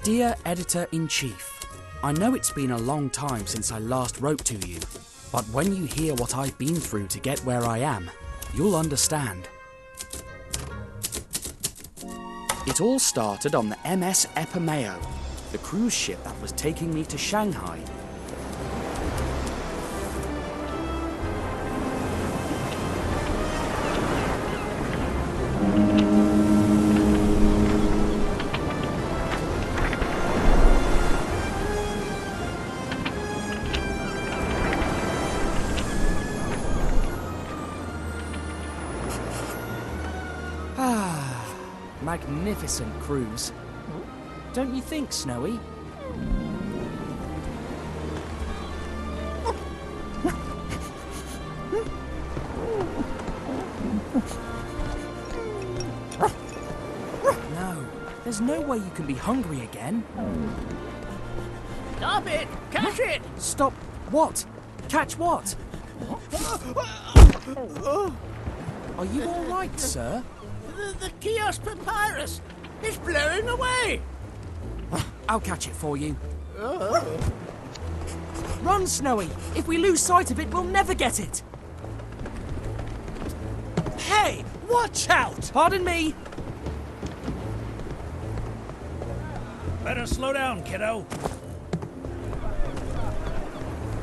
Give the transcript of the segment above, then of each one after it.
Dear Editor-in-Chief, I know it's been a long time since I last wrote to you, but when you hear what I've been through to get where I am, you'll understand. It all started on the MS Epimeo, the cruise ship that was taking me to Shanghai. Magnificent cruise. Don't you think, Snowy? No, there's no way you can be hungry again. Stop it! Catch it! Stop what? Catch what? Are you all right, sir? The Kih-Oskh papyrus! It's blowing away! I'll catch it for you. Run, Snowy! If we lose sight of it, we'll never get it! Hey! Watch out! Pardon me! Better slow down, kiddo.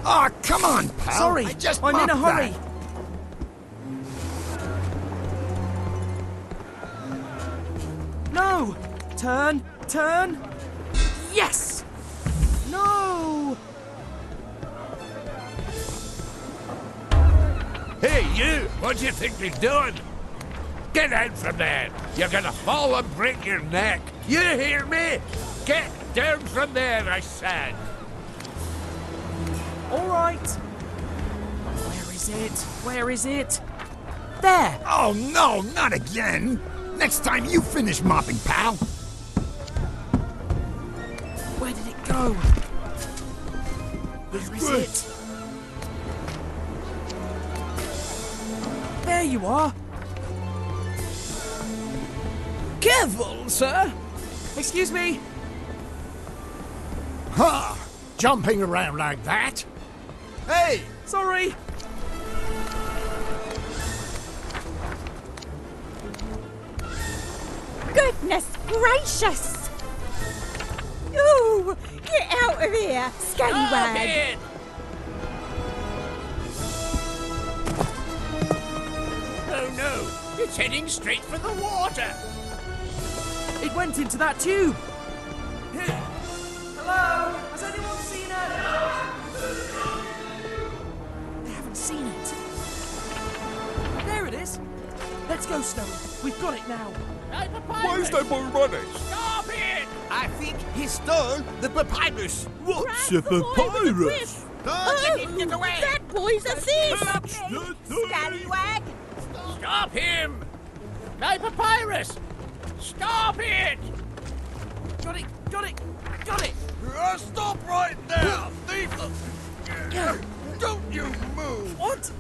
Oh, come on, pal! Sorry, I'm in a hurry! No! Turn! Turn! Yes! No! Hey, you! What do you think you're doing? Get out from there! You're gonna fall and break your neck! You hear me? Get down from there, I said! All right. Where is it? Where is it? There! Oh, no, not again! Next time you finish mopping, pal! Where did it go? Where is it? There you are! Careful, sir! Excuse me! Ha! Jumping around like that? Hey! Sorry! Goodness gracious! Ooh! Get out of here, scallywag! Oh no! It's heading straight for the water! It went into that tube! Hello? Has anyone seen it? They haven't seen it. There it is! Let's go, Snowy. We've got it now. Why is there more running? Stop it! I think he stole the papyrus. What's a papyrus? Get away! That boy's a thief! Scallywag! Stop him! My papyrus! Stop it! Got it! Got it! Got it! Stop right there, thief! Don't you move! What?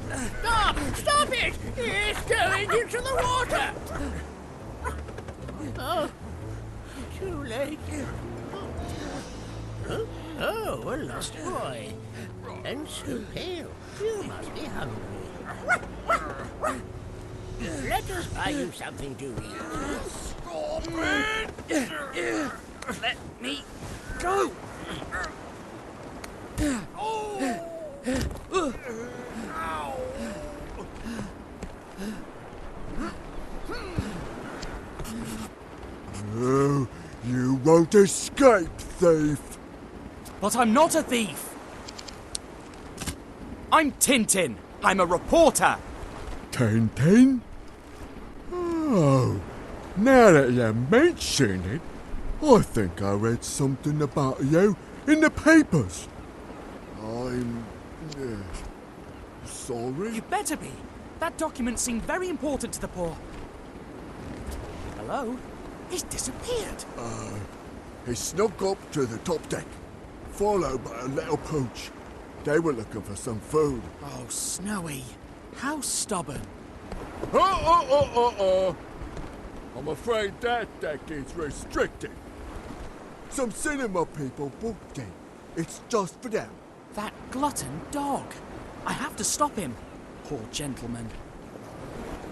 Stop! Stop it! It's going into the water! Oh, too late. Oh, a lost boy. And so pale. You must be hungry. Let us buy you something to eat. Stop it! Let me go! Oh, you won't escape, thief! But I'm not a thief! I'm Tintin! I'm a reporter! Tintin? Oh, now that you mention it, I think I read something about you in the papers. I'm... sorry? You better be! That document seemed very important to the poor. Hello? He's disappeared! He snuck up to the top deck, followed by a little pooch. They were looking for some food. Oh, Snowy. How stubborn. I'm afraid that deck is restricted. Some cinema people booked it. It's just for them. That glutton dog. I have to stop him. Poor gentleman.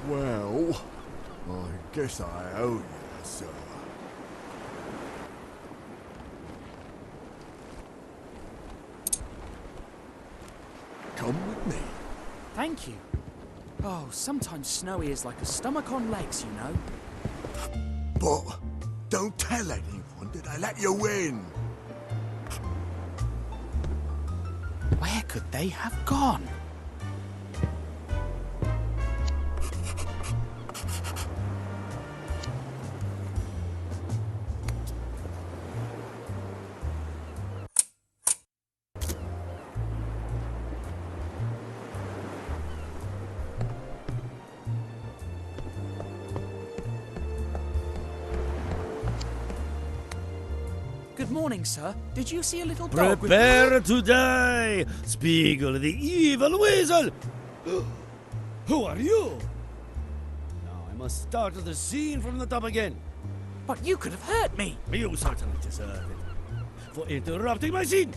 Well, I guess I owe you, sir. Come with me. Thank you. Oh, sometimes Snowy is like a stomach on legs, you know. But don't tell anyone that I let you in. Where could they have gone? Good morning, sir. Did you see a little dog with... Prepare to die, Spiegel the evil weasel! Who are you? Now I must start the scene from the top again. But you could have hurt me. You certainly deserve it for interrupting my scene.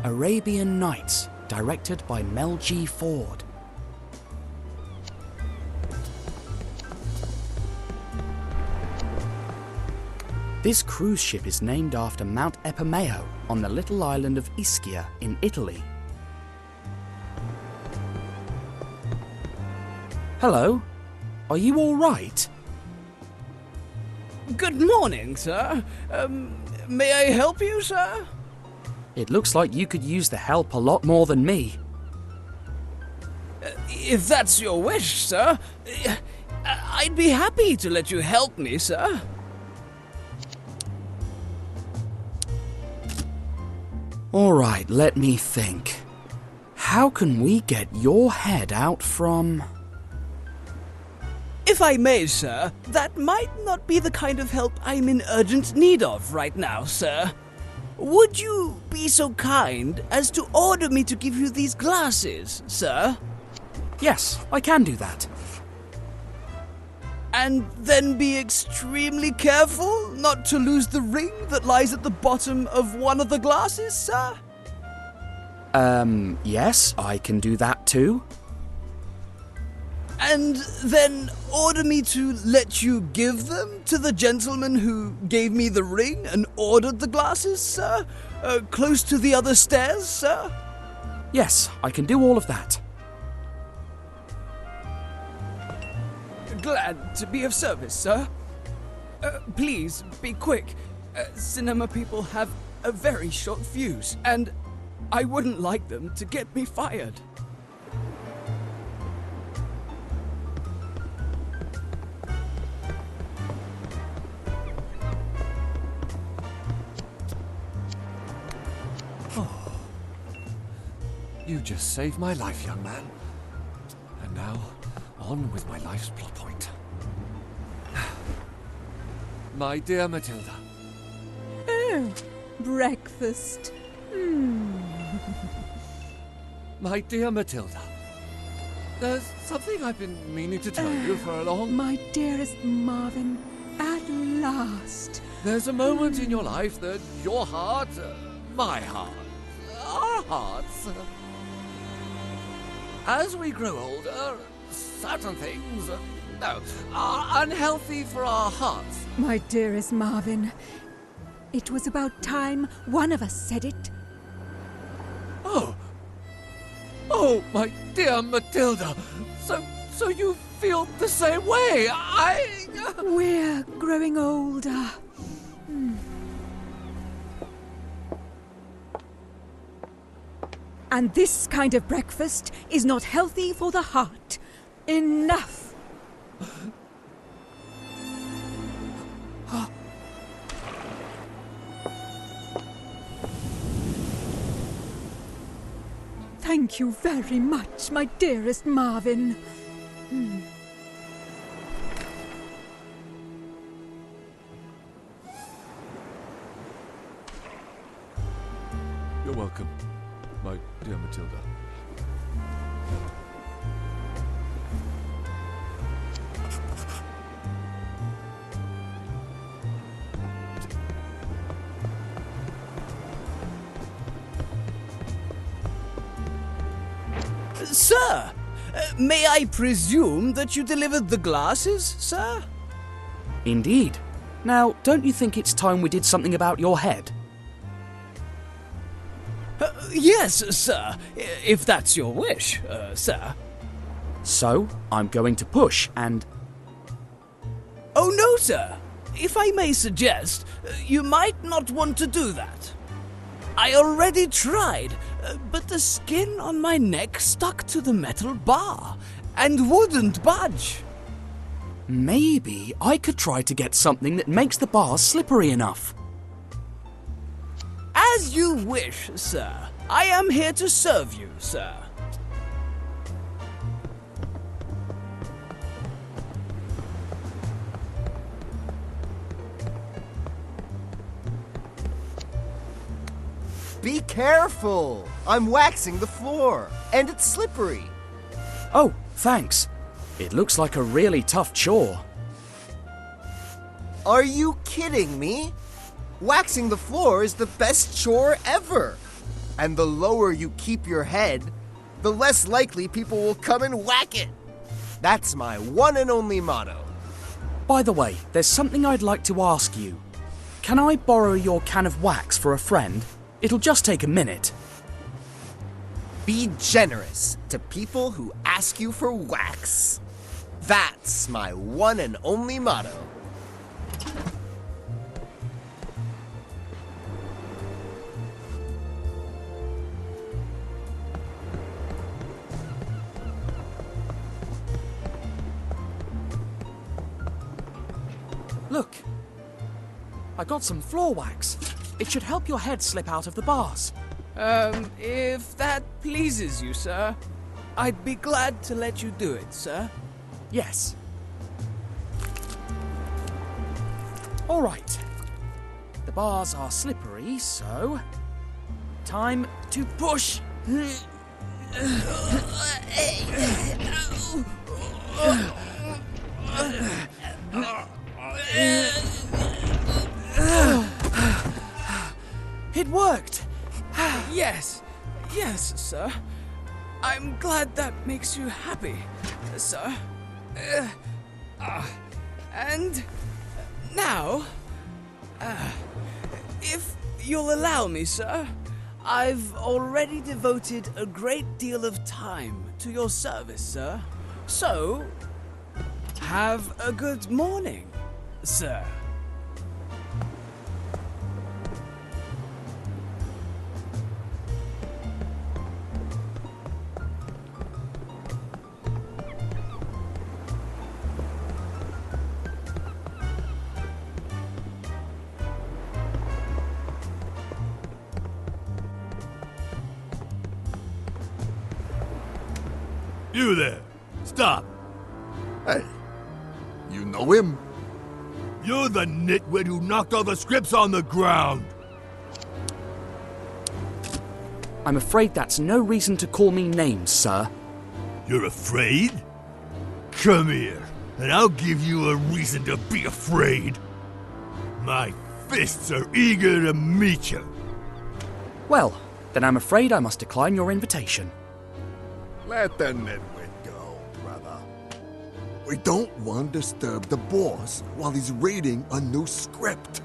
Arabian Nights, directed by Mel G. Ford. This cruise ship is named after Mount Epomeo on the little island of Ischia in Italy. Hello? Are you all right? Good morning, sir. May I help you, sir? It looks like you could use the help a lot more than me. If that's your wish, sir, I'd be happy to let you help me, sir. All right, let me think. How can we get your head out from... If I may, sir, that might not be the kind of help I'm in urgent need of right now, sir. Would you be so kind as to order me to give you these glasses, sir? Yes, I can do that. And then be extremely careful not to lose the ring that lies at the bottom of one of the glasses, sir? Yes, I can do that too. And then order me to let you give them to the gentleman who gave me the ring and ordered the glasses, sir? Close to the other stairs, sir? Yes, I can do all of that. Glad to be of service, sir. Please, be quick. Cinema people have a very short fuse, and I wouldn't like them to get me fired. You just saved my life, young man. And now, on with my life's plot point. My dear Matilda. Oh, breakfast. My dear Matilda. There's something I've been meaning to tell you for a long... My dearest Marvin, at last. There's a moment in your life that your heart, my heart, our hearts... As we grow older, certain things, are unhealthy for our hearts. My dearest Marvin, it was about time one of us said it. Oh, my dear Matilda. So you feel the same way. We're growing older. And this kind of breakfast is not healthy for the heart. Enough! Thank you very much, my dearest Marvin. You're welcome, my dear Matilda. Sir, may I presume that you delivered the glasses, sir? Indeed. Now, don't you think it's time we did something about your head? Yes, sir, if that's your wish, sir. So, I'm going to push and... Oh, no, sir. If I may suggest, you might not want to do that. I already tried, but the skin on my neck stuck to the metal bar and wouldn't budge. Maybe I could try to get something that makes the bars slippery enough. As you wish, sir. I am here to serve you, sir. Be careful! I'm waxing the floor, and it's slippery. Oh, thanks. It looks like a really tough chore. Are you kidding me? Waxing the floor is the best chore ever. And the lower you keep your head, the less likely people will come and whack it. That's my one and only motto. By the way, there's something I'd like to ask you. Can I borrow your can of wax for a friend? It'll just take a minute. Be generous to people who ask you for wax. That's my one and only motto. Look, I got some floor wax. It should help your head slip out of the bars. If that pleases you, sir, I'd be glad to let you do it, sir. Yes. All right. The bars are slippery, so... time to push. It worked! Yes, sir. I'm glad that makes you happy, sir. And now, if you'll allow me, sir, I've already devoted a great deal of time to your service, sir. So, have a good morning, sir. You there! Stop! Hey, you know him? You're the nitwit who knocked all the scripts on the ground! I'm afraid that's no reason to call me names, sir. You're afraid? Come here, and I'll give you a reason to be afraid. My fists are eager to meet you. Well, then I'm afraid I must decline your invitation. Let the nitwit go, brother. We don't want to disturb the boss while he's reading a new script.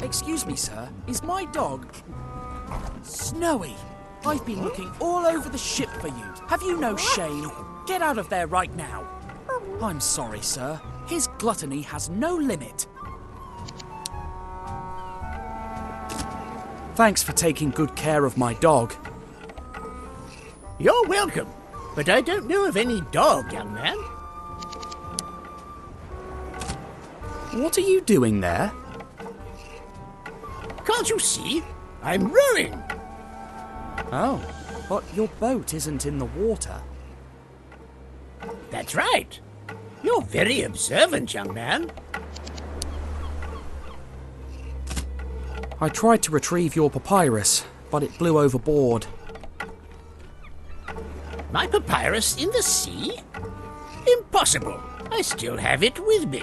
Excuse me, sir. Is my dog... Snowy? I've been looking all over the ship for you. Have you no shame? Get out of there right now. I'm sorry, sir. His gluttony has no limit. Thanks for taking good care of my dog. You're welcome, but I don't know of any dog, young man. What are you doing there? Can't you see? I'm rowing. Oh, but your boat isn't in the water. That's right. You're very observant, young man. I tried to retrieve your papyrus, but it blew overboard. My papyrus in the sea? Impossible. I still have it with me.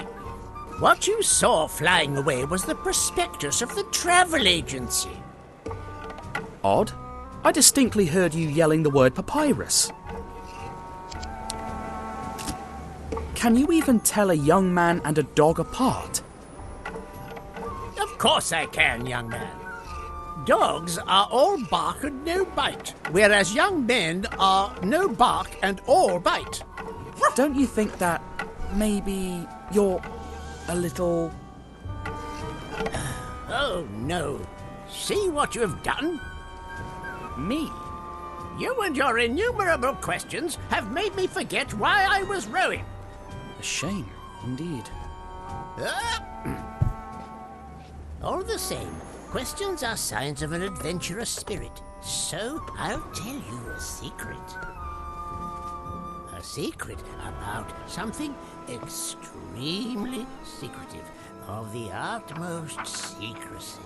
What you saw flying away was the prospectus of the travel agency. Odd. I distinctly heard you yelling the word papyrus. Can you even tell a young man and a dog apart? Of course I can, young man. Dogs are all bark and no bite, whereas young men are no bark and all bite. Don't you think that maybe you're a little... Oh, no. See what you have done? Me? You and your innumerable questions have made me forget why I was rowing. A shame, indeed. All the same, questions are signs of an adventurous spirit. So I'll tell you a secret. A secret about something extremely secretive, of the utmost secrecy.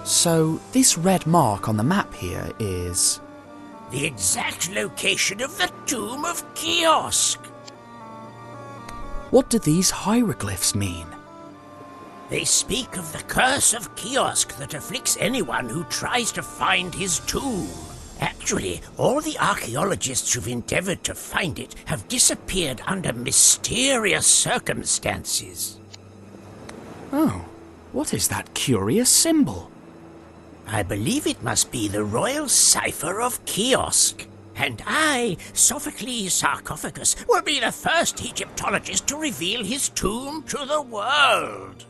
So, this red mark on the map here is... The exact location of the tomb of Kih-Oskh. What do these hieroglyphs mean? They speak of the curse of Kih-Oskh that afflicts anyone who tries to find his tomb. Actually, all the archaeologists who've endeavored to find it have disappeared under mysterious circumstances. Oh, what is that curious symbol? I believe it must be the royal cipher of Kih-Oskh. And I, Professor Sarcophagus, will be the first Egyptologist to reveal his tomb to the world.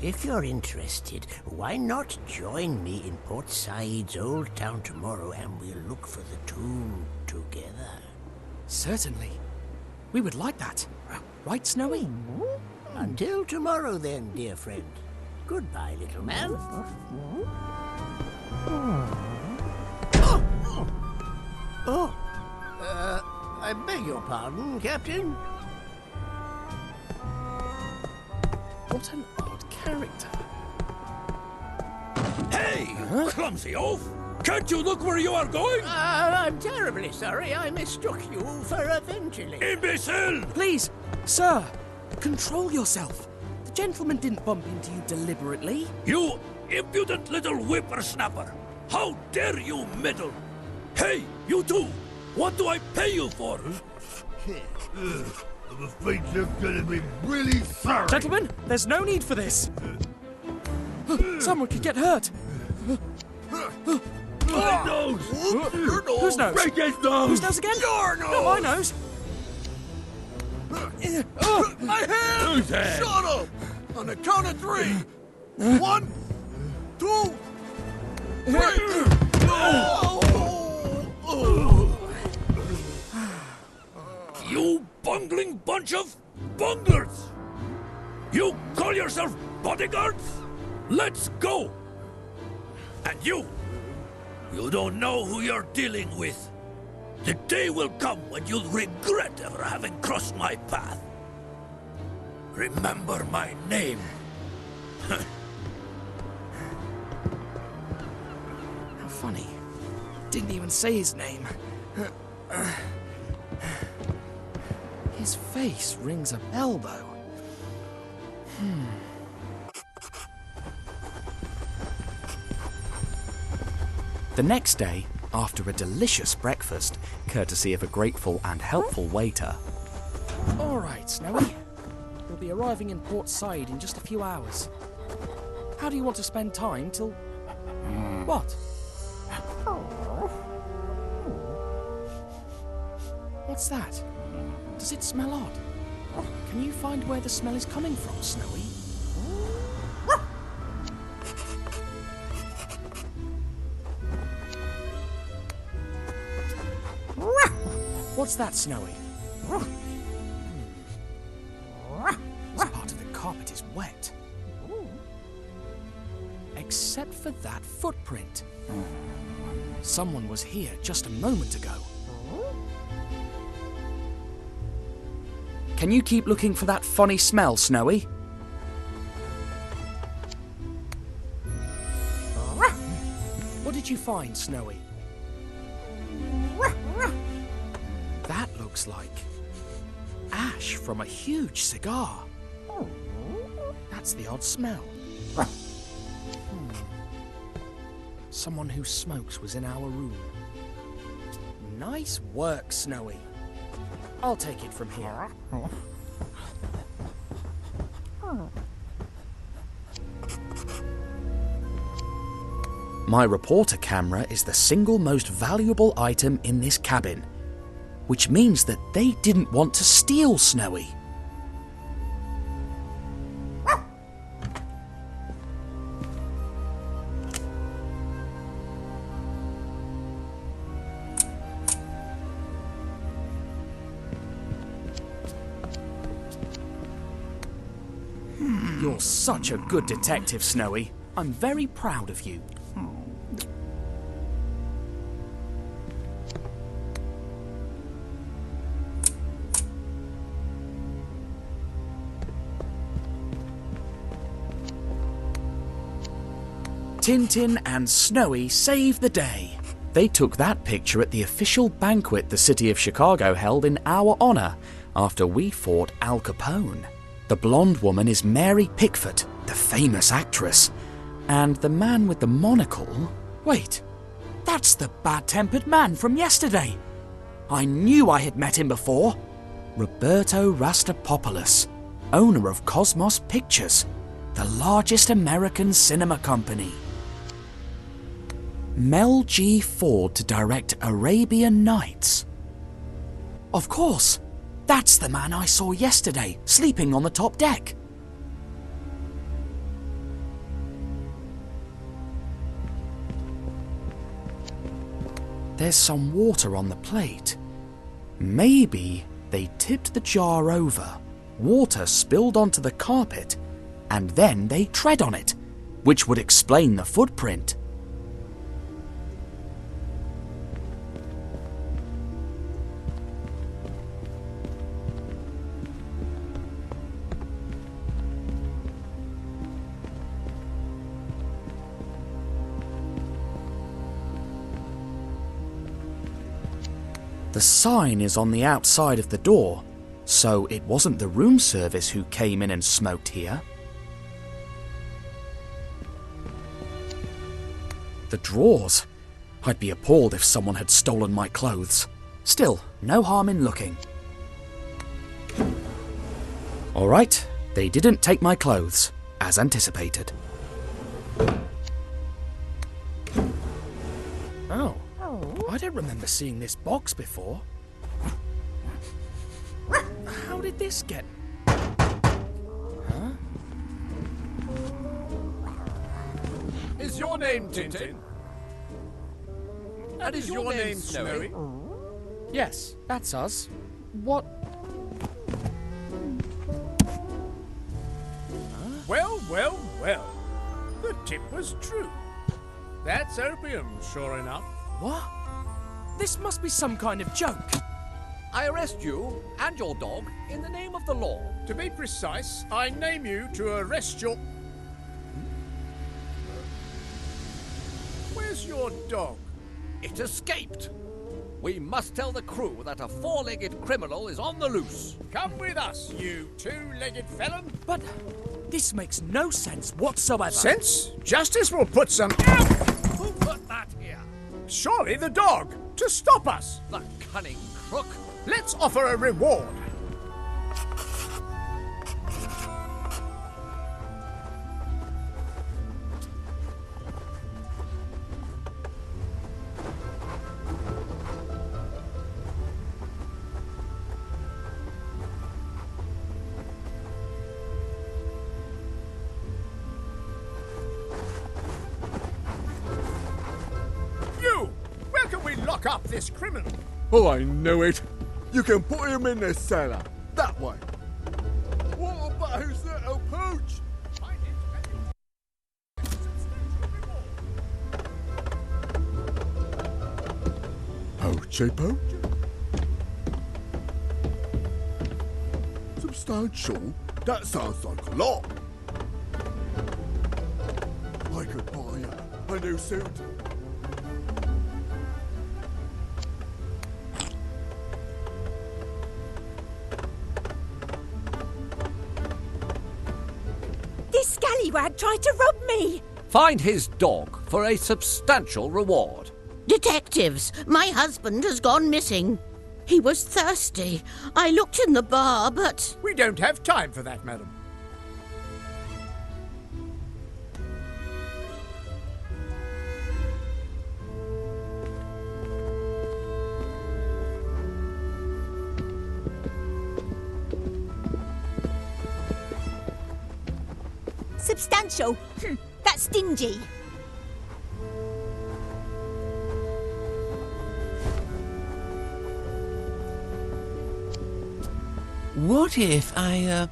If you're interested, why not join me in Port Said's old town tomorrow and we'll look for the tomb together? Certainly. We would like that. Right, Snowy? Until tomorrow then, dear friend. Goodbye, little man. I beg your pardon, Captain. What an odd character. Hey, clumsy oaf! Can't you look where you are going? I'm terribly sorry I mistook you for eventually. Imbecile! Please, sir, control yourself. The gentleman didn't bump into you deliberately. You impudent little whippersnapper! How dare you meddle? Hey, you two! What do I pay you for? I'm afraid you're gonna be really sorry. Gentlemen, there's no need for this. Someone could get hurt. My nose! Your nose! Whose nose? Break his nose! Whose nose again? Your nose! Not my nose. My hand! Whose hand? Shut up! On the count of 3. 1, 2, 3. You bungling bunch of bunglers! You call yourself bodyguards? Let's go! And you don't know who you're dealing with. The day will come when you'll regret ever having crossed my path. Remember my name. How funny. Didn't even say his name. His face rings a bell, though. The next day, after a delicious breakfast, courtesy of a grateful and helpful waiter. All right, Snowy. We'll be arriving in Port Said in just a few hours. How do you want to spend time till... What? What's that? Does it smell odd? Can you find where the smell is coming from, Snowy? What's that, Snowy? This part of the carpet is wet. Except for that footprint. Someone was here just a moment ago. Can you keep looking for that funny smell, Snowy? What did you find, Snowy? That looks like ash from a huge cigar. That's the odd smell. Someone who smokes was in our room. Nice work, Snowy. I'll take it from here. My reporter camera is the single most valuable item in this cabin, which means that they didn't want to steal Snowy. You're such a good detective, Snowy. I'm very proud of you. Tintin and Snowy saved the day. They took that picture at the official banquet the city of Chicago held in our honor after we fought Al Capone. The blonde woman is Mary Pickford, the famous actress. And the man with the monocle... Wait, that's the bad-tempered man from yesterday. I knew I had met him before. Roberto Rastapopoulos, owner of Cosmos Pictures, the largest American cinema company. Mel G. Ford to direct Arabian Nights. Of course, that's the man I saw yesterday, sleeping on the top deck. There's some water on the plate. Maybe they tipped the jar over, water spilled onto the carpet, and then they tread on it, which would explain the footprint. The sign is on the outside of the door, so it wasn't the room service who came in and smoked here. The drawers. I'd be appalled if someone had stolen my clothes. Still, no harm in looking. All right, they didn't take my clothes, as anticipated. Oh. I don't remember seeing this box before. How did this get... Huh? Is your name Tintin? And is your name Snowy? Yes, that's us. What... Well, well, well. The tip was true. That's opium, sure enough. What? This must be some kind of joke. I arrest you and your dog in the name of the law. To be precise, I name you to arrest your... Where's your dog? It escaped. We must tell the crew that a four-legged criminal is on the loose. Come with us, you two-legged felon. But this makes no sense whatsoever. Sense? Justice will put some... Who put that here? Surely the dog, to stop us. The cunning crook. Let's offer a reward. You! Where can we lock up this criminal? Oh, I know it. You can put him in the cellar. That way. What about his little pooch? Poachy pooch? Substantial? That sounds like a lot. I could buy a new suit. This scallywag tried to rob me! Find his dog for a substantial reward. Detectives, my husband has gone missing. He was thirsty. I looked in the bar, but... We don't have time for that, madam. Substantial. That's stingy. What if I,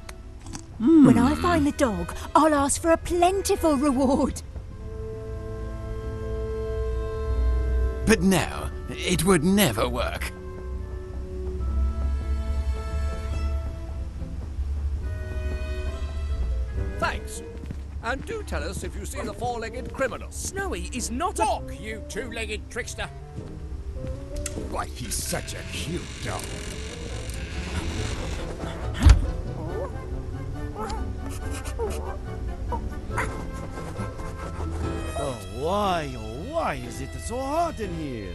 When I find the dog, I'll ask for a plentiful reward. But no, it would never work. Thanks. And do tell us if you see the four-legged criminal. Snowy is not a... Walk, you two-legged trickster. Like he's such a cute dog. Oh why is it so hot in here?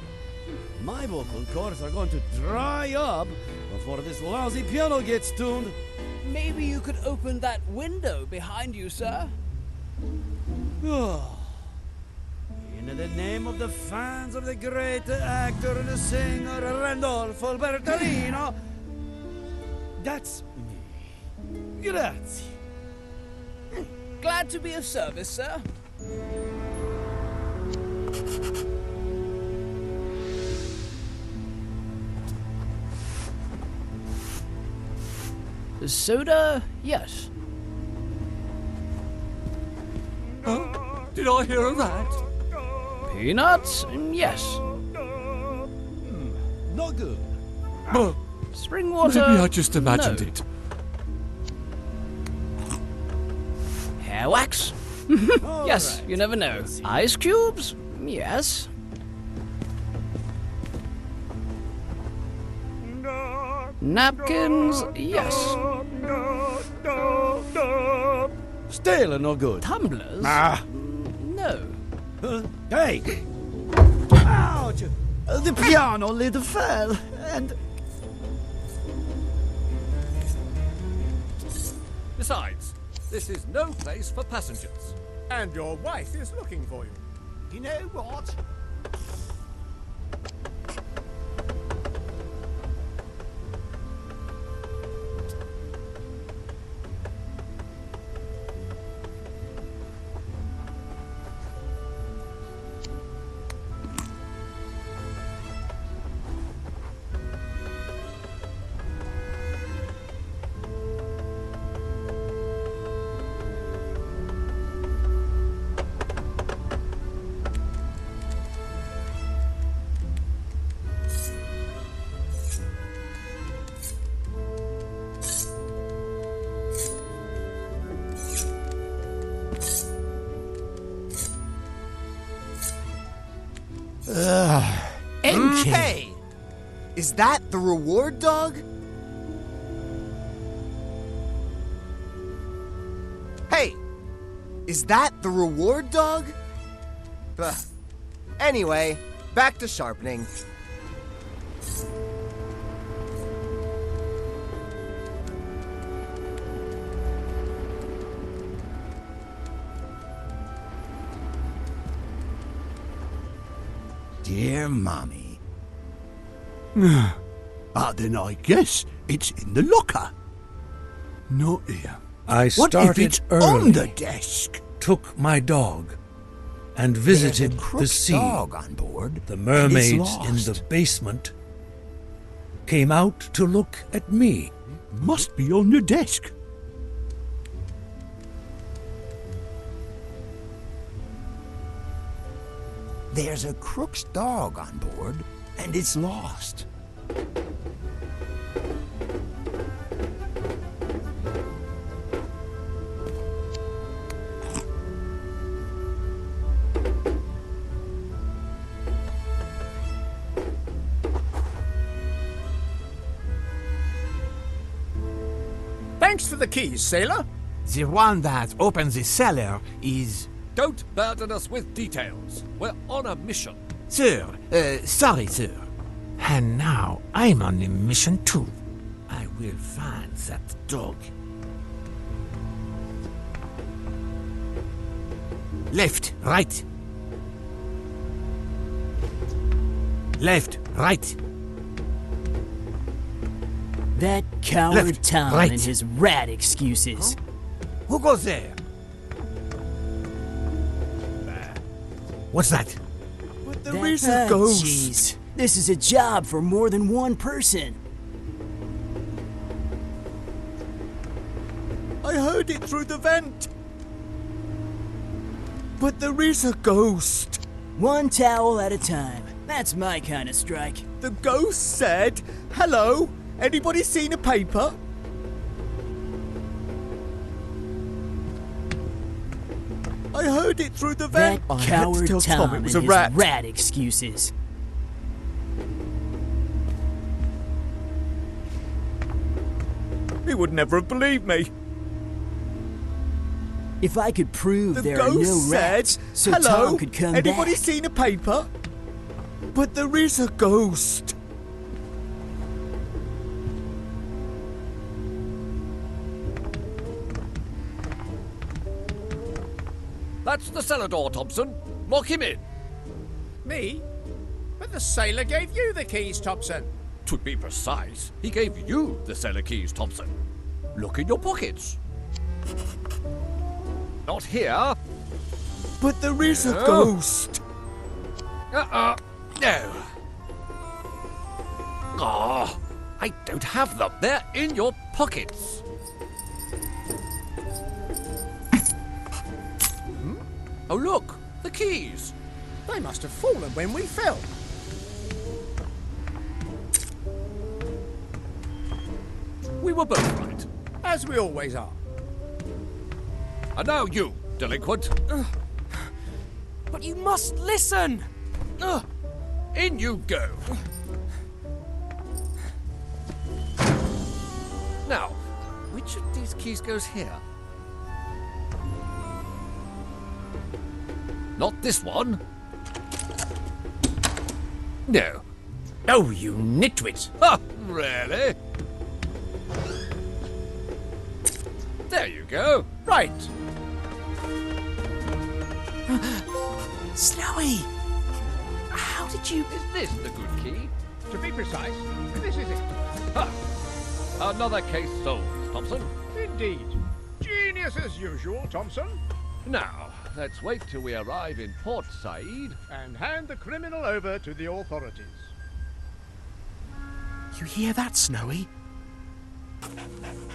My vocal cords are going to dry up before this lousy piano gets tuned. maybe you could open that window behind you, sir? In the name of the fans of the great actor and singer Randolfo Bertolino, that's me. Grazie. Glad to be of service, sir. Soda, yes. Huh? Did I hear a rat? Peanuts, yes. No good. Spring water. Maybe I just imagined no. it. Hair wax? Yes, right. you never know. Ice cubes? Yes. Napkins? Yes. Still no good. Tumblers? No. Hey! Ouch! The piano lid fell, and... Besides, this is no place for passengers. And your wife is looking for you. You know what? Hey! Is that the reward dog? Hey! Is that the reward dog? Ugh. Anyway, back to sharpening. Dear Mommy. Then I guess it's in the locker. Not here. I What if started it's early, on the desk? took my dog, and visited There's a the crooked sea, dog on board. the and it's mermaids in lost. the basement, came out to look at me. Must be on your desk. There's a crook's dog on board, and it's lost. Thanks for the keys, sailor. The one that opens the cellar is... Don't burden us with details. We're on a mission. Sir, sorry, sir. And now I'm on a mission too. I will find that dog. Left, right. Left, right. That coward Left, Tom right. and his rat excuses. Who goes there? What's that? But there is a ghost. Jeez, this is a job for more than one person. I heard it through the vent. But there is a ghost. One towel at a time. That's my kind of strike. The ghost said, "Hello, anybody seen a paper?" I heard it through the vent. That I had to coward tell Tom it was and a his rat. rat excuses. He would never have believed me. If I could prove The there are ghost no said, rats, so "Hello, Tom could come anybody back. seen a paper?" But there is a ghost. That's the cellar door, Thompson. Lock him in. Me? But the sailor gave you the keys, Thompson. To be precise, he gave you the cellar keys, Thompson. Look in your pockets. Not here. But there is a No. ghost. No. Oh, I don't have them. They're in your pockets. Oh, look, the keys. They must have fallen when we fell. We were both right. As we always are. And now you, delinquent. But you must listen! In you go. Now, which of these keys goes here? Not this one. No. Oh, you nitwit! Ha! Really? There you go. Right. Snowy! How did you... Is this the good key? To be precise, this is it. Ha! Another case solved, Thompson. Indeed. Genius as usual, Thompson. Now, let's wait till we arrive in Port Said. And hand the criminal over to the authorities. You hear that, Snowy?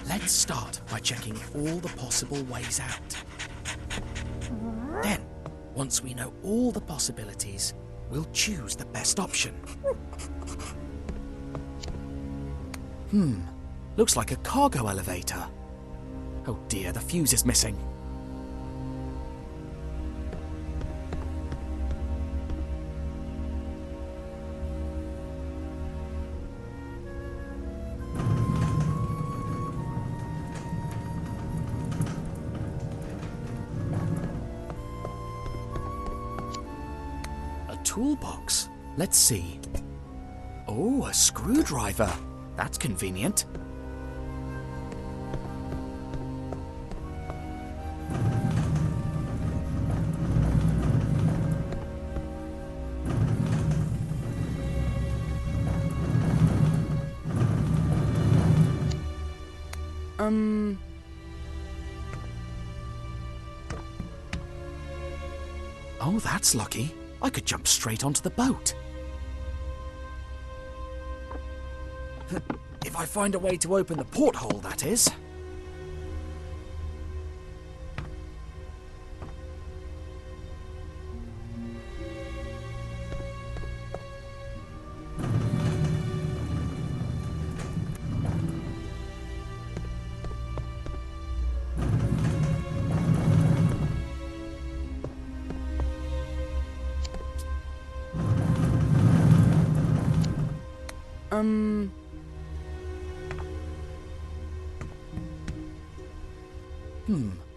Let's start by checking all the possible ways out. Then, once we know all the possibilities, we'll choose the best option. Looks like a cargo elevator. Oh dear, the fuse is missing. Toolbox. Let's see. Oh, a screwdriver. That's convenient. Oh, that's lucky. I could jump straight onto the boat. If I find a way to open the porthole, that is.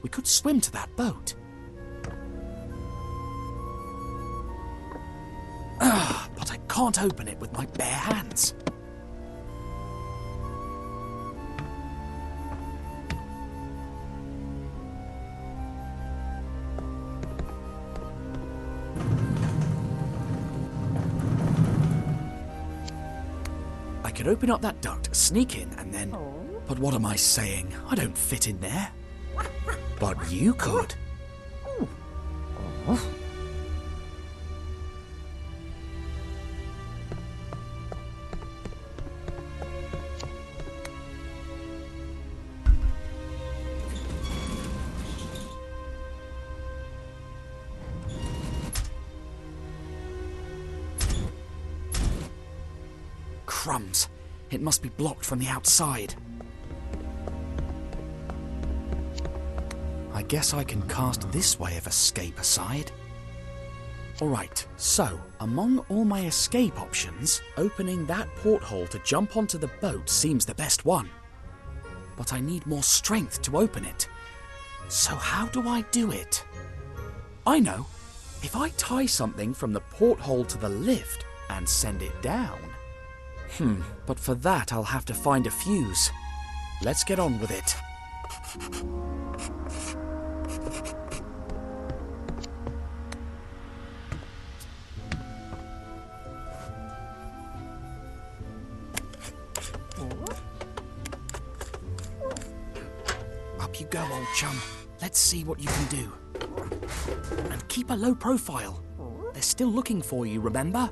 We could swim to that boat. But I can't open it with my bare hands. I could open up that duct, sneak in, and then... But what am I saying? I don't fit in there. But you could. Crumbs. It must be blocked from the outside. I guess I can cast this way of escape aside. Alright, so, among all my escape options, opening that porthole to jump onto the boat seems the best one. But I need more strength to open it. So how do I do it? I know. If I tie something from the porthole to the lift and send it down... but for that I'll have to find a fuse. Let's get on with it. Up you go, old chum. Let's see what you can do. And keep a low profile. They're still looking for you, remember?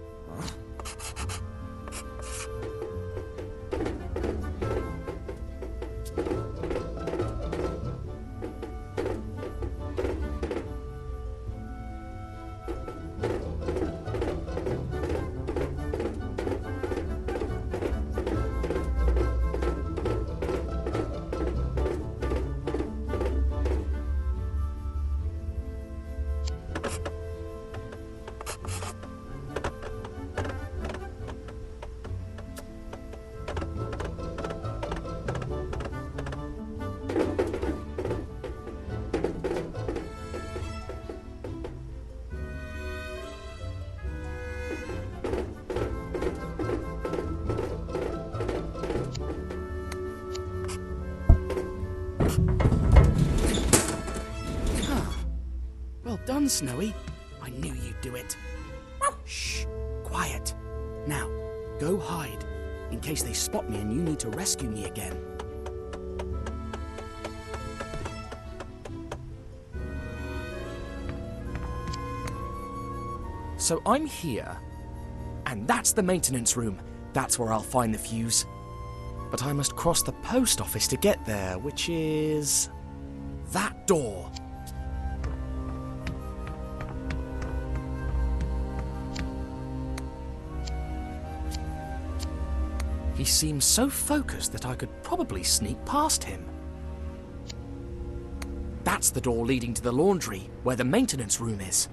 Well done, Snowy. I knew you'd do it. Shh, quiet. Now, go hide, in case they spot me and you need to rescue me again. So I'm here, and that's the maintenance room. That's where I'll find the fuse. But I must cross the post office to get there, which is... that door. He seems so focused that I could probably sneak past him. That's the door leading to the laundry, where the maintenance room is.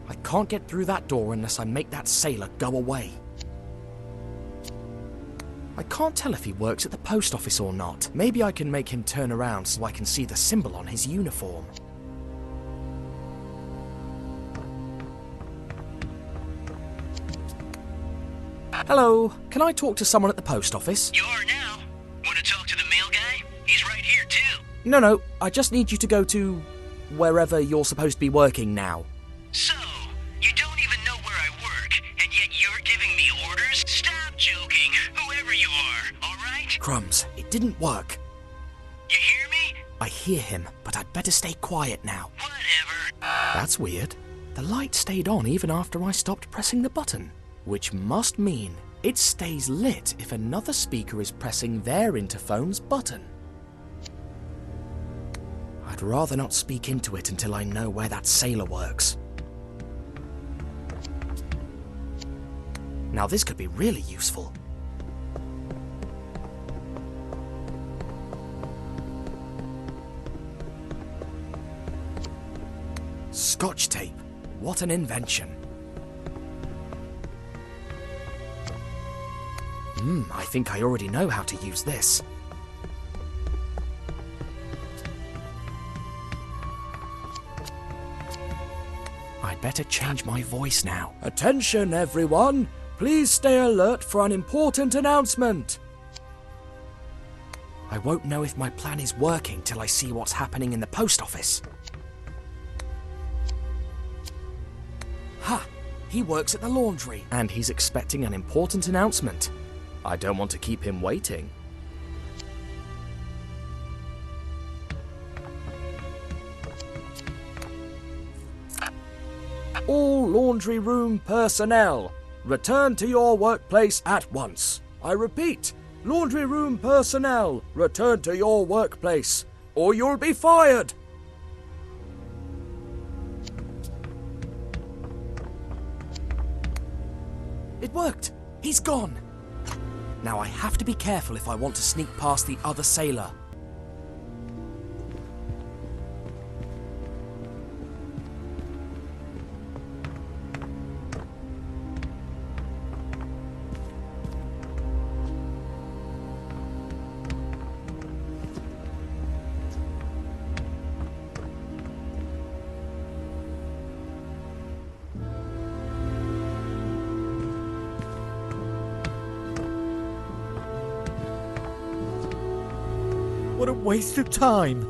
I can't get through that door unless I make that sailor go away. I can't tell if he works at the post office or not. Maybe I can make him turn around so I can see the symbol on his uniform. Hello, can I talk to someone at the post office? You are now. Want to talk to the mail guy? He's right here too. No, I just need you to go to... wherever you're supposed to be working now. So, you don't even know where I work, and yet you're giving me orders? Stop joking, whoever you are, alright? Crumbs, it didn't work. You hear me? I hear him, but I'd better stay quiet now. Whatever. That's weird. The light stayed on even after I stopped pressing the button. Which must mean It stays lit if another speaker is pressing their interphone's button. I'd rather not speak into it until I know where that sailor works. Now this could be really useful. Scotch tape. What an invention. I think I already know how to use this. I'd better change my voice now. Attention, everyone! Please stay alert for an important announcement. I won't know if my plan is working till I see what's happening in the post office. Ha! He works at the laundry, and he's expecting an important announcement. I don't want to keep him waiting. All laundry room personnel, return to your workplace at once. I repeat, laundry room personnel, return to your workplace, or you'll be fired. It worked. He's gone. Now I have to be careful if I want to sneak past the other sailor. What a waste of time!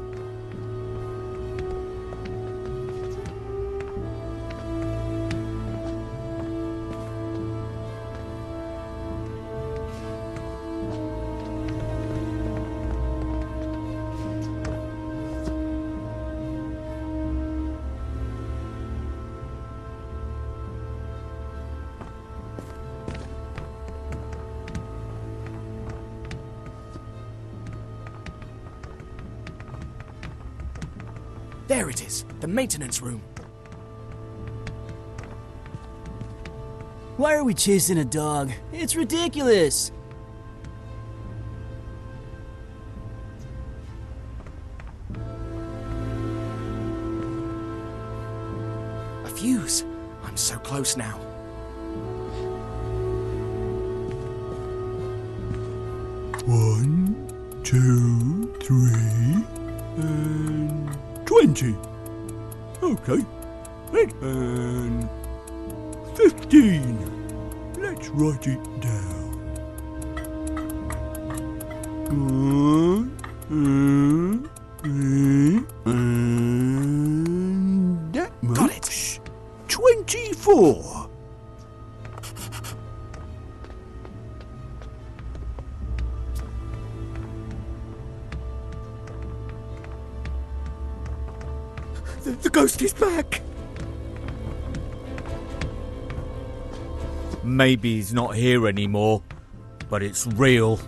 There it is, the maintenance room. Why are we chasing a dog? It's ridiculous! A fuse. I'm so close now. One, 2, 3, and 20. Okay. And 15. Let's write it down. And that makes 24. The ghost is back! Maybe he's not here anymore, but it's real.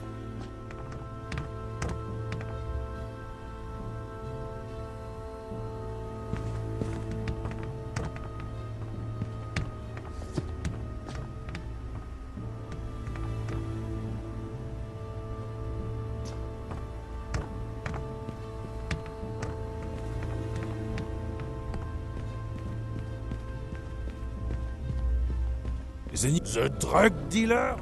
The drug dealer?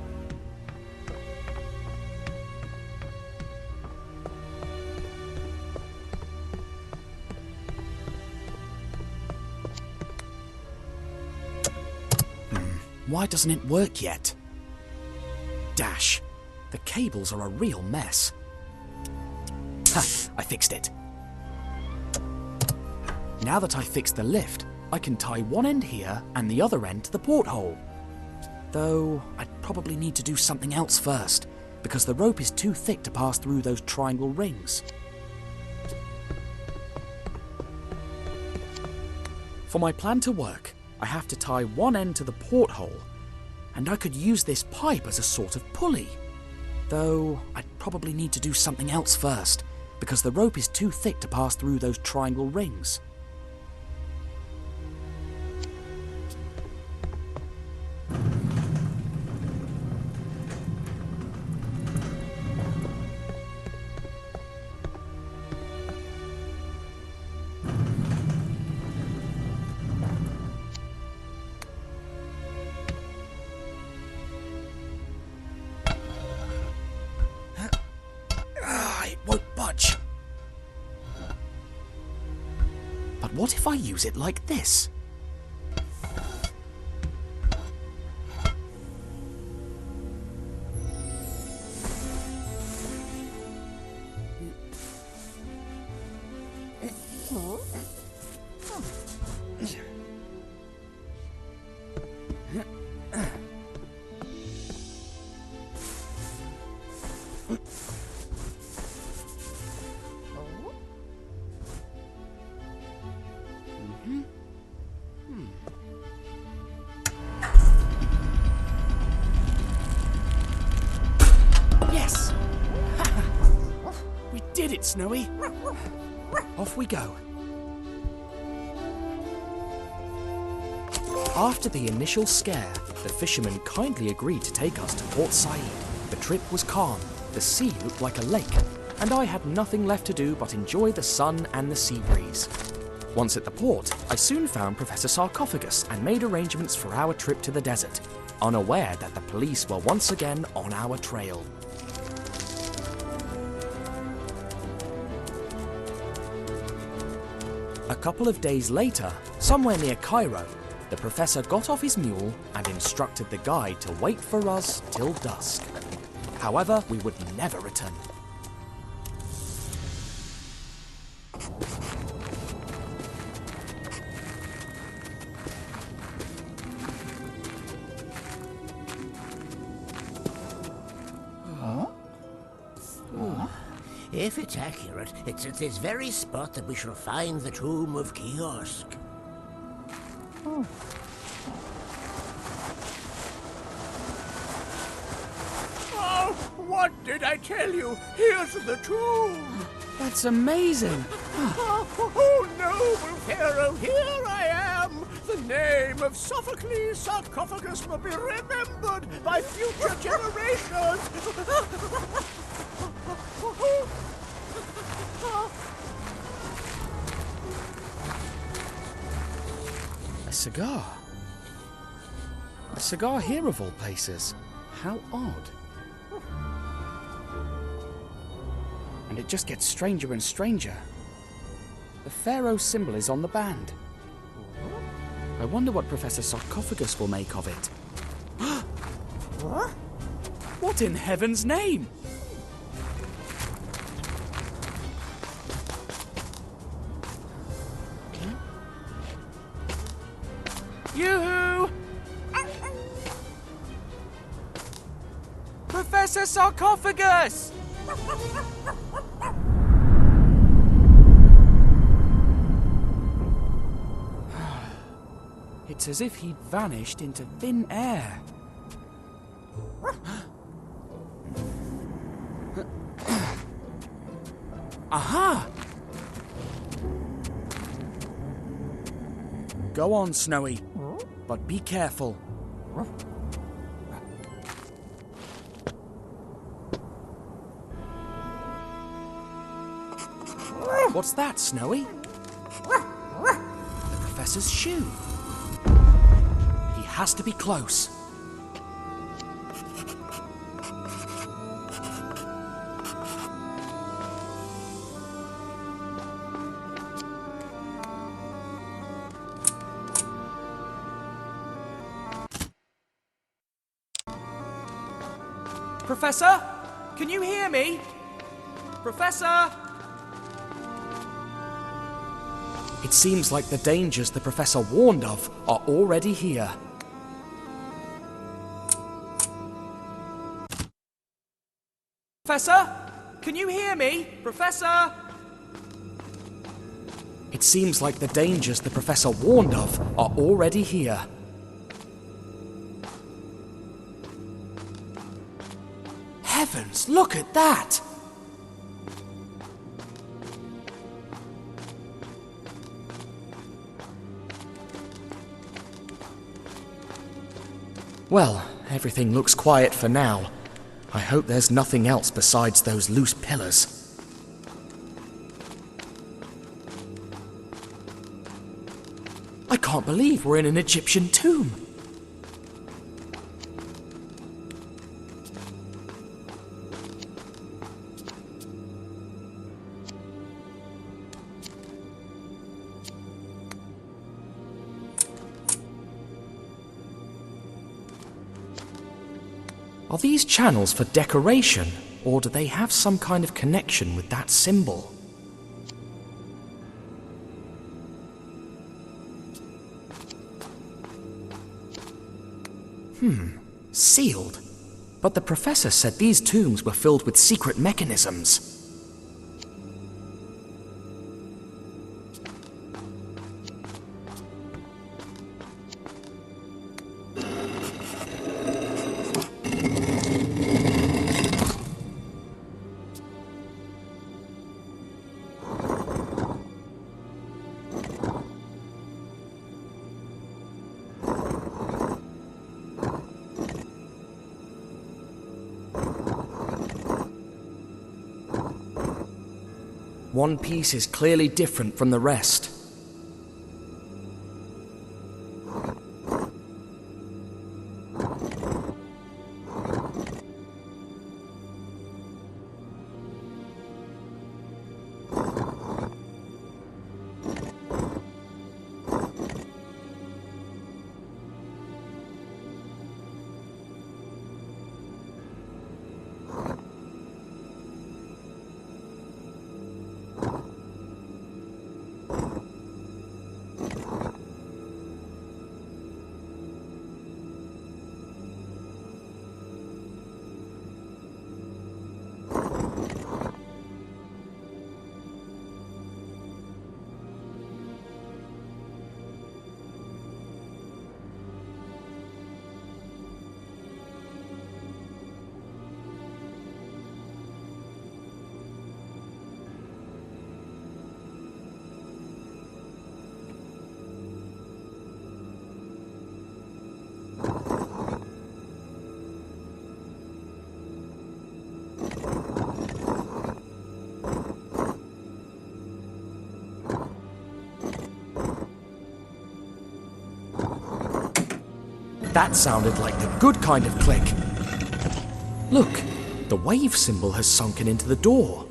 Why doesn't it work yet? Dash. The cables are a real mess. Ha! I fixed it. Now that I fixed the lift, I can tie one end here and the other end to the porthole. Though, I'd probably need to do something else first, because the rope is too thick to pass through those triangle rings. For my plan to work, I have to tie one end to the porthole, and I could use this pipe as a sort of pulley. Though I'd probably need to do something else first, because the rope is too thick to pass through those triangle rings. It won't budge. But what if I use it like this? Yes! We did it, Snowy! Off we go. After the initial scare, the fishermen kindly agreed to take us to Port Said. The trip was calm, the sea looked like a lake, and I had nothing left to do but enjoy the sun and the sea breeze. Once at the port, I soon found Professor Sarcophagus and made arrangements for our trip to the desert, unaware that the police were once again on our trail. A couple of days later, somewhere near Cairo, the professor got off his mule and instructed the guide to wait for us till dusk. However, we would never return. If it's accurate, it's at this very spot that we shall find the tomb of Kih-Oskh. Oh, what did I tell you? Here's the tomb! That's amazing! Oh, noble Pharaoh, here I am! The name of Sophocles Sarcophagus will be remembered by future generations! A cigar. A cigar here of all places. How odd. And it just gets stranger and stranger. The Pharaoh symbol is on the band. I wonder what Professor Sarcophagus will make of it. What in heaven's name? Yoo-hoo! Professor Sarcophagus! It's as if he'd vanished into thin air. Aha! Go on, Snowy, but be careful. What's that, Snowy? The Professor's shoe. He has to be close. Professor? Can you hear me? Professor? It seems like the dangers the Professor warned of are already here. Professor? Can you hear me? Professor? It seems like the dangers the Professor warned of are already here. heavens, look at that! Well, everything looks quiet for now. I hope there's nothing else besides those loose pillars. I can't believe we're in an Egyptian tomb. Are these channels for decoration, or do they have some kind of connection with that symbol? Sealed. But the professor said these tombs were filled with secret mechanisms. One piece is clearly different from the rest. That sounded like the good kind of click. Look, the wave symbol has sunken into the door.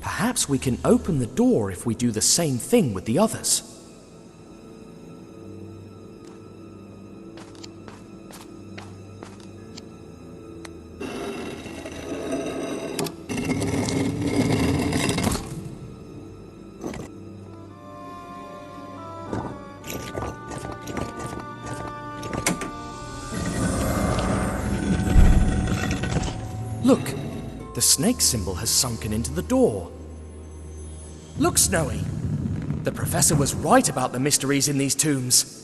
Perhaps we can open the door if we do the same thing with the others. Look, the snake symbol has sunken into the door. Look, Snowy! The professor was right about the mysteries in these tombs.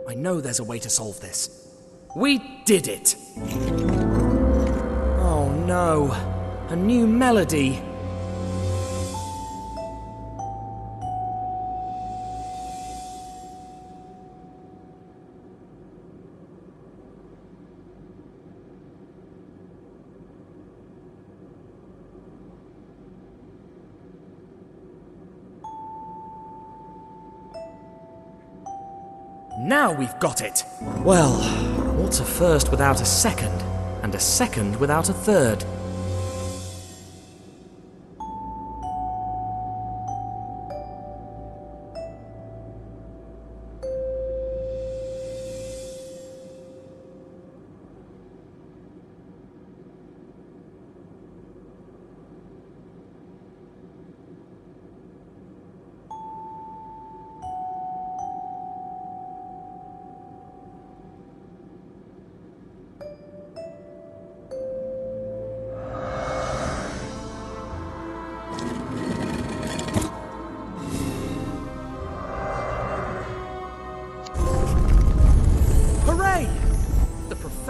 I know there's a way to solve this. We did it! Oh no, a new melody. Now we've got it! Well, what's a first without a second, and a second without a third?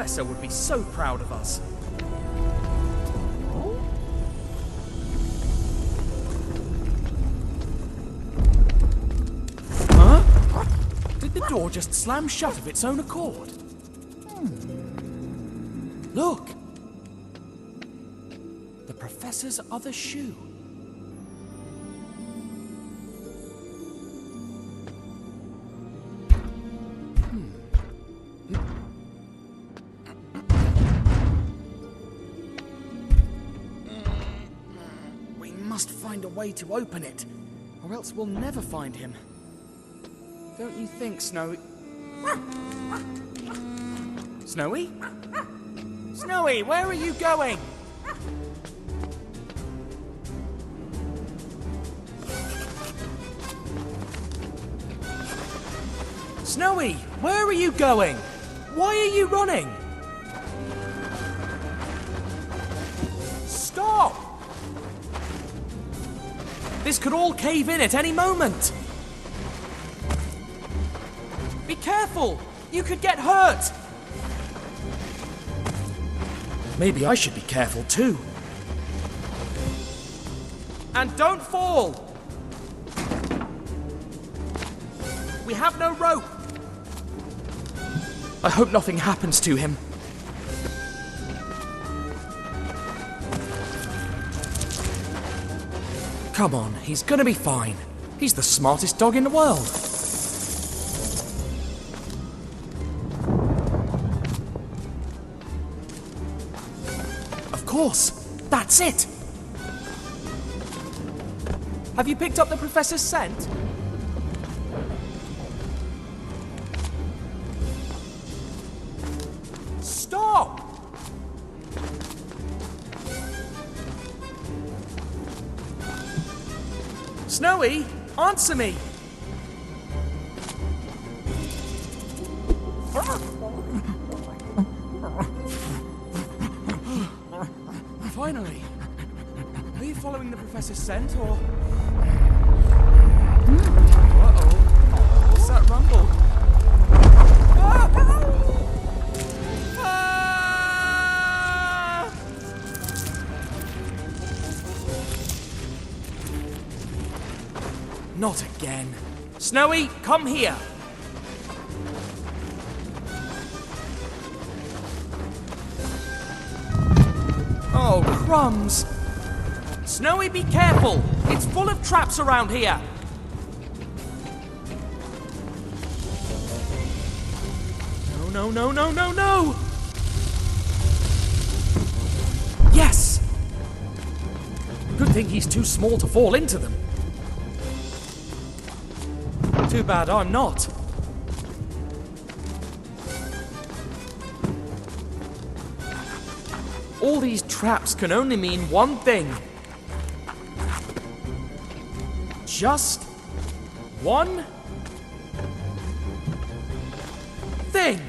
Professor would be so proud of us. Huh? Did the door just slam shut of its own accord? Look! The Professor's other shoe. We must find a way to open it, or else we'll never find him. Don't you think, Snowy? Snowy? Snowy, where are you going? Snowy, where are you going? Why are you running? Stop! This could all cave in at any moment. Be careful! You could get hurt! Maybe I should be careful too. And don't fall! We have no rope! I hope nothing happens to him. Come on, he's gonna be fine. He's the smartest dog in the world. Of course, that's it. Have you picked up the Professor's scent? Stop! Snowy, answer me! Finally! Are you following the Professor's scent, or...? Uh-oh. What's that rumble? Not again. Snowy, come here! Oh, crumbs! Snowy, be careful! It's full of traps around here! No, no, no, no, no! Yes! Good thing he's too small to fall into them. Too bad I'm not. All these traps can only mean one thing. Just one thing.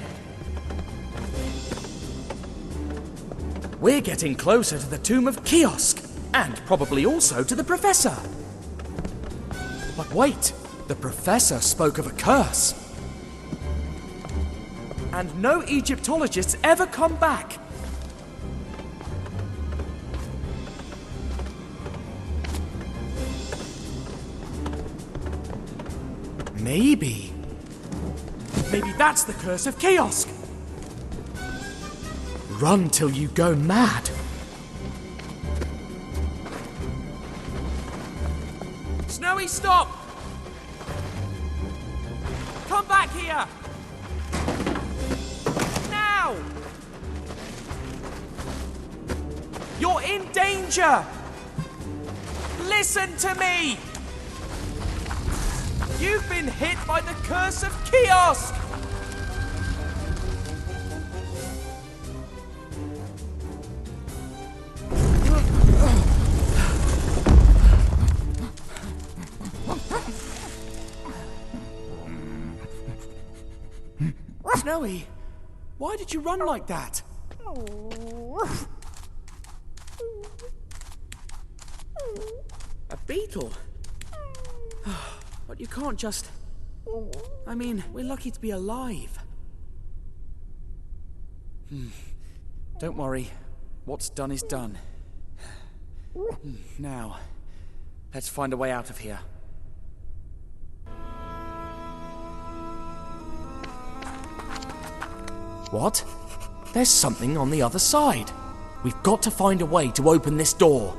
We're getting closer to the tomb of Kih-Oskh, and probably also to the Professor. But wait, the Professor spoke of a curse. And no Egyptologists ever come back. Maybe that's the curse of Kih-Oskh. Run till you go mad. Snowy, stop! Come back here! Now! You're in danger! Listen to me! You've been hit by the curse of Kih-Oskh! Snowy, why did you run like that? A beetle? But you can't just... I mean, we're lucky to be alive. Don't worry. What's done is done. Now, let's find a way out of here. What? There's something on the other side. We've got to find a way to open this door.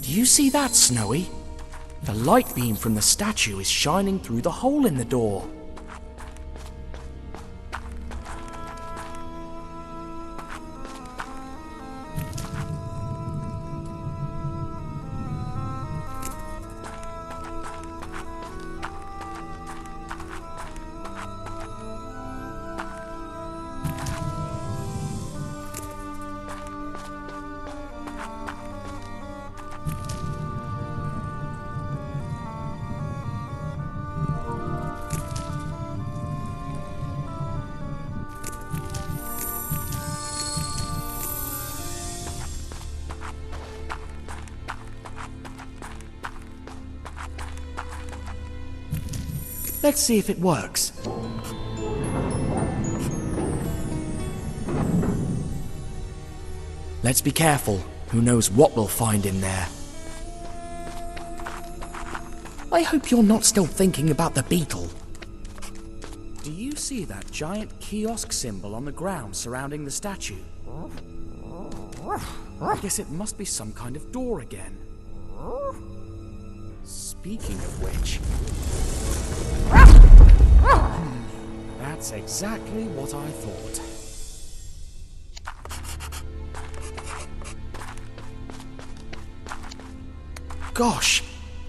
Do you see that, Snowy? The light beam from the statue is shining through the hole in the door. Let's see if it works. Let's be careful. Who knows what we'll find in there. I hope you're not still thinking about the beetle. Do you see that giant Kih-Oskh symbol on the ground surrounding the statue? I guess it must be some kind of door again. Speaking of which... That's exactly what I thought. Gosh,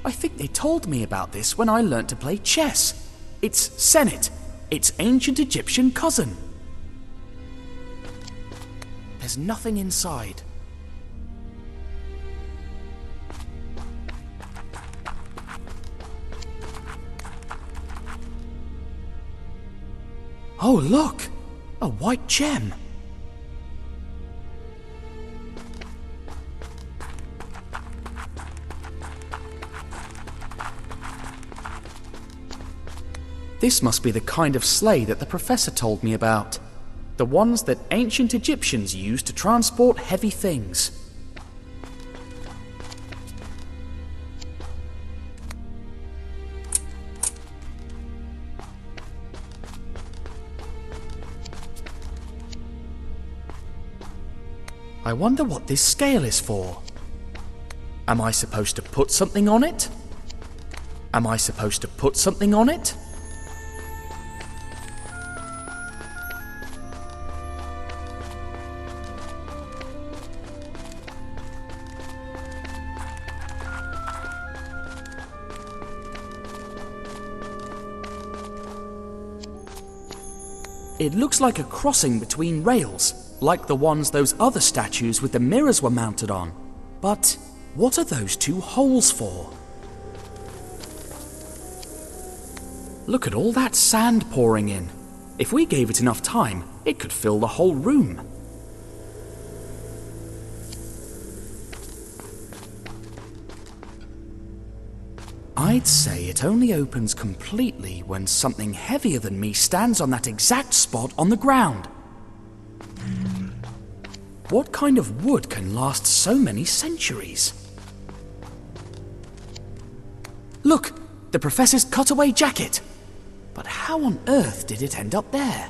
I think they told me about this when I learnt to play chess. It's Senate. Its ancient Egyptian cousin. There's nothing inside. Oh, look! A white gem. This must be the kind of sleigh that the professor told me about. The ones that ancient Egyptians used to transport heavy things. I wonder what this scale is for. Am I supposed to put something on it? Am I supposed to put something on it? It looks like a crossing between rails, like the ones those other statues with the mirrors were mounted on. But what are those two holes for? Look at all that sand pouring in. If we gave it enough time, it could fill the whole room. I'd say it only opens completely when something heavier than me stands on that exact spot on the ground. What kind of wood can last so many centuries? Look, the professor's cutaway jacket. But how on earth did it end up there?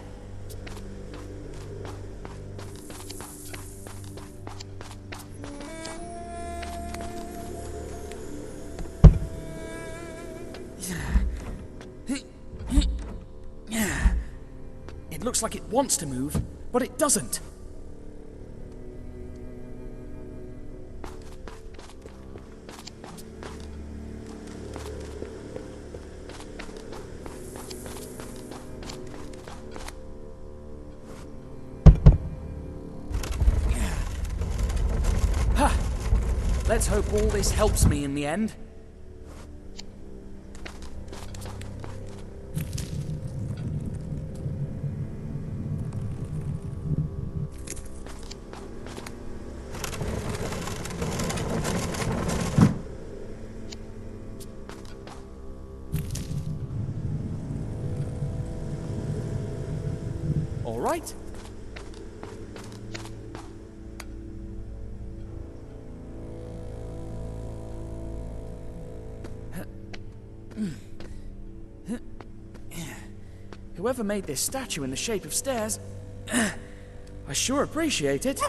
It looks like it wants to move, but it doesn't. Ha! Let's hope all this helps me in the end. All right. Whoever made this statue in the shape of stairs, I sure appreciate it.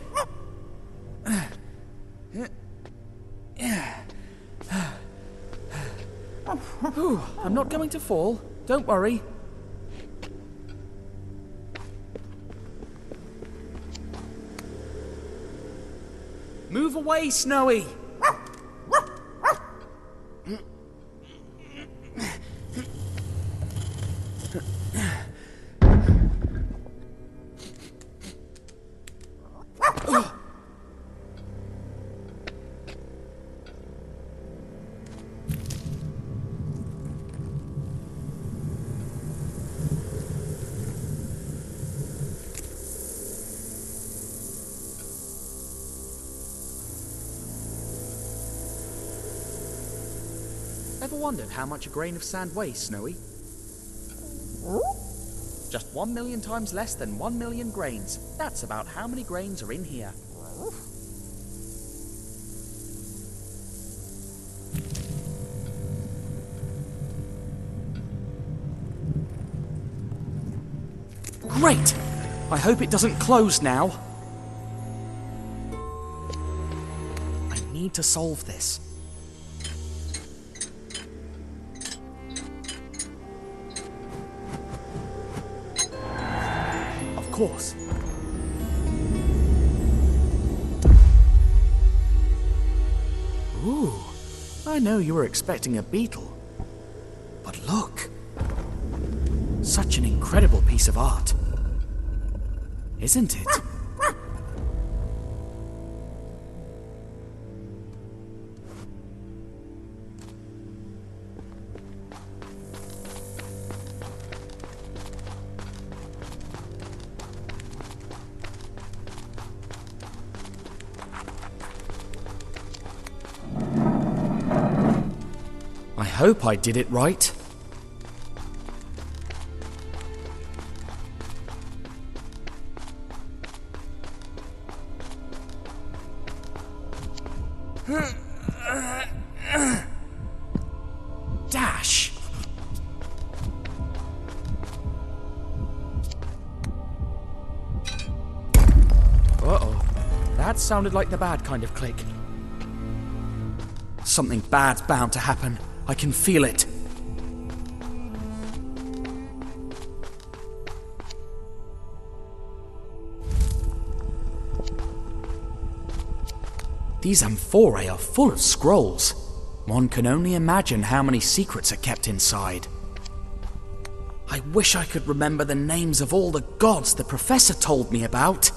Ooh, I'm not going to fall. Don't worry. Move away, Snowy! Ever wondered how much a grain of sand weighs, Snowy? Just 1 million times less than 1 million grains. That's about how many grains are in here. Great! I hope it doesn't close now. I need to solve this. Of course. Ooh, I I know you were expecting a beetle. But look. Such an incredible piece of art. Isn't it? I hope I did it right. Dash! Uh-oh. That sounded like the bad kind of click. Something bad's bound to happen. I can feel it. These amphorae are full of scrolls. One can only imagine how many secrets are kept inside. I wish I could remember the names of all the gods the professor told me about.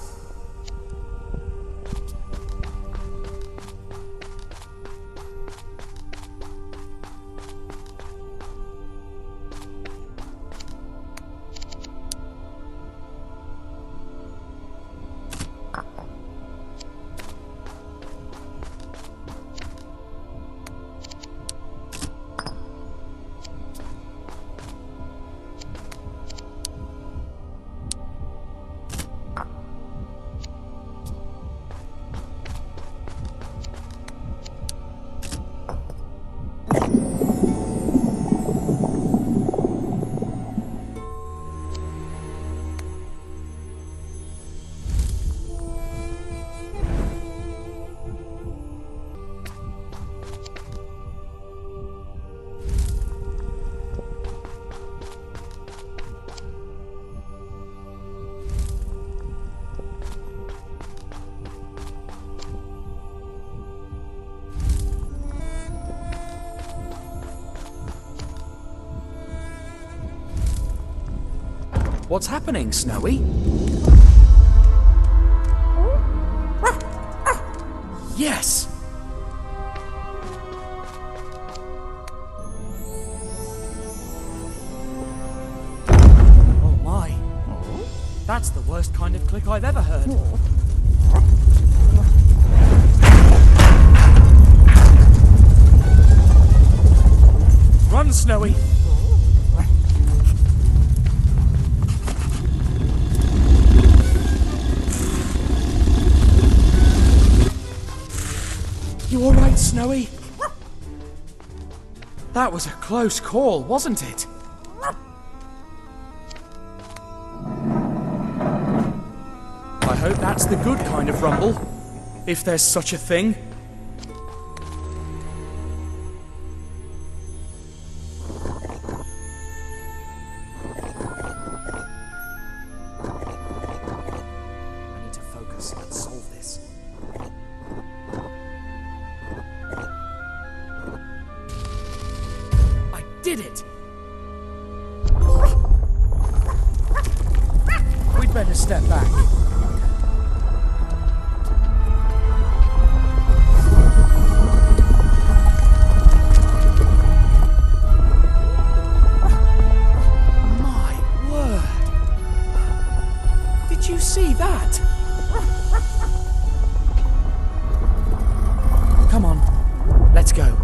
What's happening, Snowy? Yes! Oh my. That's the worst kind of click I've ever heard. Run, Snowy! You all right, Snowy? That was a close call, wasn't it? I hope that's the good kind of rumble, if there's such a thing. I need to focus. Let's solve this. Did it! We'd better step back. My word! Did you see that? Come on, let's go.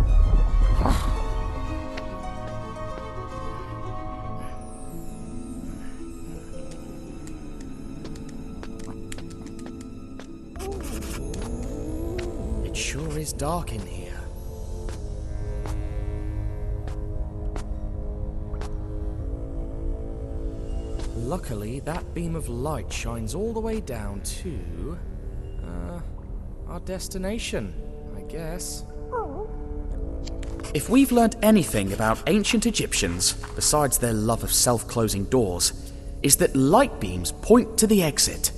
Sure is dark in here. Luckily, that beam of light shines all the way down to... our destination, I guess. If we've learnt anything about ancient Egyptians, besides their love of self-closing doors, is that light beams point to the exit.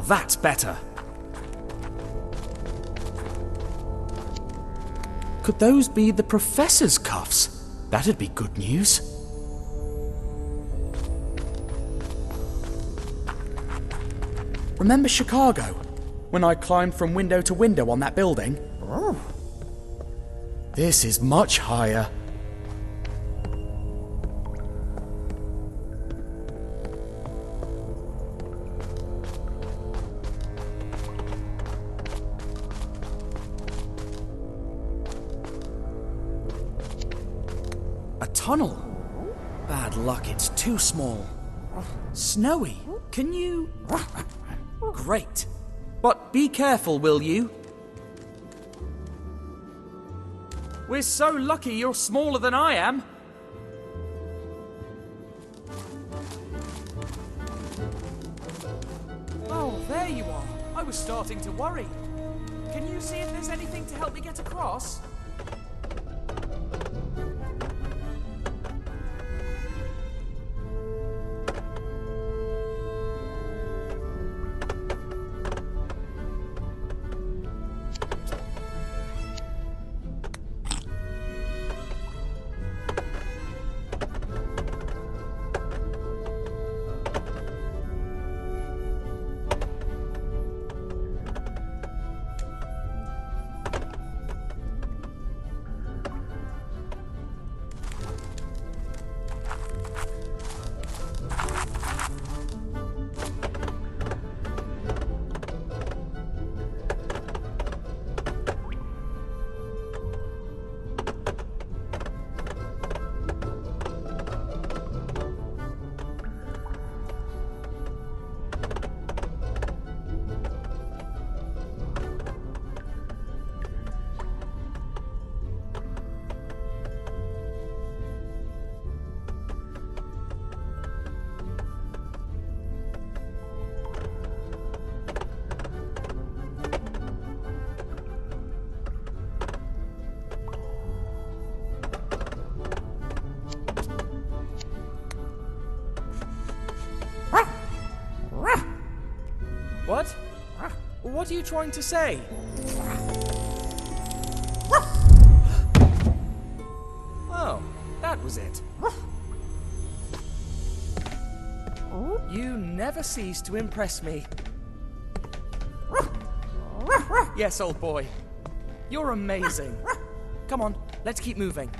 that's better. Could those be the Professor's cuffs? That'd be good news. Remember Chicago? When I climbed from window to window on that building? Oh. This is much higher. A tunnel? Bad luck, it's too small. Snowy, can you... Great. But be careful, will you? We're so lucky you're smaller than I am. Oh, there you are. I was starting to worry. Can you see if there's anything to help me get across? What? What are you trying to say? Oh, that was it. You never cease to impress me. Yes, old boy. You're amazing. Come on, let's keep moving.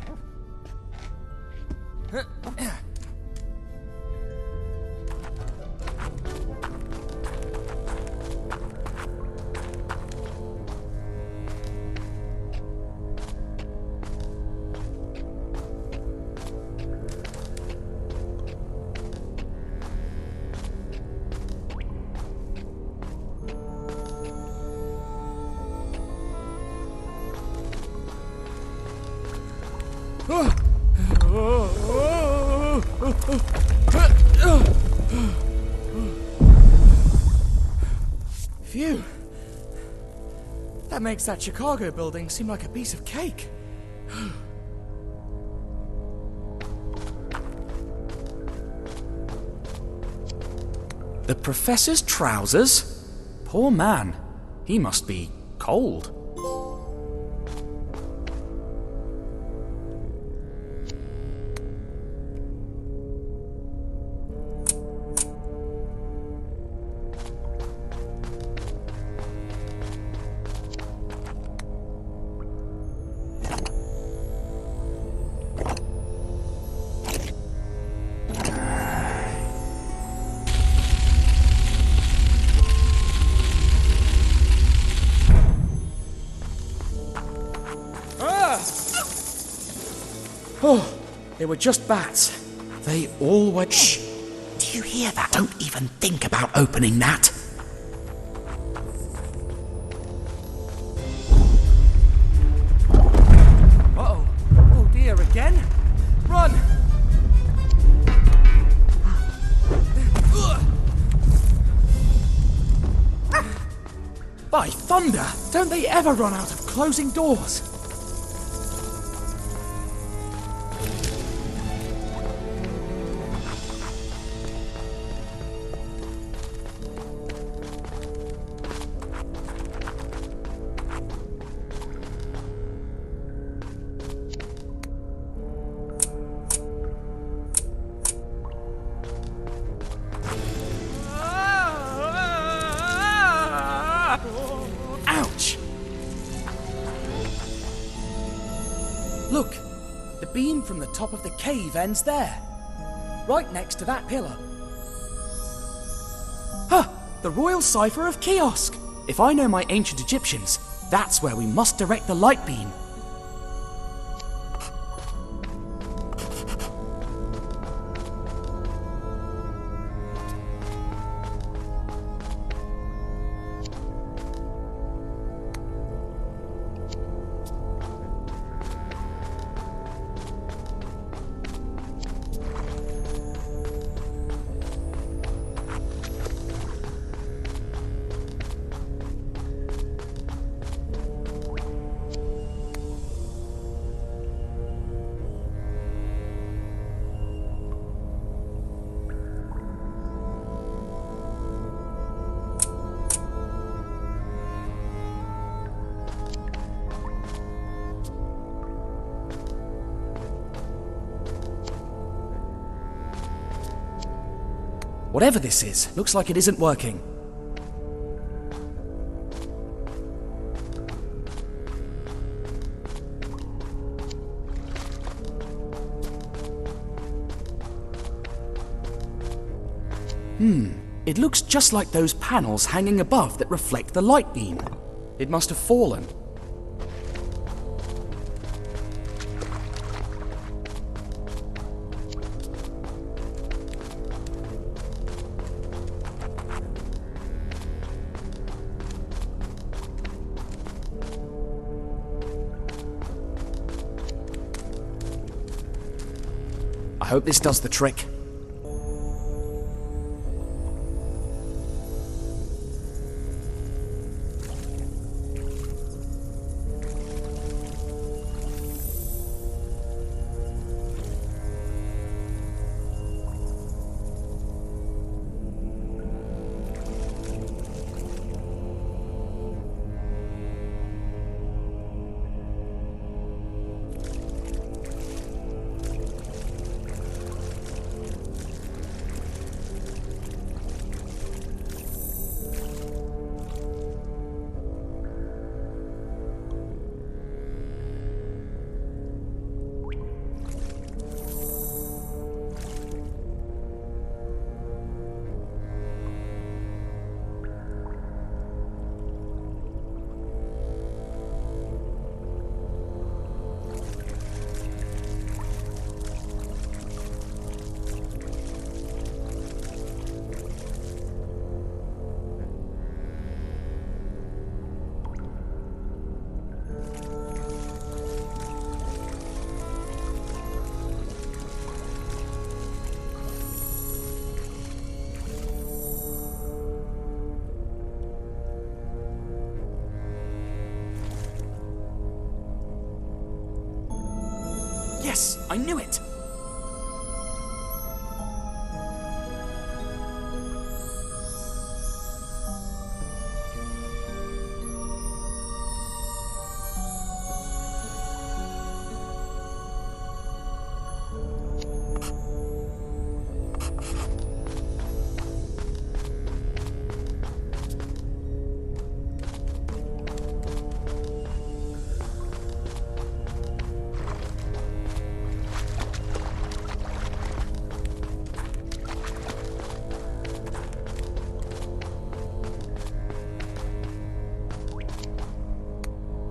Phew. That makes that Chicago building seem like a piece of cake. The Professor's trousers? Poor man. He must be cold. Oh, they were just bats. They all were... Shh! Do you hear that? Don't even think about opening that. Uh-oh. Oh dear, again? Run! By thunder! Don't they ever run out of closing doors? Look, the beam from the top of the cave ends there. Right next to that pillar. Huh! The royal cipher of Kih-Oskh! If I know my ancient Egyptians, that's where we must direct the light beam. Whatever this is, looks like it isn't working. It looks just like those panels hanging above that reflect the light beam. It must have fallen. I hope this does the trick. Yes, I knew it!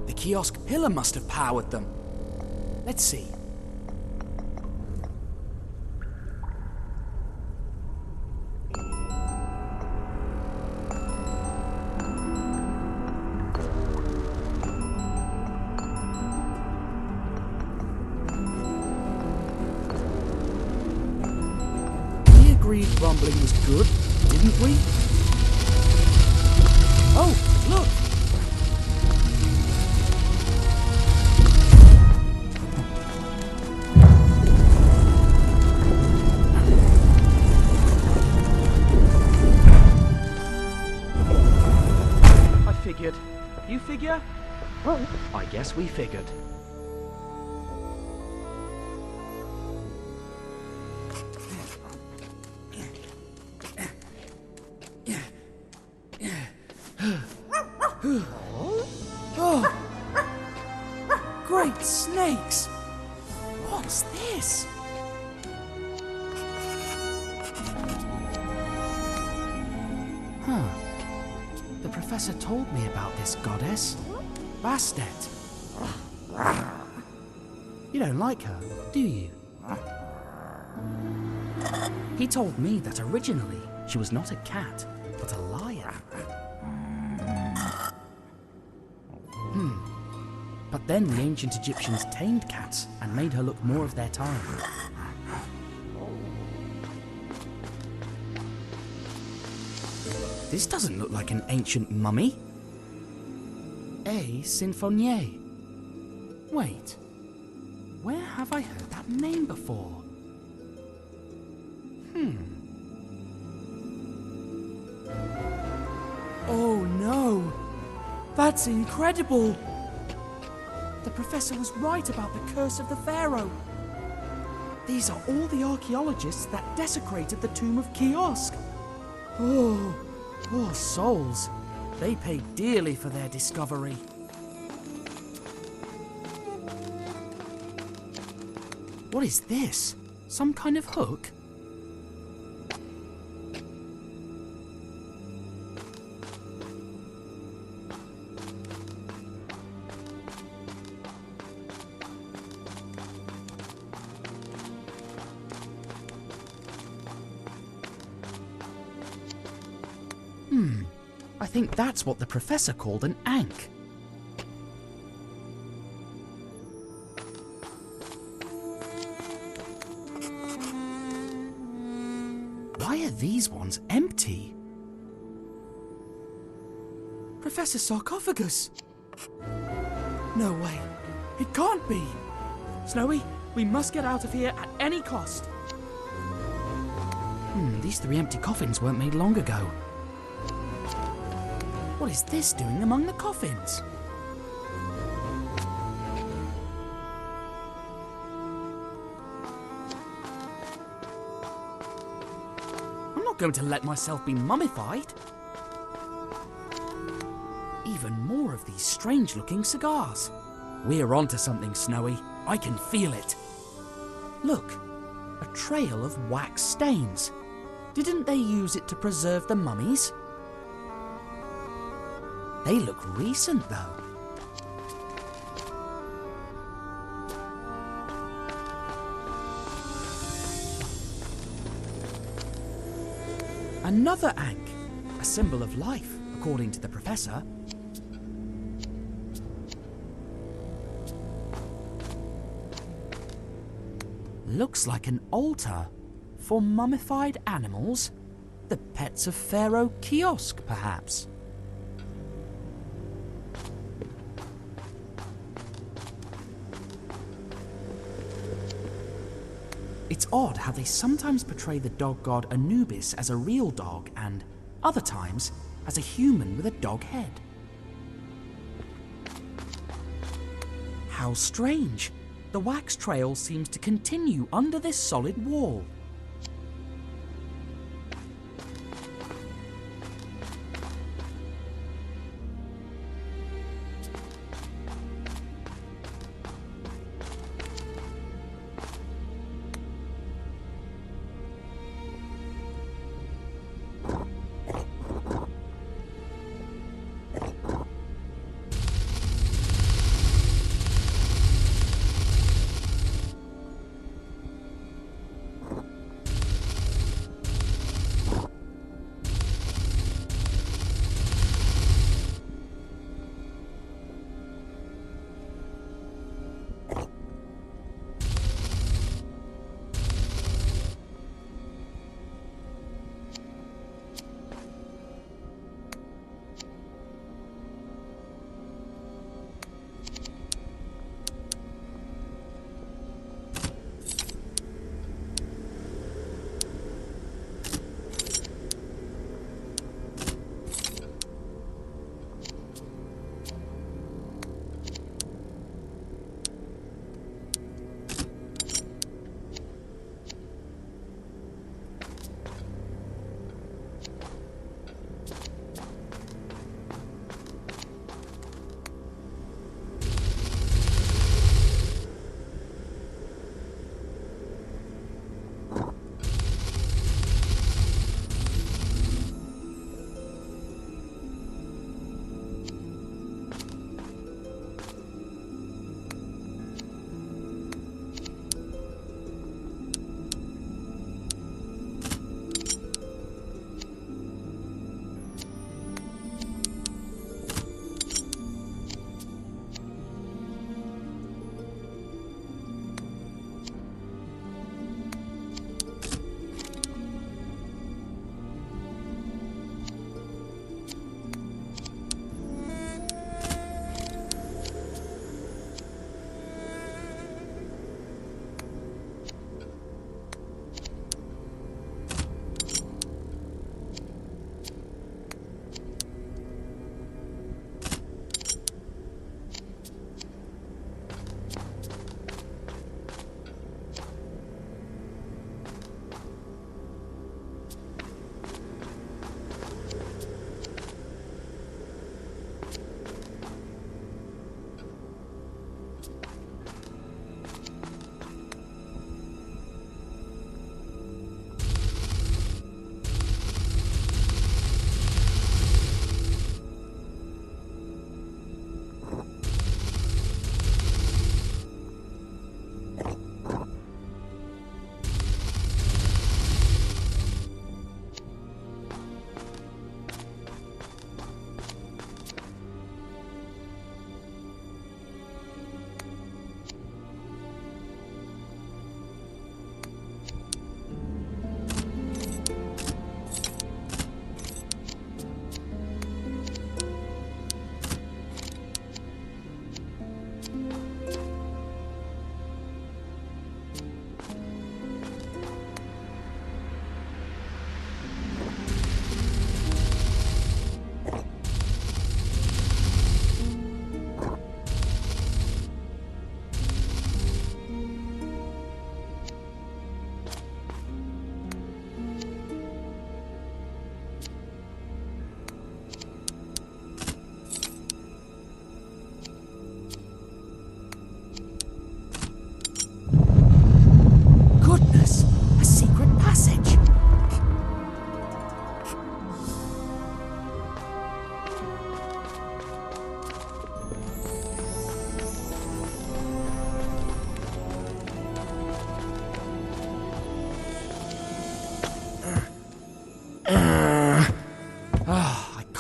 The Kih-Oskh pillar must have powered them. Let's see. We agreed rumbling was good, didn't we? Oh, look! Figured. You figure? I guess we figured. Oh, great snakes! What's this? Huh. The professor told me about this goddess. Bastet. You don't like her, do you? He told me that originally she was not a cat, but a lion. But then the ancient Egyptians tamed cats and made her look more of their time. This doesn't look like an ancient mummy. A Sinfonie. Wait, where have I heard that name before? Oh no! That's incredible! The professor was right about the curse of the Pharaoh. These are all the archaeologists that desecrated the tomb of Kih-Oskh. Oh, poor souls. They paid dearly for their discovery. What is this? Some kind of hook? I think that's what the professor called an ankh. Why are these ones empty? Professor Sarcophagus! No way. It can't be. Snowy, we must get out of here at any cost. These 3 empty coffins weren't made long ago. What is this doing among the coffins? I'm not going to let myself be mummified. Even more of these strange-looking cigars. We're onto something, Snowy. I can feel it. Look, a trail of wax stains. Didn't they use it to preserve the mummies? They look recent, though. Another ankh, a symbol of life, according to the professor. Looks like an altar for mummified animals, the pets of Pharaoh Kih-Oskh, perhaps. It's odd how they sometimes portray the dog god Anubis as a real dog and, other times, as a human with a dog head. How strange! The wax trail seems to continue under this solid wall.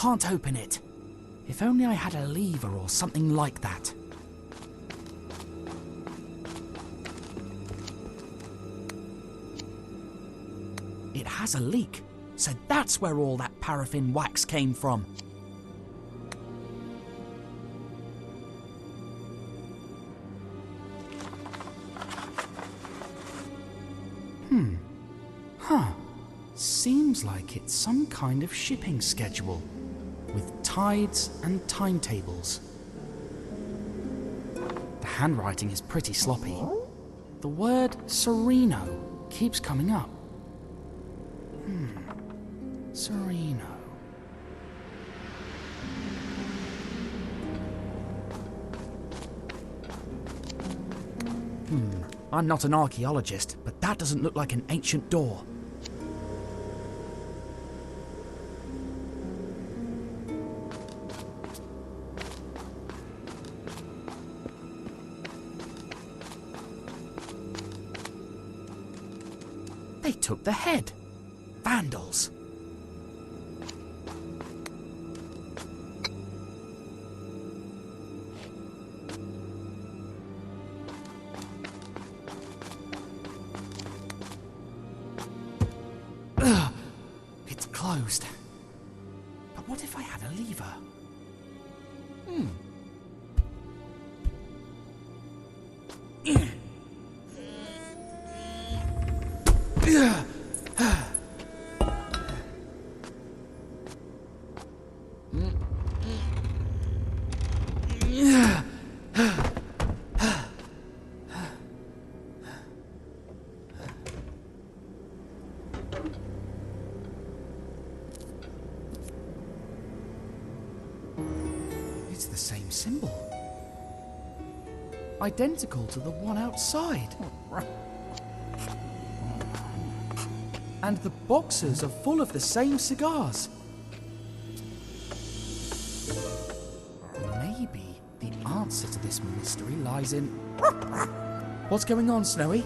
can't open it. If only I had a lever or something like that. It has a leak, so that's where all that paraffin wax came from. Seems like it's some kind of shipping schedule, with tides and timetables. The handwriting is pretty sloppy. The word Sereno keeps coming up. Sereno. I'm not an archaeologist, but that doesn't look like an ancient door. They took the head. Vandals. Ugh, it's closed. But what if I had a lever? It's the same symbol. Identical to the one outside. And the boxes are full of the same cigars. Maybe the answer to this mystery lies in... What's going on, Snowy?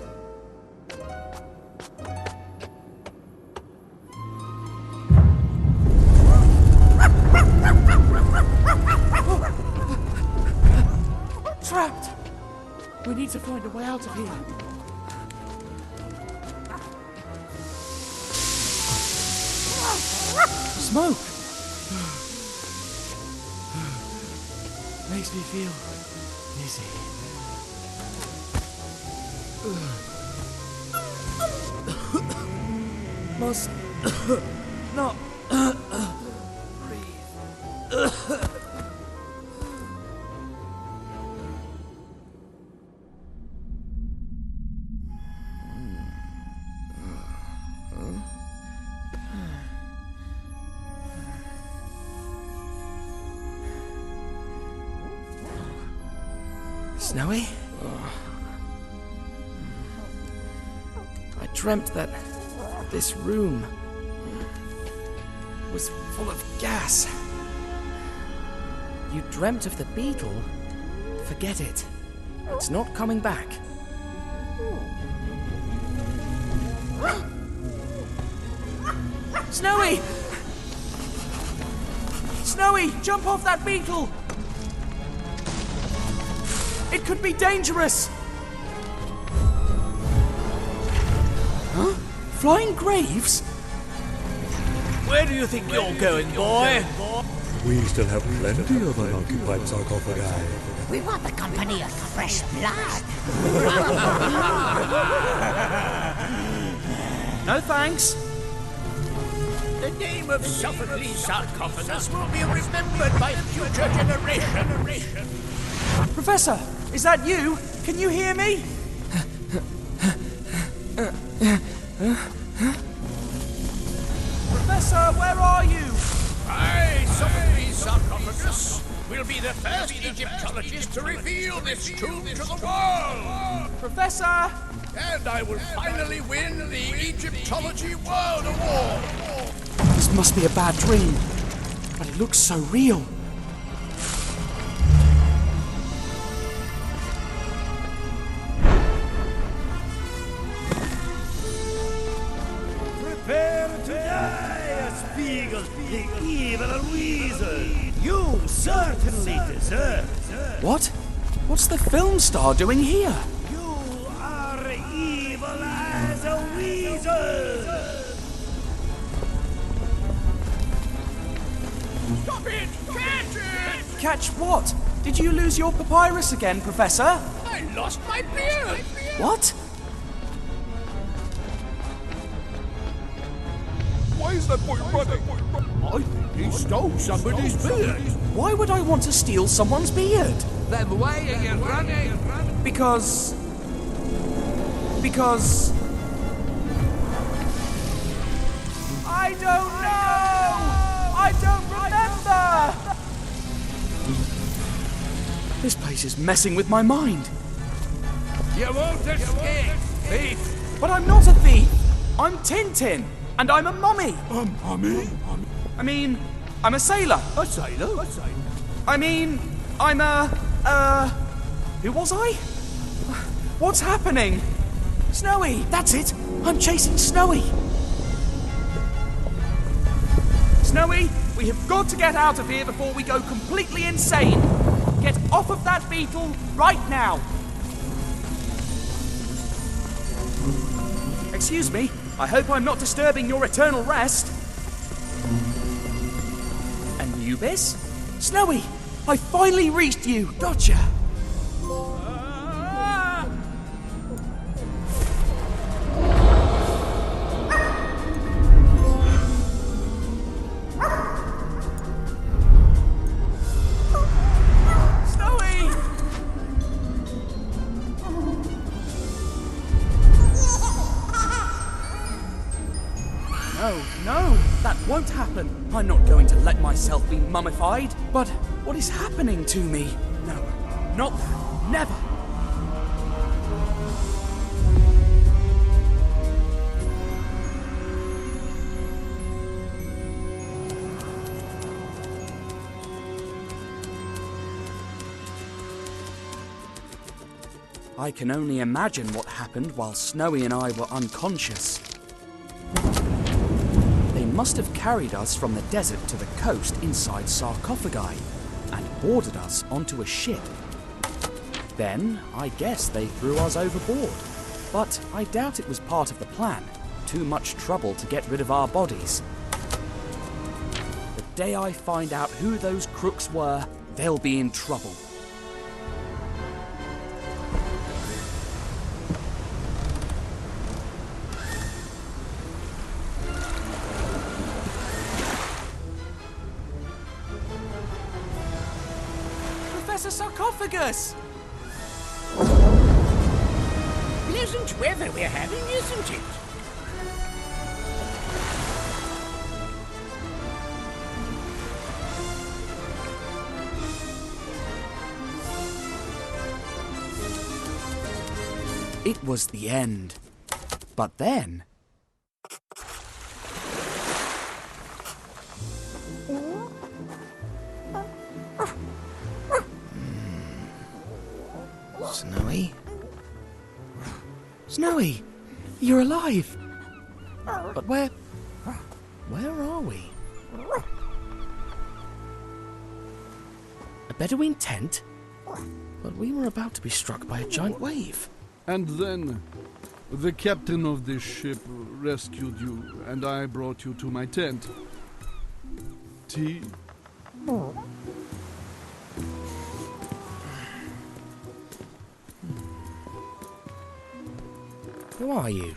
Trapped! We need to find a way out of here. Smoke! Makes me feel dizzy. Must not breathe. Snowy? I dreamt that this room was full of gas. You dreamt of the beetle? Forget it. It's not coming back. Snowy! Snowy, jump off that beetle! It could be dangerous! Huh? Flying graves? Where do you think you're going, boy? We still have plenty of unoccupied sarcophagi. We want the company of fresh blood. No thanks. The name of Sophocles Sarcophagus will be remembered by future generations. Professor, is that you? Can you hear me? Professor, where are you? I, Sophocles Sarcophagus, will be the first Egyptologist to reveal this tomb to the world. Professor! And I will finally win the Egyptology World Award. This must be a bad dream, but it looks so real. Prepare to die as Beagle, the evil weasel. You certainly deserve. What? What's the film star doing here? You are evil as a weasel. Stop it! Catch it! Catch what? Did you lose your papyrus again, Professor? I lost my beard! What? Why is that boy running? I think he stole somebody's beard. Why would I want to steal someone's beard? Then why are you running? Because... I don't know! I don't remember! This place is messing with my mind. You won't escape, thief! But I'm not a thief! I'm Tintin, and I'm a mummy! A mummy? I mean, I'm a sailor. A sailor? I mean, I'm who was I? What's happening? Snowy, that's it! I'm chasing Snowy! Snowy, we have got to get out of here before we go completely insane! Get off of that beetle right now! Excuse me, I hope I'm not disturbing your eternal rest. Anubis? Snowy, I finally reached you! Gotcha! No, that won't happen. I'm not going to let myself be mummified. But what is happening to me? No, not that. Never. I can only imagine what happened while Snowy and I were unconscious. They must have carried us from the desert to the coast inside sarcophagi and boarded us onto a ship. Then, I guess they threw us overboard. But I doubt it was part of the plan. Too much trouble to get rid of our bodies. The day I find out who those crooks were, they'll be in trouble. Professor Sarcophagus! Pleasant weather we're having, isn't it? It was the end. But then... Snowy? Snowy! You're alive! But where are we? A Bedouin tent? But we were about to be struck by a giant wave. And then, the captain of this ship rescued you, and I brought you to my tent. Tea? Who are you?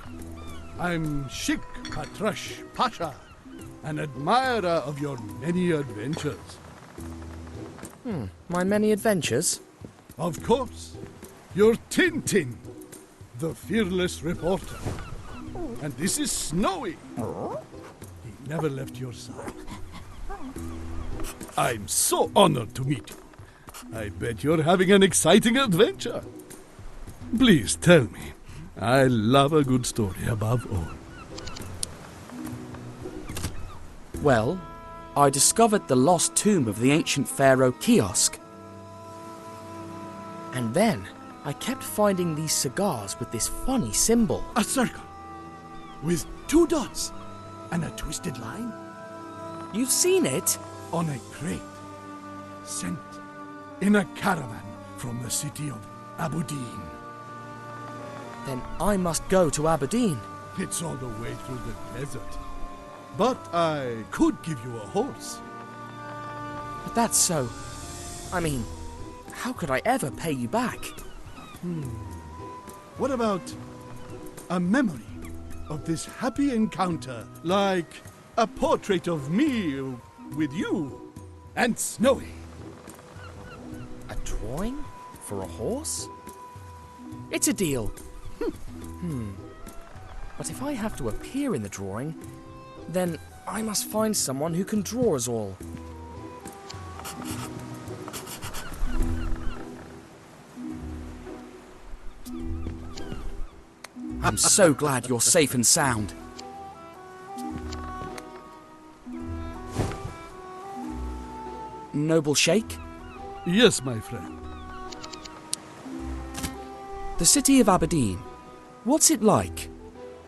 I'm Sheikh Patrash Pasha, an admirer of your many adventures. My many adventures? Of course. You're Tintin, the fearless reporter. And this is Snowy. He never left your side. I'm so honored to meet you. I bet you're having an exciting adventure. Please tell me. I love a good story above all. Well, I discovered the lost tomb of the ancient Pharaoh Kih-Oskh. And then I kept finding these cigars with this funny symbol. A circle with two dots and a twisted line. You've seen it? On a crate. Sent in a caravan from the city of Aberdeen. Then I must go to Aberdeen. It's all the way through the desert. But I could give you a horse. But that's so... I mean, how could I ever pay you back? What about a memory of this happy encounter? Like a portrait of me with you and Snowy. A drawing? For a horse? It's a deal. But if I have to appear in the drawing, then I must find someone who can draw us all. I'm so glad you're safe and sound. Noble Sheikh? Yes, my friend. The city of Aberdeen. What's it like?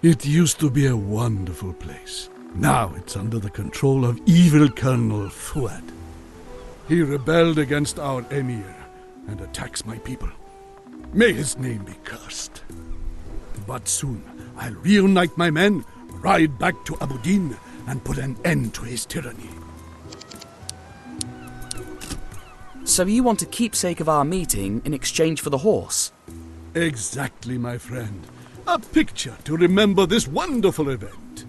It used to be a wonderful place. Now it's under the control of evil Colonel Fuad. He rebelled against our emir and attacks my people. May his name be cursed. But soon I'll reunite my men, ride back to Aberdeen, and put an end to his tyranny. So you want a keepsake of our meeting in exchange for the horse? Exactly, my friend. A picture to remember this wonderful event.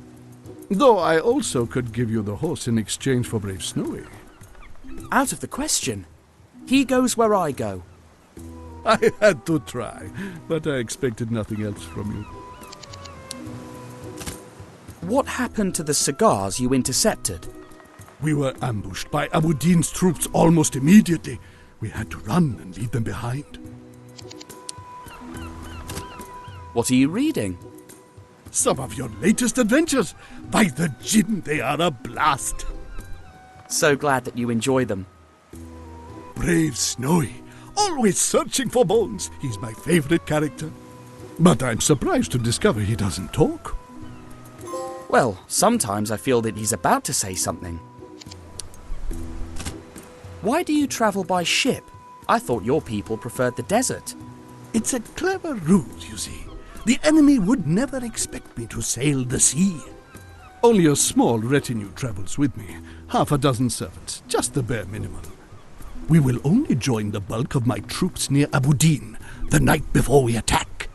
Though I also could give you the horse in exchange for brave Snowy. Out of the question. He goes where I go. I had to try, but I expected nothing else from you. What happened to the cigars you intercepted? We were ambushed by Aberdeen's troops almost immediately. We had to run and leave them behind. What are you reading? Some of your latest adventures. By the Jinn, they are a blast. So glad that you enjoy them. Brave Snowy, always searching for bones. He's my favorite character. But I'm surprised to discover he doesn't talk. Well, sometimes I feel that he's about to say something. Why do you travel by ship? I thought your people preferred the desert. It's a clever ruse, you see. The enemy would never expect me to sail the sea. Only a small retinue travels with me. Half a dozen servants, just the bare minimum. We will only join the bulk of my troops near Aberdeen the night before we attack.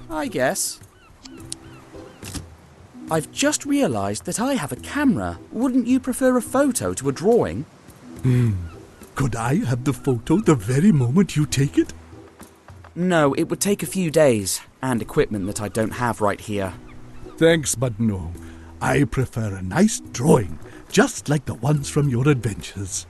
I guess. I've just realised that I have a camera. Wouldn't you prefer a photo to a drawing? Could I have the photo the very moment you take it? No, it would take a few days, and equipment that I don't have right here. Thanks, but no. I prefer a nice drawing, just like the ones from your adventures.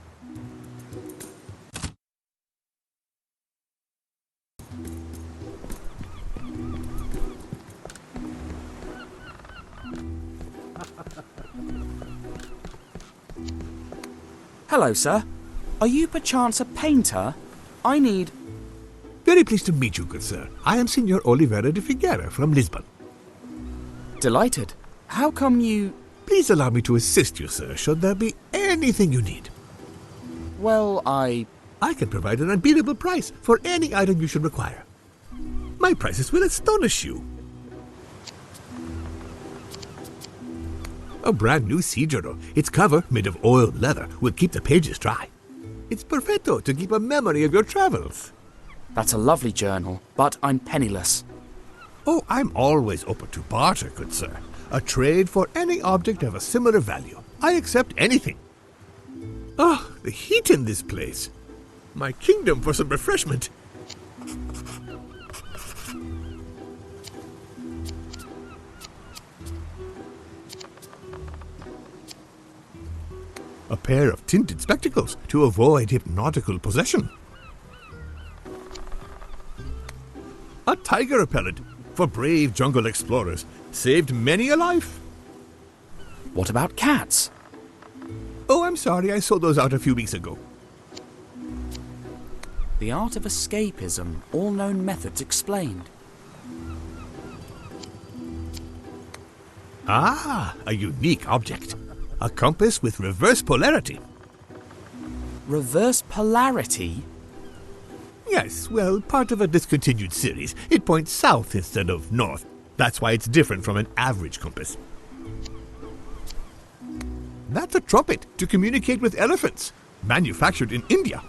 Hello, sir. Are you perchance a painter? I need... Very pleased to meet you, good sir. I am Signor Oliveira de Figueira from Lisbon. Delighted. How come you... Please allow me to assist you, sir, should there be anything you need. Well, I can provide an unbeatable price for any item you should require. My prices will astonish you. A brand new Cigaro. Its cover, made of oiled leather, will keep the pages dry. It's perfecto to keep a memory of your travels. That's a lovely journal, but I'm penniless. Oh, I'm always open to barter, good sir. A trade for any object of a similar value. I accept anything. Ah, the heat in this place. My kingdom for some refreshment. A pair of tinted spectacles to avoid hypnotical possession. A tiger repellent for brave jungle explorers. Saved many a life. What about cats? Oh, I'm sorry, I sold those out a few weeks ago. The art of escapism, all known methods explained. Ah, a unique object. A compass with reverse polarity. Reverse polarity? Yes, well, part of a discontinued series. It points south instead of north. That's why it's different from an average compass. That's a trumpet to communicate with elephants, manufactured in India.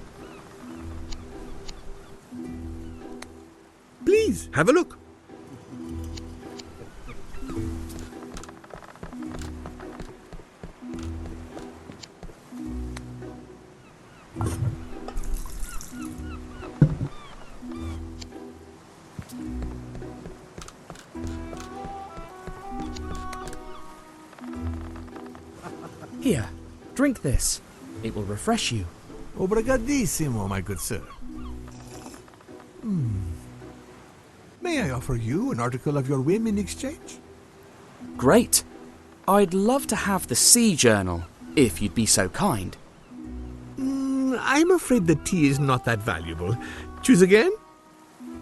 Please, have a look. Here, drink this. It will refresh you. Obrigadissimo, my good sir. May I offer you an article of your whim in exchange? Great. I'd love to have the Sea Journal, if you'd be so kind. I'm afraid the tea is not that valuable. Choose again?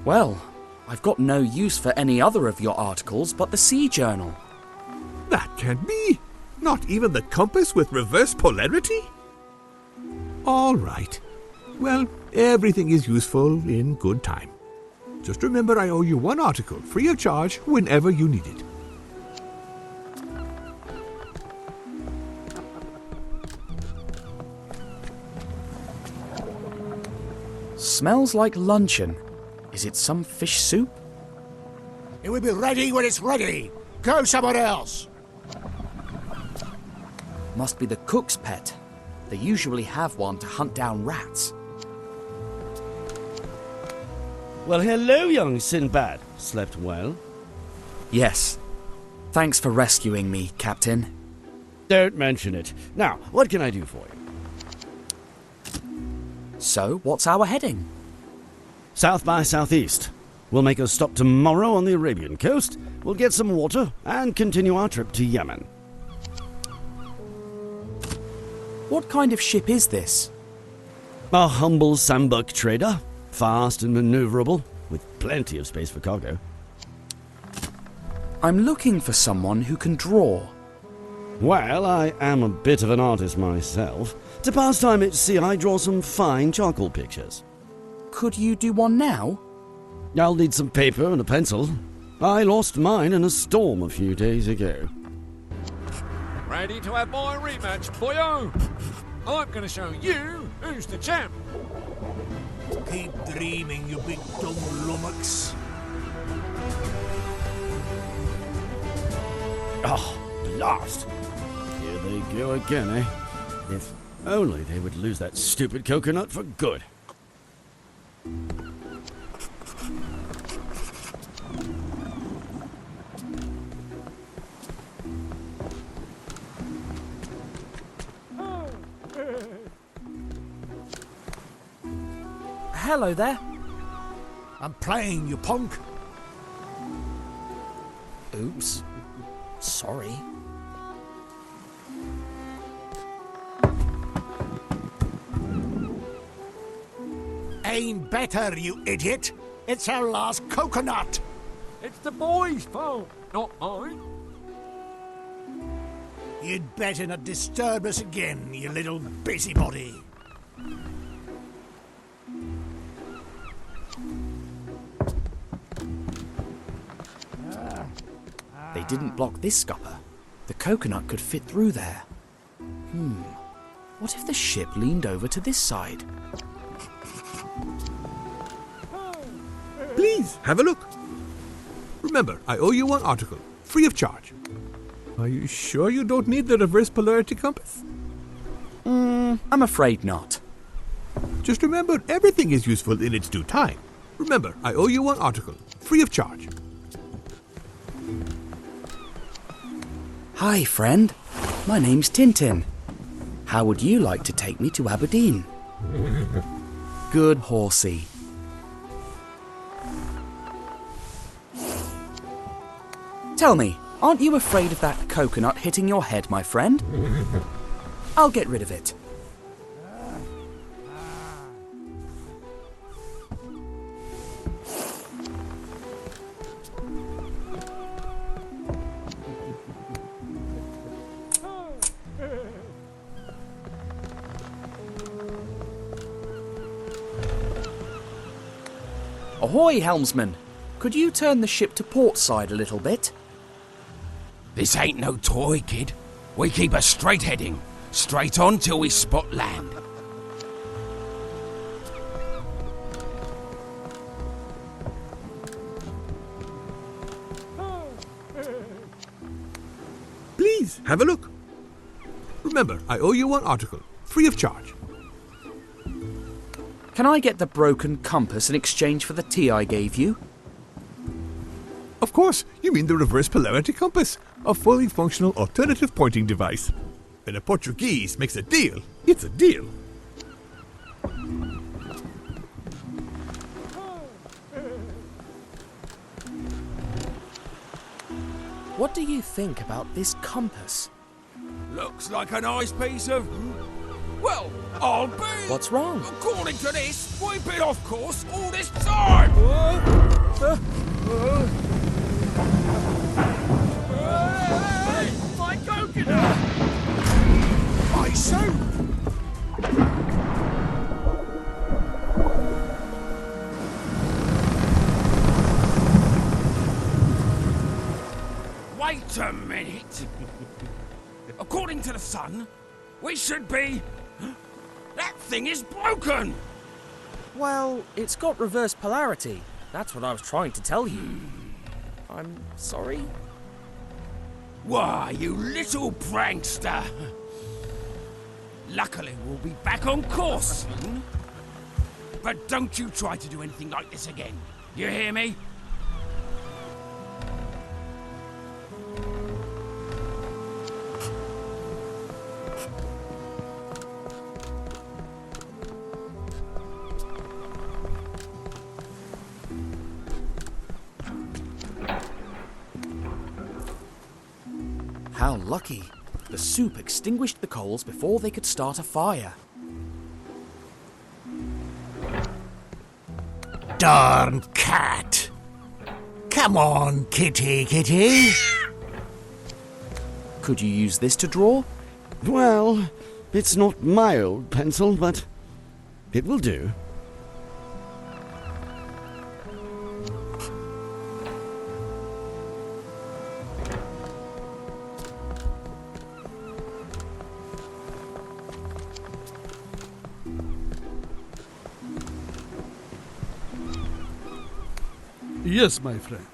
Well, I've got no use for any other of your articles but the Sea Journal. That can't be. Not even the compass with reverse polarity? All right. Well, everything is useful in good time. Just remember I owe you one article, free of charge, whenever you need it. Smells like luncheon. Is it some fish soup? It will be ready when it's ready. Go somewhere else. Must be the cook's pet. They usually have one to hunt down rats. Well, hello, young Sinbad. Slept well? Yes. Thanks for rescuing me, Captain. Don't mention it. Now, what can I do for you? So, what's our heading? South by southeast. We'll make a stop tomorrow on the Arabian coast. We'll get some water and continue our trip to Yemen. What kind of ship is this? A humble sandbug trader. Fast and maneuverable, with plenty of space for cargo. I'm looking for someone who can draw. Well, I am a bit of an artist myself. To pass time at sea, I draw some fine charcoal pictures. Could you do one now? I'll need some paper and a pencil. I lost mine in a storm a few days ago. Ready to have my rematch, boyo? I'm going to show you who's the champ. Keep dreaming, you big dumb lummox. Oh, blast! Here they go again, eh? If only they would lose that stupid coconut for good. Hello there. I'm playing, you punk. Oops. Sorry. Aim better, you idiot. It's our last coconut. It's the boys' fault, not mine. You'd better not disturb us again, you little busybody. They didn't block this scupper. The coconut could fit through there. What if the ship leaned over to this side? Please, have a look. Remember, I owe you one article, free of charge. Are you sure you don't need the reverse polarity compass? I'm afraid not. Just remember, everything is useful in its due time. Remember, I owe you one article, free of charge. Hi, friend. My name's Tintin. How would you like to take me to Aberdeen? Good horsey. Tell me, aren't you afraid of that coconut hitting your head, my friend? I'll get rid of it. Ahoy, helmsman! Could you turn the ship to port side a little bit? This ain't no toy, kid. We keep a straight heading. Straight on till we spot land. Please, have a look. Remember, I owe you one article, free of charge. Can I get the broken compass in exchange for the tea I gave you? Of course, you mean the reverse polarity compass, a fully functional alternative pointing device. When a Portuguese makes a deal, it's a deal. What do you think about this compass? Looks like a nice piece of... Well, I'll be... What's wrong? According to this, we've been off course all this time! Hey, my coconut! My soup! Wait a minute! According to the sun, we should be... That thing is broken! Well, it's got reverse polarity. That's what I was trying to tell you. I'm sorry? Why, you little prankster! Luckily, we'll be back on course soon. But don't you try to do anything like this again. You hear me? How lucky. The soup extinguished the coals before they could start a fire. Darn cat! Come on, kitty, kitty! Could you use this to draw? Well, it's not my old pencil, but it will do. Yes, my friend.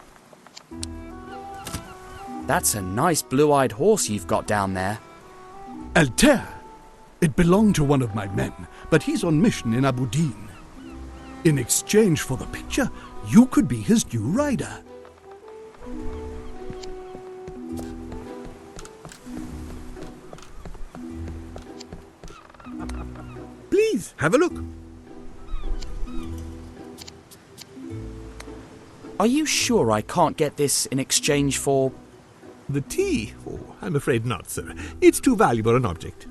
That's a nice blue-eyed horse you've got down there. Altair. It belonged to one of my men, but he's on mission in Abu Din. In exchange for the picture, you could be his new rider. Please, have a look. Are you sure I can't get this in exchange for... The tea? Oh, I'm afraid not, sir. It's too valuable an object.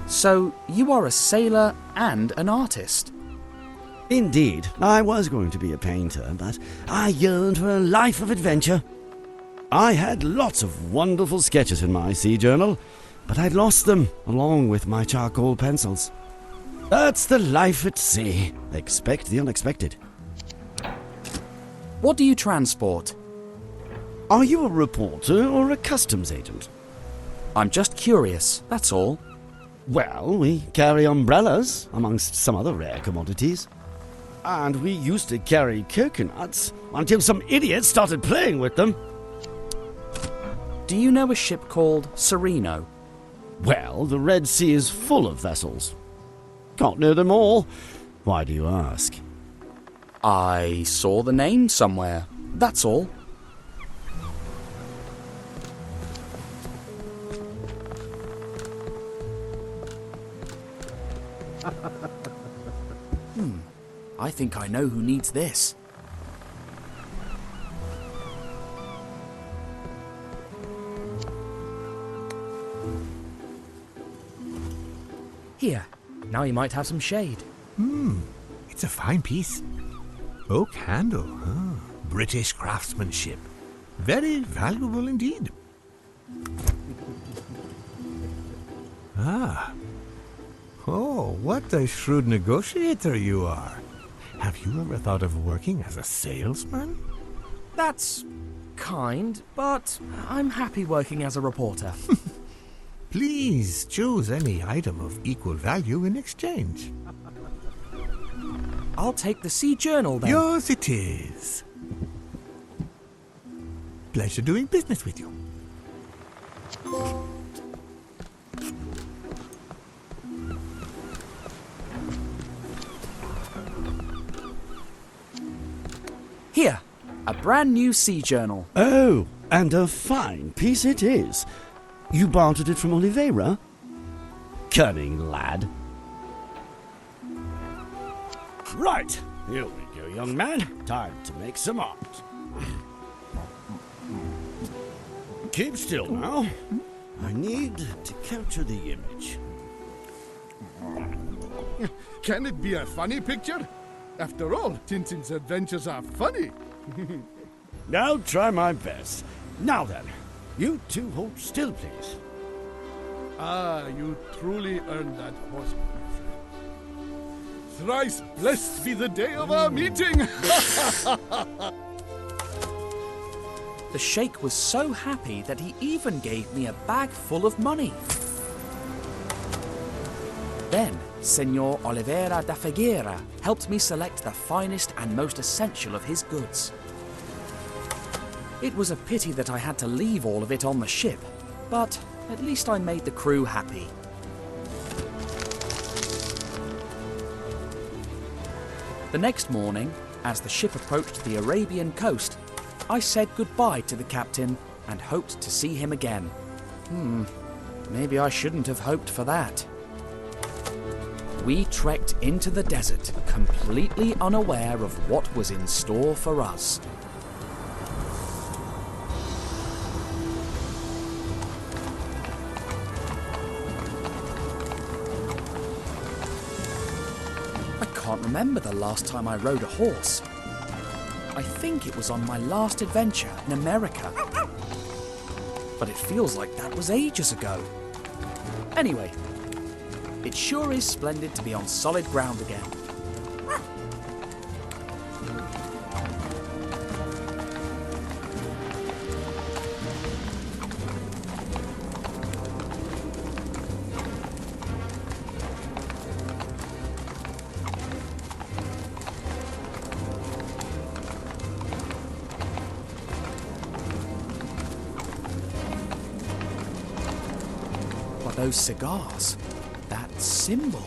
So, you are a sailor and an artist? Indeed, I was going to be a painter, but I yearned for a life of adventure. I had lots of wonderful sketches in my sea journal, but I'd lost them, along with my charcoal pencils. That's the life at sea. Expect the unexpected. What do you transport? Are you a reporter or a customs agent? I'm just curious, that's all. Well, we carry umbrellas, amongst some other rare commodities. And we used to carry coconuts until some idiot started playing with them. Do you know a ship called Sereno? Well, the Red Sea is full of vessels. Can't know them all. Why do you ask? I saw the name somewhere, that's all. I think I know who needs this. Here, now you might have some shade. It's a fine piece. Oak handle, huh? British craftsmanship. Very valuable indeed. Ah. Oh, what a shrewd negotiator you are. Have you ever thought of working as a salesman? That's kind, but I'm happy working as a reporter. Please choose any item of equal value in exchange. I'll take the Sea Journal then. Yours it is. Pleasure doing business with you. Here, a brand new Sea Journal. Oh, and a fine piece it is. You bartered it from Oliveira? Cunning lad. Right, here we go, young man. Time to make some art. Keep still now. I need to capture the image. Can it be a funny picture? After all, Tintin's adventures are funny. I'll try my best. Now then, you two hold still, please. Ah, you truly earned that horse, my friend. Thrice blessed be the day of our meeting! The Sheikh was so happy that he even gave me a bag full of money. Then, Senor Oliveira da Figueira helped me select the finest and most essential of his goods. It was a pity that I had to leave all of it on the ship, but at least I made the crew happy. The next morning, as the ship approached the Arabian coast, I said goodbye to the captain and hoped to see him again. Maybe I shouldn't have hoped for that. We trekked into the desert, completely unaware of what was in store for us. I can't remember the last time I rode a horse. I think it was on my last adventure in America. But it feels like that was ages ago. Anyway, it sure is splendid to be on solid ground again. But those cigars, that symbol.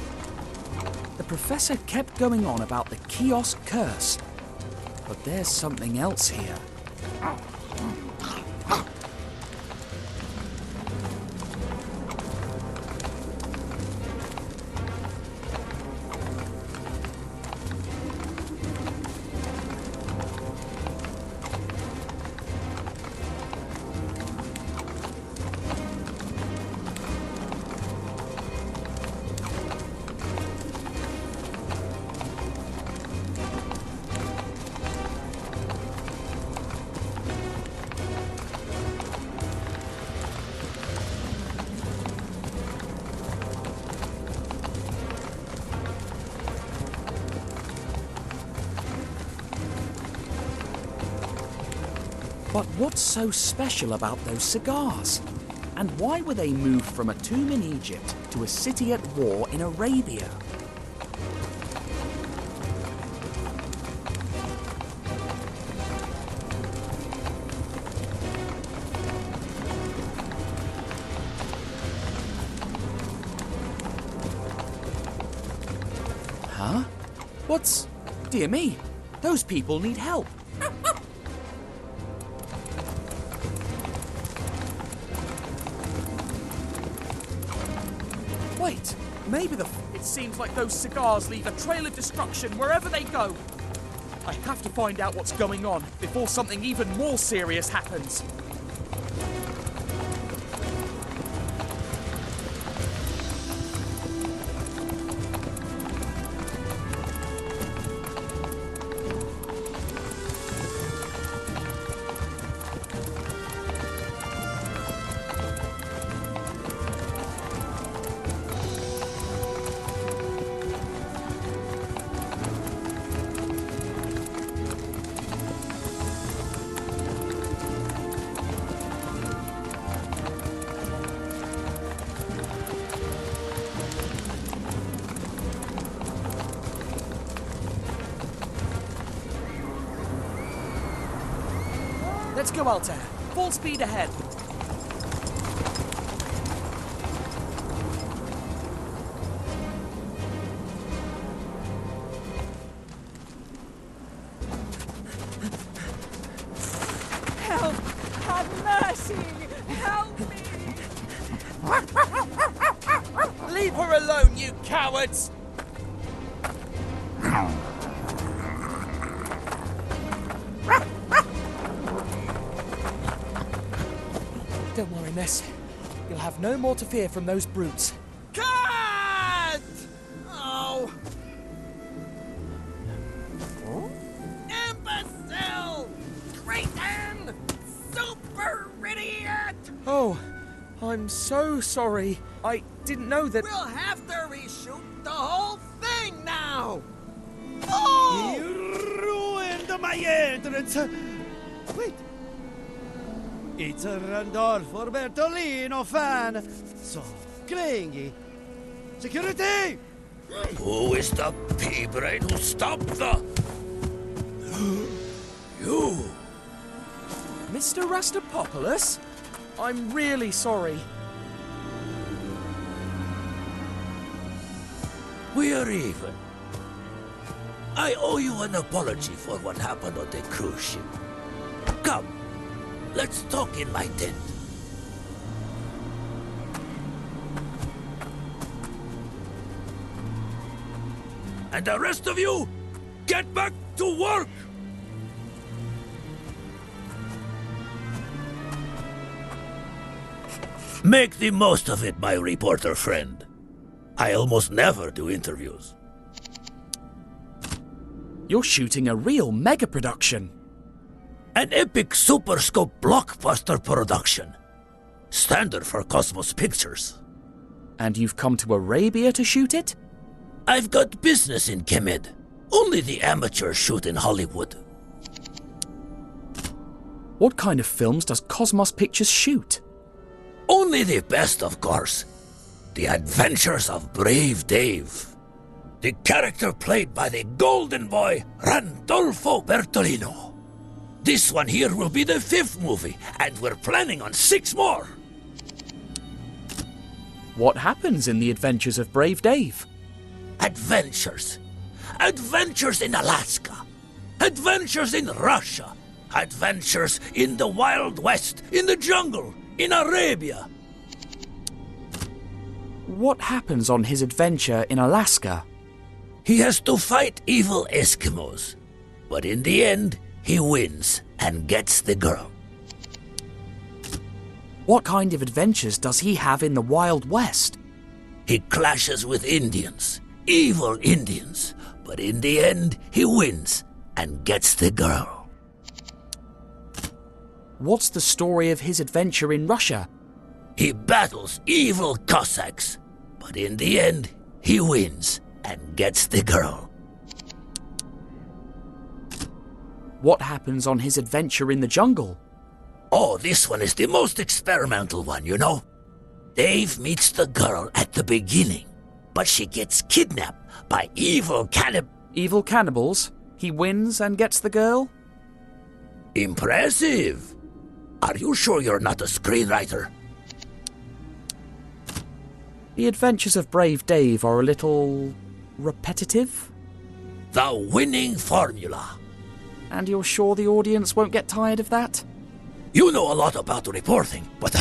The professor kept going on about the Kih-Oskh curse, but there's something else here. But what's so special about those cigars? And why were they moved from a tomb in Egypt to a city at war in Arabia? Huh? What's... Dear me, those people need help. Wait, maybe It seems like those cigars leave a trail of destruction wherever they go. I have to find out what's going on before something even more serious happens. Let's go, Altair. Full speed ahead. Help! Have mercy! Help me! Leave her alone, you cowards! Don't worry, miss. You'll have no more to fear from those brutes. Cut! Oh! Imbecile! Traitan! Super idiot! Oh, I'm so sorry. I didn't know that... We'll have to reshoot the whole thing now! Oh! You ruined my entrance! Wait. It's a Randolfo Bertolino fan! So clingy. Security! Who is the pea-brain who stopped the... You! Mr. Rastapopoulos? I'm really sorry. We're even. I owe you an apology for what happened on the cruise ship. Come, let's talk in my tent. And the rest of you, get back to work! Make the most of it, my reporter friend. I almost never do interviews. You're shooting a real mega production. An epic Super Scope blockbuster production. Standard for Cosmos Pictures. And you've come to Arabia to shoot it? I've got business in Kemed. Only the amateurs shoot in Hollywood. What kind of films does Cosmos Pictures shoot? Only the best, of course. The Adventures of Brave Dave. The character played by the golden boy, Randolfo Bertolino. This one here will be the 5th movie, and we're planning on 6 more. What happens in the Adventures of Brave Dave? Adventures. Adventures in Alaska. Adventures in Russia. Adventures in the Wild West, in the jungle, in Arabia. What happens on his adventure in Alaska? He has to fight evil Eskimos. But in the end, he wins and gets the girl. What kind of adventures does he have in the Wild West? He clashes with Indians, evil Indians. But in the end, he wins and gets the girl. What's the story of his adventure in Russia? He battles evil Cossacks. But in the end, he wins and gets the girl. What happens on his adventure in the jungle? Oh, this one is the most experimental one, you know. Dave meets the girl at the beginning, but she gets kidnapped by evil cannibals. Evil cannibals? He wins and gets the girl? Impressive! Are you sure you're not a screenwriter? The Adventures of Brave Dave are a little... repetitive? The winning formula. And you're sure the audience won't get tired of that? You know a lot about reporting, but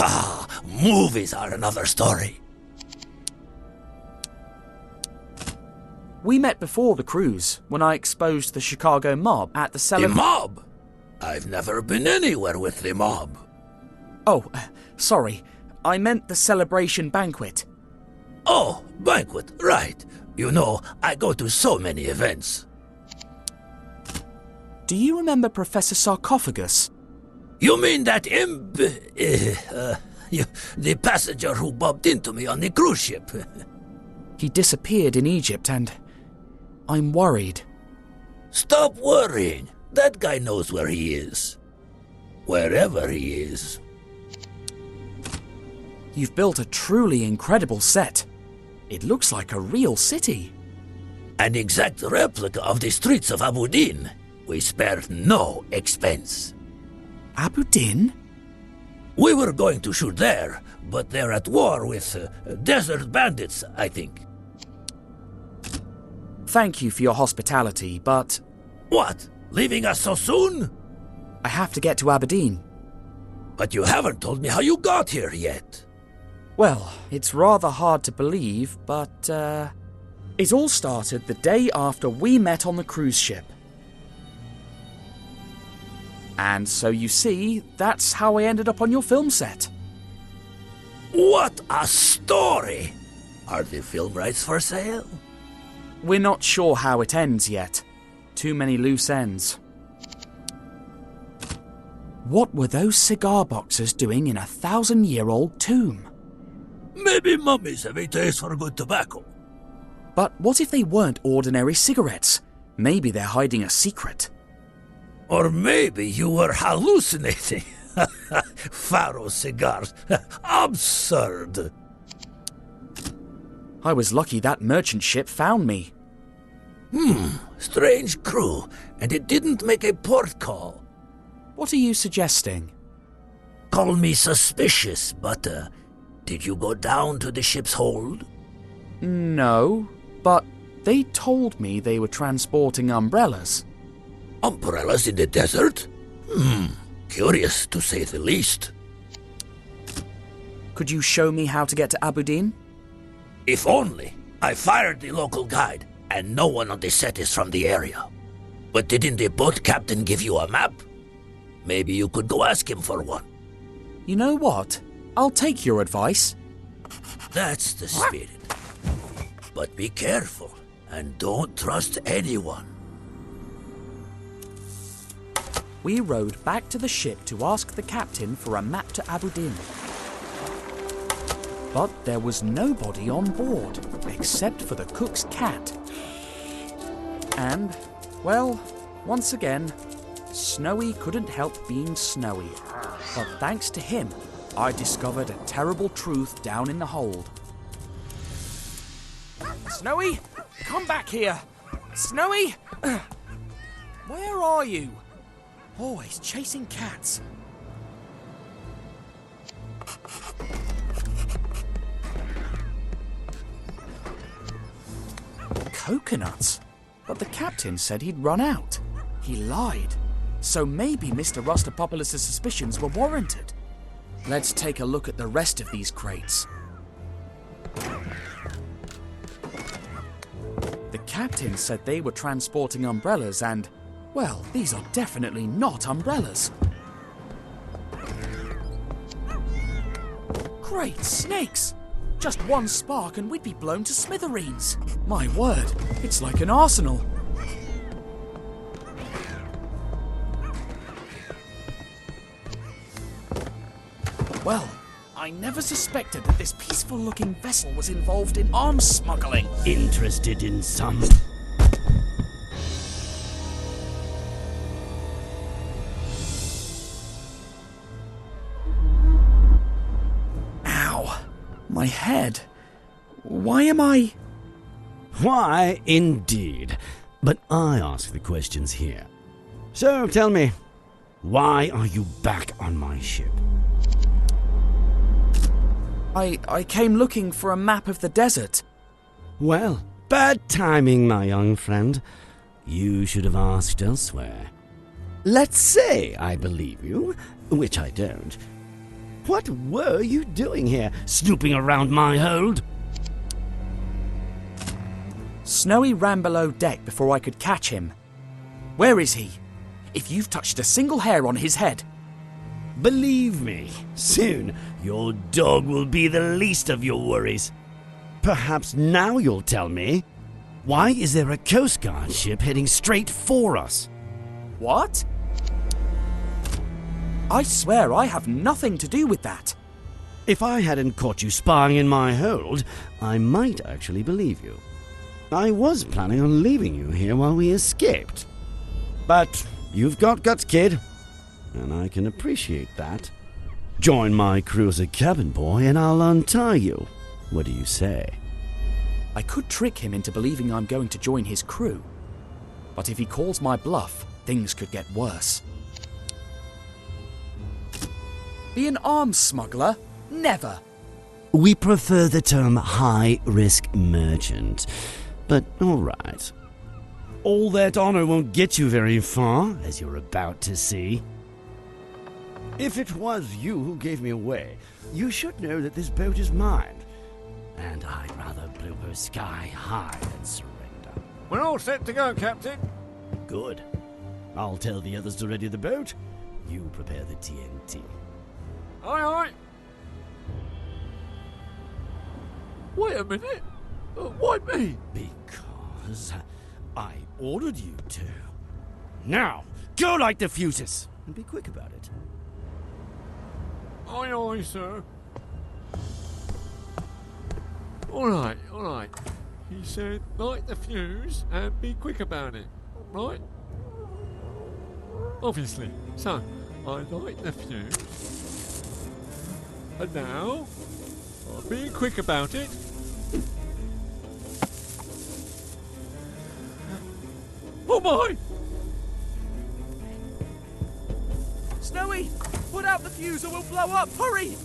movies are another story. We met before the cruise, when I exposed the Chicago mob at the The mob? I've never been anywhere with the mob. Oh, sorry. I meant the celebration banquet. Oh, banquet, right. You know, I go to so many events. Do you remember Professor Sarcophagus? You mean that the passenger who bumped into me on the cruise ship? He disappeared in Egypt and... I'm worried. Stop worrying. That guy knows where he is. Wherever he is. You've built a truly incredible set. It looks like a real city. An exact replica of the streets of Abu Din. We spared no expense. Abu Din? We were going to shoot there, but they're at war with desert bandits, I think. Thank you for your hospitality, but... What? Leaving us so soon? I have to get to Aberdeen. But you haven't told me how you got here yet. Well, it's rather hard to believe, but, it all started the day after we met on the cruise ship. And so you see, that's how I ended up on your film set. What a story! Are the film rights for sale? We're not sure how it ends yet. Too many loose ends. What were those cigar boxes doing in a 1,000-year-old tomb? Maybe mummies have a taste for good tobacco. But what if they weren't ordinary cigarettes? Maybe they're hiding a secret. Or maybe you were hallucinating. Pharaoh Cigars. Absurd. I was lucky that merchant ship found me. Strange crew, and it didn't make a port call. What are you suggesting? Call me suspicious, but did you go down to the ship's hold? No, but they told me they were transporting umbrellas. Umbrellas in the desert? Curious to say the least. Could you show me how to get to Aberdeen? If only. I fired the local guide, and no one on the set is from the area. But didn't the boat captain give you a map? Maybe you could go ask him for one. You know what? I'll take your advice. That's the spirit. But be careful, and don't trust anyone. We rowed back to the ship to ask the captain for a map to Aberdeen. But there was nobody on board, except for the cook's cat. And, well, once again, Snowy couldn't help being snowy. But thanks to him, I discovered a terrible truth down in the hold. Snowy, come back here! Snowy! Where are you? Always chasing cats. Coconuts? But the captain said he'd run out. He lied. So maybe Mr. Rustopopoulos' suspicions were warranted. Let's take a look at the rest of these crates. The captain said they were transporting umbrellas and, well, these are definitely not umbrellas. Great snakes! Just one spark and we'd be blown to smithereens. My word, it's like an arsenal. Well, I never suspected that this peaceful-looking vessel was involved in arms smuggling. Interested in some? Ow. My head. Why am I... Why, indeed. But I ask the questions here. So, tell me, why are you back on my ship? I came looking for a map of the desert. Well, bad timing, my young friend. You should have asked elsewhere. Let's say I believe you, which I don't. What were you doing here, snooping around my hold? Snowy ran below deck before I could catch him. Where is he? If you've touched a single hair on his head... Believe me, soon your dog will be the least of your worries. Perhaps now you'll tell me, why is there a Coast Guard ship heading straight for us? What? I swear I have nothing to do with that. If I hadn't caught you spying in my hold, I might actually believe you. I was planning on leaving you here while we escaped. But you've got guts, kid. And I can appreciate that. Join my crew as a cabin boy and I'll untie you. What do you say? I could trick him into believing I'm going to join his crew. But if he calls my bluff, things could get worse. Be an arms smuggler? Never. We prefer the term high-risk merchant, but all right. All that honor won't get you very far, as you're about to see. If it was you who gave me away, you should know that this boat is mine, and I'd rather blow her sky high than surrender. We're all set to go, Captain. Good. I'll tell the others to ready the boat. You prepare the TNT. Aye, aye. Wait a minute. Why me? Because I ordered you to. Now, go light the fuses, and be quick about it. Aye, aye, sir. All right. He said, light the fuse and be quick about it. Right? Obviously. So, I light the fuse. And now, I'm being quick about it. Oh my! Snowy, put out the fuse or we'll blow up. Hurry!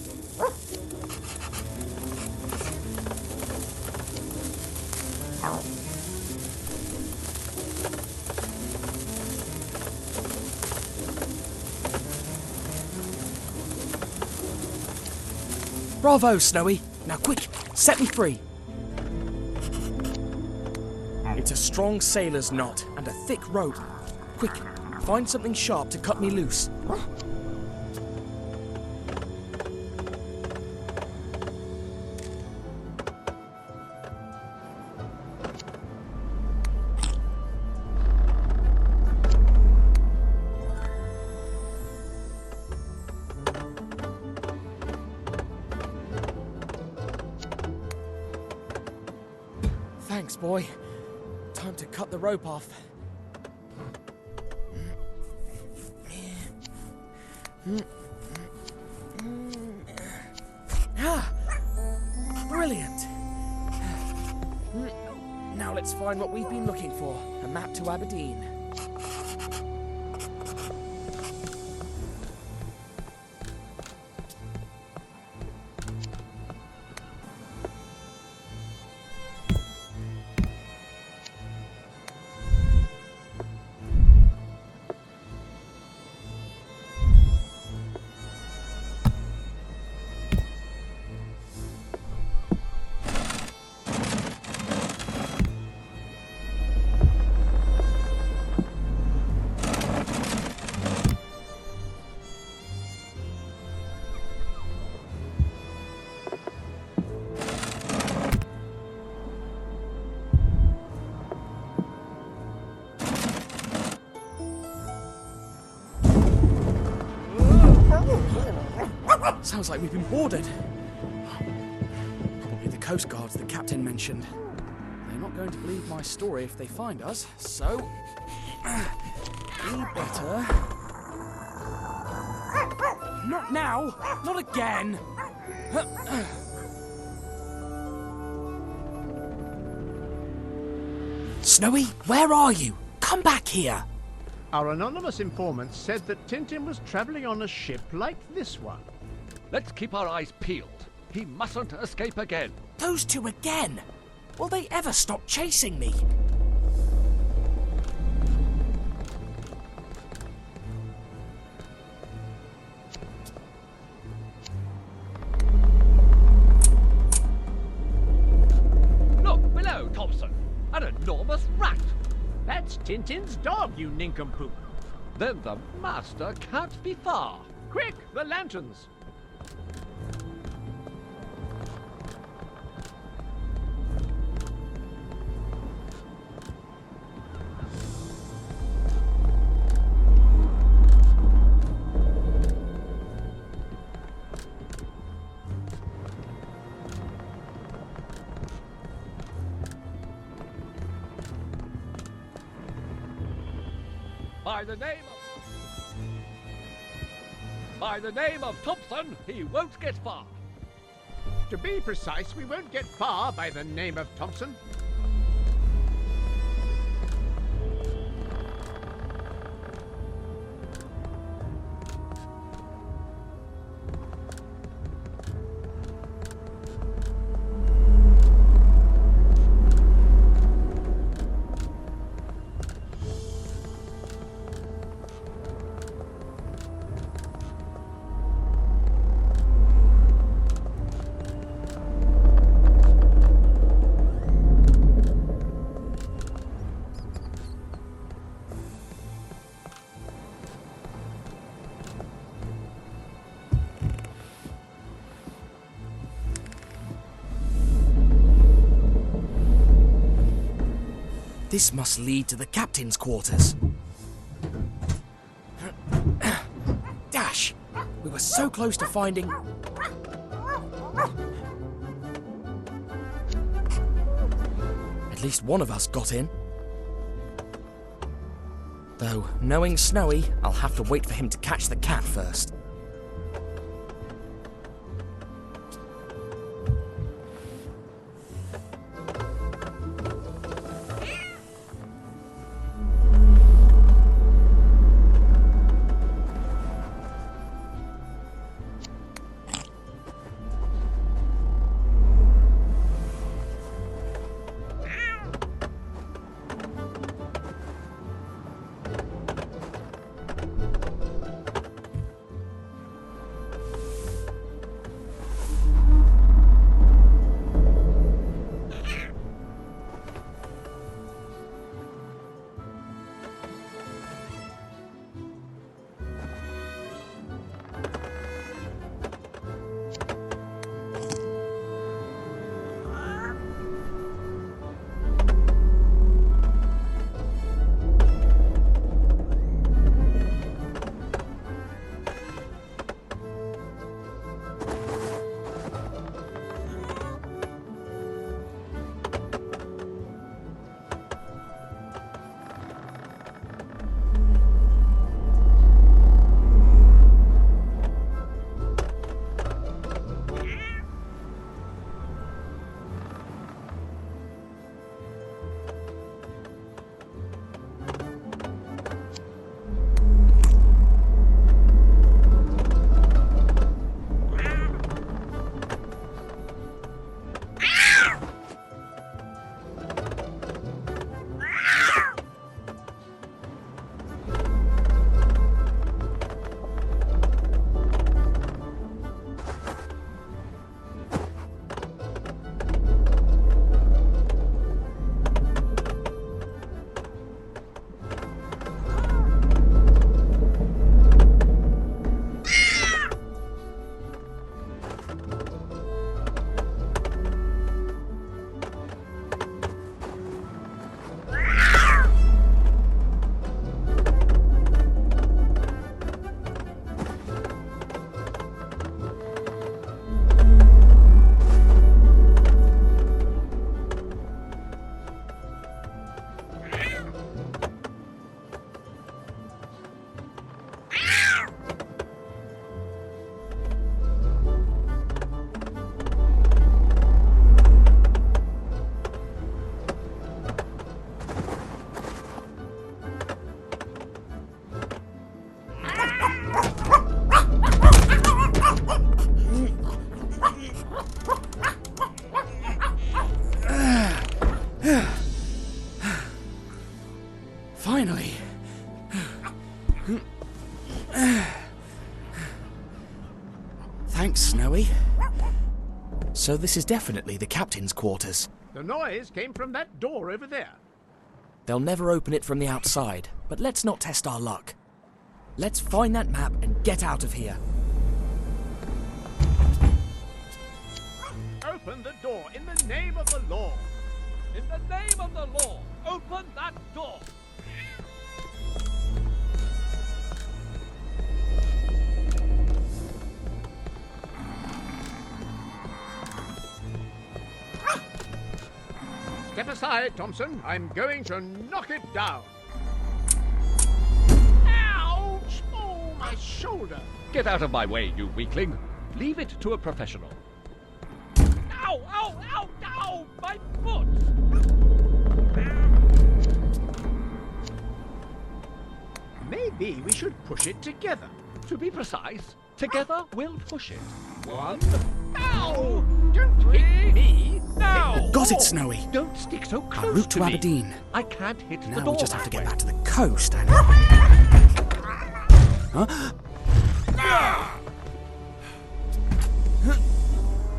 Bravo, Snowy. Now quick, set me free. It's a strong sailor's knot and a thick rope. Quick, find something sharp to cut me loose. Thanks, boy. Time to cut the rope off. Ah, brilliant. Now let's find what we've been looking for. A map to Aberdeen. Sounds like we've been boarded. Probably the Coast Guards the captain mentioned. They're not going to believe my story if they find us, so we better... Not now! Not again! Snowy, where are you? Come back here! Our anonymous informant said that Tintin was traveling on a ship like this one. Let's keep our eyes peeled. He mustn't escape again. Those two again? Will they ever stop chasing me? Look below, Thompson. An enormous rat. That's Tintin's dog, you nincompoop. Then the master can't be far. Quick, the lanterns. By the name of Thompson, he won't get far. To be precise, we won't get far by the name of Thompson. This must lead to the captain's quarters. Dash! We were so close to finding... At least one of us got in. Though, knowing Snowy, I'll have to wait for him to catch the cat first. Finally. Thanks, Snowy. So this is definitely the captain's quarters. The noise came from that door over there. They'll never open it from the outside, but let's not test our luck. Let's find that map and get out of here. Open the door in the name of the law. In the name of the law, open that door! Step aside, Thompson. I'm going to knock it down. Ouch! Oh, my shoulder. Get out of my way, you weakling. Leave it to a professional. Ow! Ow! Ow! Ow! My foot! Maybe we should push it together. To be precise, together we'll push it. One. Ow! Don't hit me! Now! Got it, Snowy. Don't stick so close Our route to me. Aberdeen. I can't hit the Now door we just have to that get way. back to the coast and... Huh?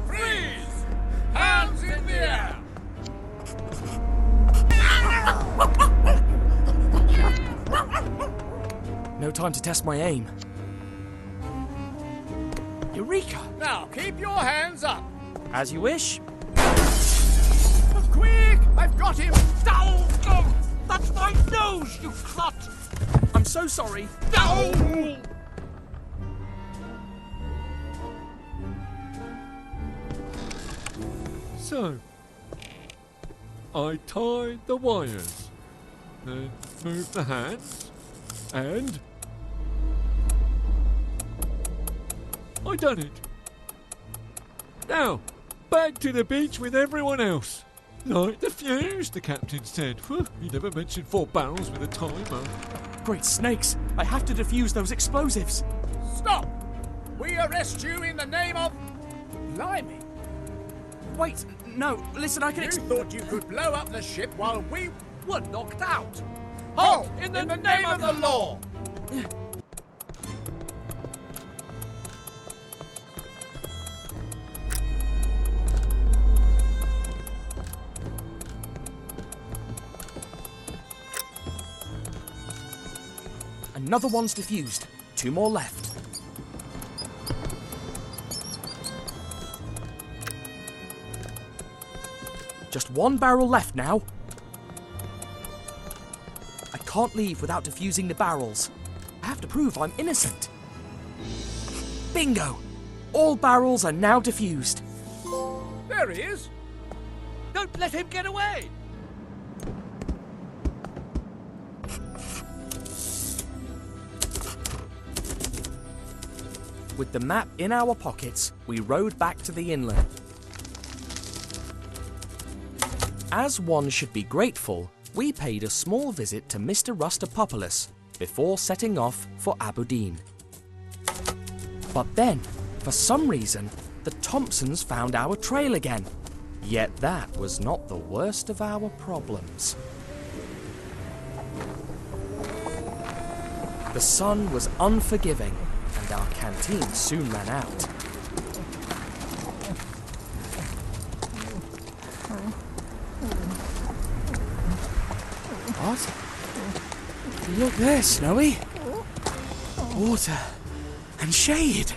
Freeze! Hands in the air! No time to test my aim. Eureka! Now, keep your hands up. As you wish. Quick! I've got him! Down! That's my nose, you clot! I'm so sorry. No! So, I tied the wires, then moved the hands, and I done it. Now, back to the beach with everyone else. Light the fuse, the captain said. Whew, he never mentioned 4 barrels with a timer. Great snakes! I have to defuse those explosives. Stop! We arrest you in the name of... Blimey. Wait, no, listen, I can... You thought you could blow up the ship while we were knocked out. Halt! In the name of the law! Another one's defused. 2 more left. Just 1 barrel left now. I can't leave without defusing the barrels. I have to prove I'm innocent. Bingo! All barrels are now defused. There he is. Don't let him get away! With the map in our pockets, we rowed back to the inlet. As one should be grateful, we paid a small visit to Mr. Rustopopoulos before setting off for Aberdeen. But then, for some reason, the Thompsons found our trail again. Yet that was not the worst of our problems. The sun was unforgiving, and our canteen soon ran out. What? Look there, Snowy. Water and shade.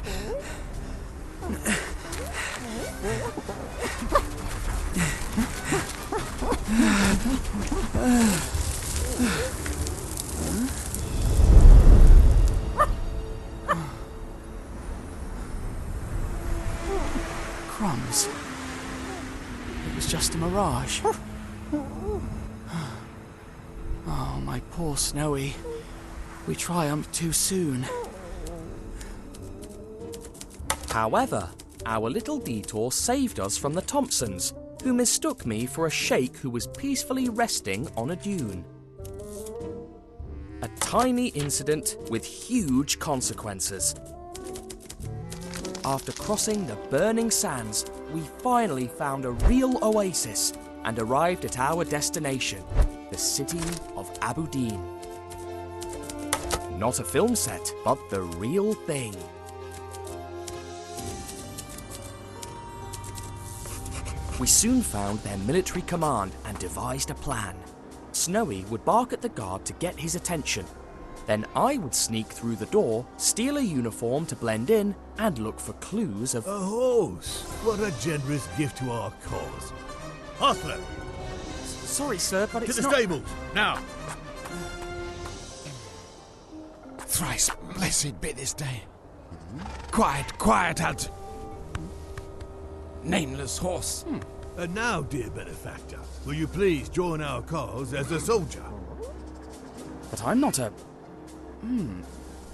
Crumbs. It was just a mirage. Oh, my poor Snowy. We triumphed too soon. However, our little detour saved us from the Thompsons, who mistook me for a sheikh who was peacefully resting on a dune. A tiny incident with huge consequences. After crossing the burning sands, we finally found a real oasis and arrived at our destination, the city of Aberdeen. Not a film set, but the real thing. We soon found their military command and devised a plan. Snowy would bark at the guard to get his attention. Then I would sneak through the door, steal a uniform to blend in, and look for clues of... A horse! What a generous gift to our cause. Hostler! Sorry, sir, but it's to the stables, now! Thrice blessed be this day. Quiet, quiet, Hunt. Nameless horse. And now, dear benefactor, will you please join our cause as a soldier? But I'm not a...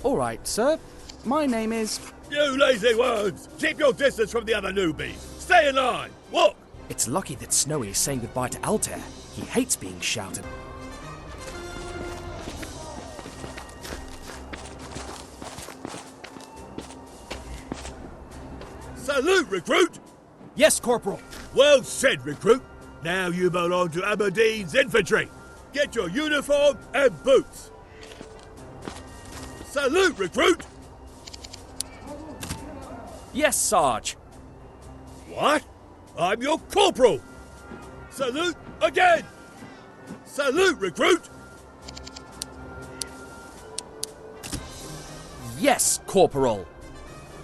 All right, sir. My name is... You lazy worms! Keep your distance from the other newbies! Stay in line! Walk! It's lucky that Snowy is saying goodbye to Altair. He hates being shouted. Salute, recruit! Yes, Corporal. Well said, recruit. Now you belong to Aberdeen's infantry. Get your uniform and boots. Salute, recruit! Yes, Sarge. What? I'm your corporal! Salute again! Salute, recruit! Yes, Corporal.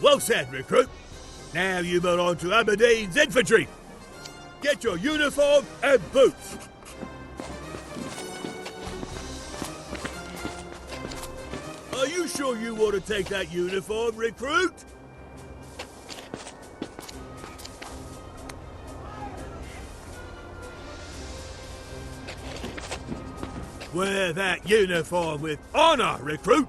Well said, recruit. Now you belong to Aberdeen's infantry. Get your uniform and boots. Are you sure you want to take that uniform, recruit? Wear that uniform with honor, recruit!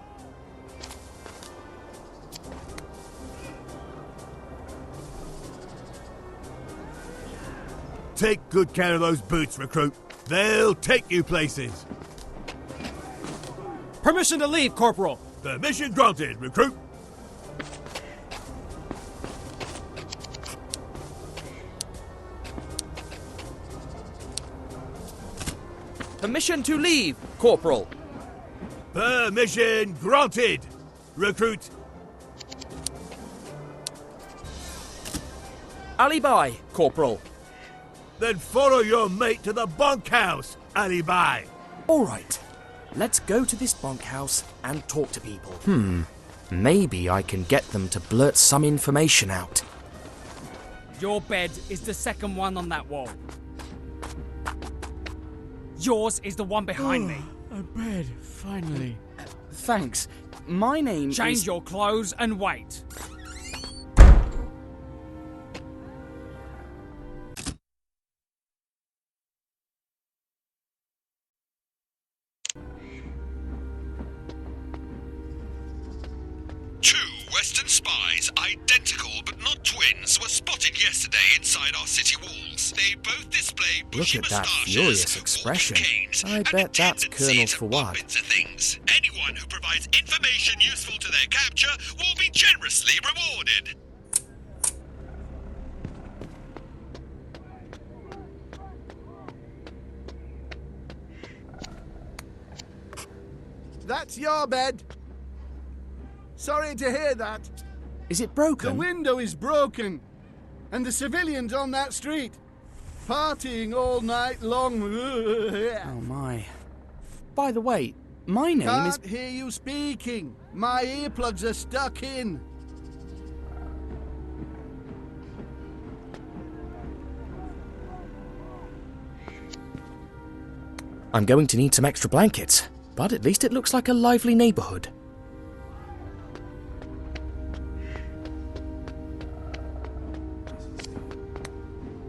Take good care of those boots, recruit. They'll take you places. Permission to leave, Corporal. Permission granted, recruit. Permission to leave, Corporal. Permission granted, recruit. Alibi, Corporal. Then follow your mate to the bunkhouse, Alibi. All right. Let's go to this bunkhouse and talk to people. Maybe I can get them to blurt some information out. Your bed is the second one on that wall. Yours is the one behind me. A bed, finally. Thanks. My name is... Change your clothes and wait. Western spies, identical but not twins, were spotted yesterday inside our city walls. They both display bushy Look at that moustaches, furious expression. canes, I and bet a that's tendency Colonel to for bump what? into things. Anyone who provides information useful to their capture will be generously rewarded. That's your bed. Sorry to hear that. Is it broken? The window is broken. And the civilians on that street, partying all night long. Oh my. By the way, my name is... Can't hear you speaking. My earplugs are stuck in. I'm going to need some extra blankets, but at least it looks like a lively neighborhood.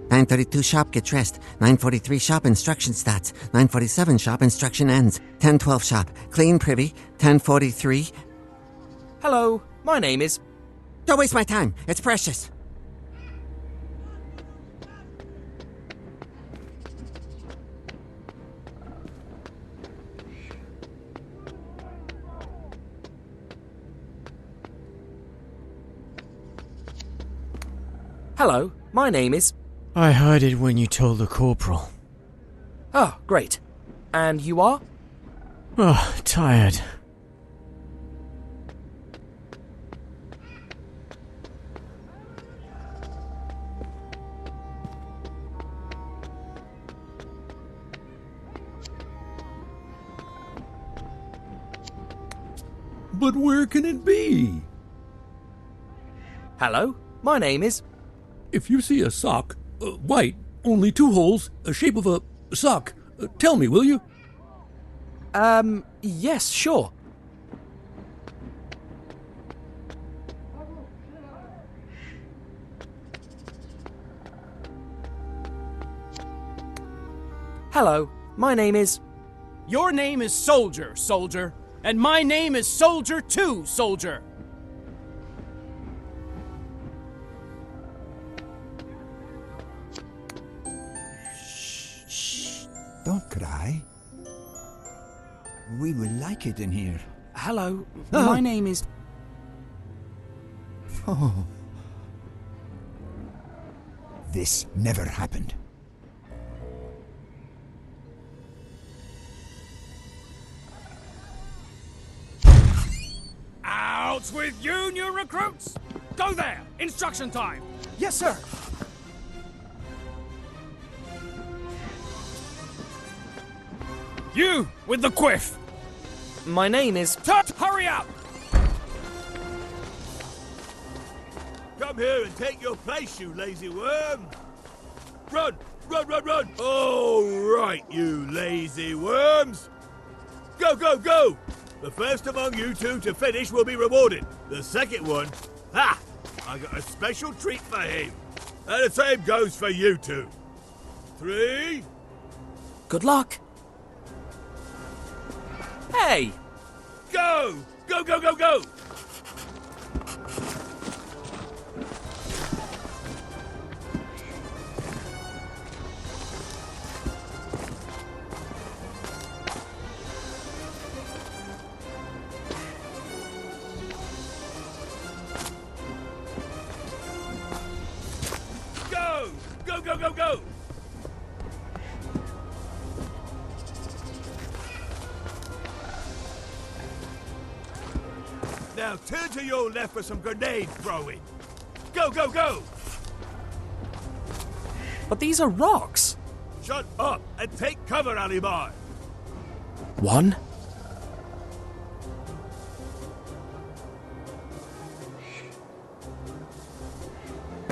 .932 shop, get dressed. 9:43 shop, instruction starts. 9:47 shop, instruction ends. 10:12 shop, clean privy. 10:43. Hello, my name is... Don't waste my time, it's precious. Hello, my name is... I heard it when you told the corporal. Ah, great. And you are? Oh, tired. But where can it be? Hello, my name is... If you see a sock, white, only 2 holes, a shape of a sock, tell me, will you? Yes, sure. Hello, my name is... Your name is Soldier, Soldier. And my name is Soldier 2, Soldier. Don't cry. We will like it in here. Hello, my name is... Oh. This never happened. Out with you, new recruits! Go there! Instruction time! Yes, sir! You with the quiff! My name is... Tut! Hurry up! Come here and take your place, you lazy worm! Run! Run, run, run! All right, you lazy worms! Go, go, go! The first among you two to finish will be rewarded. The second one, ha! I got a special treat for him. And the same goes for you two. 3. Good luck. Hey! Go! Go, go, go, go! Go! Go, go, go, go! Now turn to your left for some grenade throwing. Go, go, go! But these are rocks. Shut up and take cover, Alibi. 1.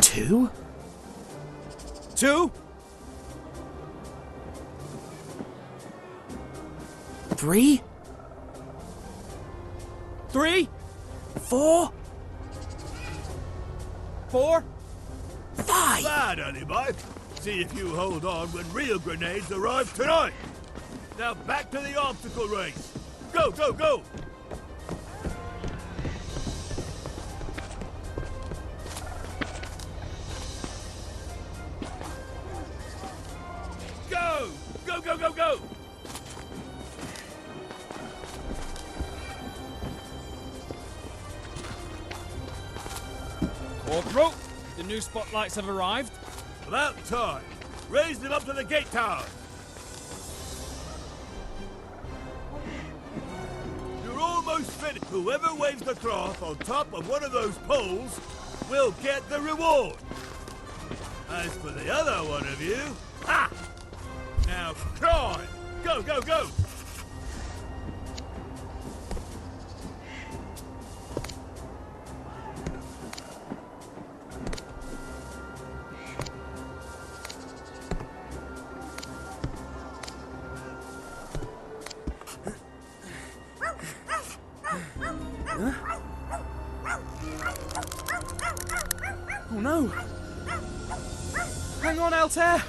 2. 2. 3. 3. 4. 4. 5. Bad, Alibi. See if you hold on when real grenades arrive tonight. Now back to the obstacle race. Go, go, go! Go! Go, go, go, go! Corporal, the new spotlights have arrived. About time. Raise them up to the gate tower. You're almost finished. Whoever waves the cloth on top of one of those poles will get the reward. As for the other one of you, ha! Now climb! Go, go, go! Oh no! Hang on, Altair!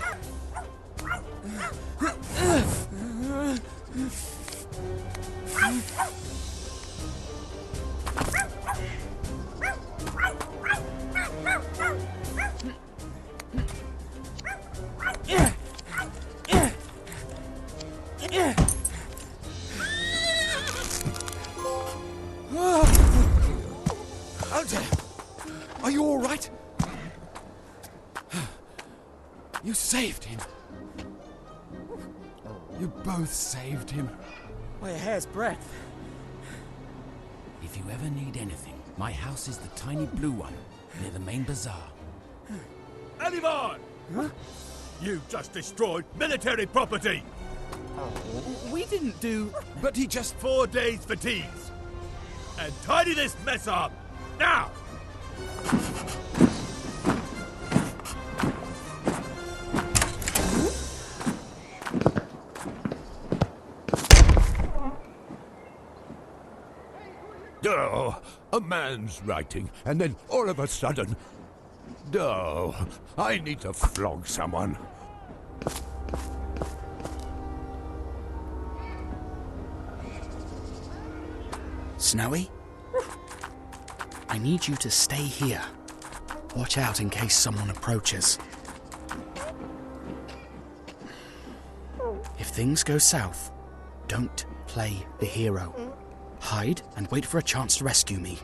Altair, are you all right? You saved him. You both saved him. By a hair's breadth. If you ever need anything, my house is the tiny blue one near the main bazaar. Alibi! Huh? You just destroyed military property! We didn't do... But he just 4 days fatigues. And tidy this mess up! Now! Oh, a man's writing, and then all of a sudden... Oh, I need to flog someone. Snowy? I need you to stay here. Watch out in case someone approaches. If things go south, don't play the hero. Hide and wait for a chance to rescue me.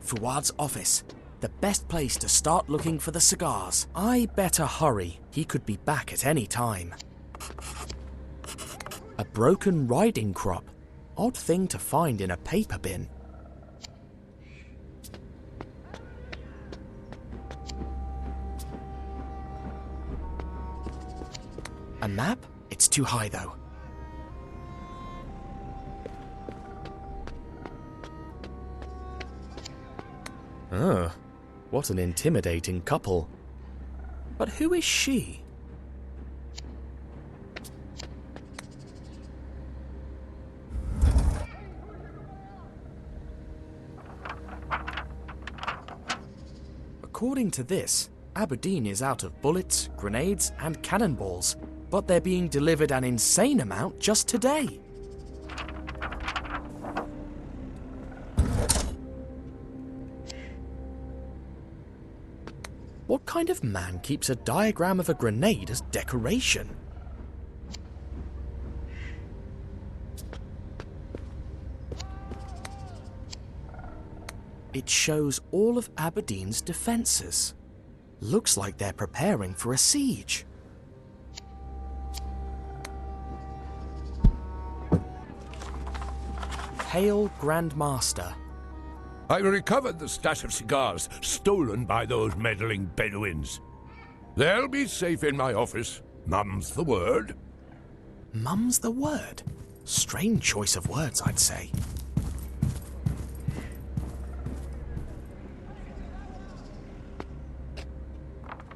Fuad's office. The best place to start looking for the cigars. I better hurry. He could be back at any time. A broken riding crop. Odd thing to find in a paper bin. A map? It's too high though. What an intimidating couple. But who is she? According to this, Aberdeen is out of bullets, grenades, and cannonballs, but they're being delivered an insane amount just today. What kind of man keeps a diagram of a grenade as decoration? It shows all of Aberdeen's defences. Looks like they're preparing for a siege. Hail, Grand Master. I recovered the stash of cigars stolen by those meddling Bedouins. They'll be safe in my office. Mum's the word. Mum's the word? Strange choice of words, I'd say.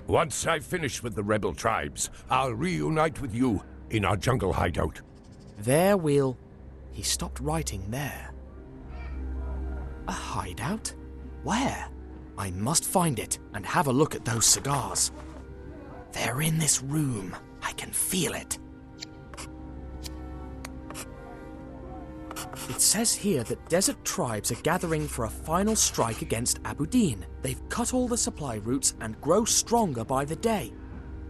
Once I've finished with the rebel tribes, I'll reunite with you in our jungle hideout. There we'll... He stopped writing there. A hideout? Where? I must find it and have a look at those cigars. They're in this room. I can feel it. It says here that desert tribes are gathering for a final strike against Aberdeen. They've cut all the supply routes and grow stronger by the day.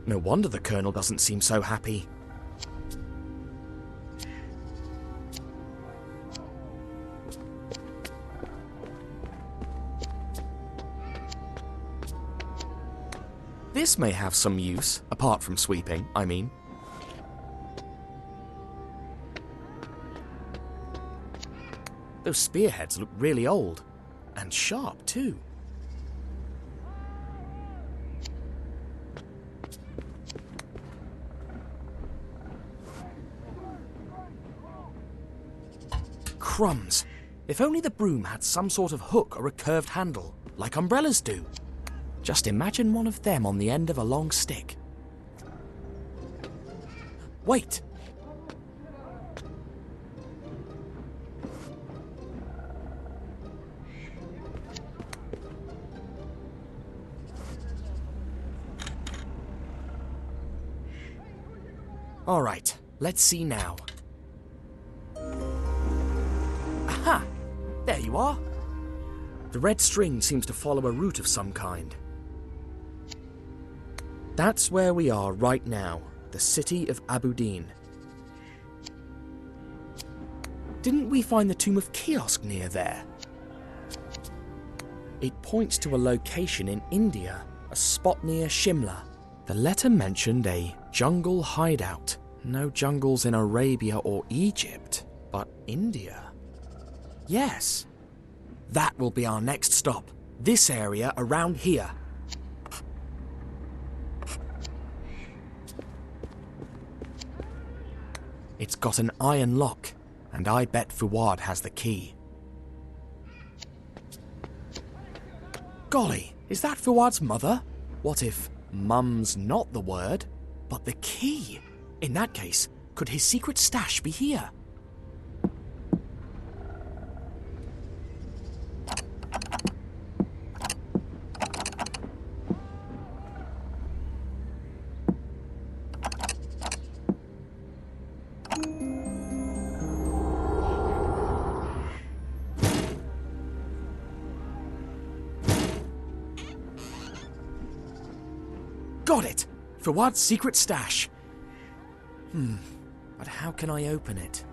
No wonder the Colonel doesn't seem so happy. This may have some use, apart from sweeping, I mean. Those spearheads look really old. And sharp, too. Crumbs. If only the broom had some sort of hook or a curved handle, like umbrellas do. Just imagine one of them on the end of a long stick. Wait! All right, let's see now. Aha! There you are. The red string seems to follow a route of some kind. That's where we are right now, the city of Aberdeen. Didn't we find the tomb of Kih-Oskh near there? It points to a location in India, a spot near Shimla. The letter mentioned a jungle hideout. No jungles in Arabia or Egypt, but India. Yes. That will be our next stop. This area around here. It's got an iron lock, and I bet Fuad has the key. Golly, is that Fuad's mother? What if mum's not the word, but the key? In that case, could his secret stash be here? Got it! Fuad's secret stash. But how can I open it?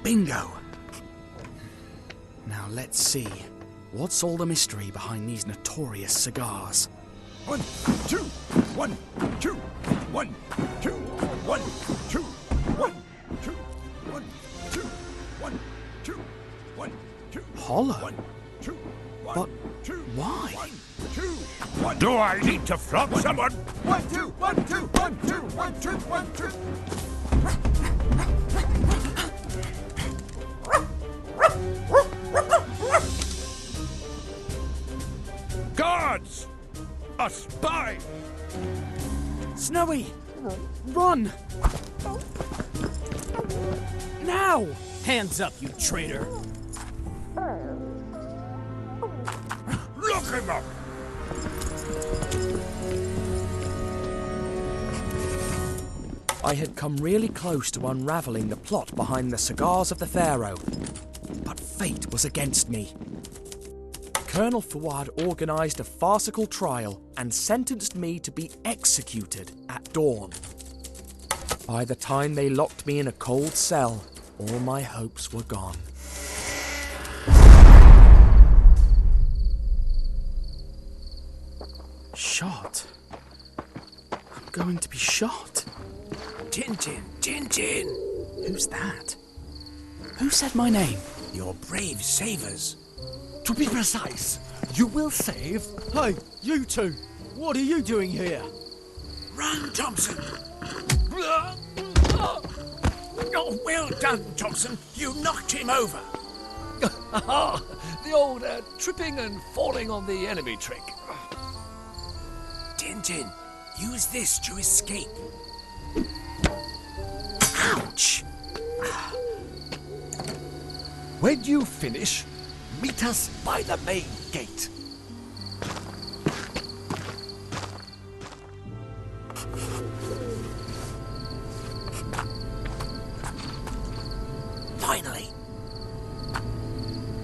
Bingo! Now let's see. What's all the mystery behind these notorious cigars? 1, 2, 1, 2, 1, 2, 1, 2, 1. hollow. But why? Do I need to flog someone? 1, 2, 1, 2, 1, 2, 1, 2, 1, 2. Guards! A spy! Snowy! Run! Now! Hands up, you traitor! Look him up! I had come really close to unraveling the plot behind the Cigars of the Pharaoh, but fate was against me. Colonel Fuad organised a farcical trial and sentenced me to be executed at dawn. By the time they locked me in a cold cell, all my hopes were gone. Shot? I'm going to be shot. Tintin, Tintin! Who's that? Who said my name? Your brave savers. To be precise, you will save... Hey, you two! What are you doing here? Run, Thompson! Oh, well done, Thompson. You knocked him over. The old tripping and falling on the enemy trick. Tintin, use this to escape. Ouch! When you finish, meet us by the main gate. Finally.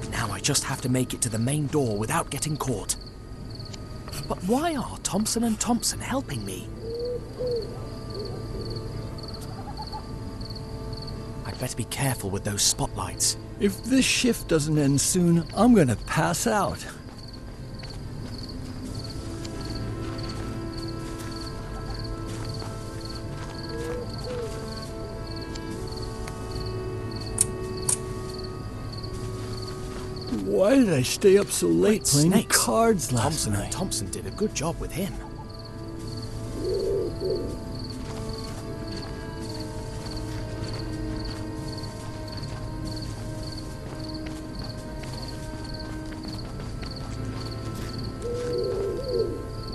Now I just have to make it to the main door without getting caught. But why are Thompson and Thompson helping me? I'd better be careful with those spotlights. If this shift doesn't end soon, I'm gonna pass out. Why did I stay up so late playing snakes. cards last Thompson night? and Thompson did a good job with him.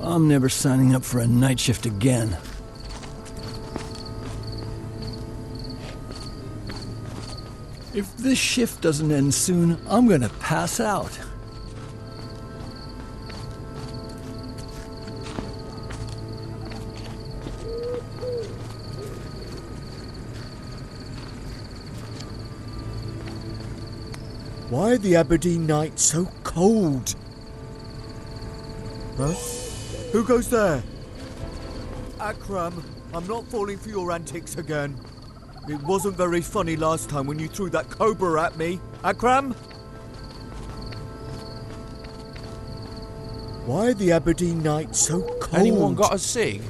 I'm never signing up for a night shift again. If this shift doesn't end soon, I'm gonna pass out. Why are the Aberdeen nights so cold? Huh? Who goes there? Akram, I'm not falling for your antics again. It wasn't very funny last time when you threw that cobra at me. Akram? Why are the Aberdeen nights so cold? Anyone got a cig?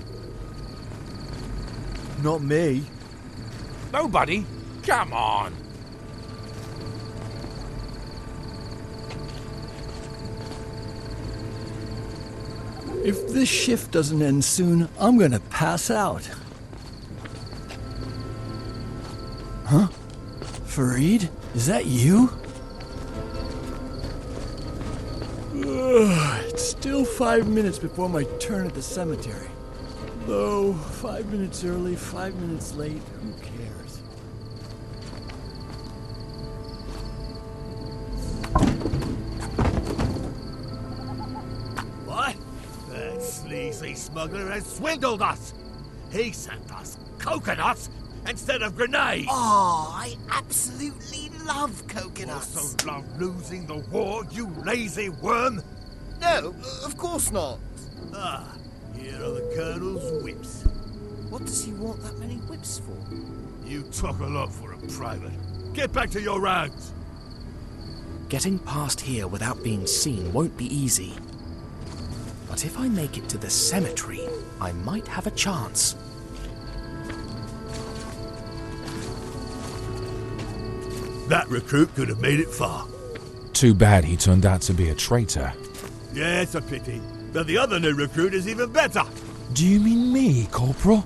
Not me. Nobody? Come on. If this shift doesn't end soon, I'm gonna pass out. Huh? Fareed? Is that you? It's still 5 minutes before my turn at the cemetery. Though, 5 minutes early, 5 minutes late, who cares? What? That sleazy smuggler has swindled us! He sent us coconuts instead of grenades! Oh, I absolutely love coconuts. Also love losing the war, you lazy worm! No, of course not. Ah, here are the Colonel's whips. What does he want that many whips for? You took a lot for a private. Get back to your rounds! Getting past here without being seen won't be easy. But if I make it to the cemetery, I might have a chance. That recruit could have made it far. Too bad he turned out to be a traitor. Yeah, it's a pity. But the other new recruit is even better. Do you mean me, Corporal?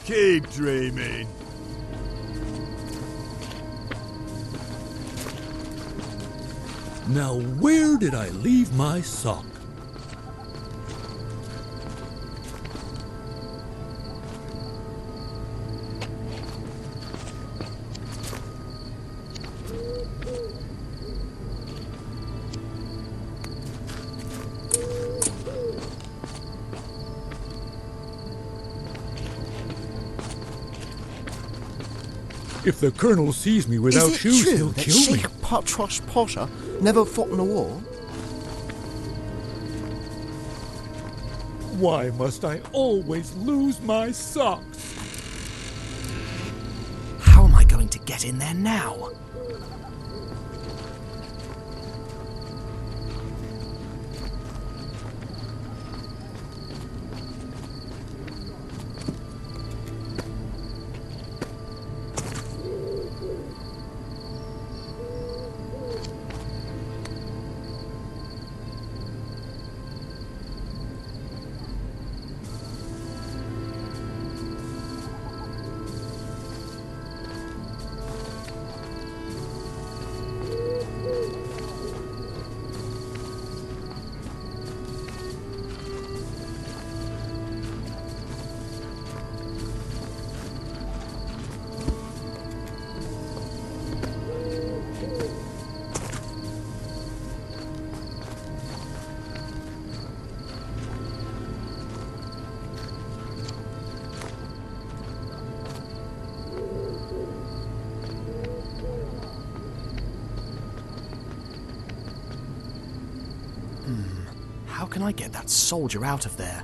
Keep dreaming. Now, where did I leave my sock? If the Colonel sees me without Is it shoes, true he'll that kill me. Sheikh Patros Potter never fought in a war? Why must I always lose my socks? How am I going to get in there now? How can I get that soldier out of there?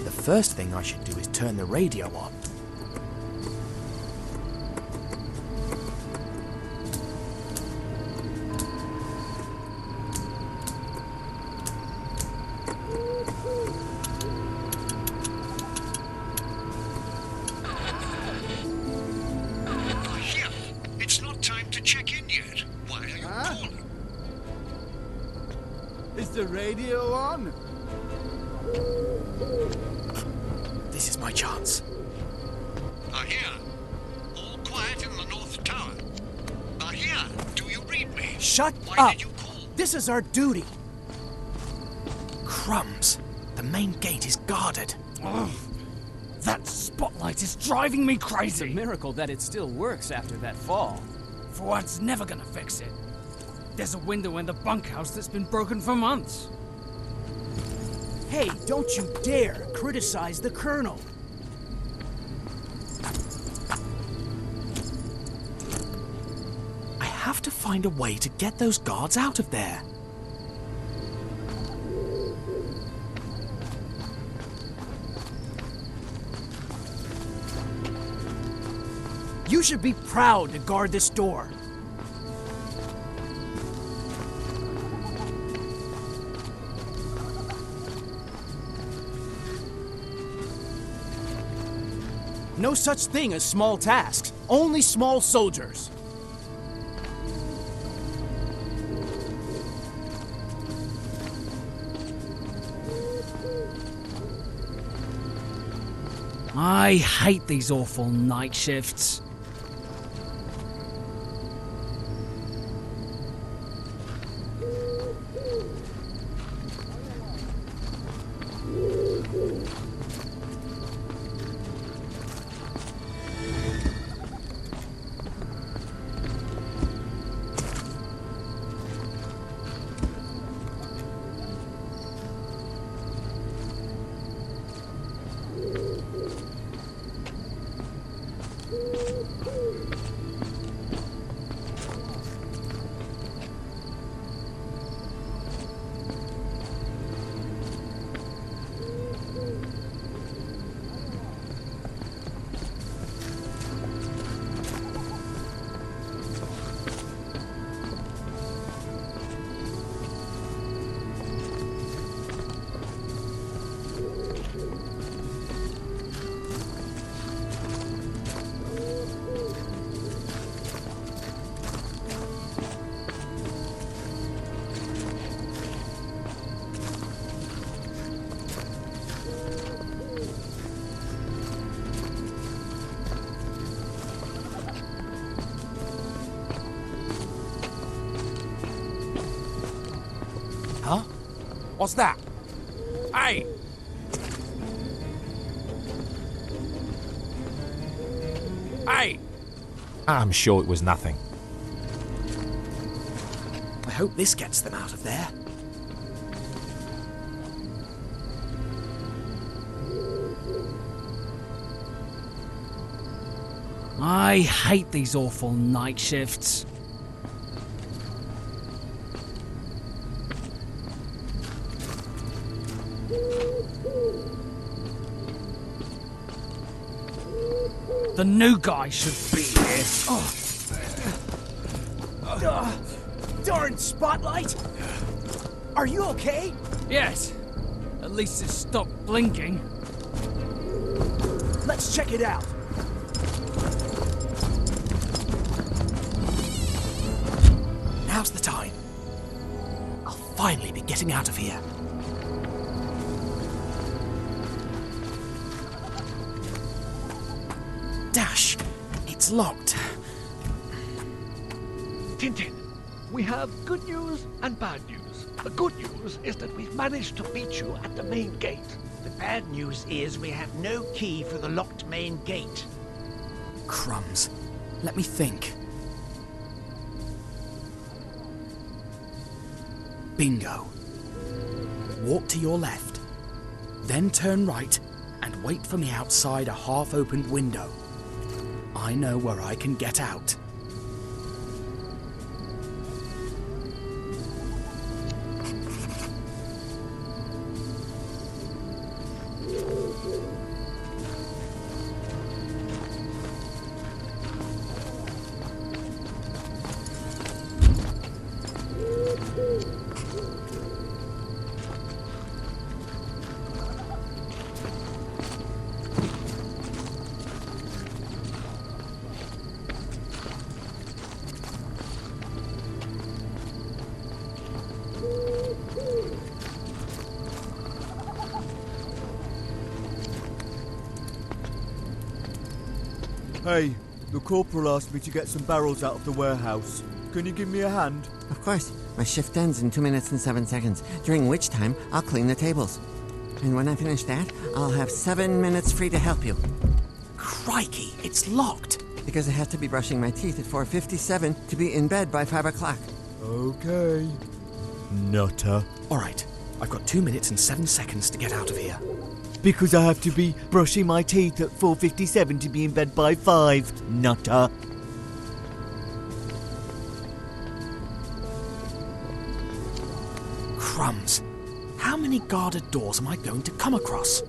The first thing I should do is turn the radio on. Is the radio on? This is my chance. Ahir, all quiet in the North Tower. Ahir, do you read me? Shut Why up! did you call? This is our duty. Crumbs. The main gate is guarded. Ugh. That spotlight is driving me crazy. It's a miracle that it still works after that fall. Fuad's never gonna fix it. There's a window in the bunkhouse that's been broken for months. Hey, don't you dare criticize the Colonel. I have to find a way to get those guards out of there. You should be proud to guard this door. No such thing as small tasks, only small soldiers. I hate these awful night shifts. What's that? Hey! Hey! I'm sure it was nothing. I hope this gets them out of there. I hate these awful night shifts. The new guy should be here. Darn spotlight! Are you okay? Yes. At least it stopped blinking. Let's check it out. Now's the time. I'll finally be getting out of here. Dash, it's locked. Tintin, we have good news and bad news. The good news is that we've managed to beat you at the main gate. The bad news is we have no key for the locked main gate. Crumbs. Let me think. Bingo. Walk to your left, then turn right and wait for me outside a half-opened window. I know where I can get out. Hey, the corporal asked me to get some barrels out of the warehouse. Can you give me a hand? Of course. My shift ends in 2 minutes and 7 seconds, during which time I'll clean the tables. And when I finish that, I'll have 7 minutes free to help you. Crikey, it's locked. Because I have to be brushing my teeth at 4:57 to be in bed by 5 o'clock. Okay. Nutter. All right, I've got 2 minutes and 7 seconds to get out of here. Because I have to be brushing my teeth at 4:57 to be in bed by 5. Nutter. Crumbs. How many guarded doors am I going to come across?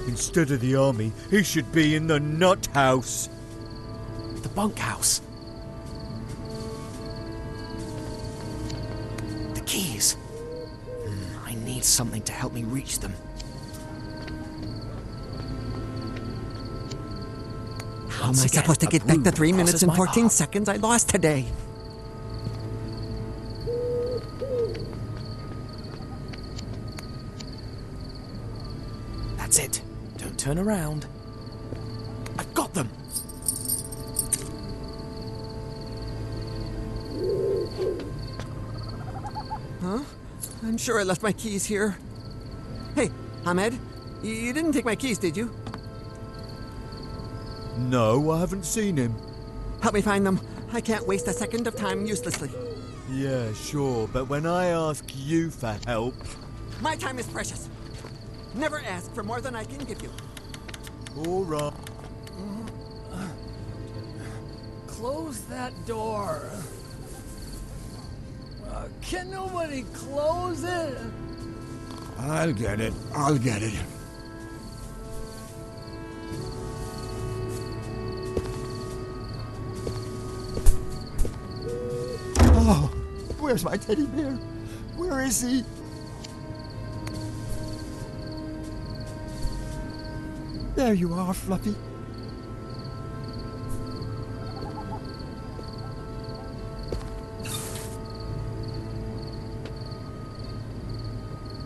Instead of the army, he should be in the nut house. The bunkhouse. The keys. I need something to help me reach them. How am I supposed to get back the 3 minutes and 14 seconds I lost today? That's it. Don't turn around. I've got them! Huh? I'm sure I left my keys here. Hey, Ahmed, you didn't take my keys, did you? No, I haven't seen him. Help me find them. I can't waste a second of time uselessly. Yeah, sure, but when I ask you for help... My time is precious. Never ask for more than I can give you. All right. Close that door. Can nobody close it? I'll get it. I'll get it. Oh, where's my teddy bear? Where is he? There you are, Fluffy.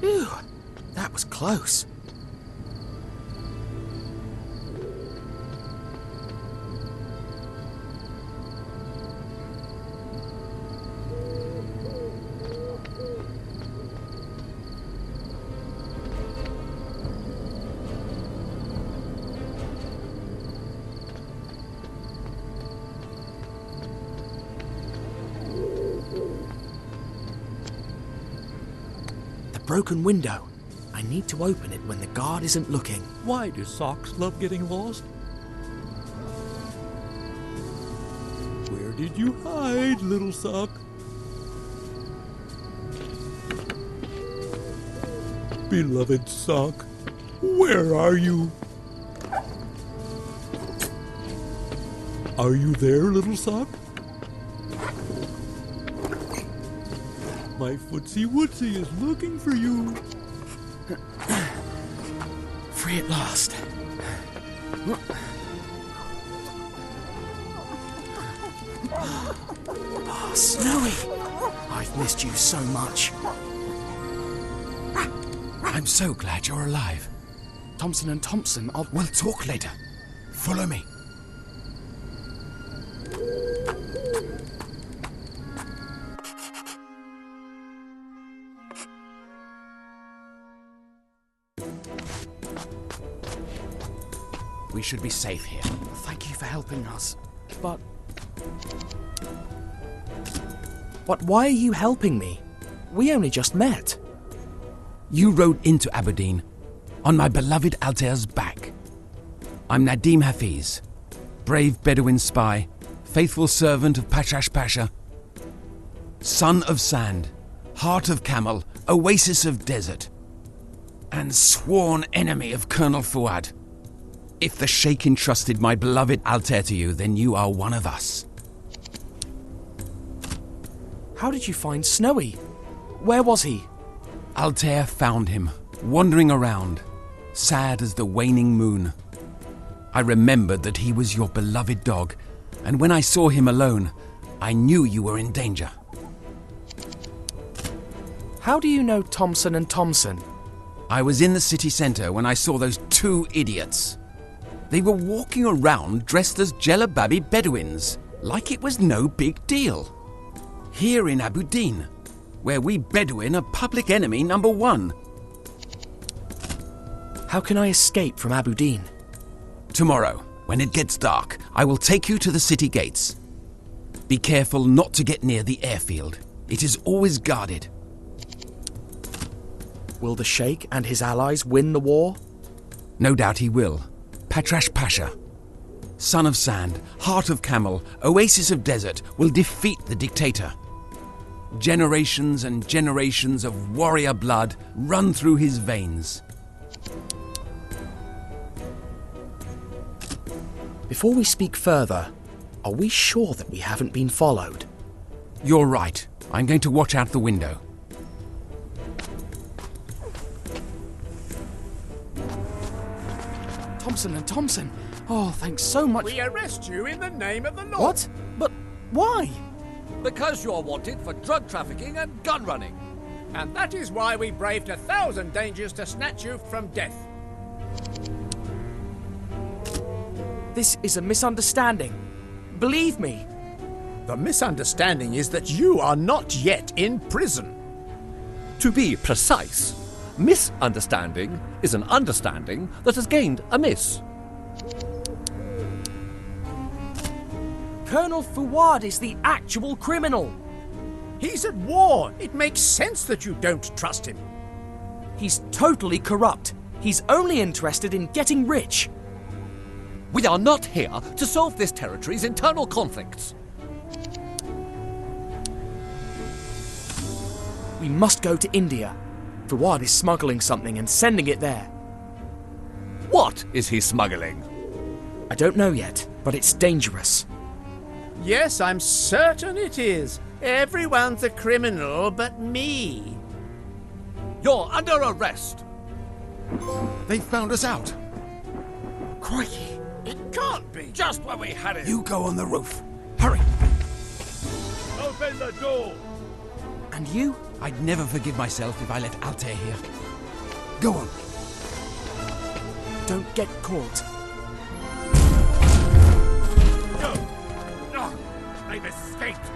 Phew, that was close. broken window. I need to open it when the guard isn't looking. Why do socks love getting lost? Where did you hide, little sock? Beloved sock, where are you? Are you there, little sock? My footsie wootsie is looking for you. Free at last. Oh, Snowy! I've missed you so much. I'm so glad you're alive. Thompson and Thompson, We'll talk later. Follow me. We should be safe here. Thank you for helping us. But why are you helping me? We only just met. You rode into Aberdeen on my beloved Altair's back. I'm Nadim Hafiz, brave Bedouin spy, faithful servant of Pashash Pasha, son of sand, heart of camel, oasis of desert, and sworn enemy of Colonel Fuad. If the Sheikh entrusted my beloved Altair to you, then you are one of us. How did you find Snowy? Where was he? Altair found him, wandering around, sad as the waning moon. I remembered that he was your beloved dog, and when I saw him alone, I knew you were in danger. How do you know Thompson and Thompson? I was in the city centre when I saw those two idiots. They were walking around dressed as Jelababi Bedouins, like it was no big deal. Here in Aberdeen, where we Bedouin are public enemy number one. How can I escape from Aberdeen? Tomorrow, when it gets dark, I will take you to the city gates. Be careful not to get near the airfield. It is always guarded. Will the Sheikh and his allies win the war? No doubt he will. Patrash Pasha, son of sand, heart of camel, oasis of desert, will defeat the dictator. Generations and generations of warrior blood run through his veins. Before we speak further, are we sure that we haven't been followed? You're right. I'm going to watch out the window. Thompson and Thompson. Oh, thanks so much. We arrest you in the name of the law. What? But why? Because you're wanted for drug trafficking and gun running. And that is why we braved 1,000 dangers to snatch you from death. This is a misunderstanding. Believe me. The misunderstanding is that you are not yet in prison. To be precise, misunderstanding is an understanding that has gained a miss. Colonel Fuad is the actual criminal. He's at war. It makes sense that you don't trust him. He's totally corrupt. He's only interested in getting rich. We are not here to solve this territory's internal conflicts. We must go to India. Fuad is smuggling something and sending it there. What is he smuggling? I don't know yet, but it's dangerous. Yes, I'm certain it is. Everyone's a criminal but me. You're under arrest. They found us out. Crikey. It can't be. Just where we had it. You go on the roof. Hurry. Open the door. And you? I'd never forgive myself if I let Altair hear. Go on. Don't get caught. No, they've escaped.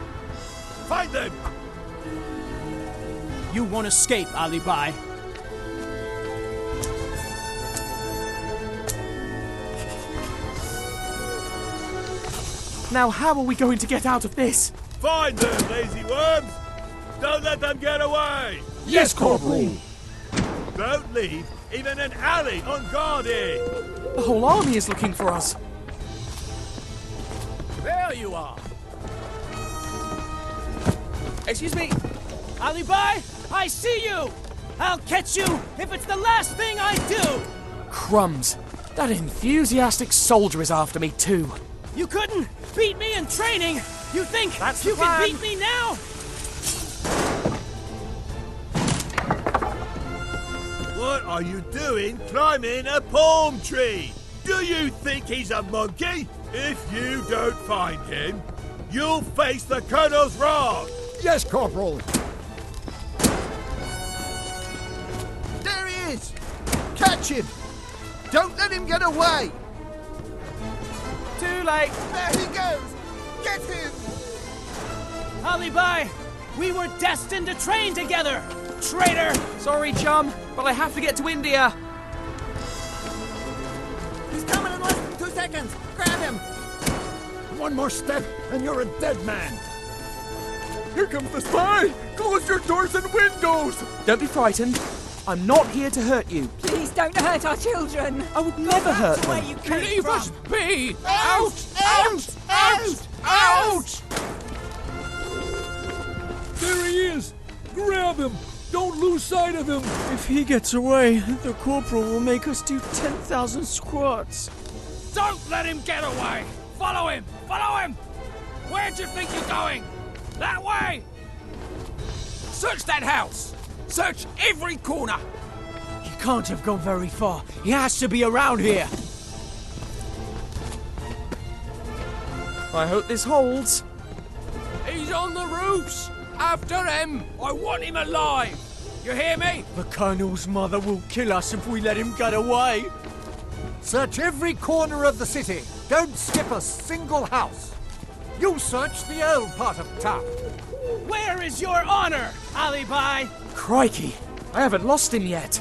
Find them. You won't escape, Ali Bai. Now how are we going to get out of this? Find them, lazy worms. Don't let them get away. Yes, Corporal. Don't leave even an alley unguarded! The whole army is looking for us. There you are. Excuse me. Alibi, I see you. I'll catch you if it's the last thing I do. Crumbs. That enthusiastic soldier is after me too. You couldn't beat me in training. You think That's you the plan. can beat me now? What are you doing climbing a palm tree? Do you think he's a monkey? If you don't find him, you'll face the Colonel's wrath! Yes, Corporal. There he is! Catch him! Don't let him get away! Too late. There he goes! Get him! Alibi, we were destined to train together. Traitor! Sorry, chum, but I have to get to India. He's coming in less than 2 seconds! Grab him! One more step, and you're a dead man. Here comes the spy! Close your doors and windows! Don't be frightened. I'm not here to hurt you. Please don't hurt our children! I would never hurt them. Where you came Leave from. us be! Out! Out! Out! Out! There he is! Grab him! Don't lose sight of him! If he gets away, the corporal will make us do 10,000 squats. Don't let him get away! Follow him! Follow him! Where'd you think you're going? That way! Search that house! Search every corner! He can't have gone very far. He has to be around here. I hope this holds. He's on the roofs! After him! I want him alive! You hear me? The Colonel's mother will kill us if we let him get away. Search every corner of the city. Don't skip a single house. You search the old part of town. Where is your honor, Alibi? Crikey, I haven't lost him yet.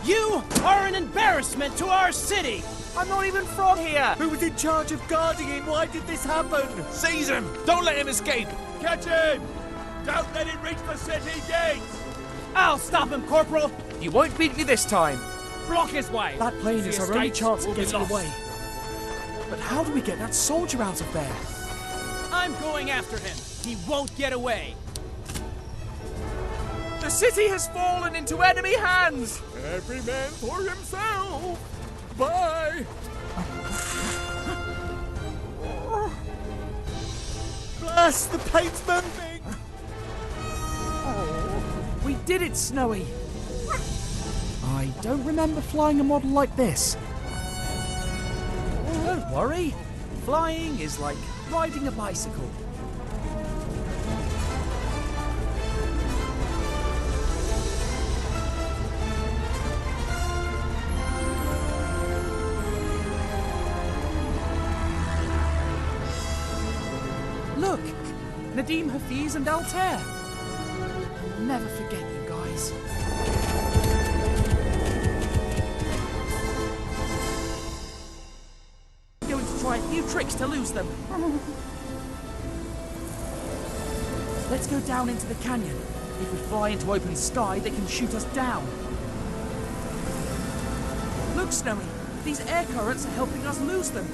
You are an embarrassment to our city. I'm not even from here. Who was in charge of guarding him? Why did this happen? Seize him! Don't let him escape! Catch him! Don't let him reach the city gates! I'll stop him, Corporal. You won't beat me this time. Block his way. That plane If he is our only escapes, chance we'll of be getting lost. away. But how do we get that soldier out of there? I'm going after him. He won't get away. The city has fallen into enemy hands! Every man for himself. Bye. Bless the paint's moving. Oh, we did it, Snowy. I don't remember flying a model like this. Don't worry. Flying is like riding a bicycle. Look! Nadim Hafiz and Altair. I'll never forget you guys. I'm going to try a few tricks to lose them. Let's go down into the canyon. If we fly into open sky, they can shoot us down. Look, Snowy. These air currents are helping us lose them.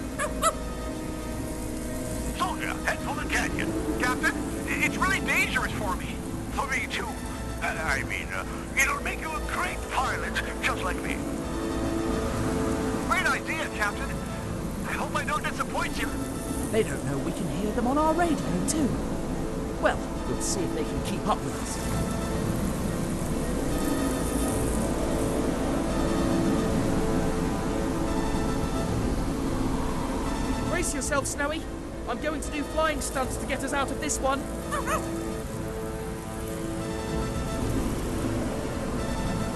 Soldier, head for the canyon. Captain, it's really dangerous for me. For me, too. It'll make you a great pilot, just like me. Great idea, Captain. I hope I don't disappoint you. They don't know we can hear them on our radio, too. Well, we'll see if they can keep up with us. Brace yourself, Snowy. I'm going to do flying stunts to get us out of this one.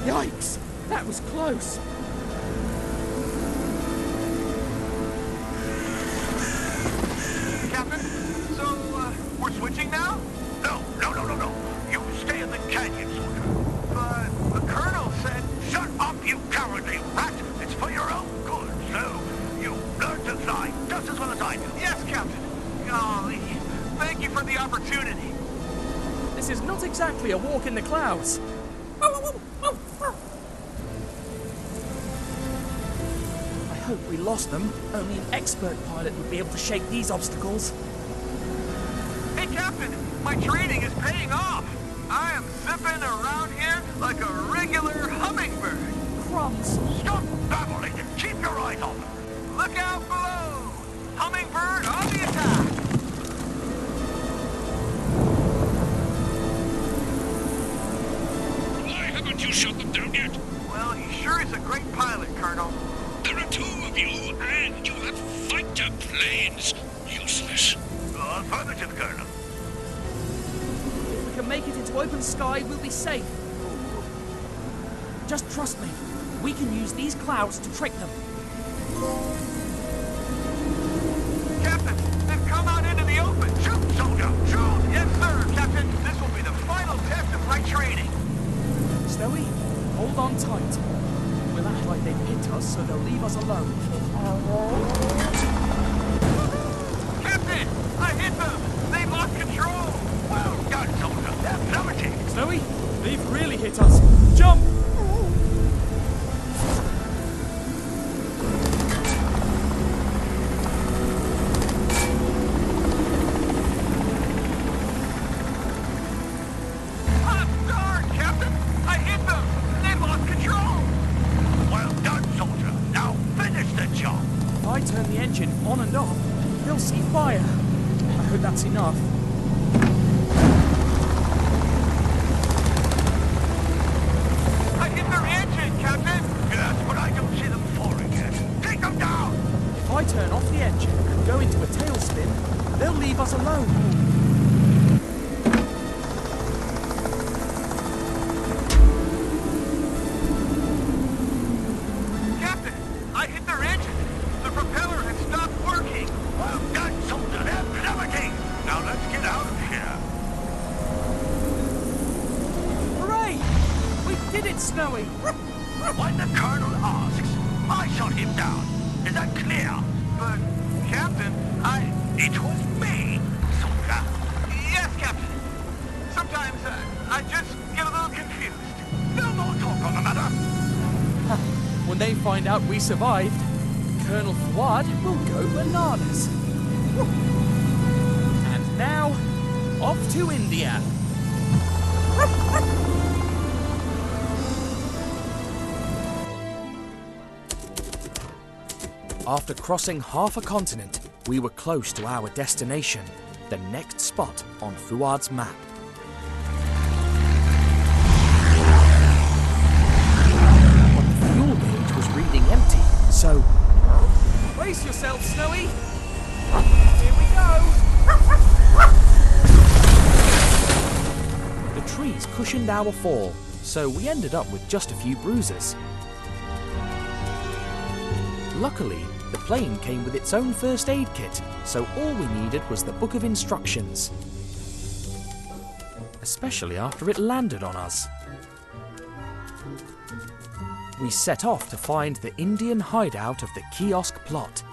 Yikes! That was close. Captain, so, we're switching now? No. You stay in the canyon, soldier. But the Colonel said, shut up, you cowardly rat! It's for your own good, so you learn to fly just as well as I do. Yes, Captain. Golly, thank you for the opportunity. This is not exactly a walk in the clouds. lost them, only an expert pilot would be able to shake these obstacles. Hey, Captain, my training is paying off. I am zipping around here like a regular hummingbird. Crumbs. Stop babbling and keep your eyes open. Look out below. Hummingbird on the attack. Why haven't you shut them down yet? Well, he sure is a great pilot, Colonel. There are two of you, and you have fighter planes. Useless. Affirmative, Colonel. If we can make it into open sky, we'll be safe. Just trust me. We can use these clouds to trick them. Captain, they've come out into the open. Shoot, soldier, shoot! Yes, sir, Captain. This will be the final test of my training. Snowy, hold on tight. We'll act like they've hit us, so they'll leave us alone. Captain, I hit them. They've lost control. Well done, soldier. They're plummeting. Snowy, they've really hit us. Jump! On and off, they'll see fire. I hope that's enough. I hit their engine, Captain. Yes, but I don't see them falling yet. Take them down. If I turn off the engine and go into a tailspin, they'll leave us alone. Captain, I hit their engine. The propeller had stopped working. Well done, soldier. They're plummeting. Now let's get out of here. Hooray! We did it, Snowy! When the Colonel asks, I shot him down. Is that clear? But, Captain, It was me, soldier. Yes, Captain. Sometimes I just get a little confused. No more talk on the matter. When they find out we survived, Colonel Fuad will go bananas. And now, off to India. After crossing half a continent, we were close to our destination, the next spot on Fuad's map. But the fuel gauge was reading empty, so... Brace yourself, Snowy! Here we go! The trees cushioned our fall, so we ended up with just a few bruises. Luckily, the plane came with its own first aid kit, so all we needed was the book of instructions. Especially after it landed on us. We set off to find the Indian hideout of the Kih-Oskh plot,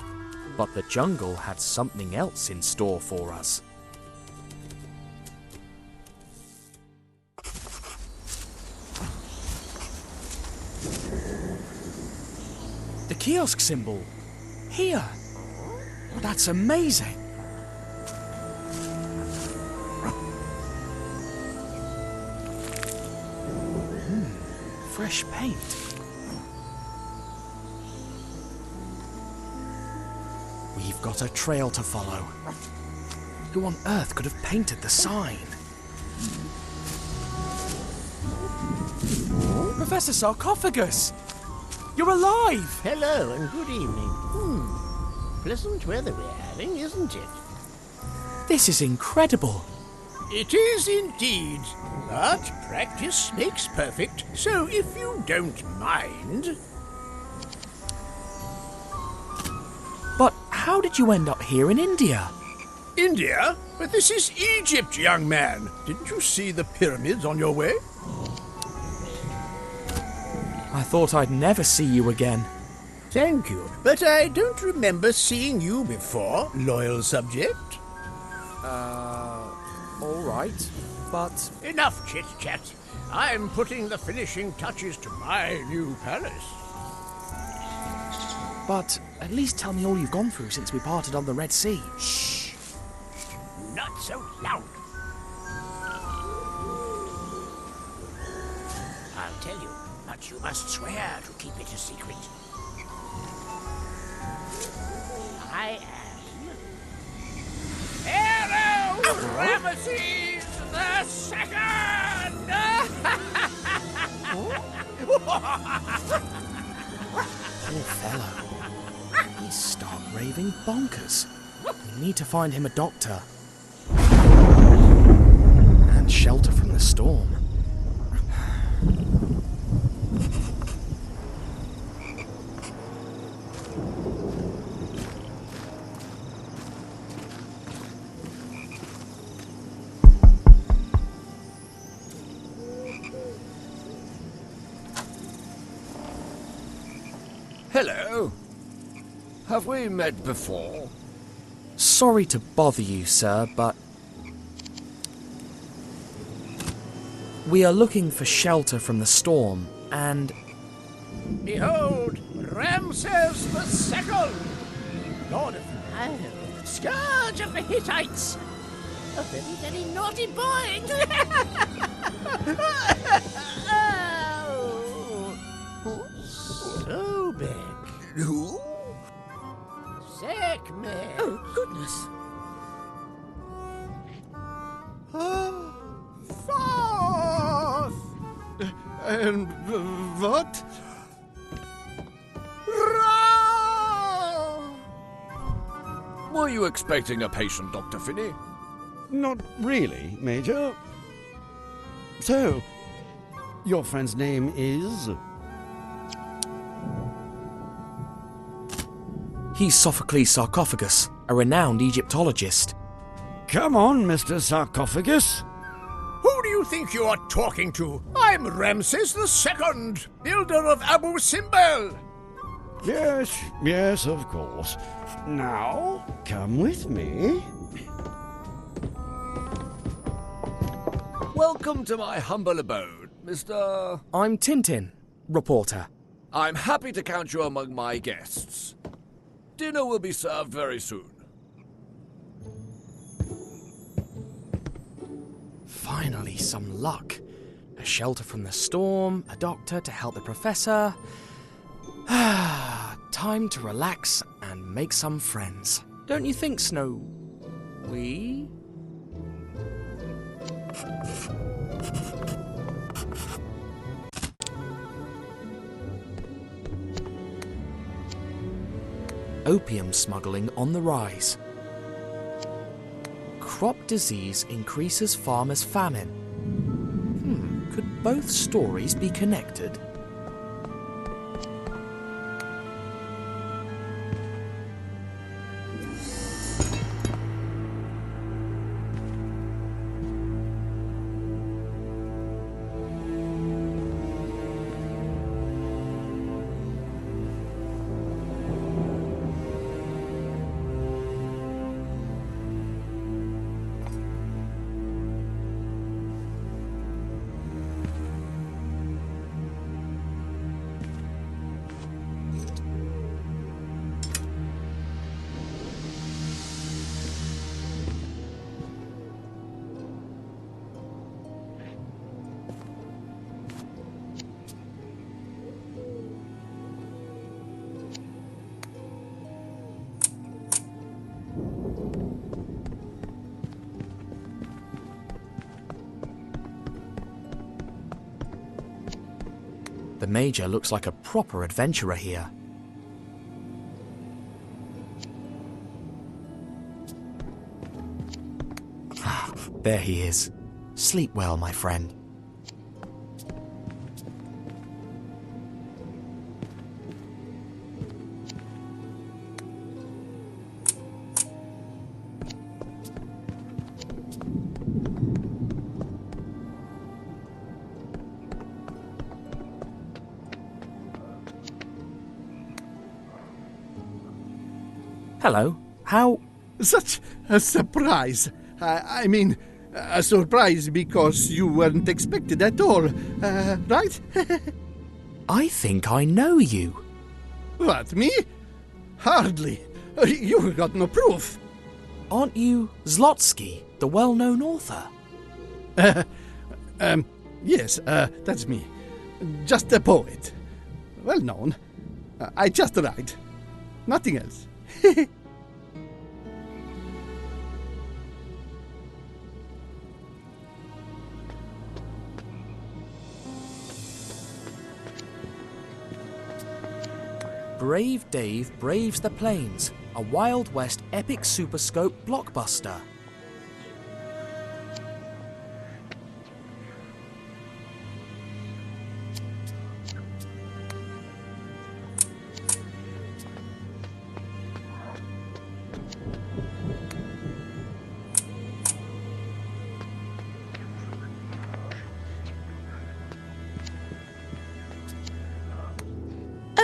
but the jungle had something else in store for us. The Kih-Oskh symbol. Here. That's amazing. Fresh paint. We've got a trail to follow. Who on earth could have painted the sign? Professor Sarcophagus! You're alive! Hello and good evening. Pleasant weather we're having, isn't it? This is incredible. It is indeed. But practice makes perfect, so if you don't mind... But how did you end up here in India? India? But this is Egypt, young man. Didn't you see the pyramids on your way? I thought I'd never see you again. Thank you, but I don't remember seeing you before, loyal subject. All right, but... Enough chit-chat. I'm putting the finishing touches to my new palace. But at least tell me all you've gone through since we parted on the Red Sea. Shh! Not so loud. I'll tell you, but you must swear to keep it a secret. I am Pharaoh Ramesses the Second. Poor fellow. He's stark raving bonkers. We need to find him a doctor. And shelter from the storm. Hello. Have we met before? Sorry to bother you, sir, but we are looking for shelter from the storm, and Behold, Ramses the Second, Lord of the Nile, scourge of the Hittites. A very, very naughty boy. So big. Who? Sekhmet. Oh, goodness. Thoth! And what? Were you expecting a patient, Dr. Finney? Not really, Major. So, your friend's name is? he's Sophocles Sarcophagus, a renowned Egyptologist. Come on, Mr. Sarcophagus. Who do you think you are talking to? I'm Ramses the Second, builder of Abu Simbel. Yes, of course. Now, come with me. Welcome to my humble abode, Mr. I'm Tintin, reporter. I'm happy to count you among my guests. Dinner will be served very soon. Finally, some luck. A shelter from the storm, a doctor to help the professor. Time to relax and make some friends. Don't you think, Snowy? Opium smuggling on the rise. Crop disease increases farmers' famine. Could both stories be connected? The Major looks like a proper adventurer here. There he is. Sleep well, my friend. Hello. How? Such a surprise. I mean, a surprise because you weren't expected at all, right? I think I know you. What, me? Hardly. You got no proof. Aren't you Zlotsky, the well-known author? Yes, that's me. Just a poet. Well known. I just write. Nothing else. Brave Dave Braves the Plains, a Wild West epic superscope blockbuster.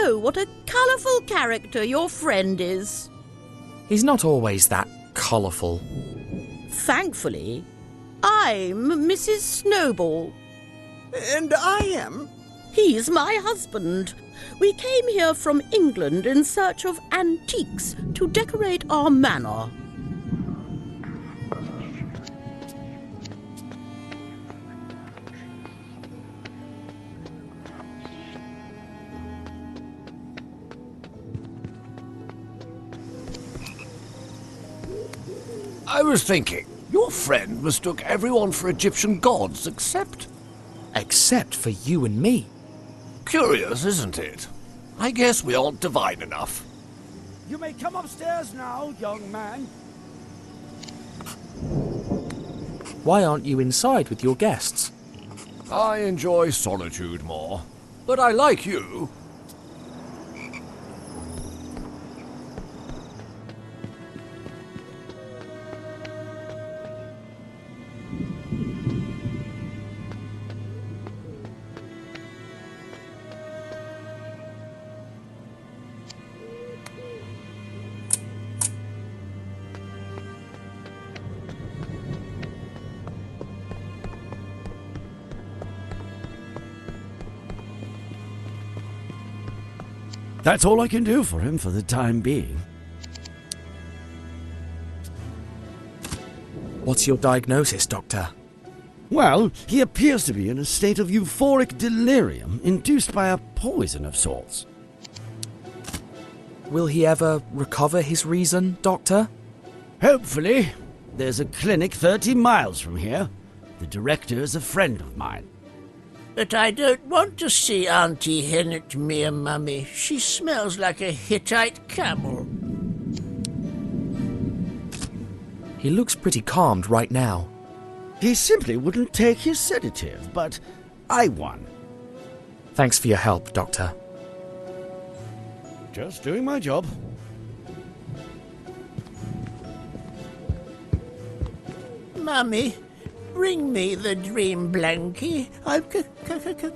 Oh, what a colourful character your friend is. He's not always that colourful. Thankfully, I'm Mrs. Snowball. And I am? He's my husband. We came here from England in search of antiques to decorate our manor. I was thinking, your friend mistook everyone for Egyptian gods except... Except for you and me. Curious, isn't it? I guess we aren't divine enough. You may come upstairs now, young man. Why aren't you inside with your guests? I enjoy solitude more, but I like you. That's all I can do for him for the time being. What's your diagnosis, Doctor? Well, he appears to be in a state of euphoric delirium induced by a poison of sorts. Will he ever recover his reason, Doctor? Hopefully. There's a clinic 30 miles from here. The director is a friend of mine. But I don't want to see Auntie Hennet mere mummy. She smells like a Hittite camel. He looks pretty calmed right now. He simply wouldn't take his sedative, but I won. Thanks for your help, Doctor. Just doing my job. Mummy, bring me the dream blankie. I'm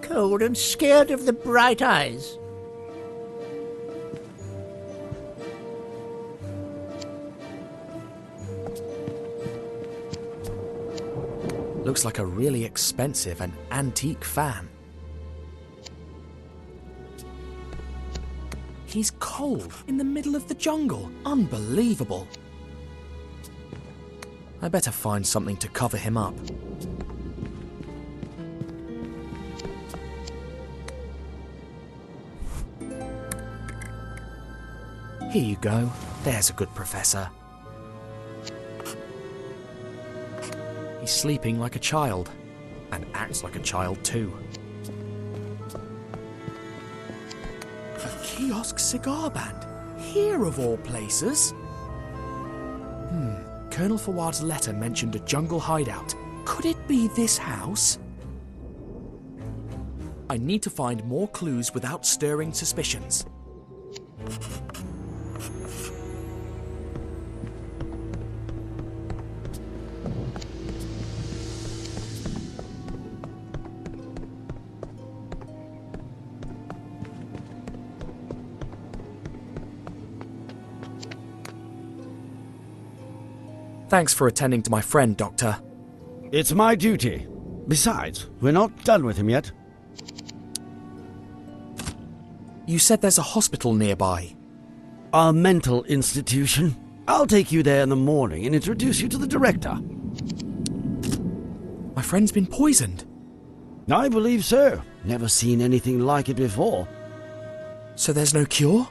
cold and scared of the bright eyes. Looks like a really expensive and antique fan. He's cold in the middle of the jungle. Unbelievable. I better find something to cover him up. Here you go. There's a good professor. He's sleeping like a child, and acts like a child too. A Kih-Oskh cigar band. Here of all places. Colonel Fawad's letter mentioned a jungle hideout. Could it be this house? I need to find more clues without stirring suspicions. Thanks for attending to my friend, Doctor. It's my duty. Besides, we're not done with him yet. You said there's a hospital nearby. our mental institution. I'll take you there in the morning and introduce you to the director. My friend's been poisoned. I believe so. Never seen anything like it before. So there's no cure?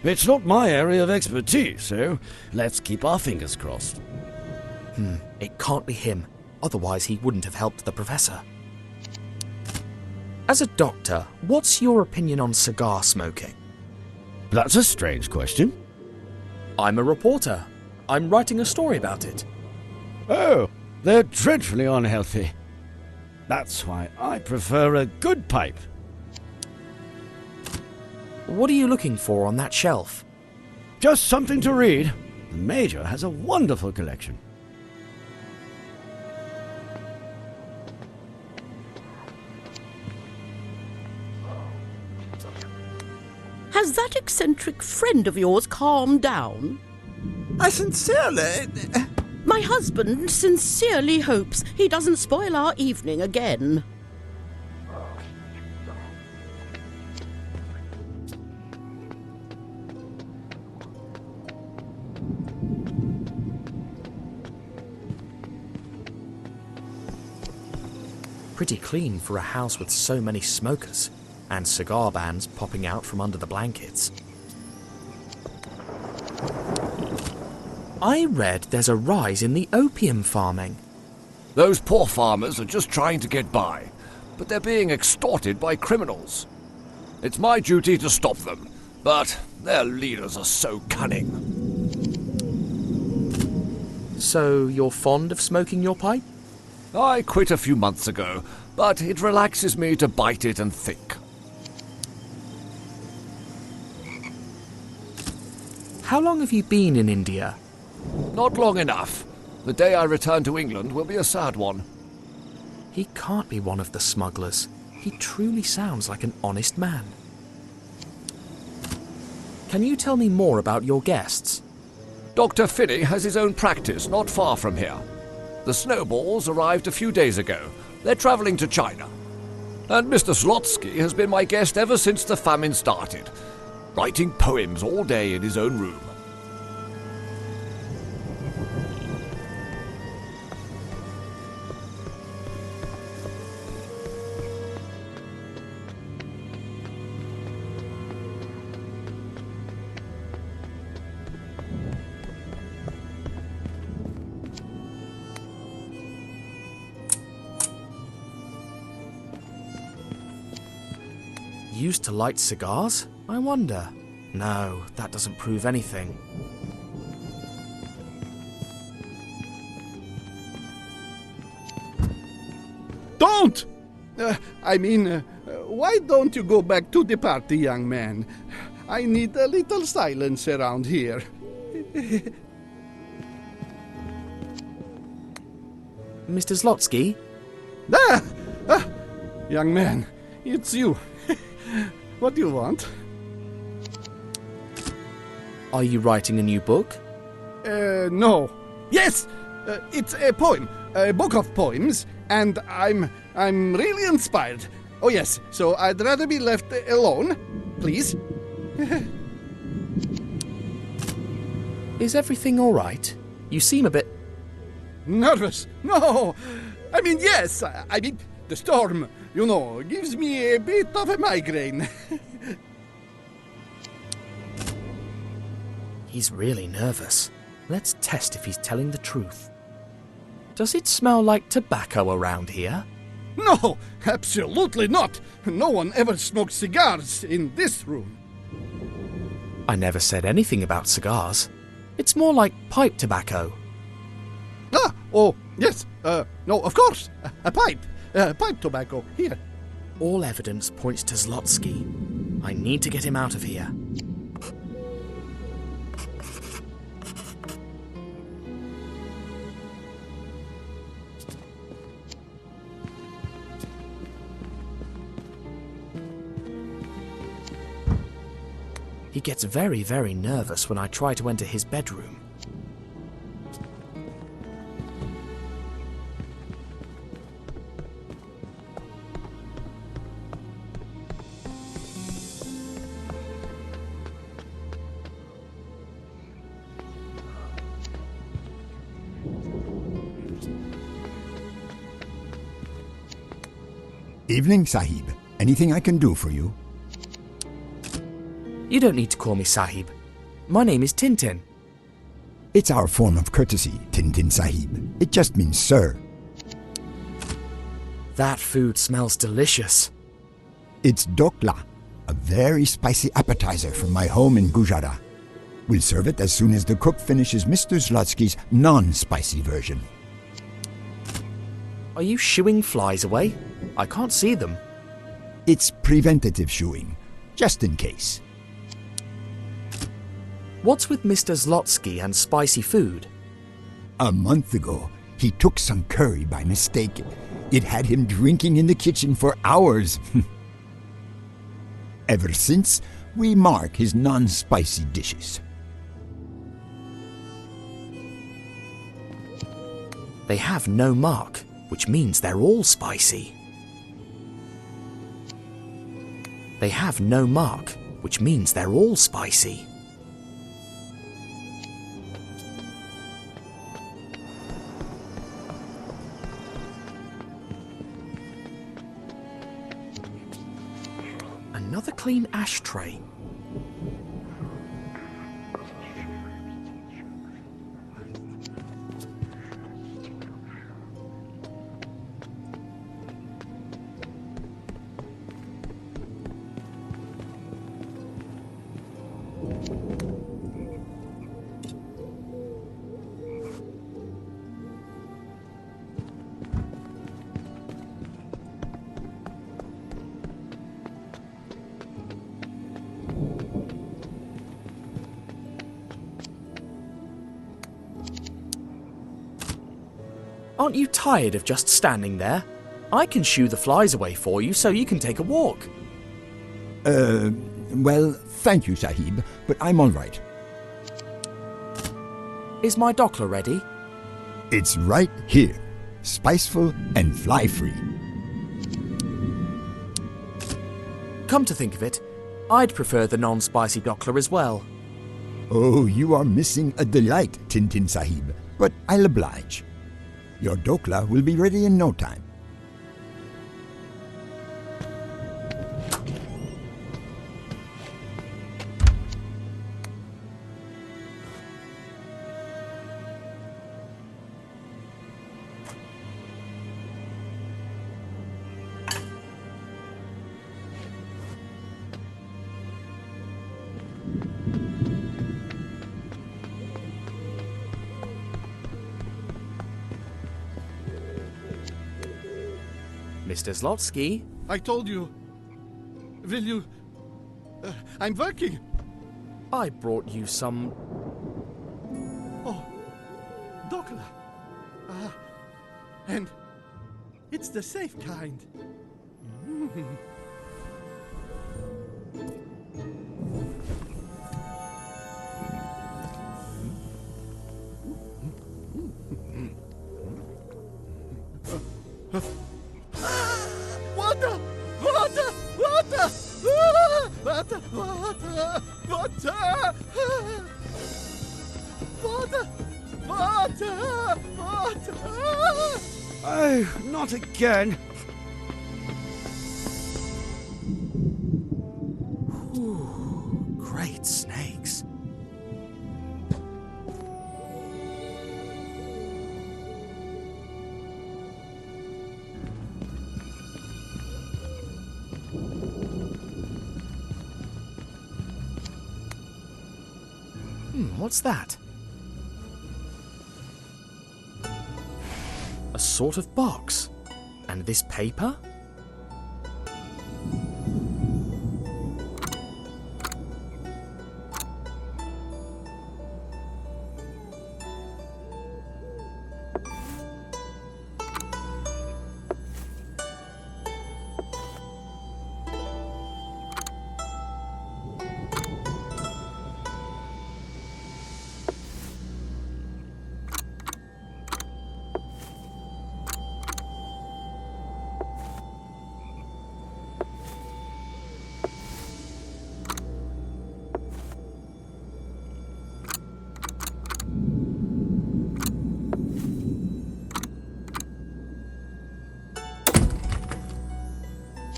It's not my area of expertise, so let's keep our fingers crossed. It can't be him. Otherwise he wouldn't have helped the professor. As a doctor, what's your opinion on cigar smoking? That's a strange question. I'm a reporter. I'm writing a story about it. Oh, they're dreadfully unhealthy. That's why I prefer a good pipe. What are you looking for on that shelf? Just something to read. The Major has a wonderful collection. Has that eccentric friend of yours calmed down? I sincerely... My husband sincerely hopes he doesn't spoil our evening again. Pretty clean for a house with so many smokers, and cigar bands popping out from under the blankets. I read there's a rise in the opium farming. Those poor farmers are just trying to get by, but they're being extorted by criminals. It's my duty to stop them, but their leaders are so cunning. So you're fond of smoking your pipe? I quit a few months ago, but it relaxes me to bite it and think. How long have you been in India? Not long enough. The day I return to England will be a sad one. He can't be one of the smugglers. He truly sounds like an honest man. Can you tell me more about your guests? Dr. Finney has his own practice not far from here. The Snowballs arrived a few days ago. They're travelling to China. And Mr. Slotsky has been my guest ever since the famine started, writing poems all day in his own room. Used to light cigars? I wonder. No, that doesn't prove anything. Don't! Why don't you go back to the party, young man? I need a little silence around here. Mr. Slotsky? Young man, it's you. What do you want? Are you writing a new book? No. Yes! It's a poem. A book of poems, and I'm really inspired. Oh yes, so I'd rather be left alone, please. Is everything all right? You seem a bit... Nervous? No! Yes! The storm, gives me a bit of a migraine. He's really nervous. Let's test if he's telling the truth. Does it smell like tobacco around here? No, absolutely not. No one ever smokes cigars in this room. I never said anything about cigars. It's more like pipe tobacco. Oh, yes. No, of course. A pipe. Pipe tobacco. Here. All evidence points to Zlotsky. I need to get him out of here. He gets very, very nervous when I try to enter his bedroom. Evening, Sahib. Anything I can do for you? You don't need to call me Sahib. My name is Tintin. It's our form of courtesy, Tintin Sahib. It just means sir. That food smells delicious. It's dokla, a very spicy appetizer from my home in Gujarat. We'll serve it as soon as the cook finishes Mr. Zlotsky's non-spicy version. Are you shooing flies away? I can't see them. It's preventative shooing, just in case. What's with Mr. Zlotsky and spicy food? A month ago, he took some curry by mistake. It had him drinking in the kitchen for hours. Ever since, we mark his non-spicy dishes. They have no mark, which means they're all spicy. They have no mark, which means they're all spicy. Another clean ashtray. Aren't you tired of just standing there? I can shoo the flies away for you so you can take a walk. Well, thank you, Sahib, but I'm all right. Is my Dockler ready? It's right here. Spiceful and fly-free. Come to think of it, I'd prefer the non-spicy Dockler as well. Oh, you are missing a delight, Tintin Sahib, but I'll oblige. Your dokla will be ready in no time. Mr. Zlotsky? I told you. Will you... I'm working. I brought you some... Oh, dokla. And it's the safe kind. Water! Water! Water! Water! Water! Water! Water! Water! Water! Oh, not again. Ooh, great snakes. What's that? A sort of box. And this paper?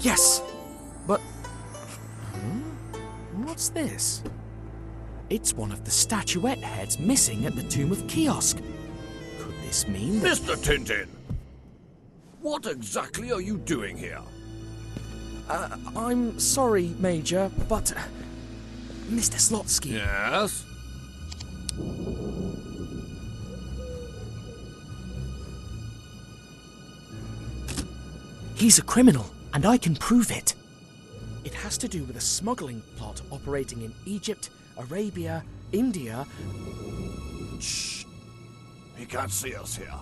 Yes! But... What's this? It's one of the statuette heads missing at the tomb of Kih-Oskh. Could this mean that... Mr. Tintin! What exactly are you doing here? I'm sorry, Major, but... Mr. Slotsky... Yes? He's a criminal, and I can prove it. It has to do with a smuggling plot operating in Egypt, Arabia, India... Shh! He can't see us here.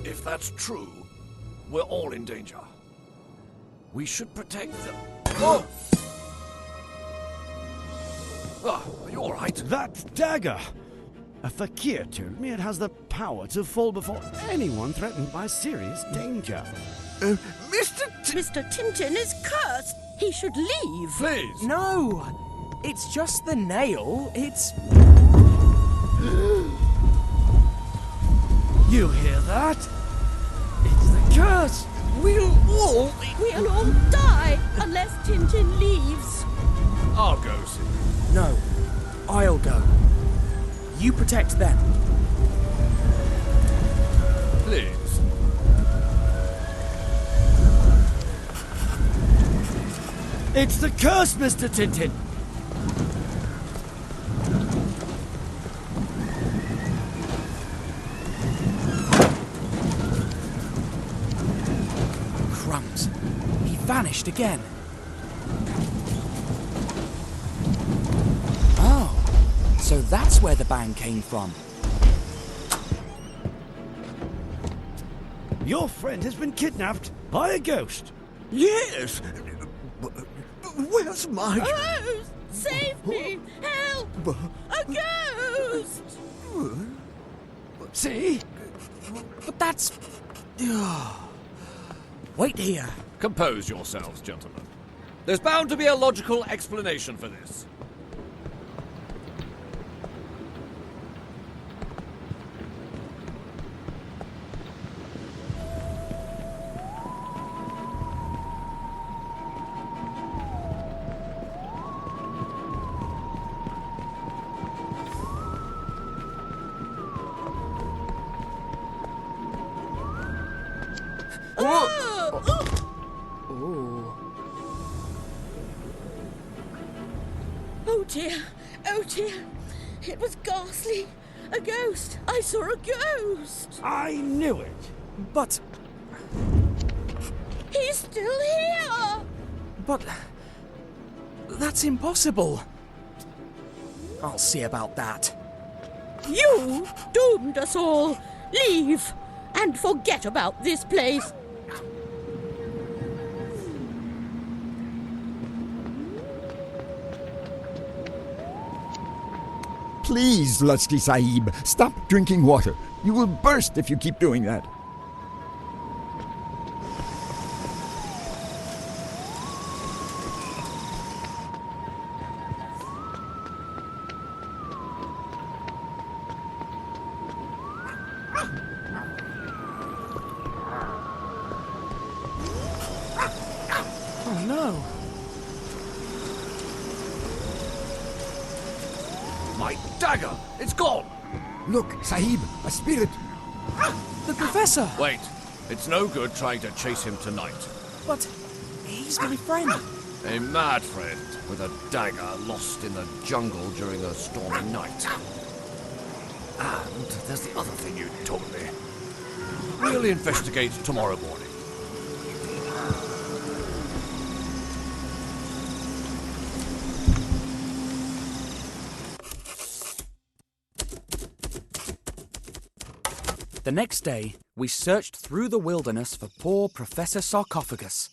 If that's true, we're all in danger. We should protect them. Oh! Ah, are you all right? That dagger! A fakir told me it has the power to fall before anyone threatened by serious danger. Mr. Tintin is cursed. He should leave. Please! No! It's just the nail. It's... You hear that? It's the curse! We'll all die unless Tintin leaves. I'll go see. No, I'll go. You protect them. Please. It's the curse, Mr. Tintin! Crumbs. He vanished again. Oh, so that's where the bang came from. Your friend has been kidnapped by a ghost. Yes. Where's my... Ghost! Save me! Help! A ghost! See? But that's... Wait here. Compose yourselves, gentlemen. There's bound to be a logical explanation for this. Oh dear, oh dear. It was ghastly. A ghost. I saw a ghost. I knew it. But... He's still here. But... That's impossible. I'll see about that. You doomed us all. Leave and forget about this place. Please, Lutsky Sahib, stop drinking water. You will burst if you keep doing that. Oh no. My dagger! It's gone! Look, Sahib, a spirit. The Professor! Wait, it's no good trying to chase him tonight. But he's my friend. A mad friend with a dagger lost in the jungle during a stormy night. And there's the other thing you told me. We'll investigate tomorrow morning. The next day, we searched through the wilderness for poor Professor Sarcophagus.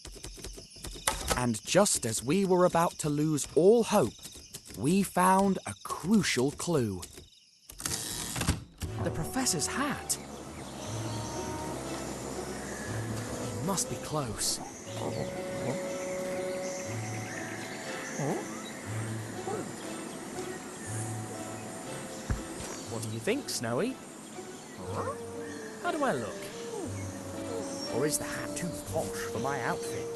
And just as we were about to lose all hope, we found a crucial clue. The Professor's hat. He must be close. What do you think, Snowy? How do I look? Or is the hat too posh for my outfit?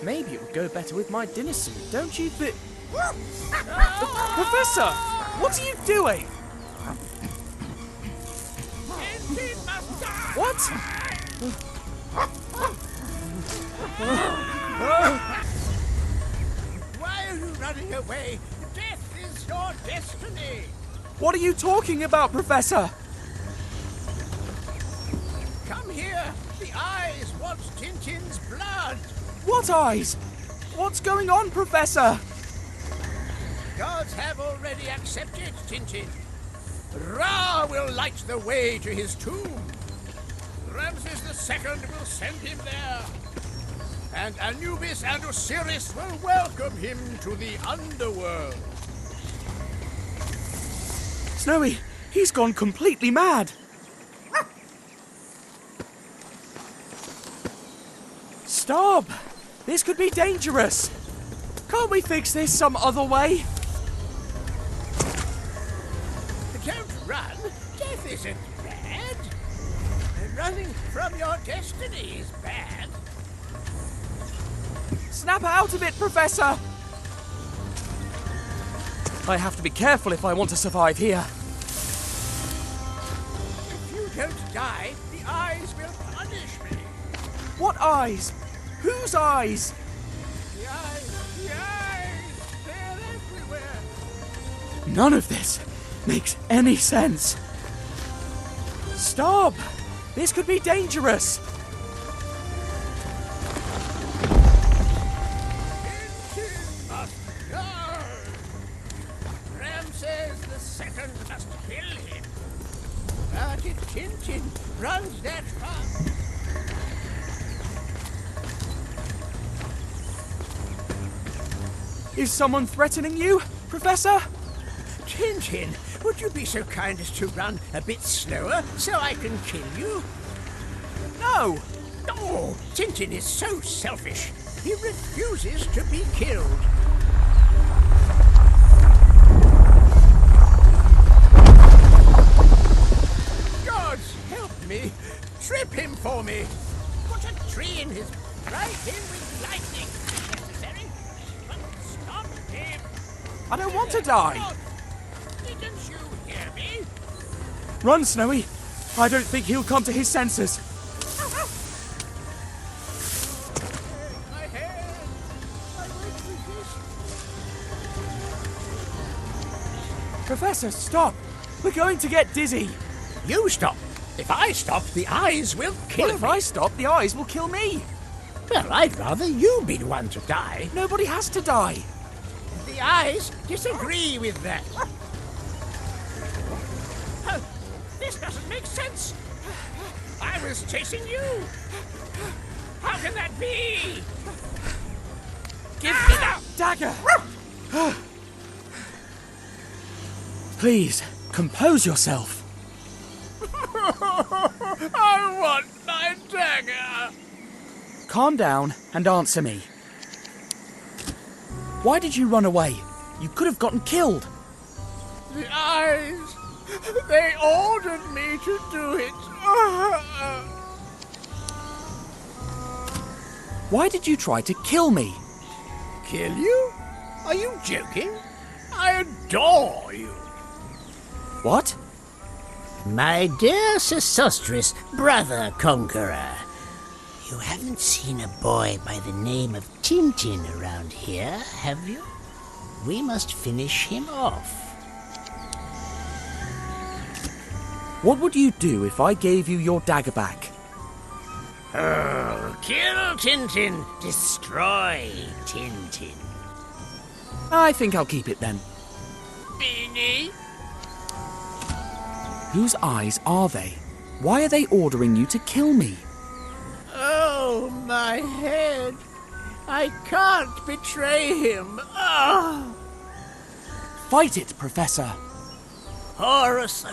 Maybe it would go better with my dinner suit, don't you think? Professor! What are you doing? What? Why are you running away? Death is your destiny! What are you talking about, Professor? Come here! The eyes want Tintin's blood! What eyes? What's going on, Professor? Gods have already accepted Tintin. Ra will light the way to his tomb. Ramses II will send him there. And Anubis and Osiris will welcome him to the underworld. Snowy, he's gone completely mad. Stop! This could be dangerous. Can't we fix this some other way? Don't run. Death isn't bad. Running from your destiny is bad. Snap out of it, Professor! I have to be careful if I want to survive here. If you don't die, the eyes will punish me. What eyes? Whose eyes? The eyes, they're everywhere. None of this makes any sense. Stop! This could be dangerous. Tintin must go. Ramses II must kill him. But if Tintin runs that fast, Is someone threatening you, Professor? Tintin, would you be so kind as to run a bit slower so I can kill you? No! Oh, Tintin is so selfish. He refuses to be killed. Gods, help me. Trip him for me. Put a tree in his... Strike him with lightning. Necessary. But stop him. I don't want to die. Didn't you hear me? Run, Snowy. I don't think he'll come to his senses. My hand. I won't resist. Professor, stop. We're going to get dizzy. You stop. If I stop, the eyes will kill Well, if me. I stop, the eyes will kill me. Well, I'd rather you be the one to die. Nobody has to die. The eyes disagree with that. Oh, this doesn't make sense. I was chasing you. How can that be? Give me that dagger. Please, compose yourself. I want my dagger. Calm down and answer me. Why did you run away? You could have gotten killed. The eyes. They ordered me to do it. Why did you try to kill me? Kill you? Are you joking? I adore you. What? My dear Sesostris, brother conqueror, you haven't seen a boy by the name of Tintin around here, have you? We must finish him off. What would you do if I gave you your dagger back? Oh, kill Tintin, destroy Tintin. I think I'll keep it then. Beanie? Whose eyes are they? Why are they ordering you to kill me? Oh, my head. I can't betray him. Oh. Fight it, Professor. Horus,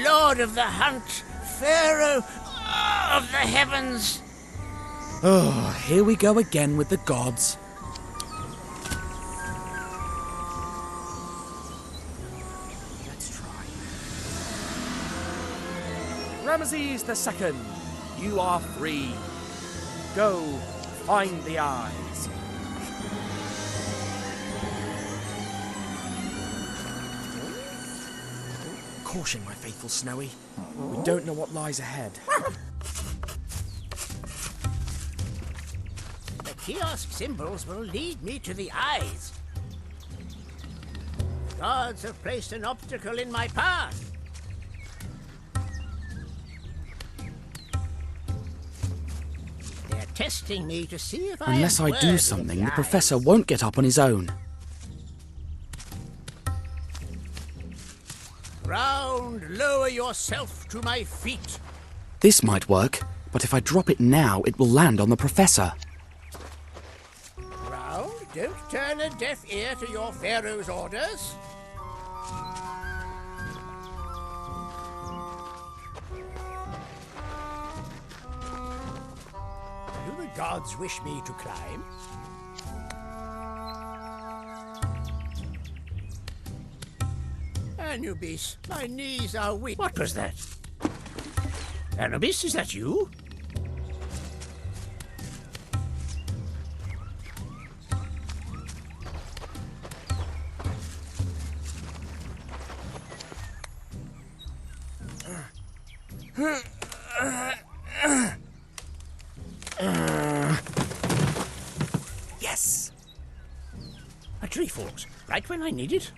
Lord of the Hunt, Pharaoh of the Heavens. Oh, here we go again with the gods. Let's try. Ramesses II, you are free. Go find the eyes. Caution, my faithful Snowy. We don't know what lies ahead. The kiosk symbols will lead me to the eyes. The gods have placed an obstacle in my path. They're testing me to see if Unless I do worthy something, of the eyes. Professor won't get up on his own. Round, lower yourself to my feet. This might work, but if I drop it now, it will land on the Professor. Round, don't turn a deaf ear to your Pharaoh's orders. Do the gods wish me to climb? Anubis, my knees are weak. What was that? Anubis, is that you? Yes! A tree falls, right when I need it.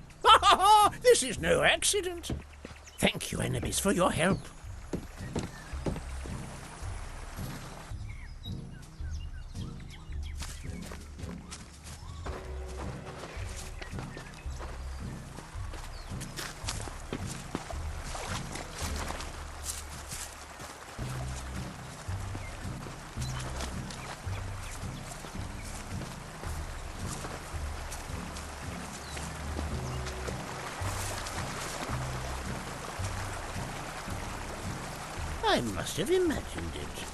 This is no accident. Thank you, Anubis, for your help. I must have imagined it.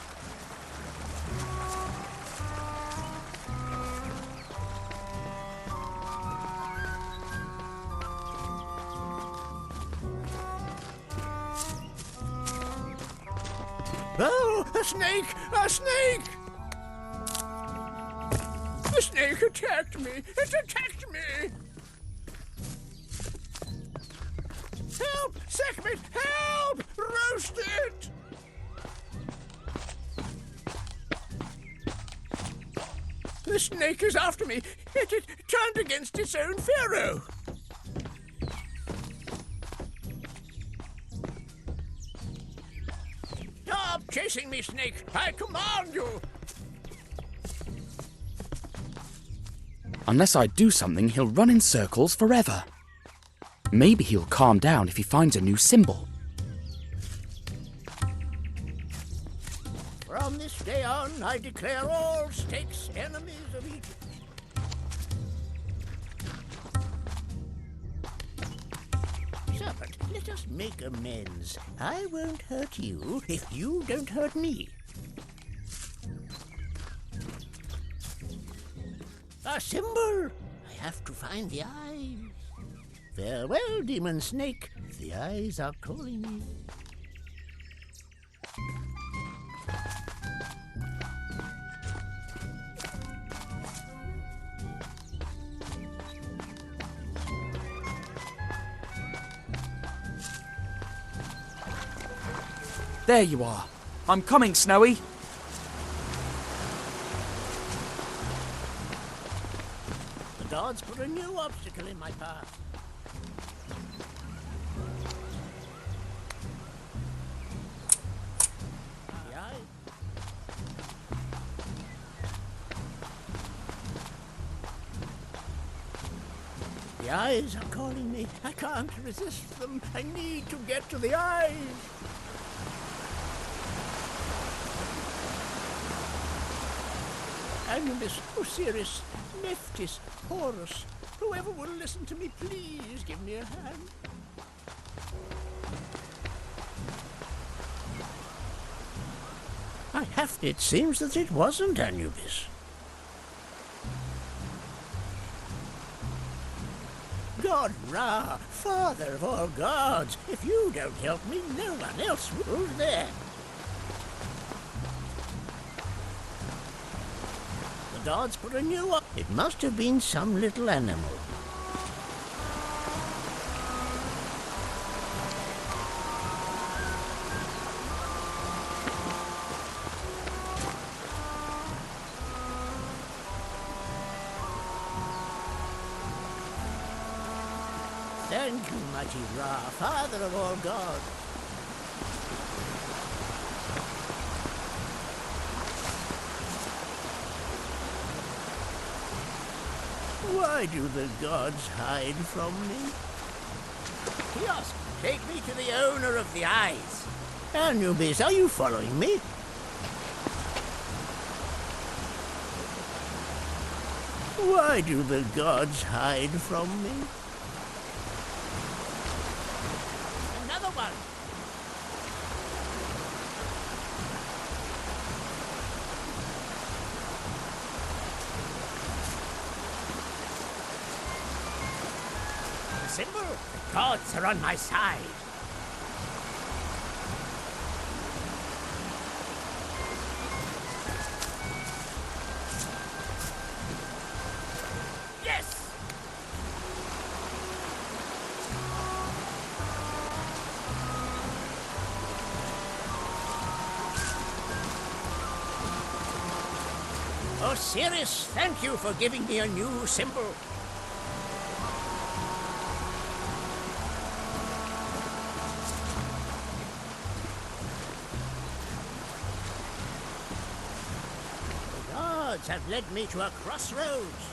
Oh, a snake! A snake! The snake attacked me! It attacked me! Help! Sekhmet! Help! Roast it! The snake is after me. It turned against its own pharaoh. Stop chasing me, snake! I command you! Unless I do something, he'll run in circles forever. Maybe he'll calm down if he finds a new symbol. From this day on, I declare all snakes enemies of Egypt. Serpent, let us make amends. I won't hurt you if you don't hurt me. A symbol! I have to find the eyes. Farewell, demon snake. The eyes are calling me. There you are. I'm coming, Snowy. The gods put a new obstacle in my path. The eye. The eyes are calling me. I can't resist them. I need to get to the eyes. Anubis, Osiris, Nephthys, Horus, whoever will listen to me, please give me a hand. It seems that it wasn't Anubis. God Ra, father of all gods, if you don't help me, no one else will. Who's there? The gods put a new one. It must have been some little animal. Thank you, mighty Ra, father of all gods. Why do the gods hide from me? Kih-Oskh, take me to the owner of the eyes. Anubis, are you following me? Why do the gods hide from me? Another one! Symbol, the gods are on my side. Yes! Osiris, thank you for giving me a new symbol. Have led me to a crossroads.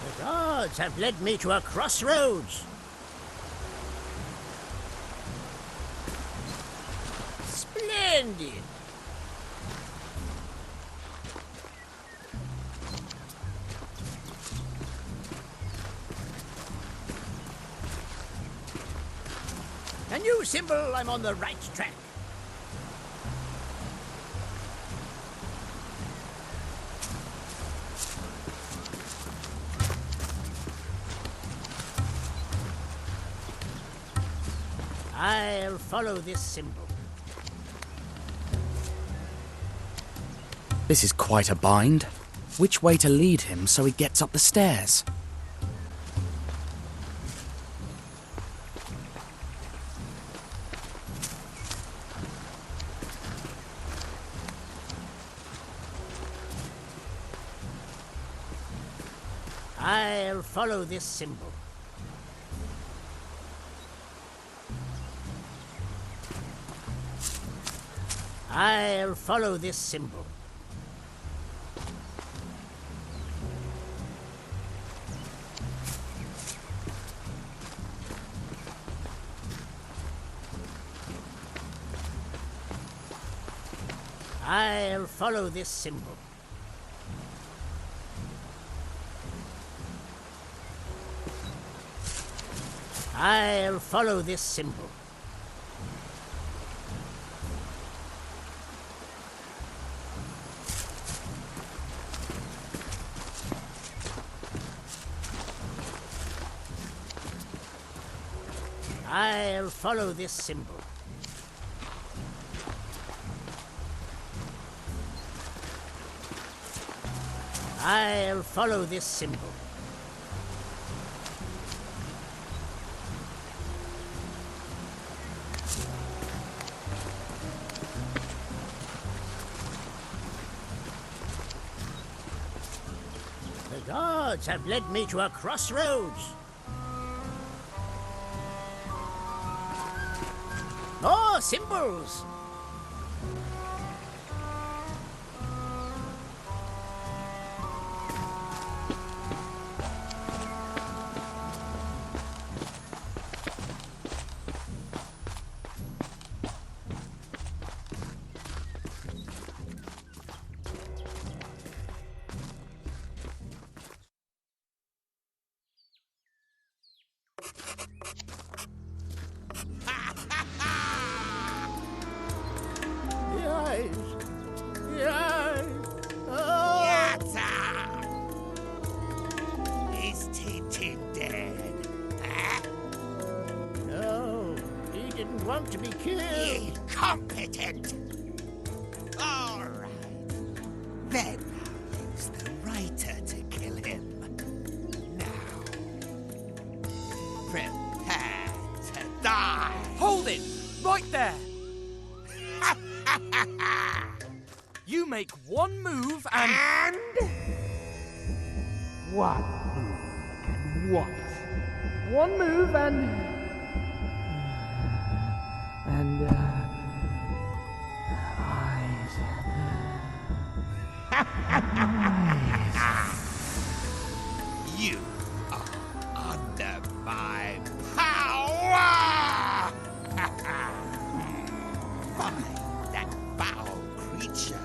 The gods have led me to a crossroads. Splendid. A new symbol, I'm on the right track. I'll follow this symbol. This is quite a bind. Which way to lead him so he gets up the stairs? I'll follow this symbol. I'll follow this symbol. I'll follow this symbol. I'll follow this symbol. I'll follow this symbol. I'll follow this symbol. The gods have led me to a crossroads. More symbols! want to be killed. Incompetent! All right. Then I'll use the writer to kill him. Now, prepare to die. Hold it! Right there! You make one move and... What? What? One move and You are under my power! Find that foul creature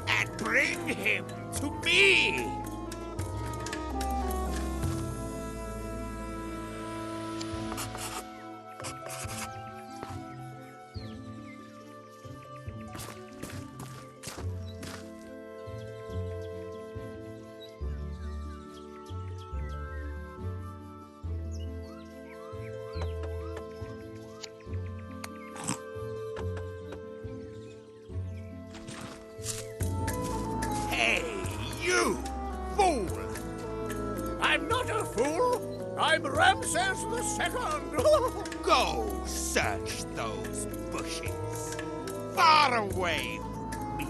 and bring him to me! I'm not a fool. I'm Ramses II. Go search those bushes. Far away from me.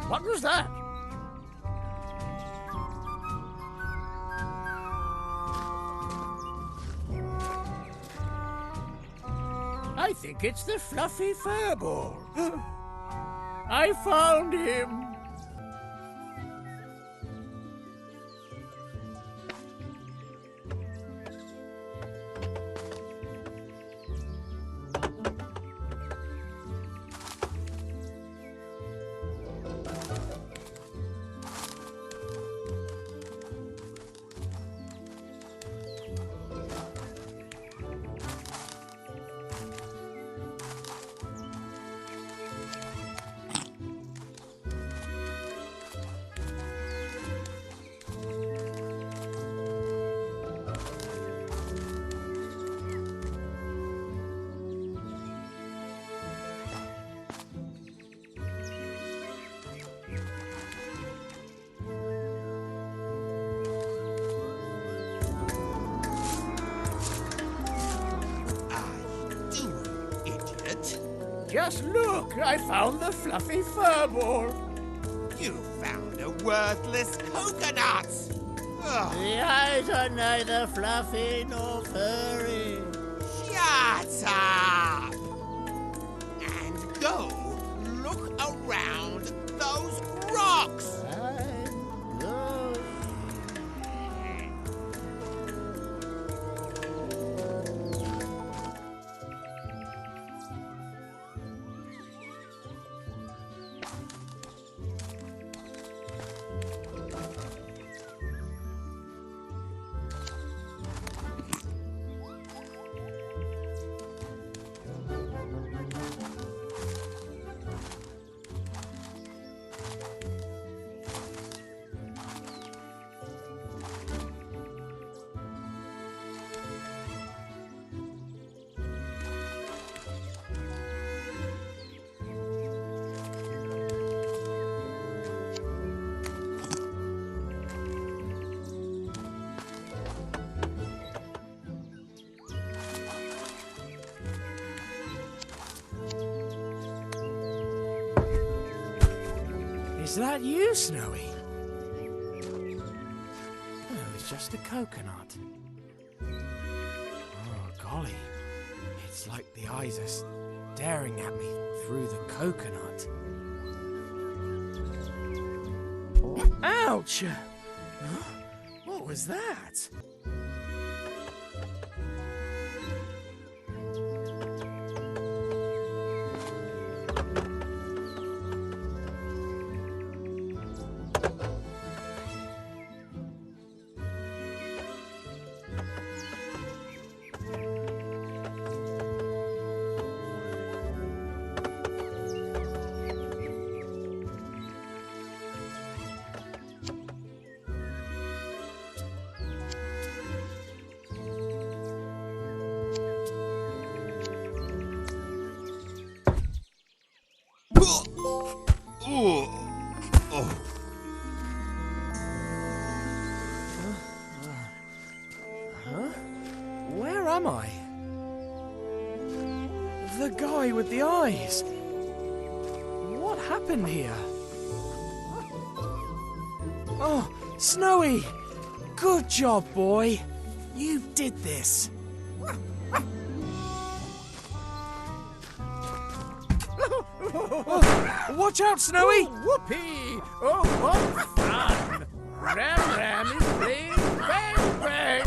What was that? I think it's the fluffy furball. I found him. Just look, I found the fluffy furball. You found a worthless coconut! Ugh. The eyes are neither fluffy nor furry. Shut up! And go look around those rocks! Is that you, Snowy? Oh, it's just a coconut. Oh, golly. It's like the eyes are staring at me through the coconut. Ouch! What was that? Where am I? The guy with the eyes. What happened here? Oh, Snowy! Good job, boy. You did this. Oh, watch out, Snowy! Whoopee! Oh, what fun! Ram is playing bang bang!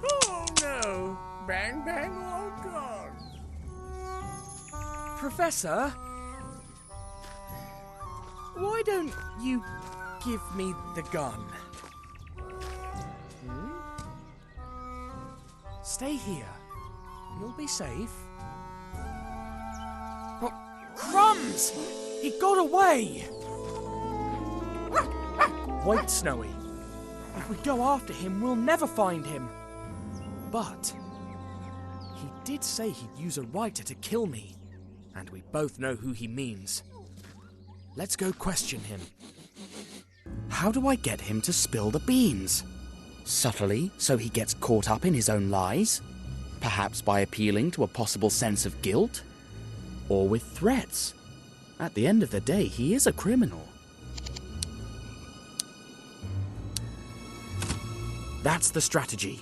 Oh no! Bang bang all gone! Professor? Why don't you give me the gun? Stay here. You'll be safe. Oh, crumbs! He got away! Wait, Snowy. If we go after him, we'll never find him. But he did say he'd use a writer to kill me. And we both know who he means. Let's go question him. How do I get him to spill the beans? Subtly, so he gets caught up in his own lies? Perhaps by appealing to a possible sense of guilt? Or with threats? At the end of the day, he is a criminal. That's the strategy.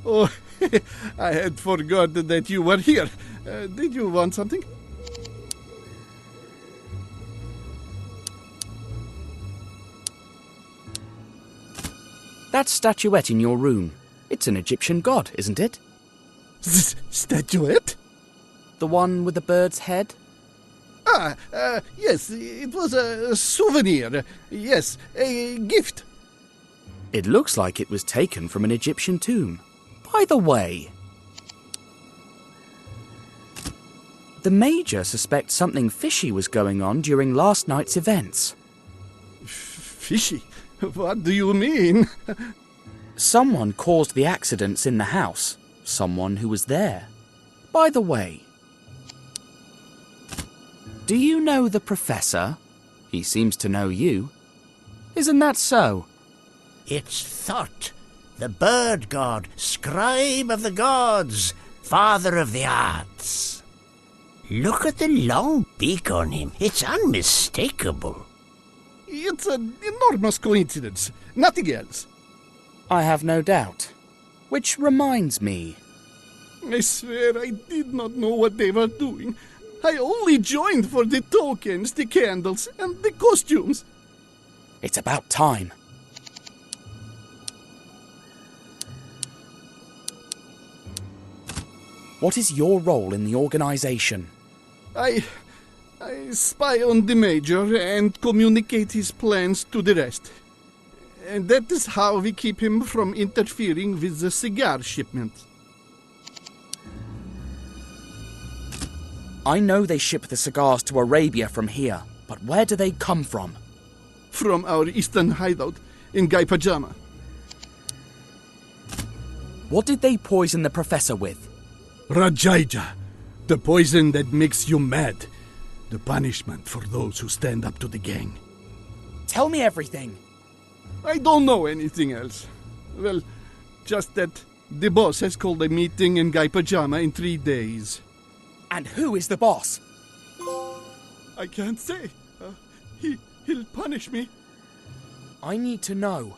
Oh, I had forgotten that you were here. Did you want something? That statuette in your room. It's an Egyptian god, isn't it? Statuette? The one with the bird's head? Yes, it was a souvenir. Yes, a gift. It looks like it was taken from an Egyptian tomb. By the way, the Major suspects something fishy was going on during last night's events. Fishy? What do you mean? Someone caused the accidents in the house. Someone who was there. By the way, do you know the Professor? He seems to know you. Isn't that so? It's Thought, the bird god, scribe of the gods, father of the arts. Look at the long beak on him. It's unmistakable. It's an enormous coincidence. Nothing else. I have no doubt. Which reminds me. I swear I did not know what they were doing. I only joined for the tokens, the candles, and the costumes. It's about time. What is your role in the organization? I spy on the Major and communicate his plans to the rest. And that is how we keep him from interfering with the cigar shipment. I know they ship the cigars to Arabia from here, but where do they come from? From our eastern hideout in Guy Pajama. What did they poison the Professor with? Rajaija, the poison that makes you mad. The punishment for those who stand up to the gang. Tell me everything. I don't know anything else. Well, just that the boss has called a meeting in Guy Pajama in 3 days. And who is the boss? I can't say. He'll punish me. I need to know.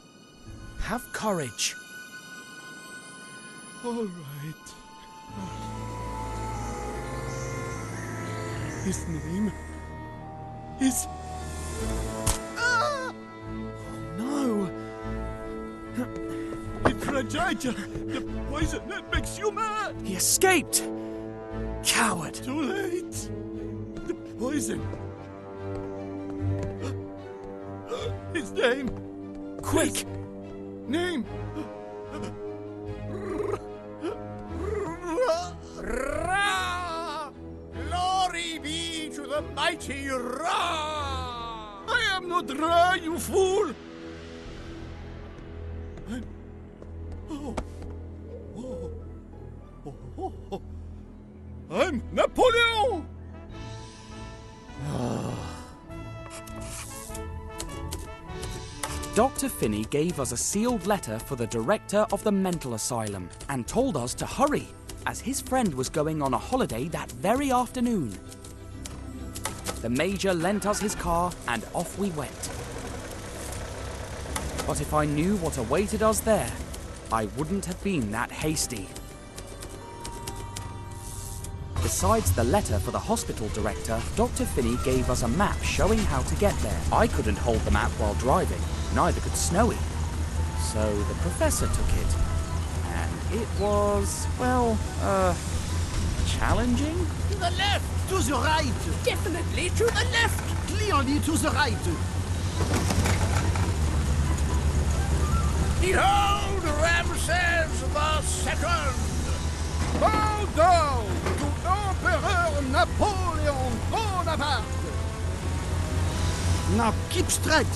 Have courage. All right. His name is... Ah! Elijah, the poison that makes you mad. He escaped! Coward! Too late. The poison. His name. Quick! His name. Ra! Glory be to the mighty Ra! I am not Ra, you fool. I'm Napoleon! Dr. Finney gave us a sealed letter for the director of the mental asylum and told us to hurry, as his friend was going on a holiday that very afternoon. The Major lent us his car and off we went. But if I knew what awaited us there, I wouldn't have been that hasty. Besides the letter for the hospital director, Dr. Finney gave us a map showing how to get there. I couldn't hold the map while driving, neither could Snowy. So the professor took it. And it was, well, challenging? To the left! To the right! Definitely to the left! Clearly to the right! Behold Ramses the Second! Bow down to Emperor Napoleon Bonaparte! Now keep straight!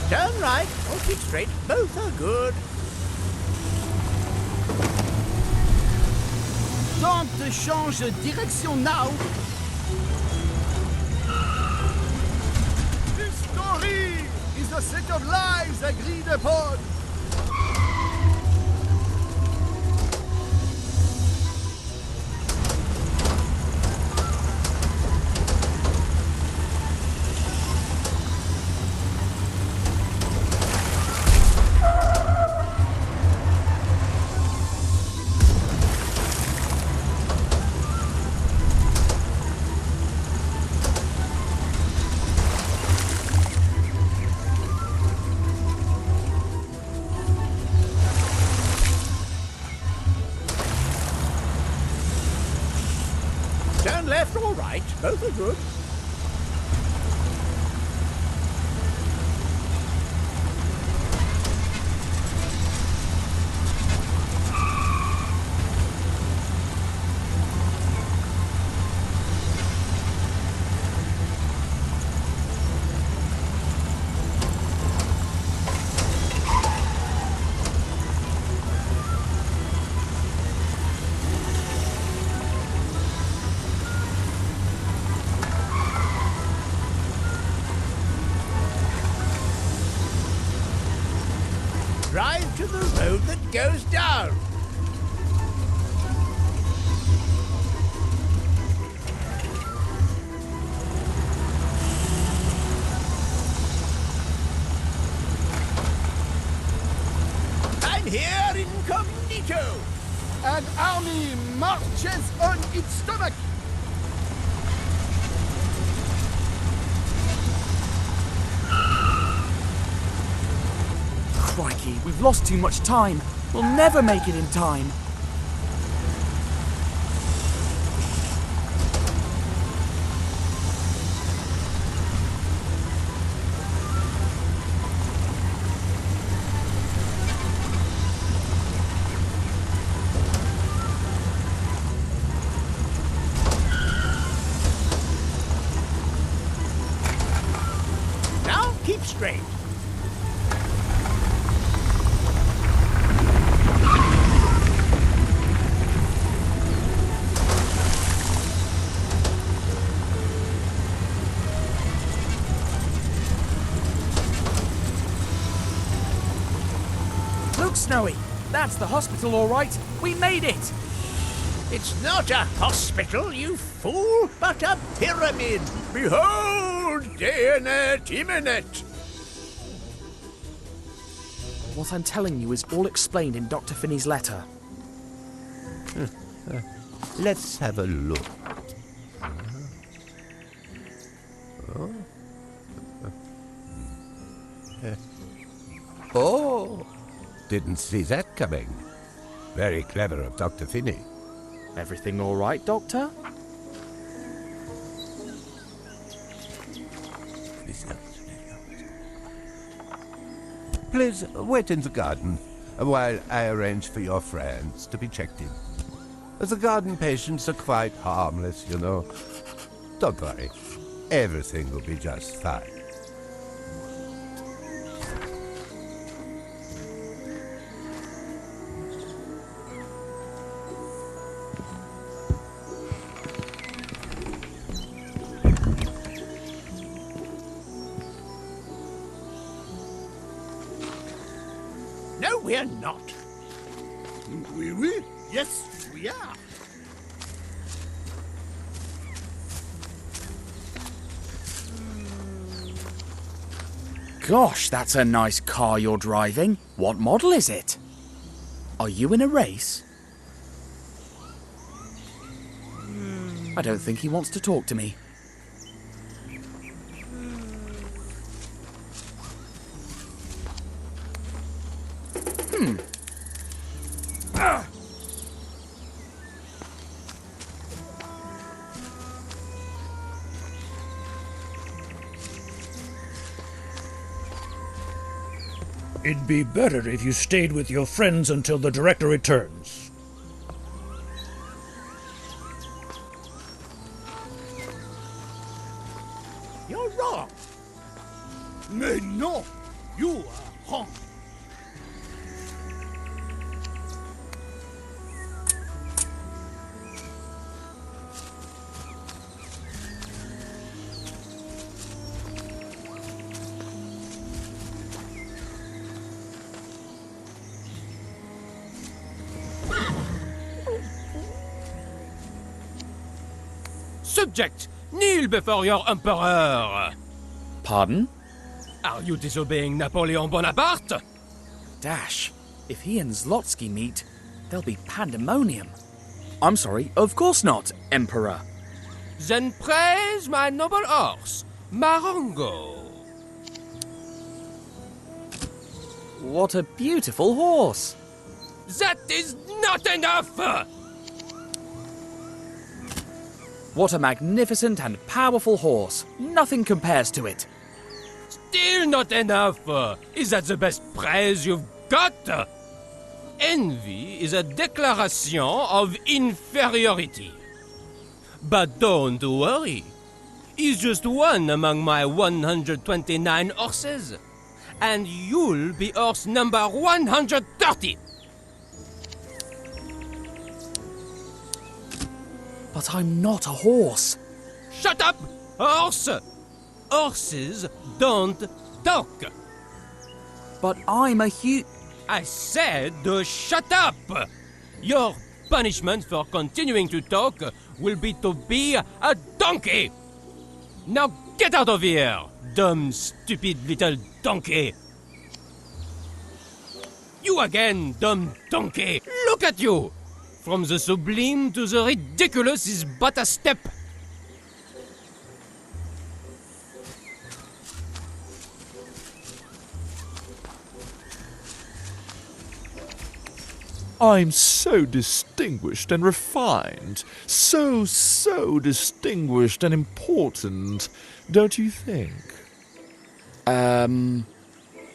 Turn right or keep straight, both are good. Don't change direction now! History is a set of lies agreed upon. Turn left or right, both are good. Drive to the road that goes down. I'm here incognito. An army marches on its stomach. Crikey, we've lost too much time. We'll never make it in time. Now keep straight. Look, Snowy, that's the hospital, all right. We made it. It's not a hospital, you fool, but a pyramid. Behold, Deonet Imminet. What I'm telling you is all explained in Dr. Finney's letter. Let's have a look. Oh, didn't see that coming. Very clever of Dr. Finney. Everything all right, Doctor? Please wait in the garden while I arrange for your friends to be checked in. The garden patients are quite harmless, you know. Don't worry. Everything will be just fine. No, we're not. Oui? Yes, we are. Gosh, that's a nice car you're driving. What model is it? Are you in a race? I don't think he wants to talk to me. It'd be better if you stayed with your friends until the director returns. You're wrong. Mais non, you are wrong. Subject, kneel before your emperor. Pardon? Are you disobeying Napoleon Bonaparte? Dash, if he and Zlotsky meet, there'll be pandemonium. I'm sorry, of course not, Emperor. Then praise my noble horse, Marengo. What a beautiful horse. That is not enough! What a magnificent and powerful horse. Nothing compares to it. Still not enough! Is that the best praise you've got? Envy is a declaration of inferiority. But don't worry. He's just one among my 129 horses. And you'll be horse number 130. But I'm not a horse. Shut up, horse! Horses don't talk. But I'm a I said shut up! Your punishment for continuing to talk will be to be a donkey! Now get out of here, dumb, stupid little donkey! You again, dumb donkey! Look at you! From the sublime to the ridiculous is but a step. I'm so distinguished and refined. So distinguished and important. Don't you think?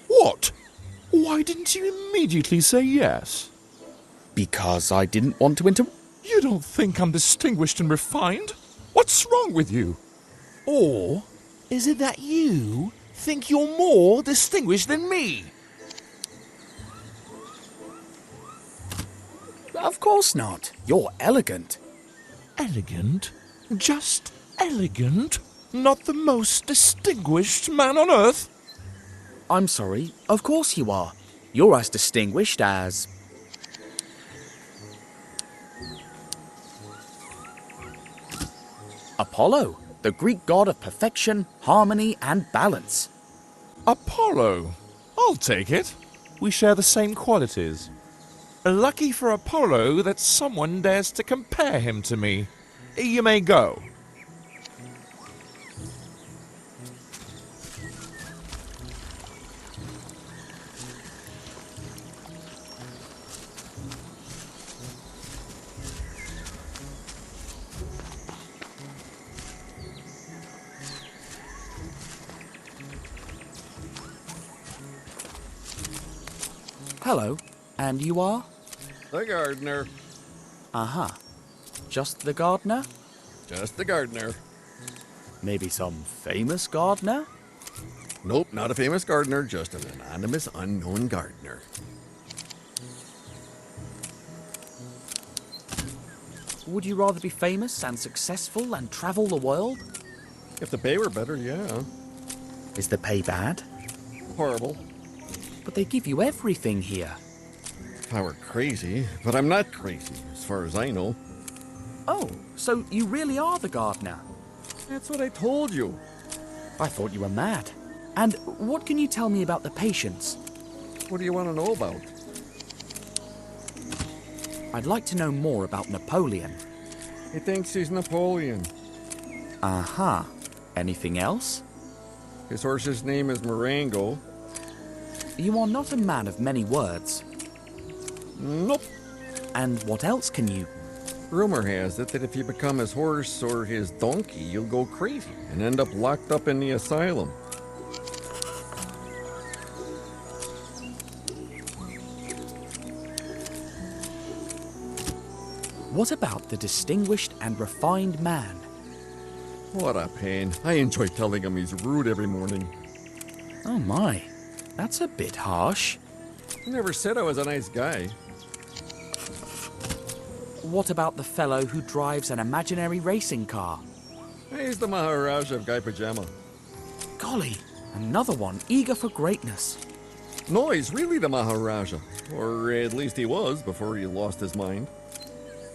What? Why didn't you immediately say yes? Because I didn't want to You don't think I'm distinguished and refined? What's wrong with you? Or is it that you think you're more distinguished than me? Of course not. You're elegant. Elegant? Just elegant? Not the most distinguished man on earth? I'm sorry. Of course you are. You're as distinguished as... Apollo, the Greek god of perfection, harmony, and balance. Apollo? I'll take it. We share the same qualities. Lucky for Apollo that someone dares to compare him to me. You may go. Hello. And you are? The gardener. Uh-huh. Just the gardener? Just the gardener. Maybe some famous gardener? Nope, not a famous gardener, just an anonymous, unknown gardener. Would you rather be famous and successful and travel the world? If the pay were better, yeah. Is the pay bad? Horrible. But they give you everything here. If I were crazy, but I'm not crazy, as far as I know. Oh, so you really are the gardener? That's what I told you. I thought you were mad. And what can you tell me about the patients? What do you want to know about? I'd like to know more about Napoleon. He thinks he's Napoleon. Uh-huh. Anything else? His horse's name is Marengo. You are not a man of many words. Nope. And what else can you... Rumor has it that if you become his horse or his donkey, you'll go crazy and end up locked up in the asylum. What about the distinguished and refined man? What a pain. I enjoy telling him he's rude every morning. Oh my, that's a bit harsh. I never said I was a nice guy. What about the fellow who drives an imaginary racing car? He's the Maharaja of Guy Pajama. Golly, another one eager for greatness. No, he's really the Maharaja. Or at least he was before he lost his mind.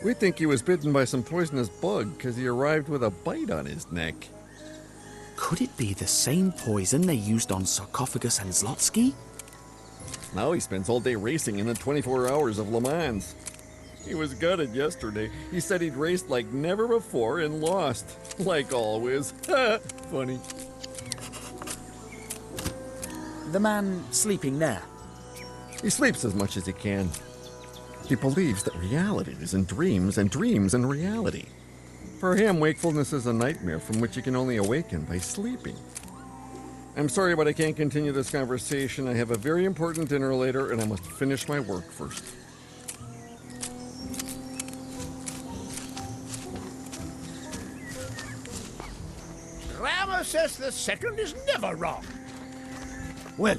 We think he was bitten by some poisonous bug because he arrived with a bite on his neck. Could it be the same poison they used on Sarcophagus and Zlotsky? Now he spends all day racing in the 24 hours of Le Mans. He was gutted yesterday. He said he'd raced like never before and lost. Like always. Funny. The man sleeping there? He sleeps as much as he can. He believes that reality is in dreams and dreams in reality. For him, wakefulness is a nightmare from which you can only awaken by sleeping. I'm sorry, but I can't continue this conversation. I have a very important dinner later, and I must finish my work first. Ramesses II is never wrong. Well,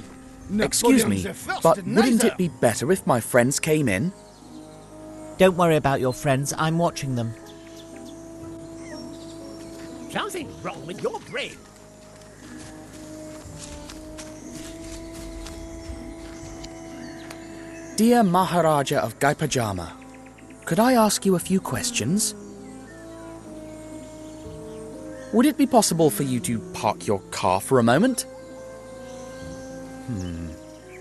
excuse me, but wouldn't it be better if my friends came in? Don't worry about your friends, I'm watching them. Something wrong with your brain. Dear Maharaja of Guy Pajama, could I ask you a few questions? Would it be possible for you to park your car for a moment?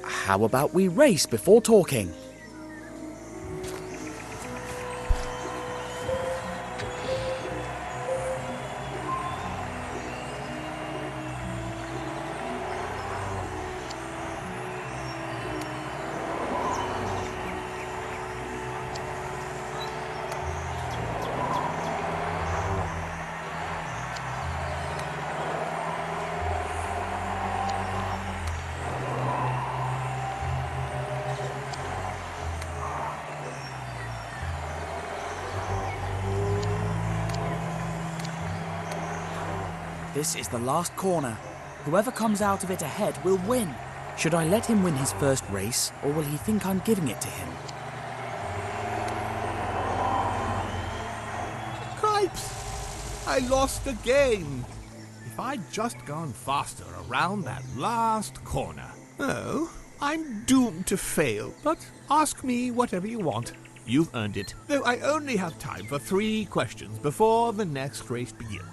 How about we race before talking? This is the last corner. Whoever comes out of it ahead will win. Should I let him win his first race, or will he think I'm giving it to him? Cripes! I lost again. If I'd just gone faster around that last corner. Oh, I'm doomed to fail, but ask me whatever you want. You've earned it. Though I only have time for 3 questions before the next race begins.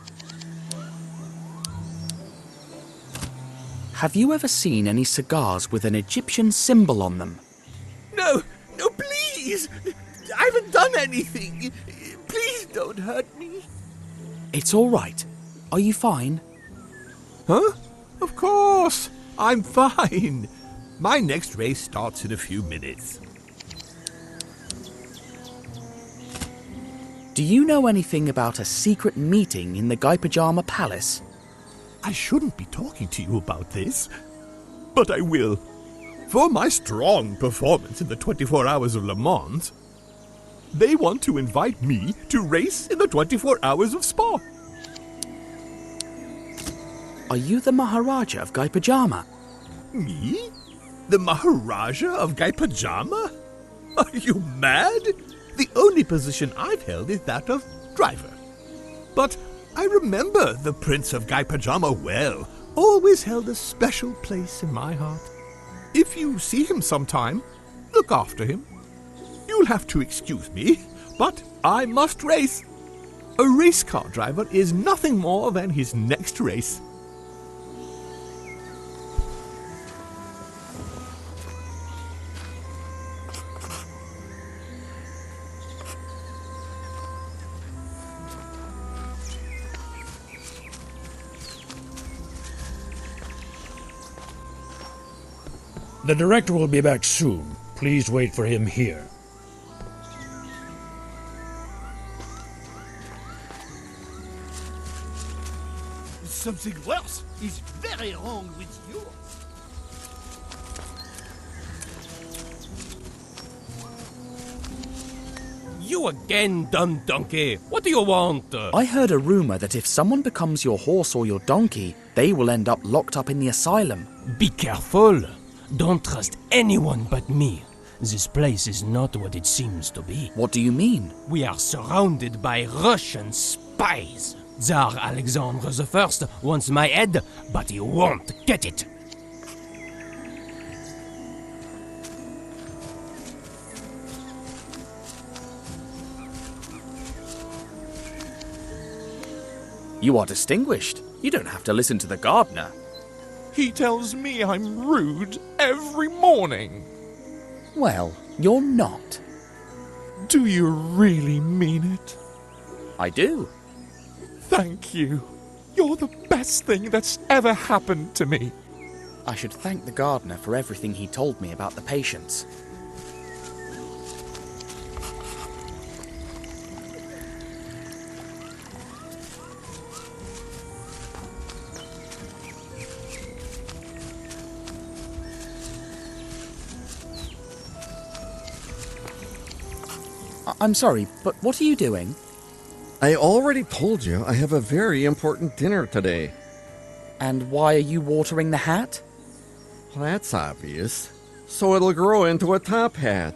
Have you ever seen any cigars with an Egyptian symbol on them? No, no, please! Please! I haven't done anything! Please don't hurt me! It's all right. Are you fine? Huh? Of course! I'm fine! My next race starts in a few minutes. Do you know anything about a secret meeting in the Guy Pajama Palace? I shouldn't be talking to you about this, but I will. For my strong performance in the 24 Hours of Le Mans, they want to invite me to race in the 24 Hours of Spa. Are you the Maharaja of Guy Pajama? Me? The Maharaja of Guy Pajama? Are you mad? The only position I've held is that of driver. But I remember the Prince of Guy Pajama well. Always held a special place in my heart. If you see him sometime, look after him. You'll have to excuse me, but I must race. A race car driver is nothing more than his next race. The director will be back soon. Please wait for him here. Something worse is very wrong with you. You again, dumb donkey. What do you want? I heard a rumor that if someone becomes your horse or your donkey, they will end up locked up in the asylum. Be careful. Don't trust anyone but me. This place is not what it seems to be. What do you mean? We are surrounded by Russian spies. Tsar Alexander I wants my head, but he won't get it. You are distinguished. You don't have to listen to the gardener. He tells me I'm rude every morning. Well, you're not. Do you really mean it? I do. Thank you. You're the best thing that's ever happened to me. I should thank the gardener for everything he told me about the patients. I'm sorry, but what are you doing? I already told you I have a very important dinner today. And why are you watering the hat? Well, that's obvious. So it'll grow into a top hat.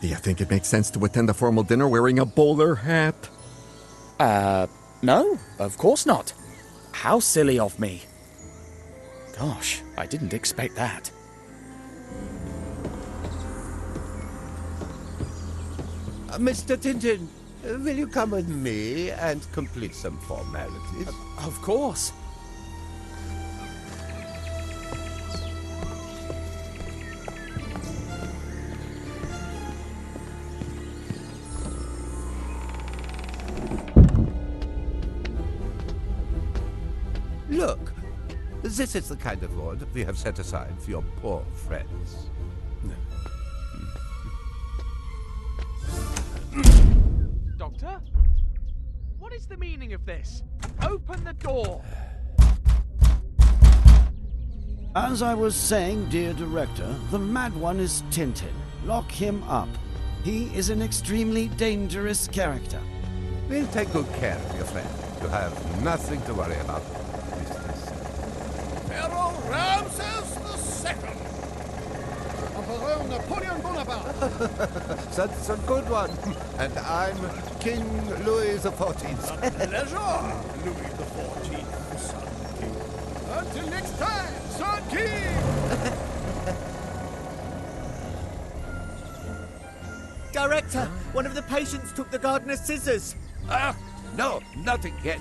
Do you think it makes sense to attend a formal dinner wearing a bowler hat? No, of course not. How silly of me. Gosh, I didn't expect that. Mr. Tintin, will you come with me and complete some formalities? Of course. Look, this is the kind of reward we have set aside for your poor friends. Doctor? What is the meaning of this? Open the door! As I was saying, dear director, the mad one is Tintin. Lock him up. He is an extremely dangerous character. We'll take good care of your friend. You have nothing to worry about, Mr. Pharaoh Ramses II! Emperor Napoleon Bonaparte! That's a good one. And I'm King Louis XIV. A pleasure, Louis XIV, Son King. Until next time, Son King! Director, one of the patients took the gardener's scissors. No, nothing yet.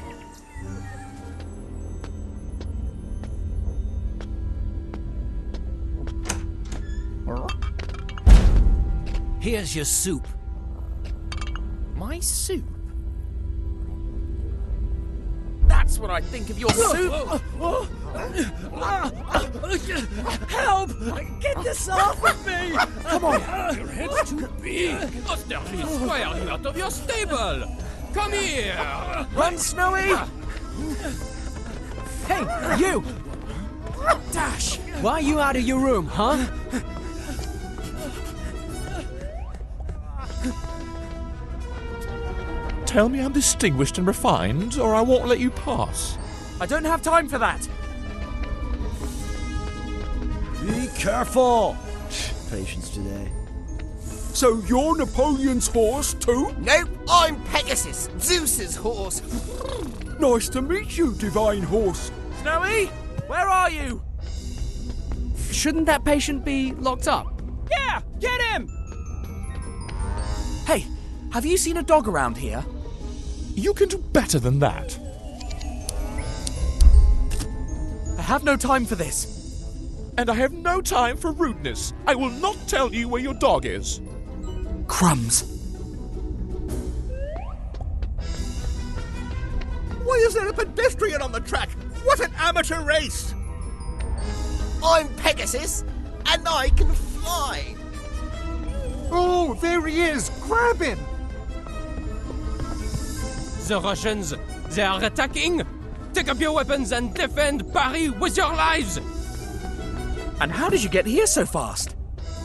Here's your soup. My soup? That's what I think of your soup. Help! Get this off of me! Come on. Your head's too big. Austerlitz, why are you out of your stable? Come here! Run, Snowy! Hey, you! Dash! Why are you out of your room, huh? Tell me I'm distinguished and refined, or I won't let you pass. I don't have time for that. Be careful! Patience today. So you're Napoleon's horse too? Nope, I'm Pegasus, Zeus's horse. Nice to meet you, divine horse. Snowy, where are you? Shouldn't that patient be locked up? Yeah, get him! Hey, have you seen a dog around here? You can do better than that. I have no time for this. And I have no time for rudeness. I will not tell you where your dog is. Crumbs. Why is there a pedestrian on the track? What an amateur race! I'm Pegasus, and I can fly. Oh, there he is! Grab him! The Russians, they are attacking! Take up your weapons and defend Paris with your lives! And how did you get here so fast?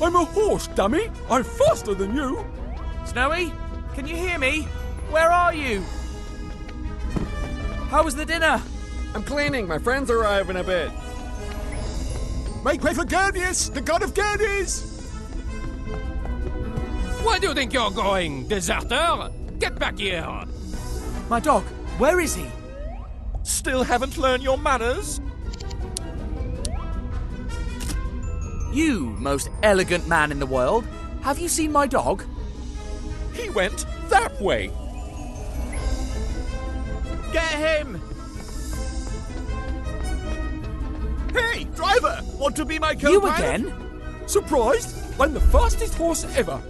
I'm a horse, dummy. I'm faster than you. Snowy, can you hear me? Where are you? How was the dinner? I'm cleaning. My friends arrive in a bit. Make way for Gerdius, the god of Gerdies! Where do you think you're going, deserter? Get back here! My dog, where is he? Still haven't learned your manners? You, most elegant man in the world, have you seen my dog? He went that way. Get him! Hey, driver! Want to be my co-pilot? You again? Surprised? I'm the fastest horse ever.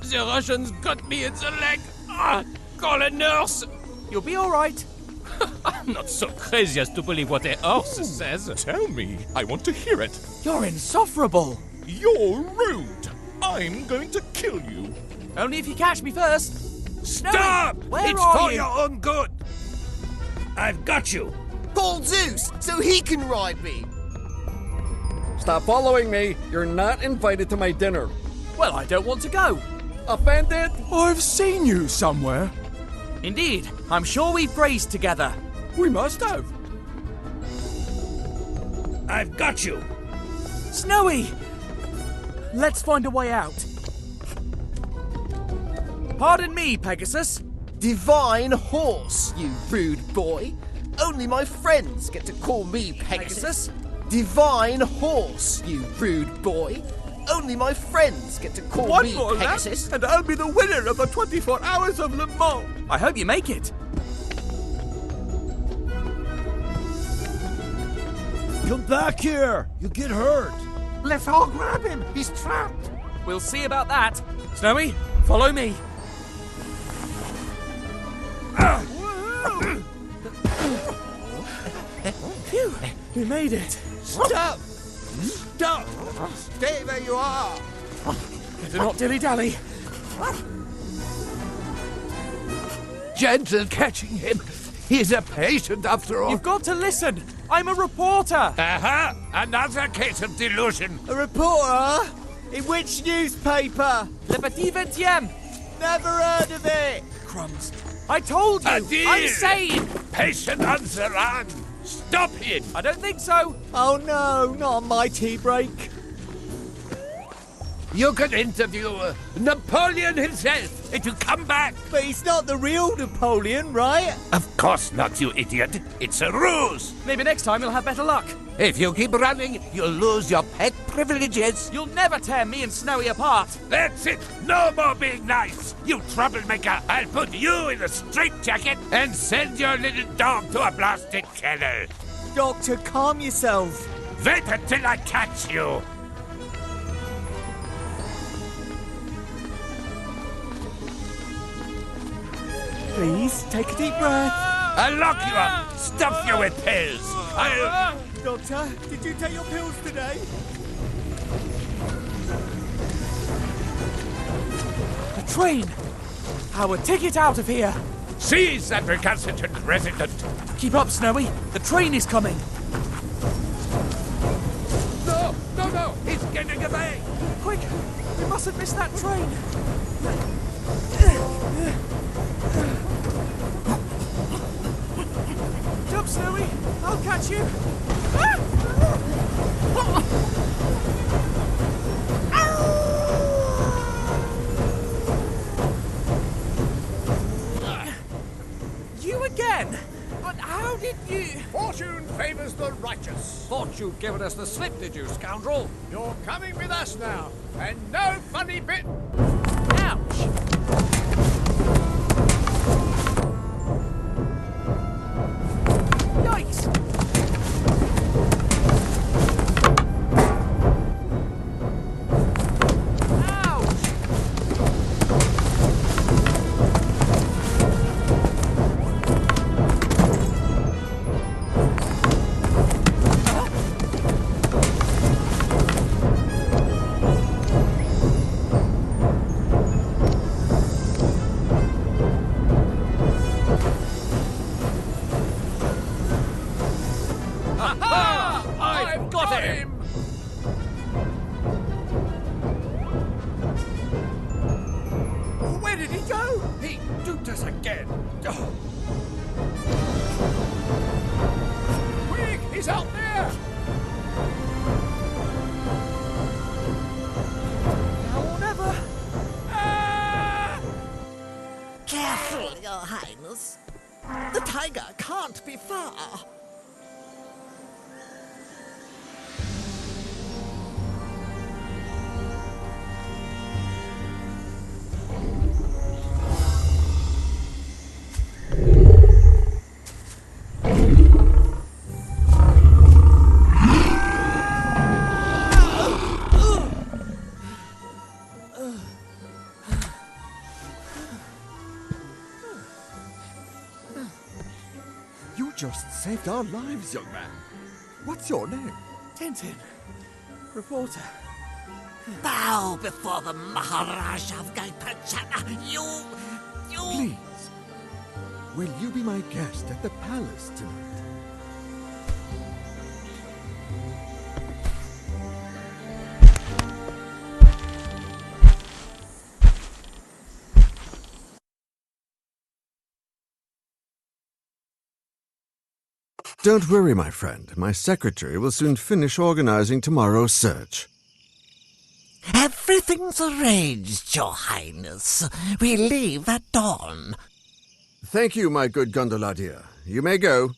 The Russians got me in the leg! Ah, call a nurse! You'll be alright. I'm not so crazy as to believe what a horse says. Tell me. I want to hear it. You're insufferable. You're rude. I'm going to kill you. Only if you catch me first. Stop! Snowy, where It's are for you? your own good. I've got you. Call Zeus so he can ride me. Stop following me. You're not invited to my dinner. Well, I don't want to go. Offended? I've seen you somewhere. Indeed, I'm sure we've grazed together. We must have. I've got you. Snowy! Let's find a way out. Pardon me, Pegasus. Divine horse, you rude boy. Only my friends get to call me Pegasus. Divine horse, you rude boy. Only my friends get to call One me more lap, Pegasus. and I'll be the winner of the 24 Hours of Le Mans. I hope you make it. Come back here! You get hurt! Let's all grab him. He's trapped. We'll see about that. Snowy, follow me. Phew, we made it. Stop! Stop! Stay where you are. Better not dilly-dally. Gentle catching him. He's a patient after all. You've got to listen. I'm a reporter. Aha! Another case of delusion. A reporter? In which newspaper? Le Petit 20e. Never heard of it! Crumbs. I told you. Adil! I'm sane. Patient on the run. Stop him. I don't think so. Oh no, not my tea break. You could interview Napoleon himself if you come back. But he's not the real Napoleon, right? Of course not, you idiot. It's a ruse. Maybe next time you'll have better luck. If you keep running, you'll lose your pet privileges. You'll never tear me and Snowy apart. That's it. No more being nice. You troublemaker. I'll put you in a straitjacket and send your little dog to a blasted kennel. Doctor, calm yourself. Wait until I catch you! Please, take a deep breath. I'll lock you up, stuff you with pills. Doctor, did you take your pills today? The train! Our ticket out of here! Seize that recalcitrant resident! Keep up, Snowy! The train is coming! No! No, no! He's getting away! Quick! We mustn't miss that train! Jump, Snowy! I'll catch you! You again? But how did you... Fortune favors the righteous. Thought you'd given us the slip, did you, scoundrel? You're coming with us now, and no funny bit. Ouch! Yikes! I've got him! Where did he go? He duped us again. Quick, he's out there! Now or never! Careful, Your Highness. The tiger can't be far. You just saved our lives, young man. What's your name? Tintin. Reporter. Bow before the Maharaj of Gaipachana. You... Please, will you be my guest at the palace tonight? Don't worry, my friend. My secretary will soon finish organizing tomorrow's search. Everything's arranged, Your Highness. We leave at dawn. Thank you, my good gondola dear. You may go.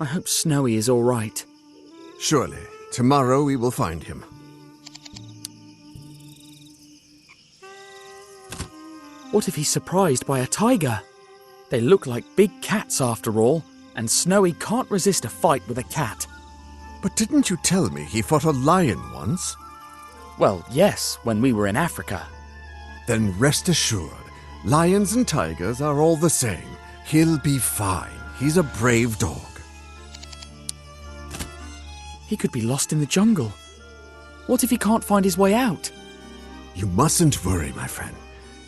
I hope Snowy is all right. Surely. Tomorrow we will find him. What if he's surprised by a tiger? They look like big cats after all, and Snowy can't resist a fight with a cat. But didn't you tell me he fought a lion once? Well, yes, when we were in Africa. Then rest assured, lions and tigers are all the same. He'll be fine. He's a brave dog. He could be lost in the jungle. What if he can't find his way out? You mustn't worry, my friend.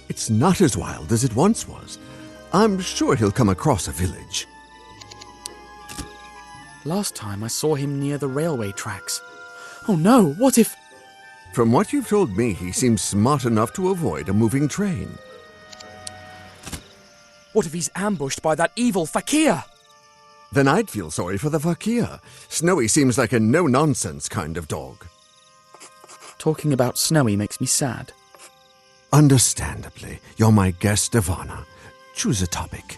It's not as wild as it once was. I'm sure he'll come across a village. Last time I saw him near the railway tracks. Oh no, what if... From what you've told me, he seems smart enough to avoid a moving train. What if he's ambushed by that evil fakir? Then I'd feel sorry for the fakir. Snowy seems like a no-nonsense kind of dog. Talking about Snowy makes me sad. Understandably, you're my guest of honor. Choose a topic.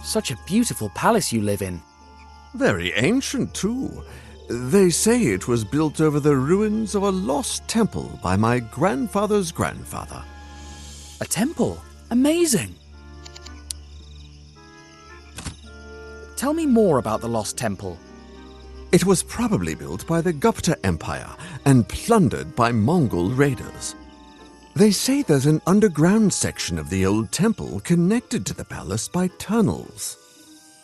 Such a beautiful palace you live in. Very ancient, too. They say it was built over the ruins of a lost temple by my grandfather's grandfather. A temple? Amazing! Tell me more about the lost temple. It was probably built by the Gupta Empire and plundered by Mongol raiders. They say there's an underground section of the old temple connected to the palace by tunnels.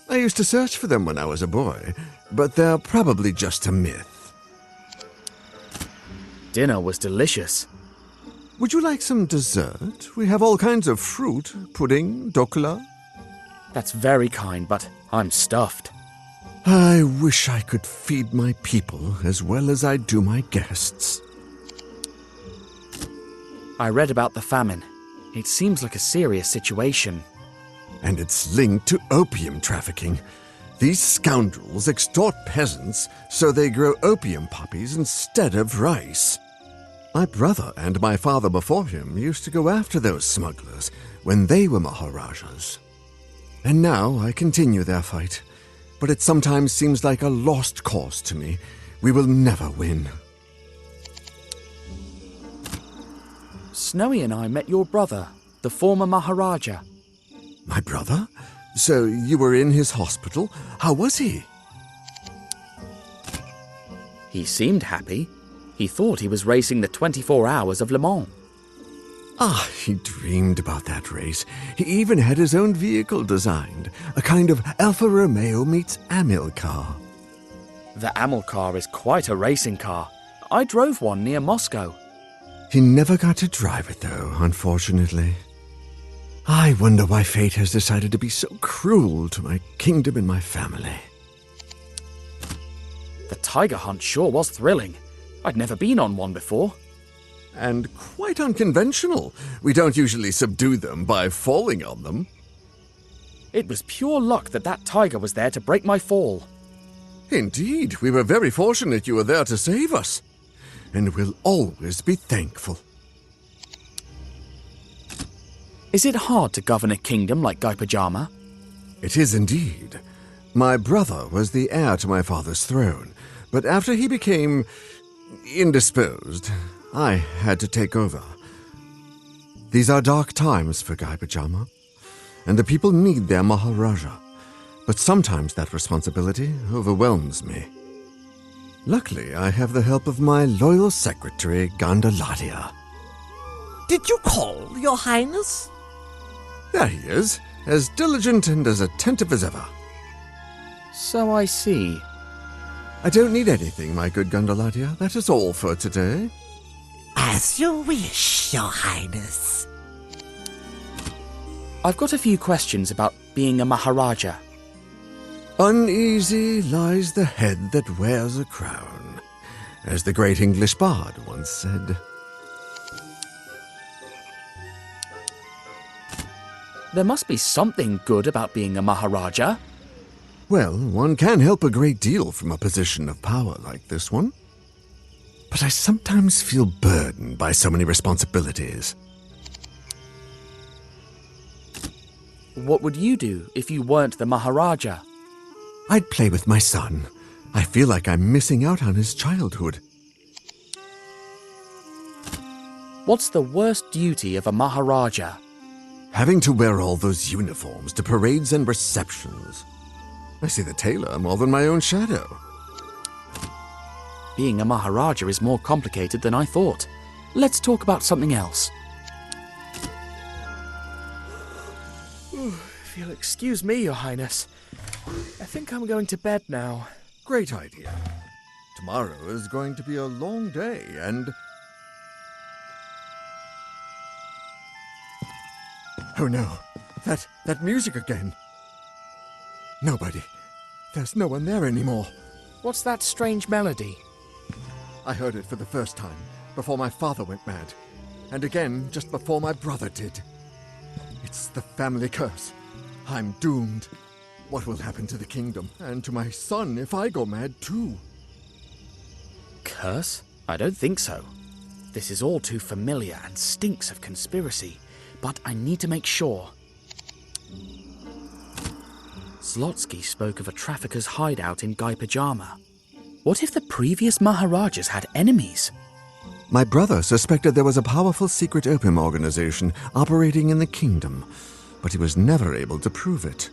I used to search for them when I was a boy, but they're probably just a myth. Dinner was delicious. Would you like some dessert? We have all kinds of fruit, pudding, dokla. That's very kind, but I'm stuffed. I wish I could feed my people as well as I do my guests. I read about the famine. It seems like a serious situation. And it's linked to opium trafficking. These scoundrels extort peasants so they grow opium poppies instead of rice. My brother and my father before him used to go after those smugglers when they were Maharajas. And now I continue their fight. But it sometimes seems like a lost cause to me. We will never win. Snowy and I met your brother, the former Maharaja. My brother? So you were in his hospital? How was he? He seemed happy. He thought he was racing the 24 Hours of Le Mans. Ah, he dreamed about that race. He even had his own vehicle designed, a kind of Alfa Romeo meets Amilcar. The Amilcar is quite a racing car. I drove one near Moscow. He never got to drive it, though, unfortunately. I wonder why fate has decided to be so cruel to my kingdom and my family. The tiger hunt sure was thrilling. I'd never been on one before. And quite unconventional. We don't usually subdue them by falling on them. It was pure luck that tiger was there to break my fall. Indeed, we were very fortunate you were there to save us. And we'll always be thankful. Is it hard to govern a kingdom like Guy Pajama? It is indeed. My brother was the heir to my father's throne, but after he became indisposed, I had to take over. These are dark times for Guy Pajama, and the people need their Maharaja. But sometimes that responsibility overwhelms me. Luckily, I have the help of my loyal secretary, Gandalatia. Did you call, Your Highness? There he is, as diligent and as attentive as ever. So I see. I don't need anything, my good Gandalatia. That is all for today. As you wish, Your Highness. I've got a few questions about being a Maharaja. Uneasy lies the head that wears a crown, as the great English bard once said. There must be something good about being a Maharaja. Well, one can help a great deal from a position of power like this one. But I sometimes feel burdened by so many responsibilities. What would you do if you weren't the Maharaja? I'd play with my son. I feel like I'm missing out on his childhood. What's the worst duty of a Maharaja? Having to wear all those uniforms to parades and receptions. I see the tailor more than my own shadow. Being a Maharaja is more complicated than I thought. Let's talk about something else. If you'll excuse me, Your Highness, I think I'm going to bed now. Great idea. Tomorrow is going to be a long day, and... Oh no, that music again. Nobody. There's no one there anymore. What's that strange melody? I heard it for the first time, before my father went mad. And again, just before my brother did. It's the family curse. I'm doomed. What will happen to the kingdom, and to my son if I go mad too? Curse? I don't think so. This is all too familiar and stinks of conspiracy, but I need to make sure. Slotsky spoke of a trafficker's hideout in Guy Pajama. What if the previous Maharajas had enemies? My brother suspected there was a powerful secret opium organization operating in the kingdom, but he was never able to prove it.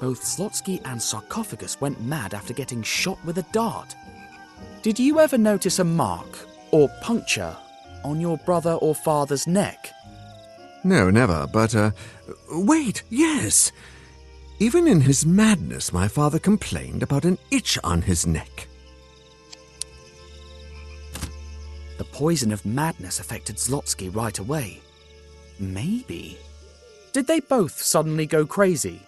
Both Zlotsky and Sarcophagus went mad after getting shot with a dart. Did you ever notice a mark or puncture on your brother or father's neck? No, never, but, wait, yes! Even in his madness, my father complained about an itch on his neck. The poison of madness affected Zlotsky right away. Maybe. Did they both suddenly go crazy?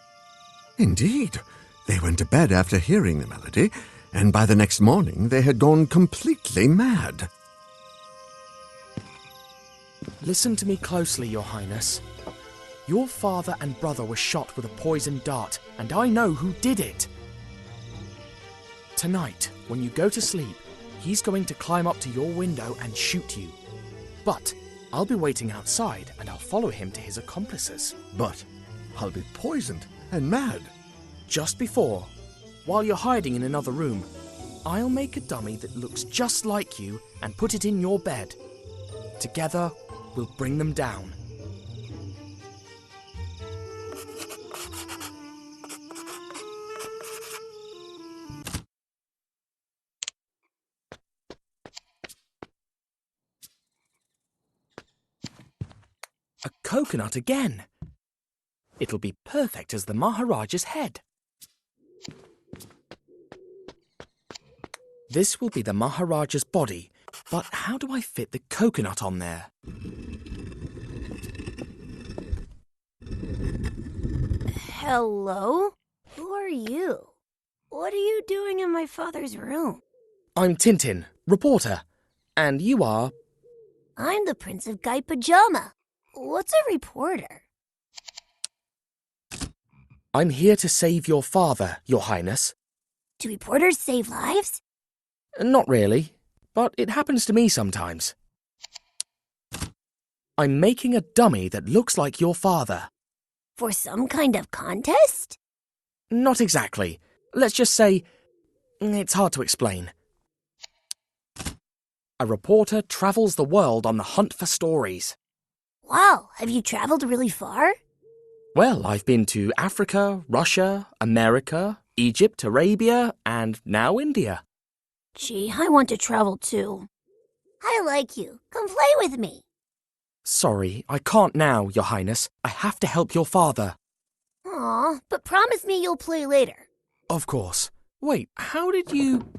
Indeed. They went to bed after hearing the melody, and by the next morning they had gone completely mad. Listen to me closely, Your Highness. Your father and brother were shot with a poisoned dart, and I know who did it. Tonight, when you go to sleep, he's going to climb up to your window and shoot you. But I'll be waiting outside, and I'll follow him to his accomplices. But I'll be poisoned and mad. Just before, while you're hiding in another room, I'll make a dummy that looks just like you and put it in your bed. Together, we'll bring them down. A coconut again. It'll be perfect as the Maharaja's head. This will be the Maharaja's body, but how do I fit the coconut on there? Hello? Who are you? What are you doing in my father's room? I'm Tintin, reporter. And you are? I'm the Prince of Guy Pajama. What's a reporter? I'm here to save your father, Your Highness. Do reporters save lives? Not really, but it happens to me sometimes. I'm making a dummy that looks like your father. For some kind of contest? Not exactly. Let's just say, it's hard to explain. A reporter travels the world on the hunt for stories. Wow, have you traveled really far? Well, I've been to Africa, Russia, America, Egypt, Arabia, and now India. Gee, I want to travel too. I like you. Come play with me. Sorry, I can't now, Your Highness. I have to help your father. Aw, but promise me you'll play later. Of course. Wait, how did you...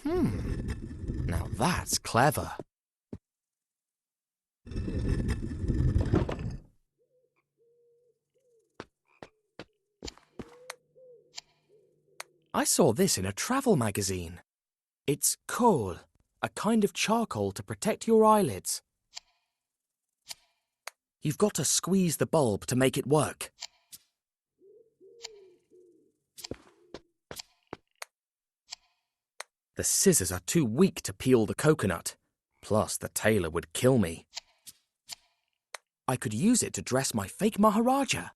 Now that's clever. I saw this in a travel magazine. It's kohl, a kind of charcoal to protect your eyelids. You've got to squeeze the bulb to make it work. The scissors are too weak to peel the coconut. Plus, the tailor would kill me. I could use it to dress my fake Maharaja.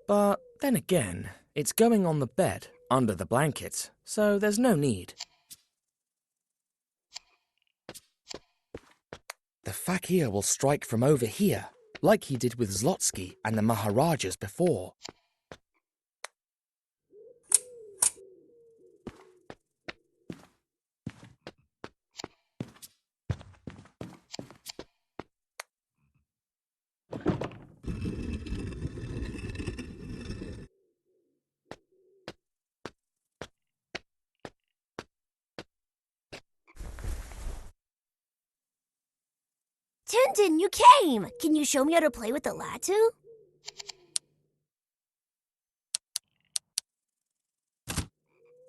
But then again, it's going on the bed, under the blankets, so there's no need. The fakir will strike from over here, like he did with Zlotsky and the Maharajas before. Tintin, you came! Can you show me how to play with the latu?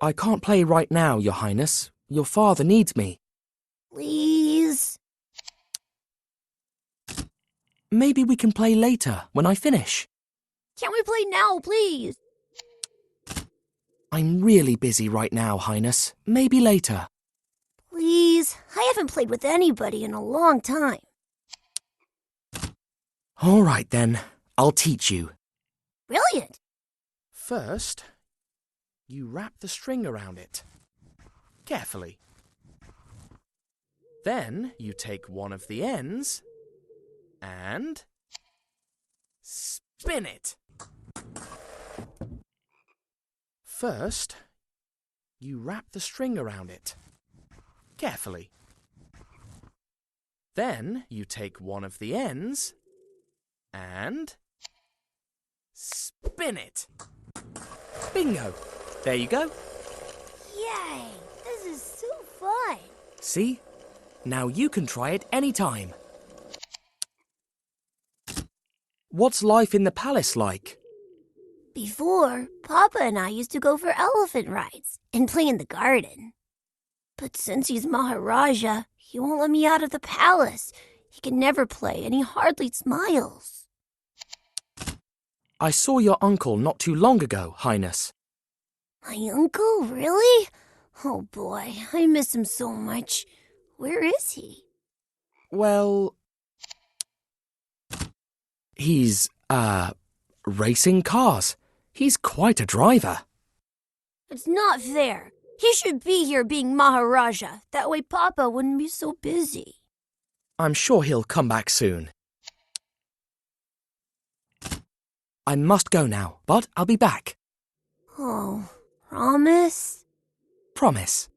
I can't play right now, Your Highness. Your father needs me. Please? Maybe we can play later, when I finish. Can't we play now, please? I'm really busy right now, Highness. Maybe later. Please? I haven't played with anybody in a long time. All right, then. I'll teach you. Brilliant! First, you wrap the string around it. Carefully. Then you take one of the ends and spin it. First, you wrap the string around it. Carefully. Then you take one of the ends and spin it. Bingo! There you go. Yay! This is so fun. See? Now you can try it anytime. What's life in the palace like? Before, Papa and I used to go for elephant rides and play in the garden. But since he's Maharaja, he won't let me out of the palace. He can never play and he hardly smiles. I saw your uncle not too long ago, Highness. My uncle? Really? Oh boy, I miss him so much. Where is he? Well, he's, racing cars. He's quite a driver. It's not fair. He should be here being Maharaja. That way Papa wouldn't be so busy. I'm sure he'll come back soon. I must go now, but I'll be back. Oh, promise? Promise.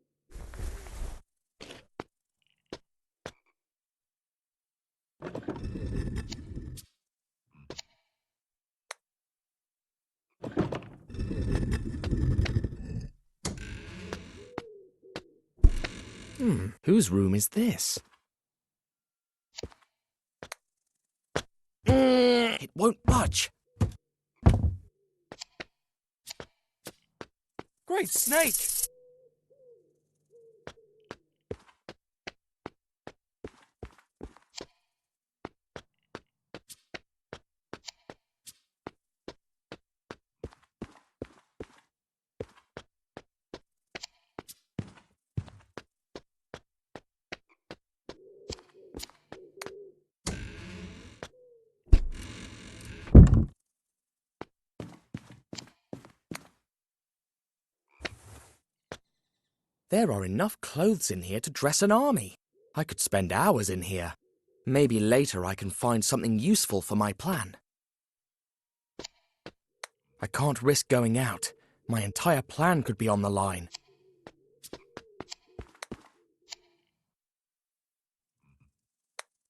Whose room is this? It won't budge. Great snake! There are enough clothes in here to dress an army. I could spend hours in here. Maybe later I can find something useful for my plan. I can't risk going out. My entire plan could be on the line.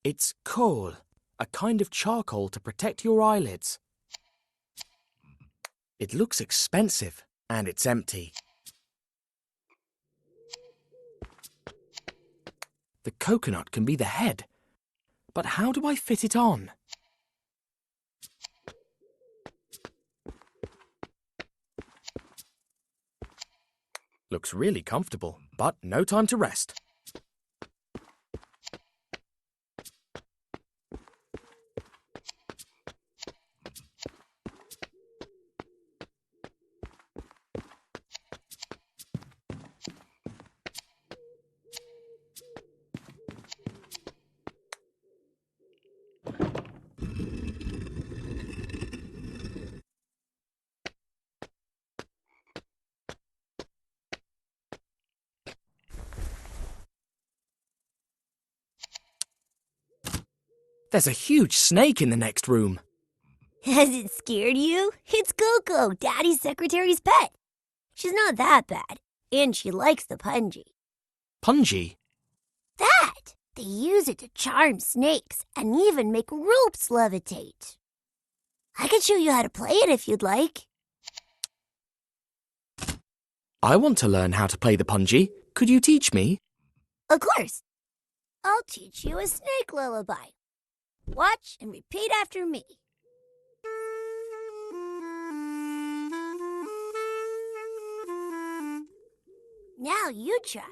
It's kohl, a kind of charcoal to protect your eyelids. It looks expensive, and it's empty. The coconut can be the head, but how do I fit it on? Looks really comfortable, but no time to rest. There's a huge snake in the next room. Has it scared you? It's Coco, Daddy's secretary's pet. She's not that bad, and she likes the punji. Punji? That! They use it to charm snakes and even make ropes levitate. I could show you how to play it if you'd like. I want to learn how to play the punji. Could you teach me? Of course. I'll teach you a snake lullaby. Watch and repeat after me. Now you try.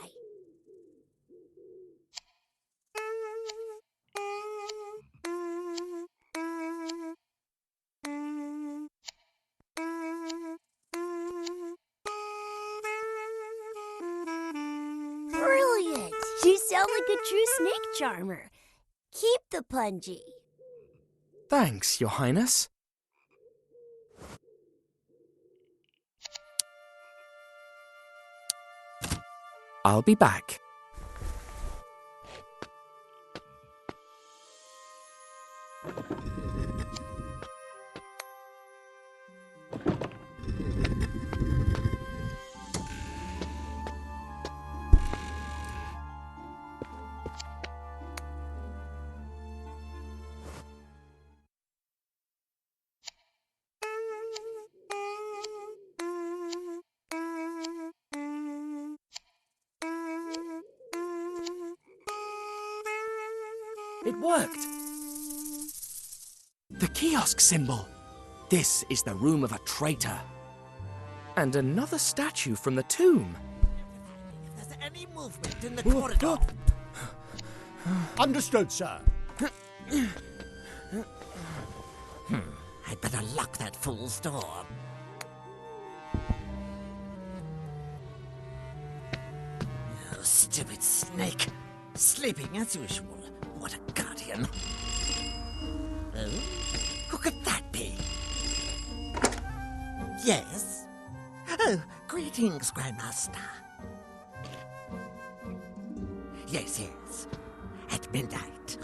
Brilliant! You sound like a true snake charmer. Keep the punji. Thanks, Your Highness. I'll be back. It worked! The kiosk symbol! This is the room of a traitor. And another statue from the tomb. If there's any movement in the corridor... Understood, sir. I'd better lock that fool's door. Oh, stupid snake. Sleeping as usual. What a guardian. Oh? Who could that be? Yes? Oh, greetings, Grandmaster. Yes, yes. At midnight.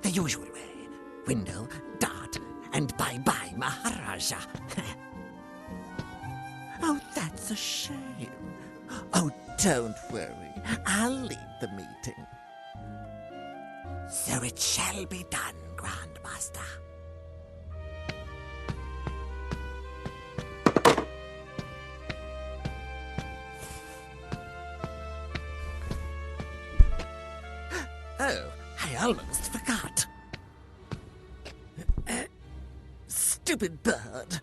The usual way. Window, dart, and bye-bye, Maharaja. Oh, that's a shame. Oh, don't worry. I'll lead the meeting. So it shall be done, Grandmaster. Oh, I almost forgot. Stupid bird.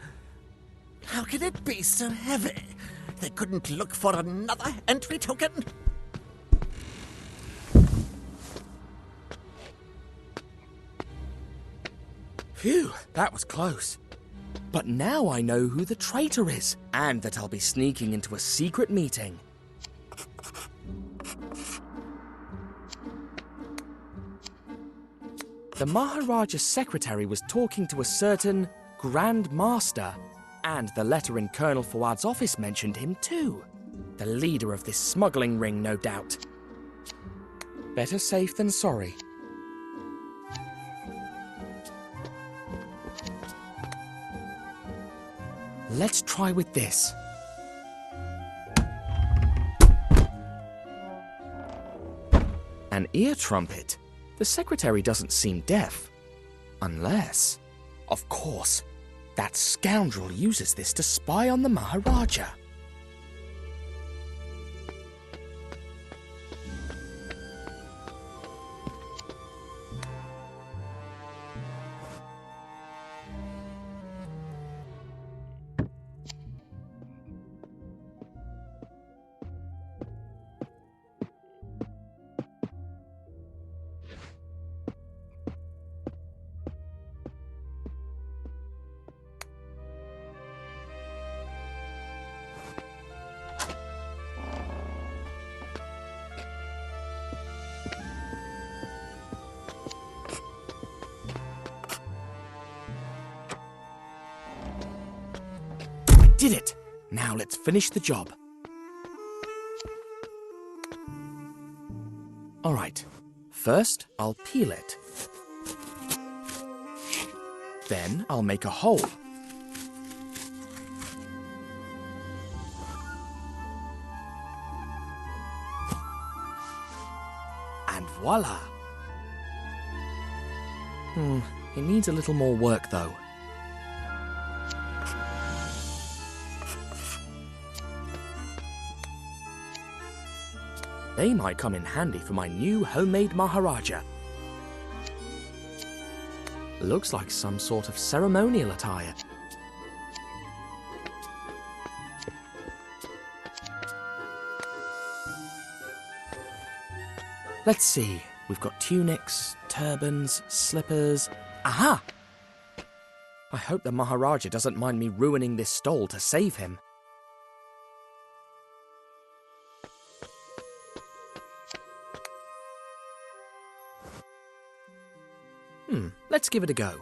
How can it be so heavy? They couldn't look for another entry token? Phew, that was close. But now I know who the traitor is, and that I'll be sneaking into a secret meeting. The Maharaja's secretary was talking to a certain Grand Master, and the letter in Colonel Fuad's office mentioned him too. The leader of this smuggling ring, no doubt. Better safe than sorry. Let's try with this. An ear trumpet. The secretary doesn't seem deaf. Unless... Of course, that scoundrel uses this to spy on the Maharaja. Did it! Now let's finish the job. Alright, first I'll peel it. Then I'll make a hole. And voila! It needs a little more work though. They might come in handy for my new homemade Maharaja. Looks like some sort of ceremonial attire. Let's see, we've got tunics, turbans, slippers... Aha! I hope the Maharaja doesn't mind me ruining this stole to save him. Let's give it a go.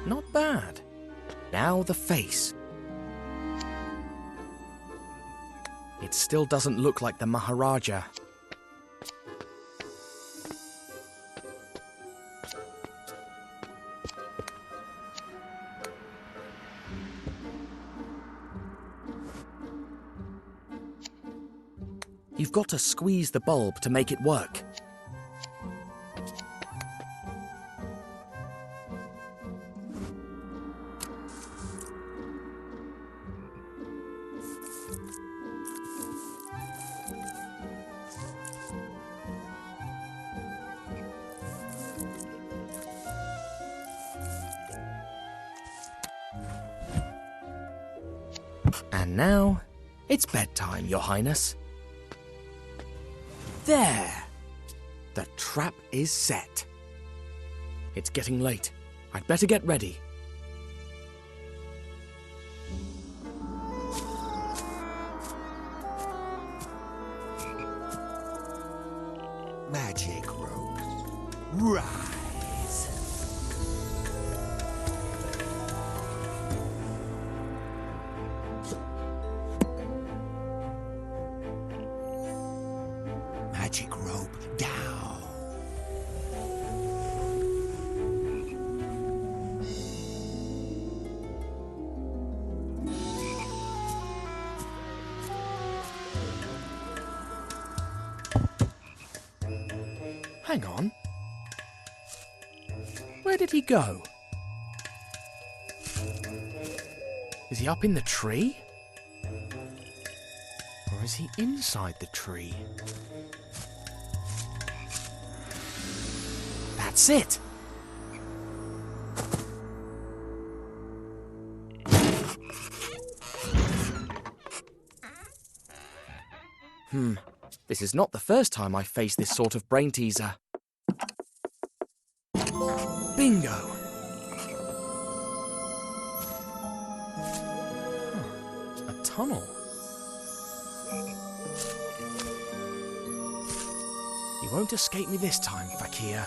Not bad. Now the face. It still doesn't look like the Maharaja. You've got to squeeze the bulb to make it work. And now, it's bedtime, Your Highness. There! The trap is set. It's getting late. I'd better get ready. Magic rope. Rise. Magic rope down. Hang on. Where did he go? Is he up in the tree? Or is he inside the tree? That's it! This is not the first time I've faced this sort of brain teaser. Bingo! A tunnel. You won't escape me this time, Fakir.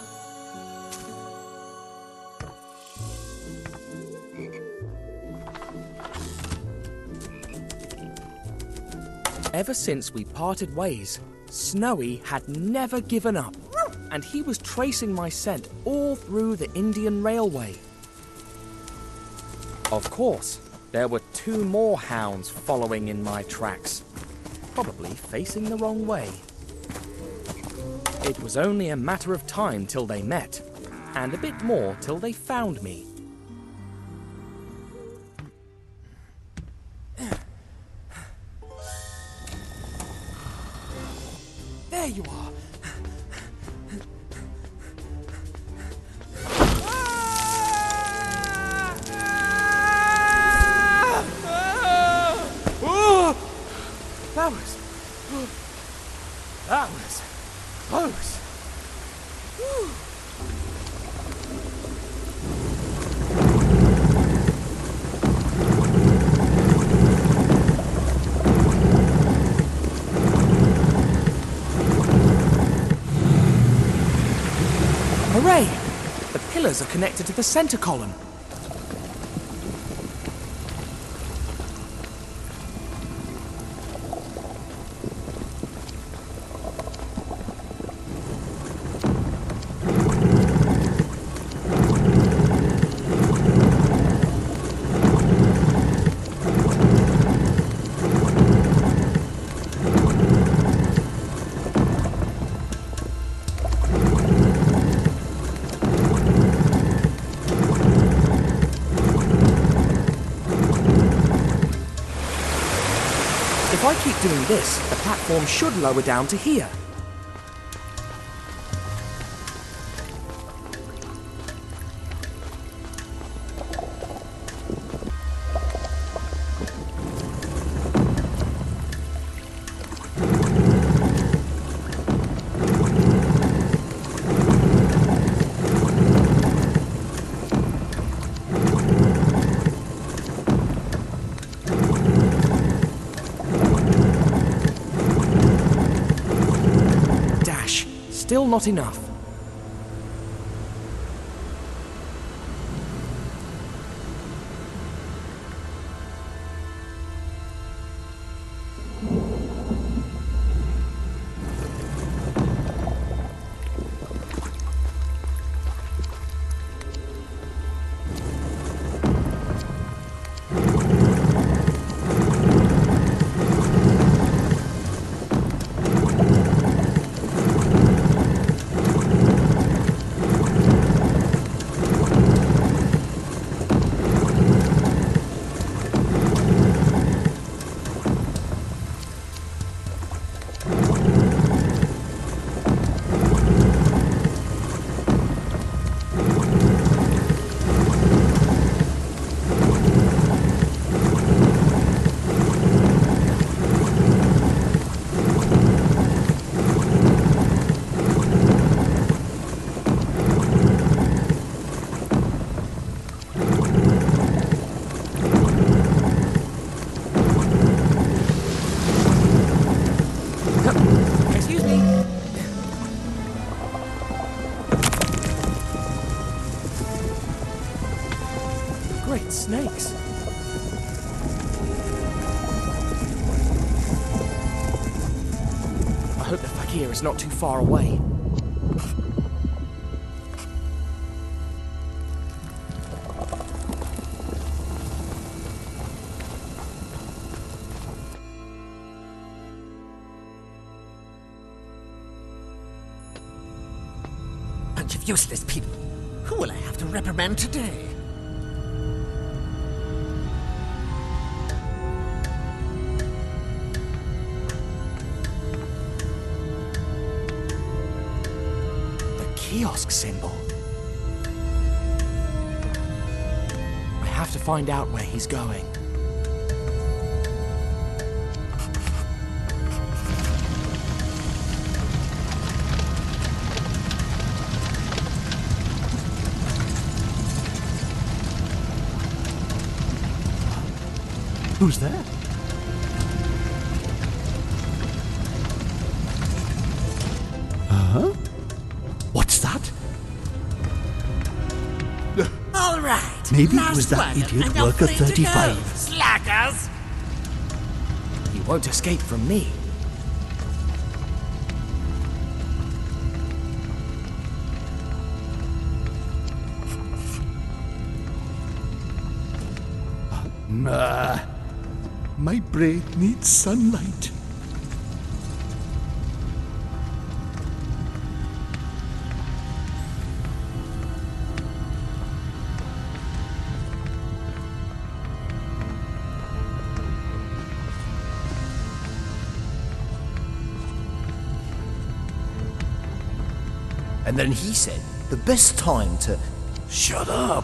Ever since we parted ways, Snowy had never given up, and he was tracing my scent all through the Indian Railway. Of course, there were 2 more hounds following in my tracks, probably facing the wrong way. It was only a matter of time till they met, and a bit more till they found me. There you are! That was close. Whew. Hooray! The pillars are connected to the center column. If I keep doing this, the platform should lower down to here. Still not enough. snakes. I hope the fakir is not too far away. Bunch of useless people. Who will I have to reprimand today? Kiosk symbol. I have to find out where he's going. Who's there? Huh? What's that? All right. Maybe it was that last one, idiot and you're worker free to go, 35. Slackers! He won't escape from me. Nah. My brain needs sunlight. And then he said, the best time to... Shut up!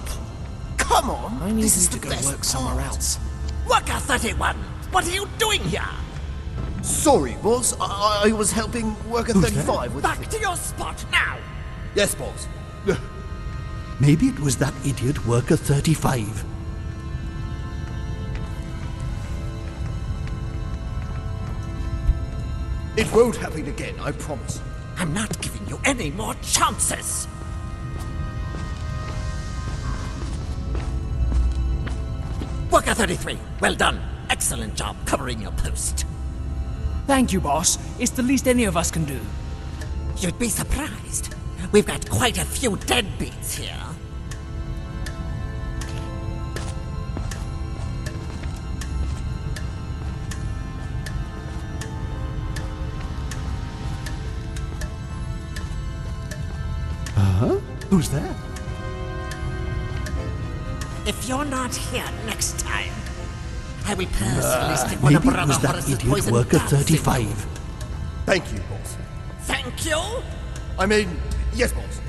Come on! I need this you is to the go best work somewhere part. else. Worker 31, what are you doing here? Sorry, boss. I was helping Worker 35 with... Back to your spot now! Yes, boss. Maybe it was that idiot worker 35. It won't happen again, I promise. I'm not giving you any more chances! Worker 33, well done. Excellent job covering your post. Thank you, boss. It's the least any of us can do. You'd be surprised. We've got quite a few deadbeats here. Huh? Who's there? If you're not here next time, I will personally stick one of Maybe it Brother was that Horace's idiot poison worker darts in 35. you. Thank you, boss. Thank you? I mean, yes, boss.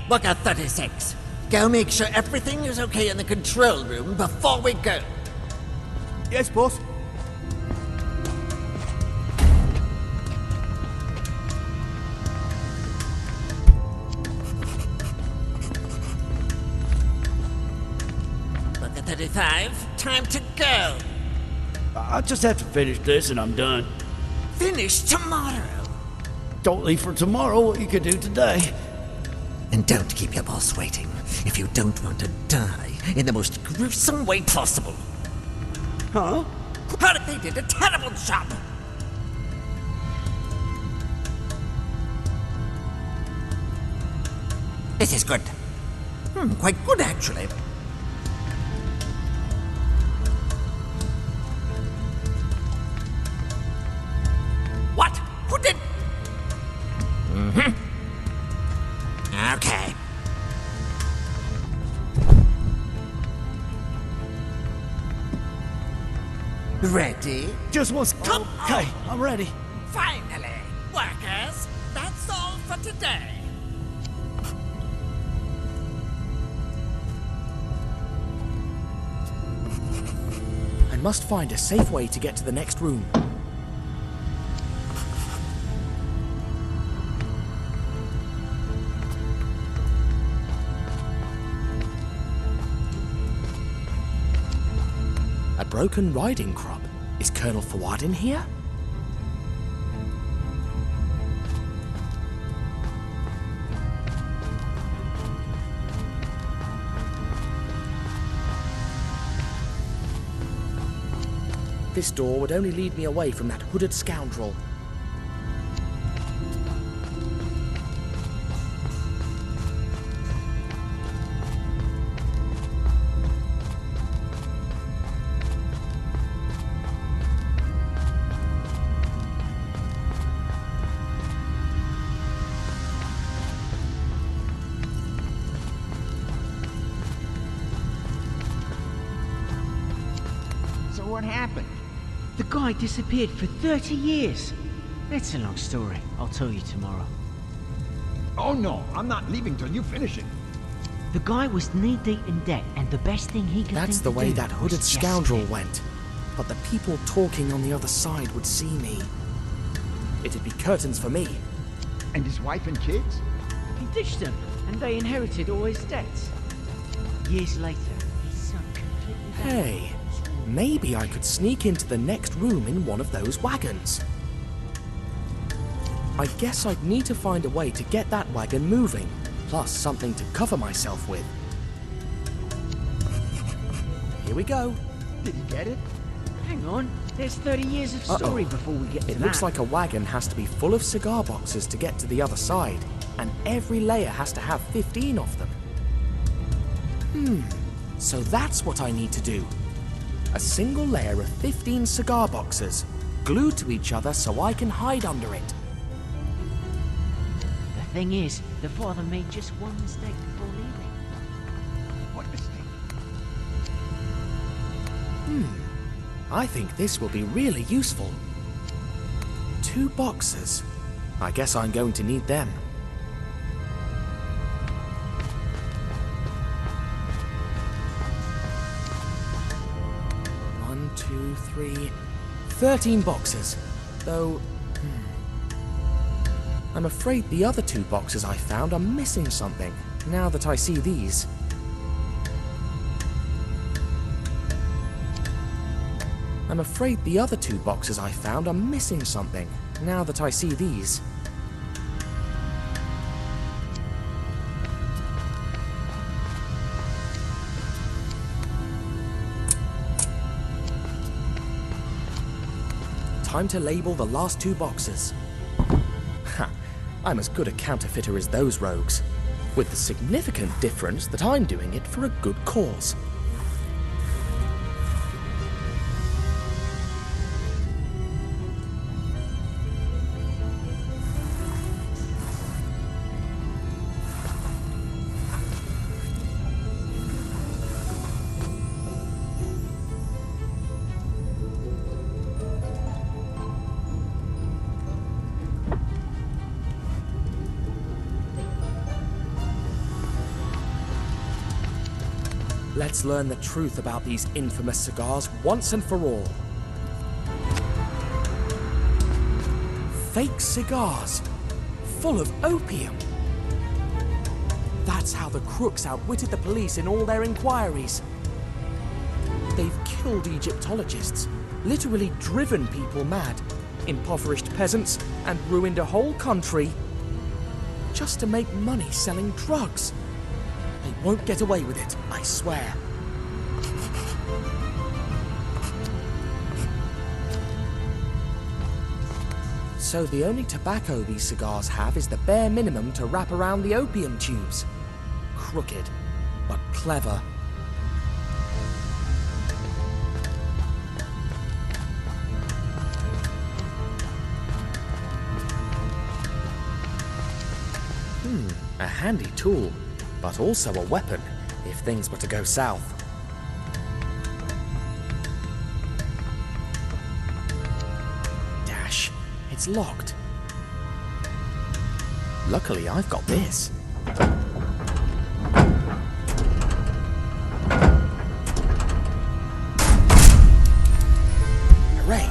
Worker 36, go make sure everything is okay in the control room before we go. Yes, boss. Worker 35, time to go. I just have to finish this and I'm done. Finish tomorrow. Don't leave for tomorrow what you could do today. And don't keep your boss waiting if you don't want to die in the most gruesome way possible. Huh? Heard they did a terrible job. This is good. Quite good, actually. What? Who did? Okay. Ready? Just was... Okay, I'm ready. Finally, workers, that's all for today. must find a safe way to get to the next room. A broken riding crop. Is Colonel Fawad in here? This door would only lead me away from that hooded scoundrel. So what happened? The guy disappeared for 30 years. That's a long story. I'll tell you tomorrow. Oh no, I'm not leaving till you finish it. The guy was knee-deep in debt, and the best thing he could That's think the to way do that was hooded just scoundral quit. went. But the people talking on the other side would see me. It'd be curtains for me. And his wife and kids? He ditched them, and they inherited all his debts. Years later, his son completely Hey, maybe I could sneak into the next room in one of those wagons. I guess I'd need to find a way to get that wagon moving, plus something to cover myself with. Here we go. Did he get it? Hang on, there's 30 years of story before we get to It that. looks like a wagon has to be full of cigar boxes to get to the other side, and every layer has to have 15 of them. So that's what I need to do. A single layer of 15 cigar boxes, glued to each other so I can hide under it. The thing is, the father made just one mistake before leaving. What mistake? I think this will be really useful. 2 boxes. I guess I'm going to need them. One, 2, 3, 13 boxes. Though, I'm afraid the other 2 boxes I found are missing something, now that I see these. I'm afraid the other 2 boxes I found are missing something, now that I see these. Time to label the last 2 boxes. Ha! I'm as good a counterfeiter as those rogues, with the significant difference that I'm doing it for a good cause. Let's learn the truth about these infamous cigars once and for all. Fake cigars, full of opium. That's how the crooks outwitted the police in all their inquiries. They've killed Egyptologists, literally driven people mad, impoverished peasants, and ruined a whole country just to make money selling drugs. They won't get away with it, I swear. So the only tobacco these cigars have is the bare minimum to wrap around the opium tubes. Crooked, but clever. A handy tool, but also a weapon if things were to go south. Dash, it's locked. Luckily, I've got this. Ray.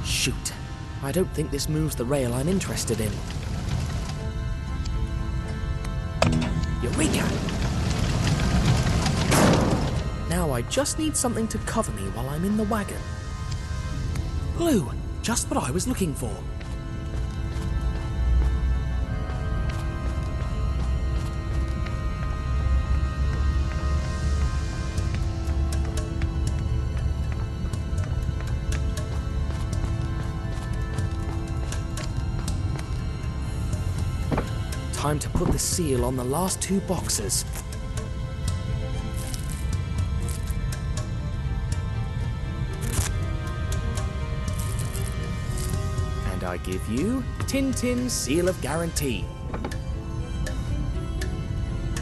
Shoot. I don't think this moves the rail I'm interested in. Eureka! Now I just need something to cover me while I'm in the wagon. Glue! Just what I was looking for. Time to put the seal on the last two boxes. And I give you Tintin's Seal of Guarantee.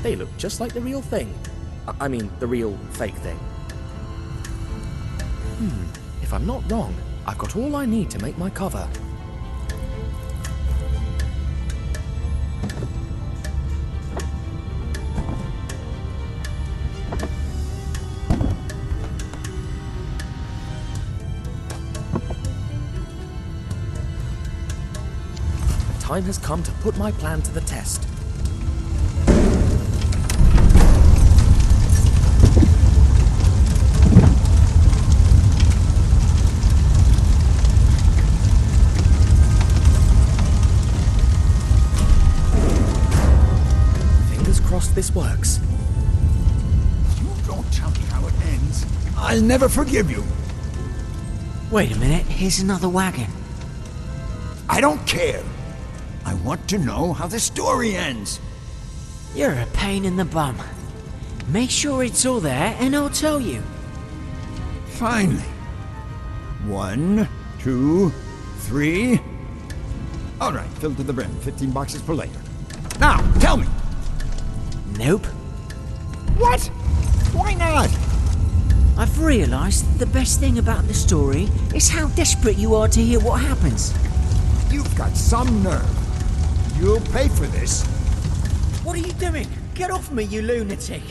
They look just like the real thing. I mean, the real fake thing. If I'm not wrong, I've got all I need to make my cover. Time has come to put my plan to the test. Fingers crossed this works. You don't tell me how it ends. I'll never forgive you. Wait a minute, here's another wagon. I don't care. I want to know how the story ends. You're a pain in the bum. Make sure it's all there and I'll tell you. Finally. 1, 2, 3. All right, filled to the brim. 15 boxes for later. Now, tell me. Nope. What? Why not? I've realized the best thing about the story is how desperate you are to hear what happens. You've got some nerve. You'll pay for this. What are you doing? Get off me, you lunatic!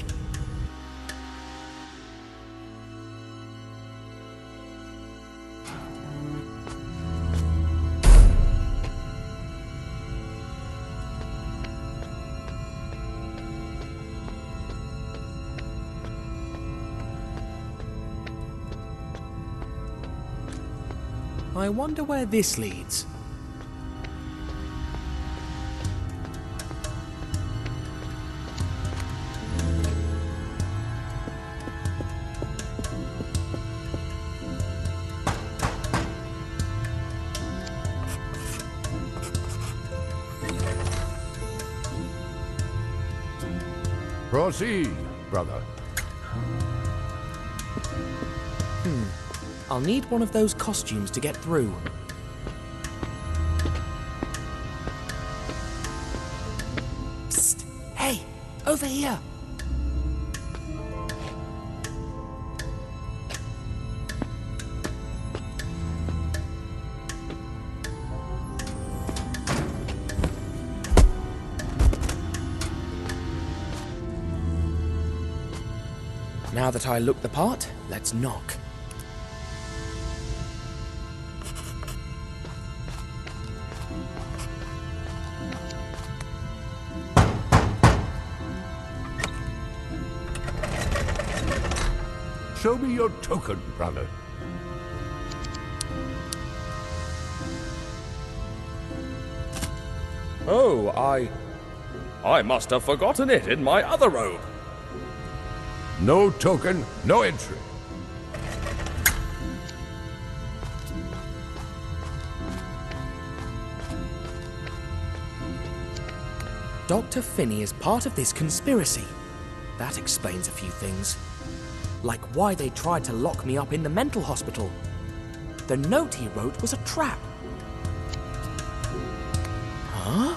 I wonder where this leads. Proceed, brother. I'll need one of those costumes to get through. Psst! Hey! Over here! Now that I look the part, let's knock. Show me your token, brother. Oh, I must have forgotten it in my other robe. No token, no entry. Dr. Finney is part of this conspiracy. That explains a few things. Like why they tried to lock me up in the mental hospital. The note he wrote was a trap. Huh?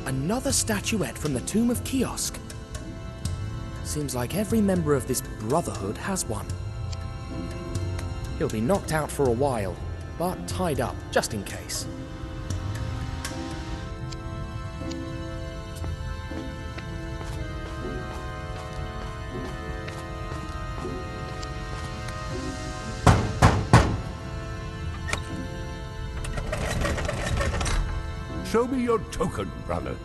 Another statuette from the tomb of Kih-Oskh. Seems like every member of this brotherhood has one. He'll be knocked out for a while, but tied up, just in case. Show me your token, brother.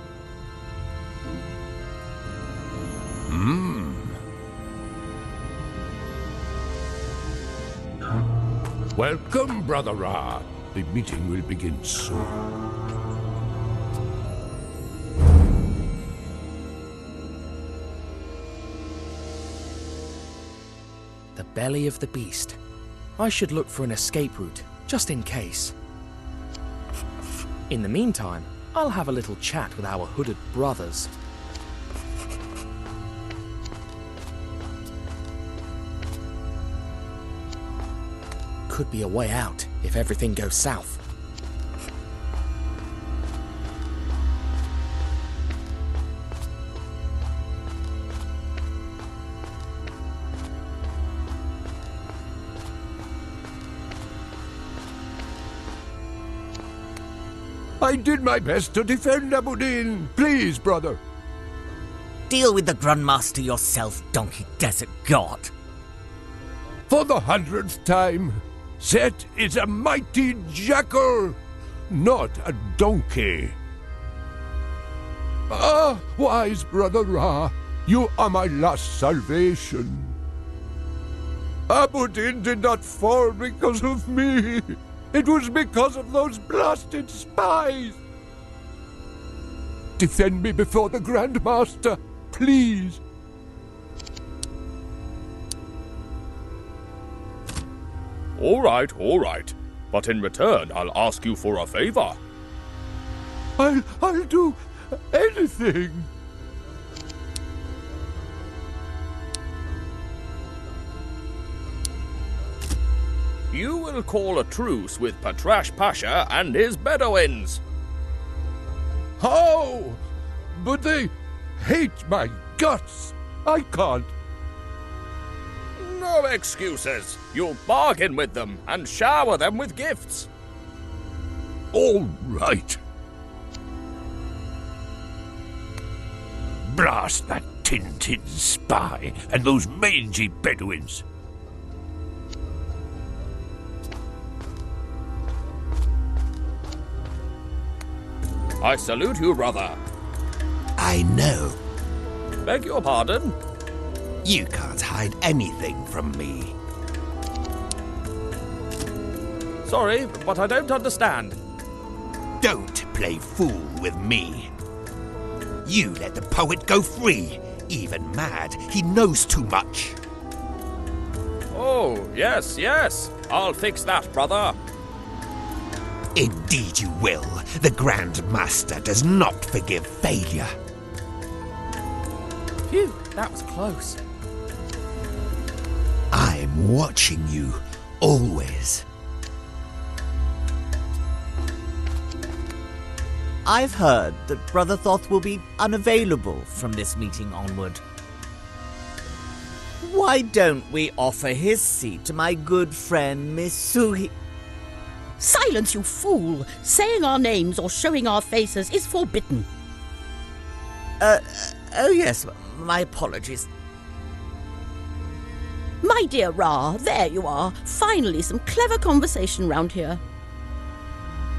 Welcome, Brother Ra. The meeting will begin soon. The belly of the beast. I should look for an escape route, just in case. In the meantime, I'll have a little chat with our hooded brothers. Could be a way out if everything goes south. I did my best to defend Abudin. Please, brother. Deal with the Grandmaster yourself, donkey desert god. For the 100th time, Set is a mighty jackal, not a donkey. Ah, wise Brother Ra, you are my last salvation. Abudin did not fall because of me. It was because of those blasted spies. Defend me before the Grandmaster, please. All right. But in return, I'll ask you for a favor. I'll do anything. You will call a truce with Patrash Pasha and his Bedouins. How? But they hate my guts. I can't. No excuses. You'll bargain with them and shower them with gifts. All right. Blast that Tintin spy and those mangy Bedouins. I salute you, brother. I know. Beg your pardon? You can't hide anything from me. Sorry, but I don't understand. Don't play fool with me. You let the poet go free. Even mad, he knows too much. Oh, yes. I'll fix that, brother. Indeed you will. The Grand Master does not forgive failure. Phew, that was close. I'm watching you, always. I've heard that Brother Thoth will be unavailable from this meeting onward. Why don't we offer his seat to my good friend Miss Suhi? Silence, you fool! Saying our names or showing our faces is forbidden. Oh yes, my apologies. My dear Ra, there you are. Finally, some clever conversation round here.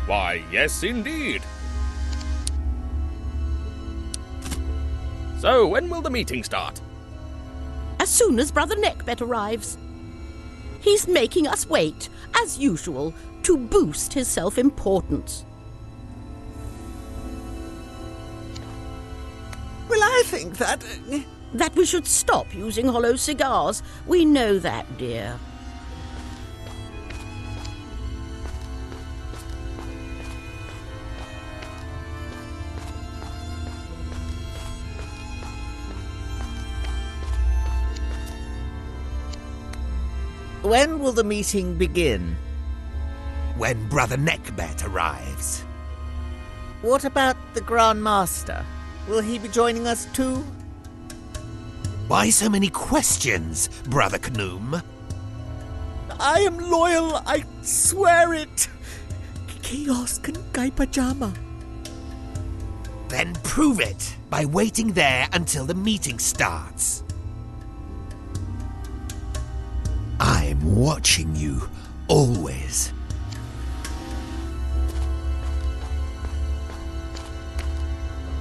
Why, yes, indeed. So, when will the meeting start? As soon as Brother Neckbet arrives. He's making us wait, as usual, to boost his self-importance. Well, I think that... That we should stop using hollow cigars. We know that, dear. When will the meeting begin? When Brother Neckbet arrives. What about the Grand Master? Will he be joining us too? Why so many questions, Brother Knoom? I am loyal, I swear it. Kih-Oskh and Guy Pajama. Then prove it by waiting there until the meeting starts. I'm watching you, always.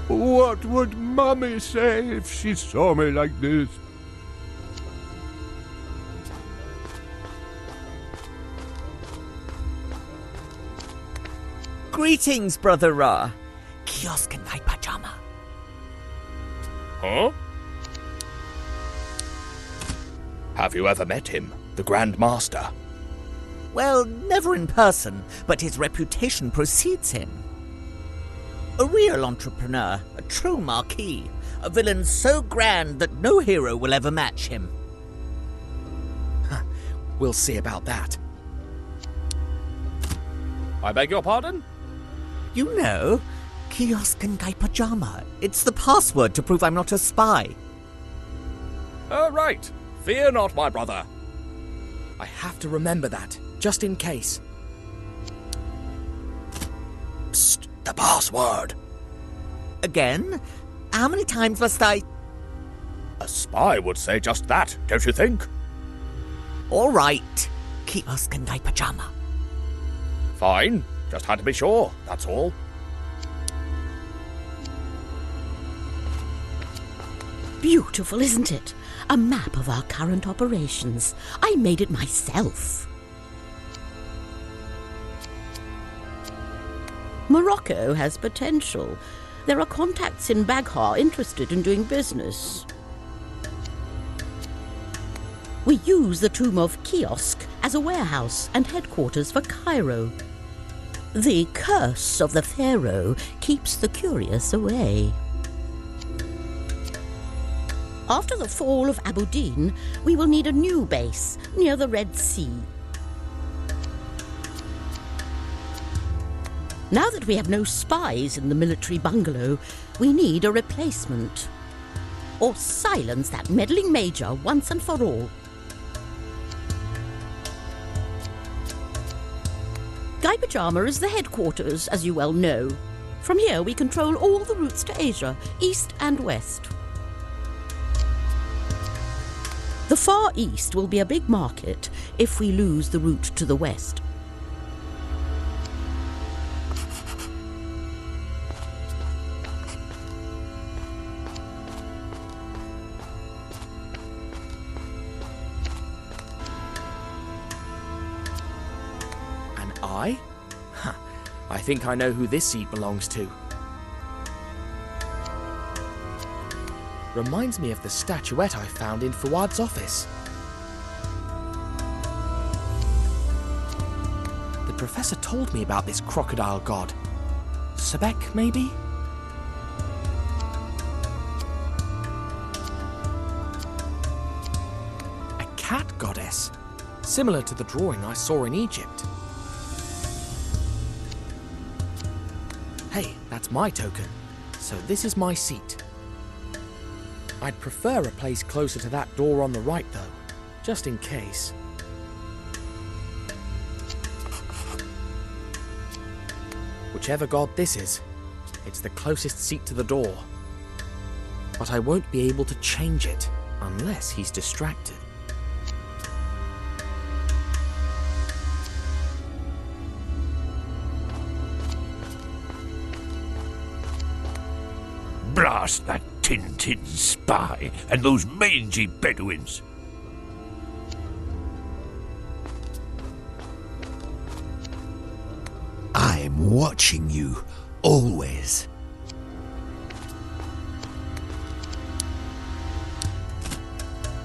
What would Mummy say if she saw me like this? Greetings, Brother Ra. Kih-Oskh and Guy Pajama. Huh? Have you ever met him, the Grand Master? Well, never in person, but his reputation precedes him. A real entrepreneur, a true marquis, a villain so grand that no hero will ever match him. We'll see about that. I beg your pardon? You know, Kih-Oskh and Guy Pajama. It's the password to prove I'm not a spy. Right. Fear not, my brother. I have to remember that, just in case. Psst, the password. Again? How many times must I... A spy would say just that, don't you think? All right. Kih-Oskh and Guy Pajama. Fine. Just had to be sure, that's all. Beautiful, isn't it? A map of our current operations. I made it myself. Morocco has potential. There are contacts in Baghdad interested in doing business. We use the tomb of Kih-Oskh as a warehouse and headquarters for Cairo. The curse of the Pharaoh keeps the curious away. After the fall of Abu Din, we will need a new base near the Red Sea. Now that we have no spies in the military bungalow, we need a replacement. Or silence that meddling major once and for all. Guy Pajama is the headquarters, as you well know. From here we control all the routes to Asia, east and west. The Far East will be a big market if we lose the route to the west. And I? I think I know who this seat belongs to. Reminds me of the statuette I found in Fuad's office. The professor told me about this crocodile god. Sebek, maybe? A cat goddess, similar to the drawing I saw in Egypt. Hey, that's my token, so this is my seat. I'd prefer a place closer to that door on the right, though, just in case. Whichever god this is, it's the closest seat to the door. But I won't be able to change it unless he's distracted. Blast that Tintin spy and those mangy Bedouins. I'm watching you, always.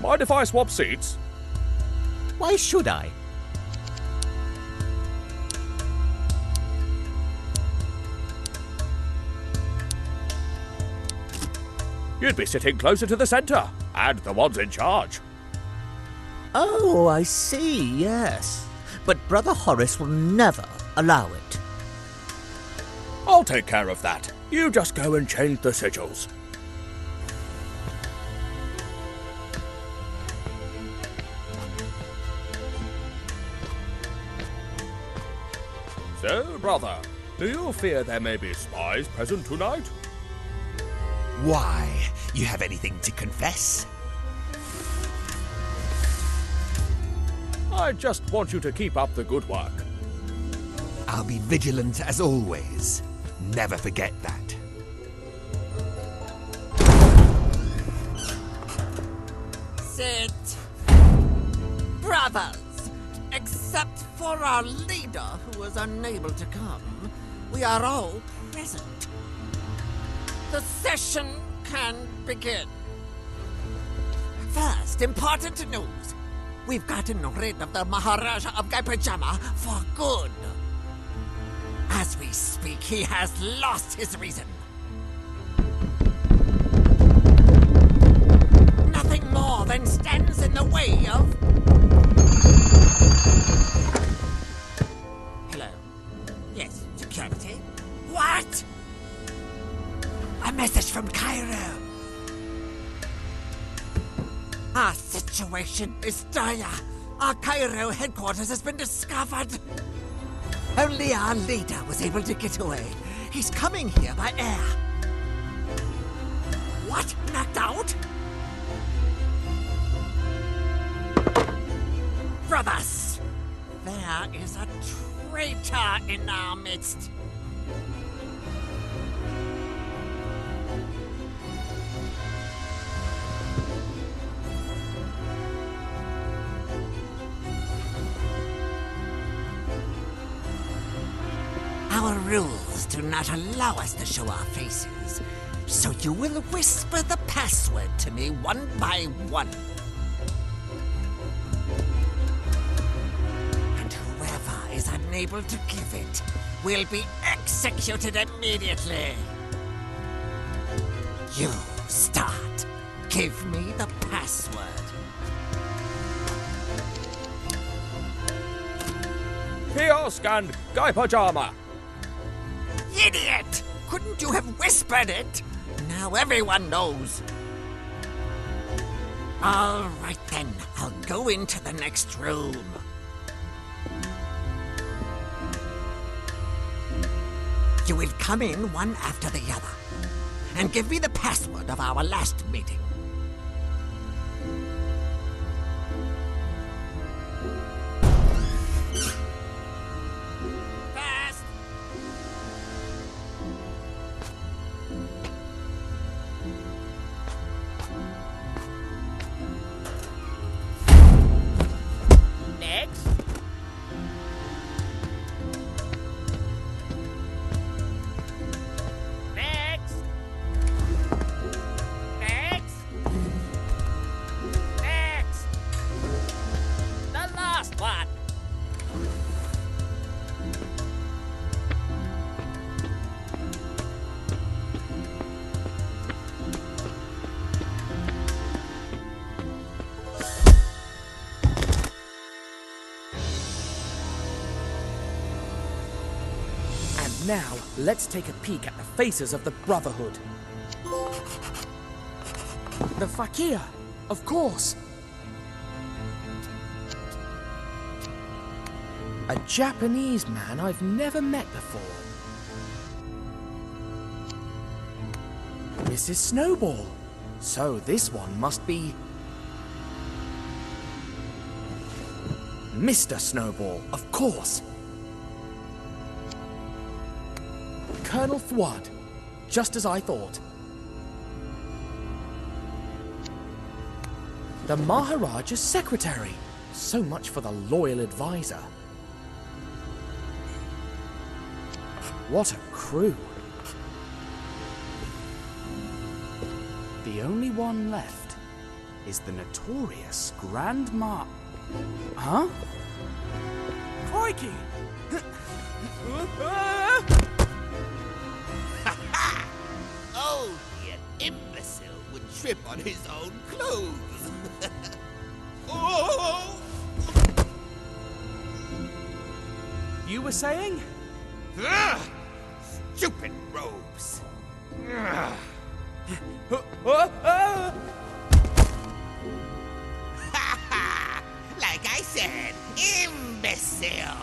Mind if I swap seats? Why should I? You'd be sitting closer to the centre, and the ones in charge. Oh, I see, yes. But Brother Horace will never allow it. I'll take care of that. You just go and change the sigils. So, brother, do you fear there may be spies present tonight? Why? You have anything to confess? I just want you to keep up the good work. I'll be vigilant as always. Never forget that. Sit. Brothers, except for our leader who was unable to come, we are all present. The session can begin. First, important news. We've gotten rid of the Maharaja of Gaipajama for good. As we speak, he has lost his reason. Nothing more than stands in the way of... Hello? Yes, security? What? A message from Cairo. Our situation is dire. Our Cairo headquarters has been discovered. Only our leader was able to get away. He's coming here by air. What? Knocked out? Brothers, there is a traitor in our midst. Our rules do not allow us to show our faces, so you will whisper the password to me one by one. And whoever is unable to give it will be executed immediately. You start. Give me the password. Kiosk and Gaipajama. Idiot! Couldn't you have whispered it? Now everyone knows. All right then, I'll go into the next room. You will come in one after the other, and give me the password of our last meeting. Now, let's take a peek at the faces of the Brotherhood. The Fakir, of course. A Japanese man I've never met before. Mrs. Snowball. So this one must be... Mr. Snowball, of course. Colonel Fouad, just as I thought. The Maharaja's secretary. So much for the loyal advisor. What a crew. The only one left is the notorious Grandma... Huh? Crikey! Oh, the imbecile would trip on his own clothes. Oh! You were saying? Ugh! Stupid robes. Ugh. Like I said, imbecile.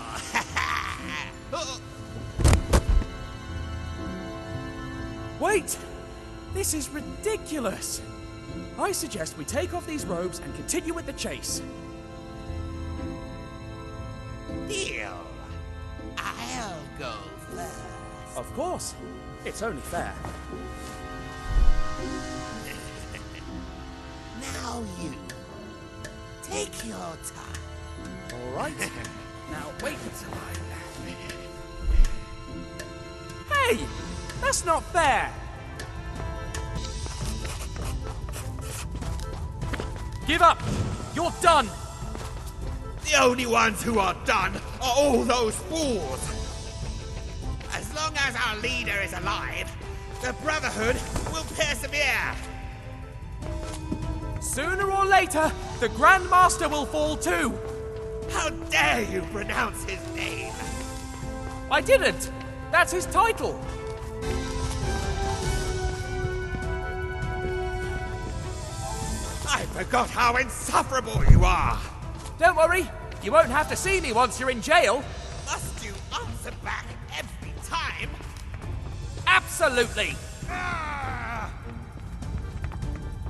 Wait! This is ridiculous! I suggest we take off these robes and continue with the chase. Deal. I'll go first. Of course. It's only fair. Now you. Take your time. All right. Now wait until Hey! That's not fair! Give up! You're done! The only ones who are done are all those fools. As long as our leader is alive, the Brotherhood will persevere. Sooner or later, the Grand Master will fall too! How dare you pronounce his name? I didn't! That's his title! I forgot how insufferable you are! Don't worry, you won't have to see me once you're in jail! Must you answer back every time? Absolutely!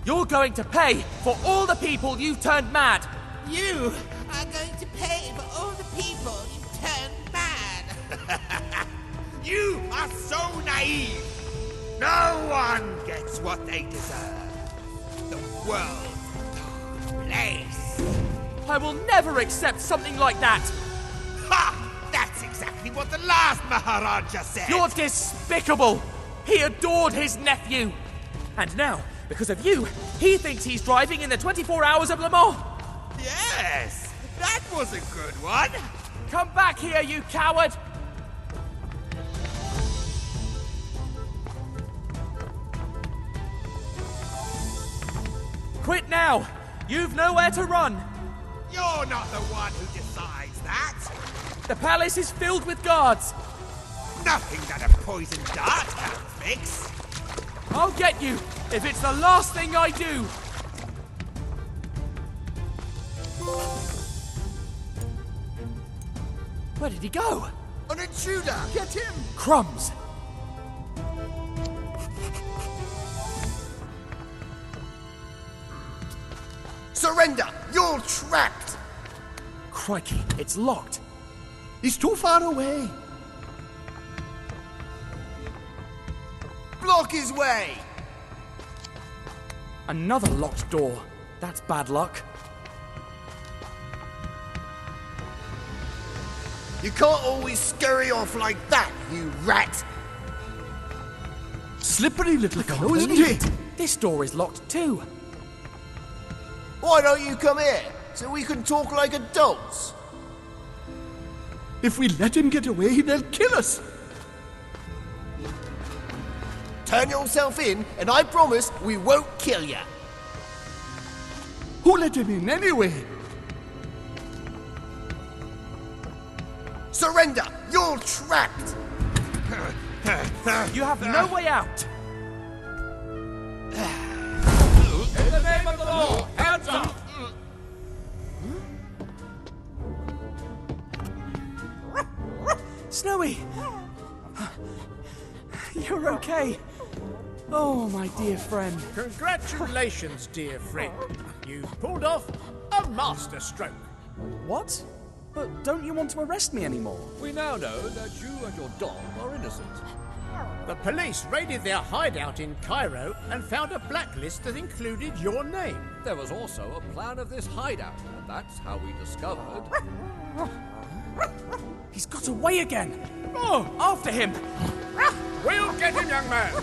You're going to pay for all the people you've turned mad! You are going to pay for all the people you've turned mad. You are so naive! No one gets what they deserve. The world's a dark place. I will never accept something like that! Ha! That's exactly what the last Maharaja said! You're despicable! He adored his nephew! And now, because of you, he thinks he's driving in the 24 Hours of Le Mans! Yes! That was a good one! Come back here, you coward! Quit now! You've nowhere to run! You're not the one who decides that! The palace is filled with guards! Nothing that a poison dart can't fix! I'll get you, if it's the last thing I do! Where did he go? An intruder! Get him! Crumbs! Surrender! You're trapped! Crikey, it's locked. He's too far away. Block his way! Another locked door. That's bad luck. You can't always scurry off like that, you rat! Slippery little fellow, isn't Believe he? it. This door is locked too. Why don't you come here, so we can talk like adults? If we let him get away, they'll kill us. Turn yourself in, and I promise we won't kill you. Who let him in anyway? Surrender! You're trapped! You have no way out. In the name of the law, hands up! Snowy! You're okay. Oh, my dear friend. Congratulations, dear friend. You've pulled off a masterstroke. What? But don't you want to arrest me anymore? We now know that you and your dog are innocent. The police raided their hideout in Cairo and found a blacklist that included your name. There was also a plan of this hideout, and that's how we discovered... He's got away again. Oh, after him. We'll get him, young man.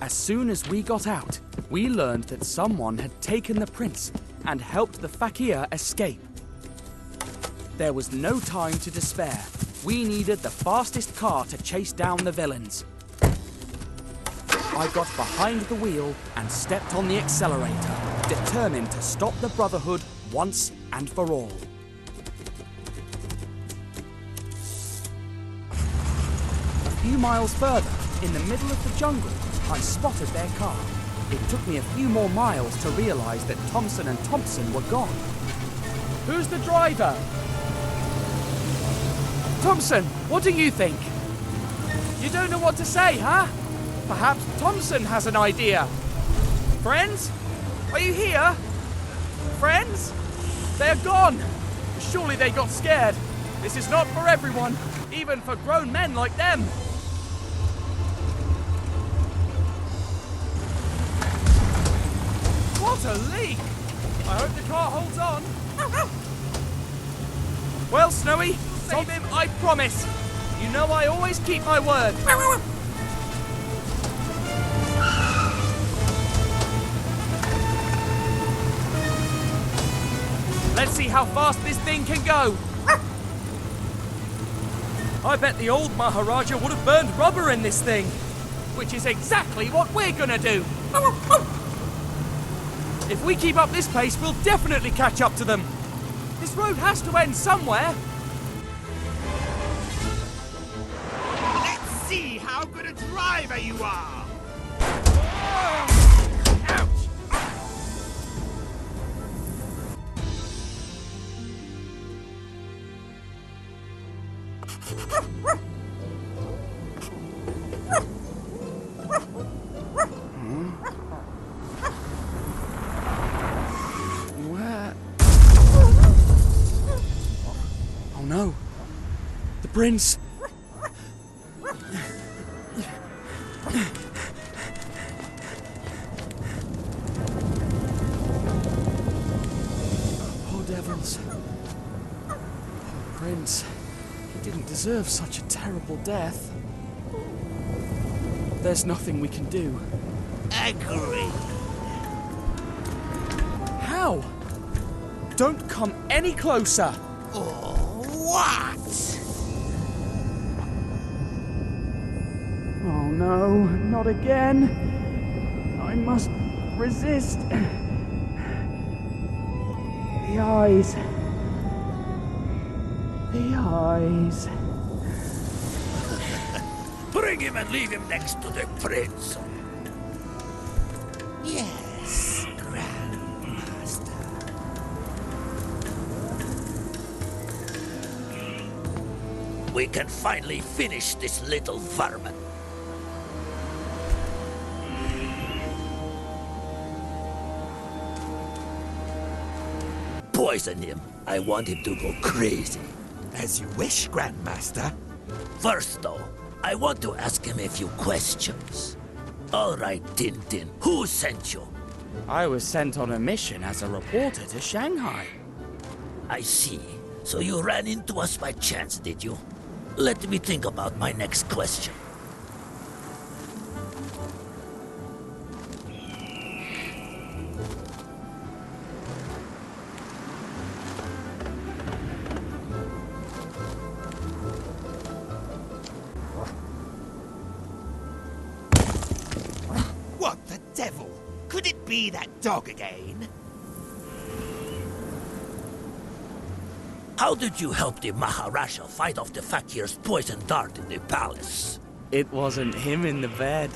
As soon as we got out, we learned that someone had taken the prince and helped the fakir escape. There was no time to despair. We needed the fastest car to chase down the villains. I got behind the wheel and stepped on the accelerator, determined to stop the Brotherhood once and for all. A few miles further, in the middle of the jungle, I spotted their car. It took me a few more miles to realize that Thompson and Thompson were gone. Who's the driver? Thompson, what do you think? You don't know what to say, huh? Perhaps Thompson has an idea. Friends? Are you here? Friends? They're gone. Surely they got scared. This is not for everyone, even for grown men like them. What a leak! I hope the car holds on. Well, Snowy, save him, I promise. You know I always keep my word. Let's see how fast this thing can go. I bet the old Maharaja would have burned rubber in this thing, which is exactly what we're gonna do. If we keep up this pace, we'll definitely catch up to them. This road has to end somewhere. Let's see how good a driver you are. Where? Oh no. The prince. Poor Devils. Prince. He didn't deserve such a terrible death. There's nothing we can do. Agree. How? Don't come any closer. What? Oh no, not again. I must resist. The eyes. The eyes. Bring him and leave him next to the prince. Yes, Grandmaster. We can finally finish this little vermin. Poison him. I want him to go crazy. As you wish, Grandmaster. First, though, I want to ask him a few questions. All right, Tintin, who sent you? I was sent on a mission as a reporter to Shanghai. I see. So you ran into us by chance, did you? Let me think about my next question. What the devil? Could it be that dog again? How did you help the Maharaja fight off the fakir's poison dart in the palace? It wasn't him in the bed.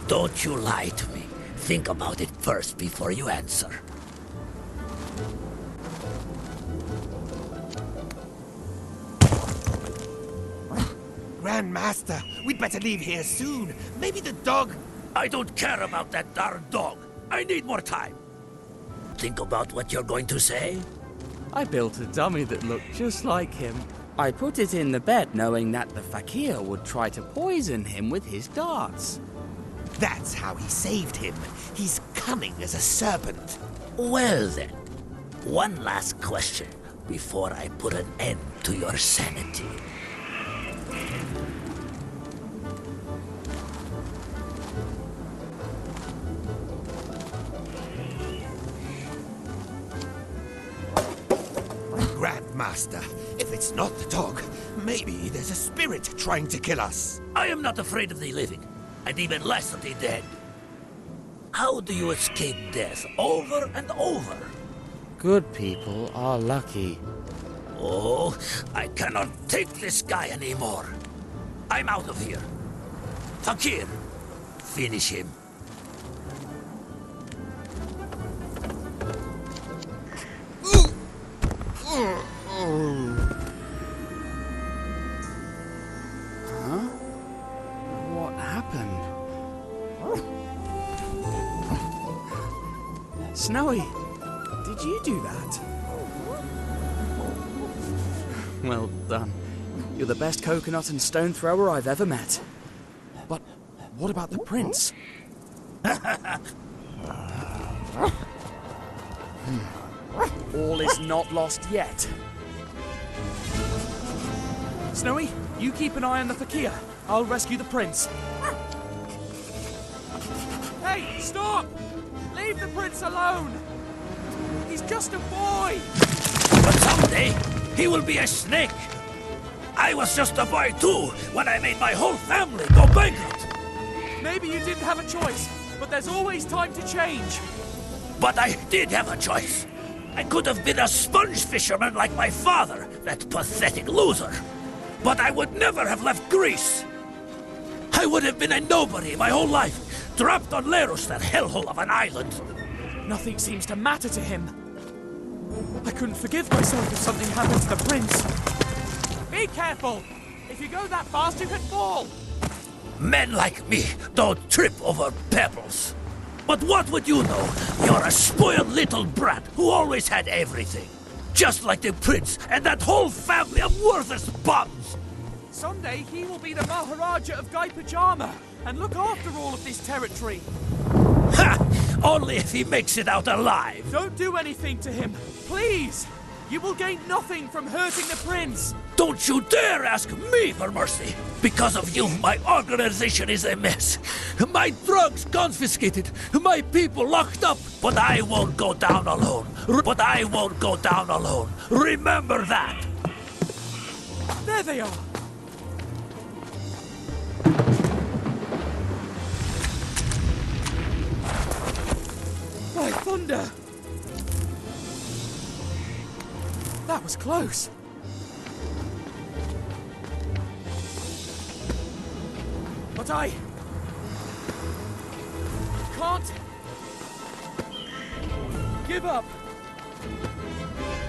Don't you lie to me. Think about it first before you answer. Grandmaster, we'd better leave here soon. Maybe the dog... I don't care about that darn dog. I need more time. Think about what you're going to say. I built a dummy that looked just like him. I put it in the bed knowing that the fakir would try to poison him with his darts. That's how he saved him. He's cunning as a serpent. Well then, one last question before I put an end to your sanity. Grandmaster, if it's not the dog, maybe there's a spirit trying to kill us. I am not afraid of the living, and even less of the dead. How do you escape death over and over? Good people are lucky. Oh, I cannot take this guy anymore. I'm out of here. Fakir, finish him. Snowy, did you do that? Well done. You're the best coconut and stone thrower I've ever met. But what about the prince? All is not lost yet. Snowy, you keep an eye on the fakir. I'll rescue the prince. Hey, stop! Leave the prince alone! He's just a boy! But someday, he will be a snake. I was just a boy too when I made my whole family go bankrupt. Maybe you didn't have a choice, but there's always time to change. But I did have a choice. I could have been a sponge fisherman like my father, that pathetic loser. But I would never have left Greece. I would have been a nobody my whole life, trapped on Leros, that hellhole of an island. Nothing seems to matter to him. I couldn't forgive myself if something happened to the prince. Be careful! If you go that fast, you could fall! Men like me don't trip over pebbles. But what would you know? You're a spoiled little brat who always had everything. Just like the prince and that whole family of worthless bums. Someday he will be the Maharaja of Guy Pajama and look after all of this territory. Ha! Only if he makes it out alive. Don't do anything to him, please! You will gain nothing from hurting the prince. Don't you dare ask me for mercy! Because of you, my organization is a mess. My drugs confiscated, my people locked up. But I won't go down alone. But I won't go down alone. Remember that! There they are! By thunder! That was close. But I can't give up.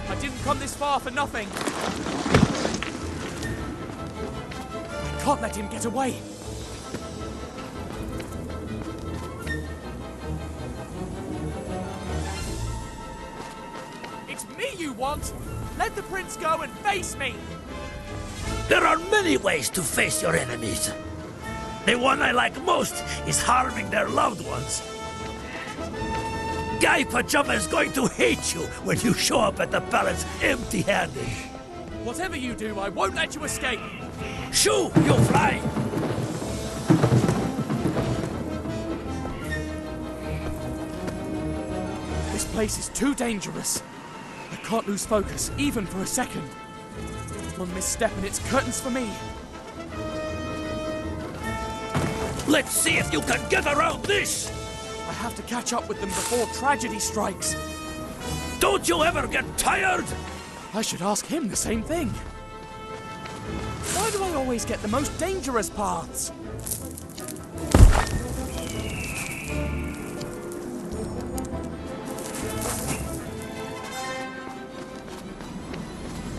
I didn't come this far for nothing. I can't let him get away. It's me you want. Let the prince go and face me. There are many ways to face your enemies. The one I like most is harming their loved ones. Guy Pajama is going to hate you when you show up at the palace empty-handed. Whatever you do, I won't let you escape. Shoo, you fly! This place is too dangerous. I can't lose focus, even for a second. One misstep and it's curtains for me. Let's see if you can get around this! I have to catch up with them before tragedy strikes. Don't you ever get tired? I should ask him the same thing. Why do I always get the most dangerous paths?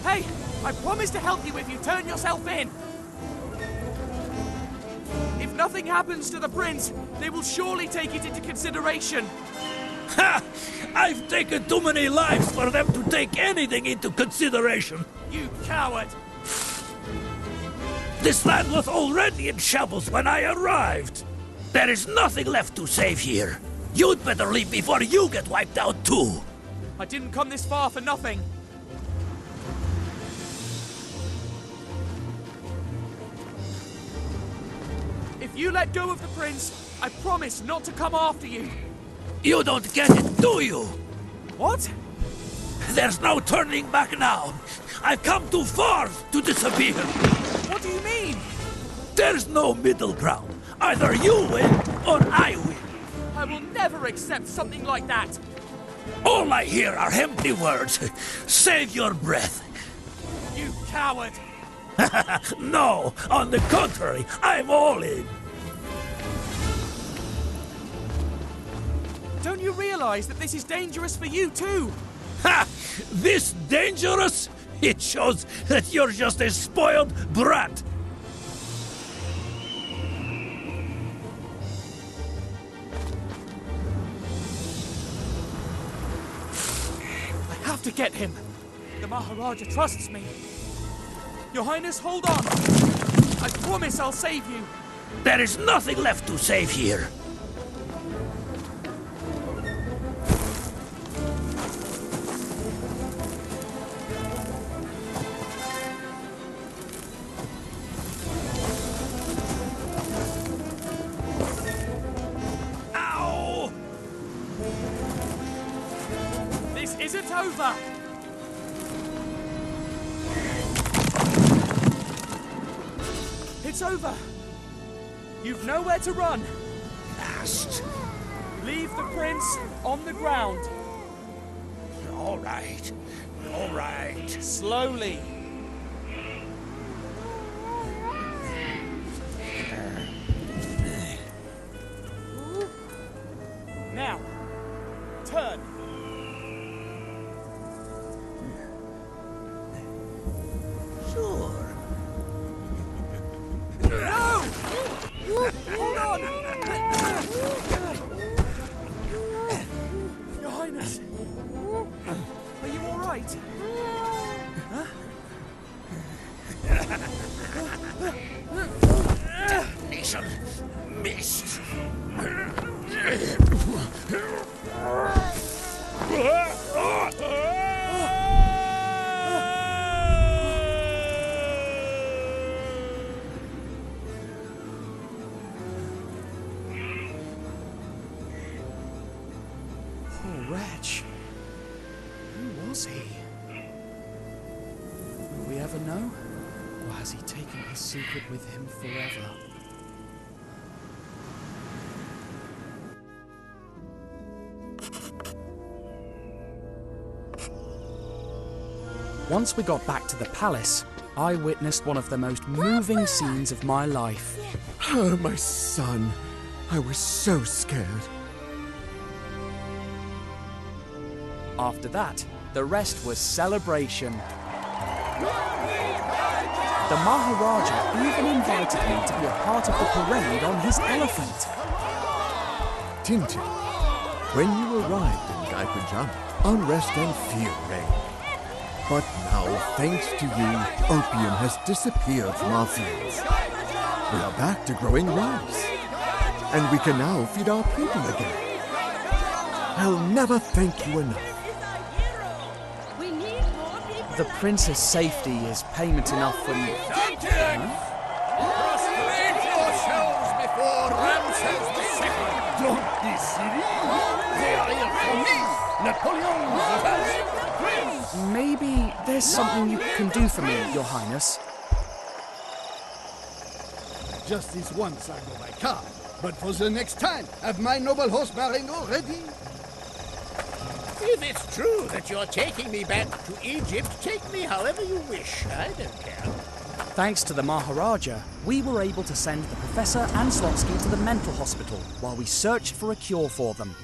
Hey, I promise to help you if you turn yourself in. If nothing happens to the prince, they will surely take it into consideration. Ha! I've taken too many lives for them to take anything into consideration. You coward! This land was already in shambles when I arrived. There is nothing left to save here. You'd better leave before you get wiped out too. I didn't come this far for nothing. If you let go of the prince, I promise not to come after you. You don't get it, do you? What? There's no turning back now. I've come too far to disappear. What do you mean? There's no middle ground. Either you win or I win. I will never accept something like that. All I hear are empty words. Save your breath. You coward. No, on the contrary, I'm all in. Don't you realize that this is dangerous for you too? Ha! This dangerous? It shows that you're just a spoiled brat. to get him. The Maharaja trusts me. Your Highness, hold on. I promise I'll save you. There is nothing left to save here. Ow! This isn't over. It's over. You've nowhere to run. Last. Leave the prince on the ground. All right. All right. Slowly. Now, turn. Sure. No! Hold on! Your Highness, are you all right? Huh? Damnation. Missed. Poor wretch. Who was he? Will we ever know? Or has he taken his secret with him forever? Once we got back to the palace, I witnessed one of the most moving scenes of my life. Oh, my son. I was so scared. After that, the rest was celebration. The Maharaja even invited me to be a part of the parade on his elephant. Tintin, when you arrived in Gaipajama, unrest and fear reigned. But now, thanks to you, opium has disappeared from our fields. We are back to growing rice. And we can now feed our people again. I'll never thank you enough. The prince's safety is payment enough for me. Tintin! Prostrate yourselves before Ramses II! Don't be silly! They are here for me! Napoleon the first prince! Maybe there's something you can do for me, Your Highness. Just this once I go by car, but for the next time, have my noble horse Marengo ready? If it's true that you're taking me back to Egypt, take me however you wish. I don't care. Thanks to the Maharaja, we were able to send the Professor and Slotsky to the mental hospital while we searched for a cure for them.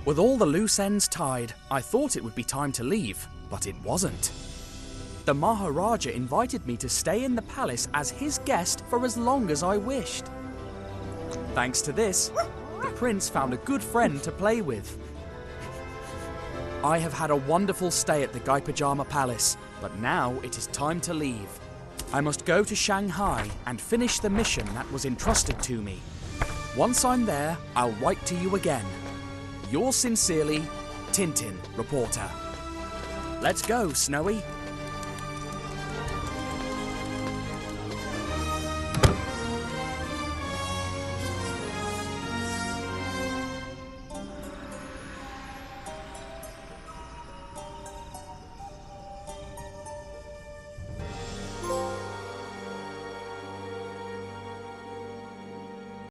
With all the loose ends tied, I thought it would be time to leave, but it wasn't. The Maharaja invited me to stay in the palace as his guest for as long as I wished. Thanks to this, the prince found a good friend to play with. I have had a wonderful stay at the Gaipajama Palace, but now it is time to leave. I must go to Shanghai and finish the mission that was entrusted to me. Once I'm there, I'll write to you again. Yours sincerely, Tintin, reporter. Let's go, Snowy.